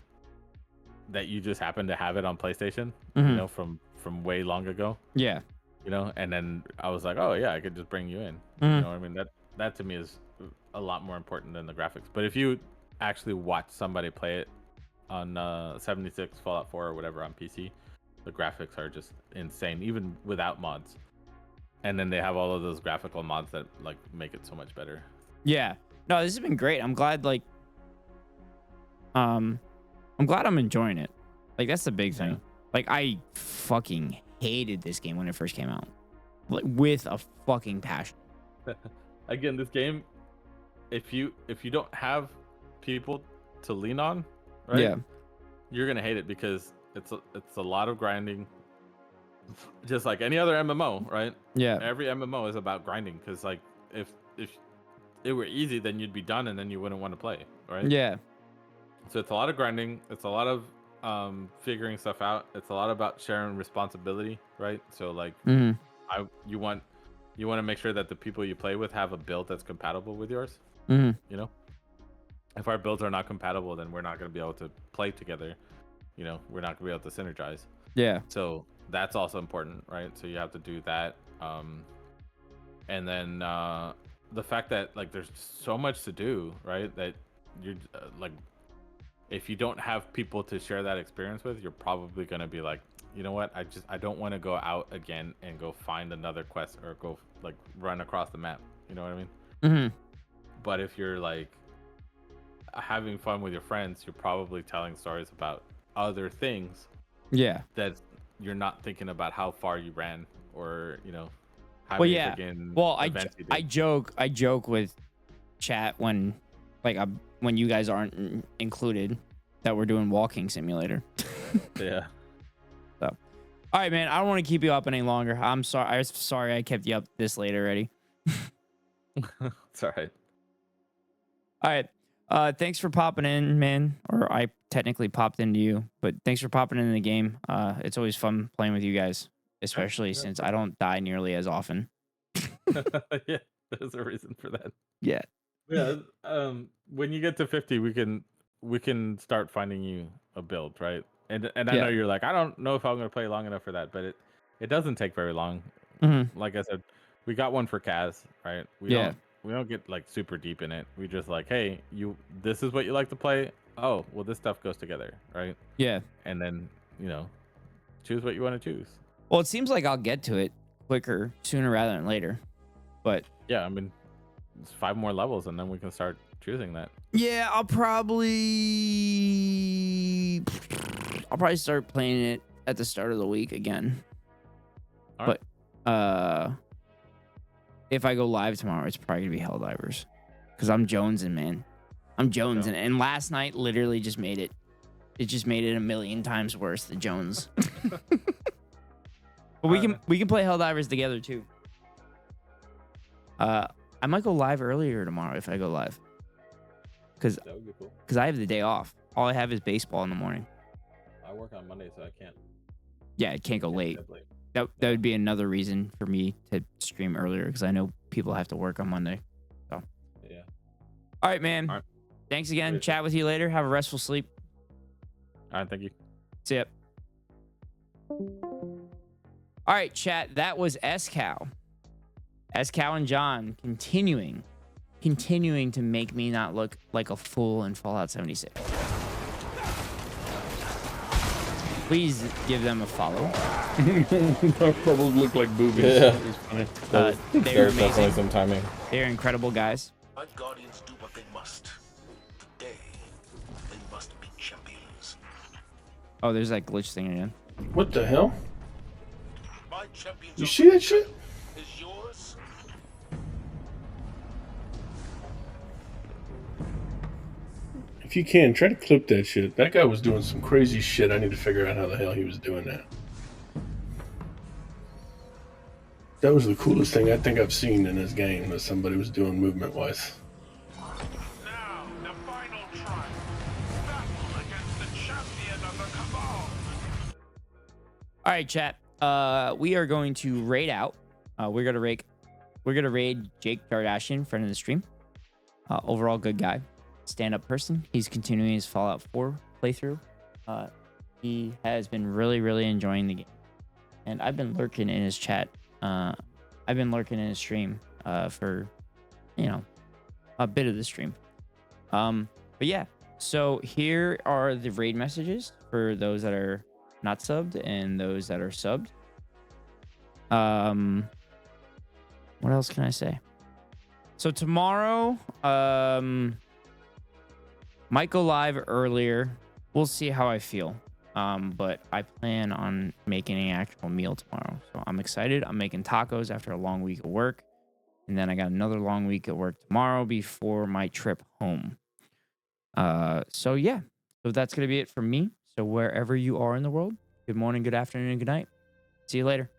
you just happen to have it on PlayStation, you know, from way long ago. Yeah. You know, and then I was like, oh yeah, I could just bring you in. You know what I mean? That to me is a lot more important than the graphics. But if you actually watch somebody play it on 76 Fallout 4 or whatever on PC, the graphics are just insane, even without mods. And then they have all of those graphical mods that like make it so much better. Yeah. No, this has been great. I'm glad I'm glad I'm enjoying it. Like that's the big thing. Like I fucking hated this game when it first came out. Like with a fucking passion. Again, this game, if you don't have people to lean on, right? Yeah. You're gonna hate it because it's a lot of grinding. Just like any other MMO, right? Yeah. Every MMO is about grinding because like if it were easy, then you'd be done and then you wouldn't want to play, right? Yeah. So it's a lot of grinding. It's a lot of figuring stuff out. It's a lot about sharing responsibility, right? So like you want to make sure that the people you play with have a build that's compatible with yours. You know, if our builds are not compatible, then we're not going to be able to play together. You know, we're not going to be able to synergize. Yeah. So that's also important, right? So you have to do that. And then the fact that like there's so much to do, right? That you're like, if you don't have people to share that experience with, you're probably going to be like, you know what? I don't want to go out again and go find another quest or go like run across the map. You know what I mean? But if you're like having fun with your friends, you're probably telling stories about other things. Yeah. That you're not thinking about how far you ran or, you know, how well, many yeah. freaking Well, events you did. I joke with chat when when you guys aren't included that we're doing walking simulator. Yeah. So, all right, man. I don't want to keep you up any longer. I'm sorry I kept you up this late already. It's all right. All right. Thanks for popping in, man. Or I technically popped into you, but thanks for popping in the game. It's always fun playing with you guys, especially since I don't die nearly as often. Yeah, there's a reason for that. Yeah. Yeah. When you get to 50, we can start finding you a build, right? And I know you're like, I don't know if I'm gonna play long enough for that, but it doesn't take very long. Like I said, we got one for Kaz, right? We don't get like super deep in it. We just like, hey, this is what you like to play. Oh, well, this stuff goes together, right? Yeah. And then, you know, choose what you want to choose. Well, it seems like I'll get to it quicker, sooner rather than later. But yeah, I mean, it's 5 more levels, and then we can start choosing that. Yeah, I'll probably start playing it at the start of the week again. All right. But if I go live tomorrow, it's probably gonna be Helldivers, because I'm jonesing, man. I'm jonesing, and last night literally just made it. It just made it a million times worse, the Jones. But we can play Helldivers together too. I might go live earlier tomorrow if I go live, because cool. I have the day off. All I have is baseball in the morning. I work on Monday, so I can't. Yeah, it can't go late. That would be another reason for me to stream earlier, because I know people have to work on Monday. So yeah. All right, man. All right. Thanks again. Chat with you later. Have a restful sleep. All right, thank you. See ya. All right, chat. That was Eskao. Eskao and John continuing to make me not look like a fool in Fallout 76. Please give them a follow. That probably look like boobies. Yeah. It was funny. They're amazing. Definitely some timing. They're incredible guys. My guardians do what they must. Today, they must be champions. Oh, there's that glitch thing again. What the hell? My champions You see that shit? is yours. If you can, try to clip that shit. That guy was doing some crazy shit. I need to figure out how the hell he was doing that. That was the coolest thing I think I've seen in this game that somebody was doing movement-wise. Now, the final trial. Battle against the champion of the Cabal. All right, chat. We are going to raid out. We're gonna raid Jake Dardashian, friend of the stream. Overall good guy, stand-up person. He's continuing his Fallout 4 playthrough. He has been really enjoying the game, and I've been lurking in his chat. I've been lurking in his stream for, a bit of the stream. But yeah, so here are the raid messages for those that are not subbed and those that are subbed. What else can I say? So tomorrow, might go live earlier. We'll see how I feel. But I plan on making an actual meal tomorrow. So I'm excited. I'm making tacos after a long week of work. And then I got another long week at work tomorrow before my trip home. So yeah. So that's going to be it from me. So wherever you are in the world, good morning, good afternoon, and good night. See you later.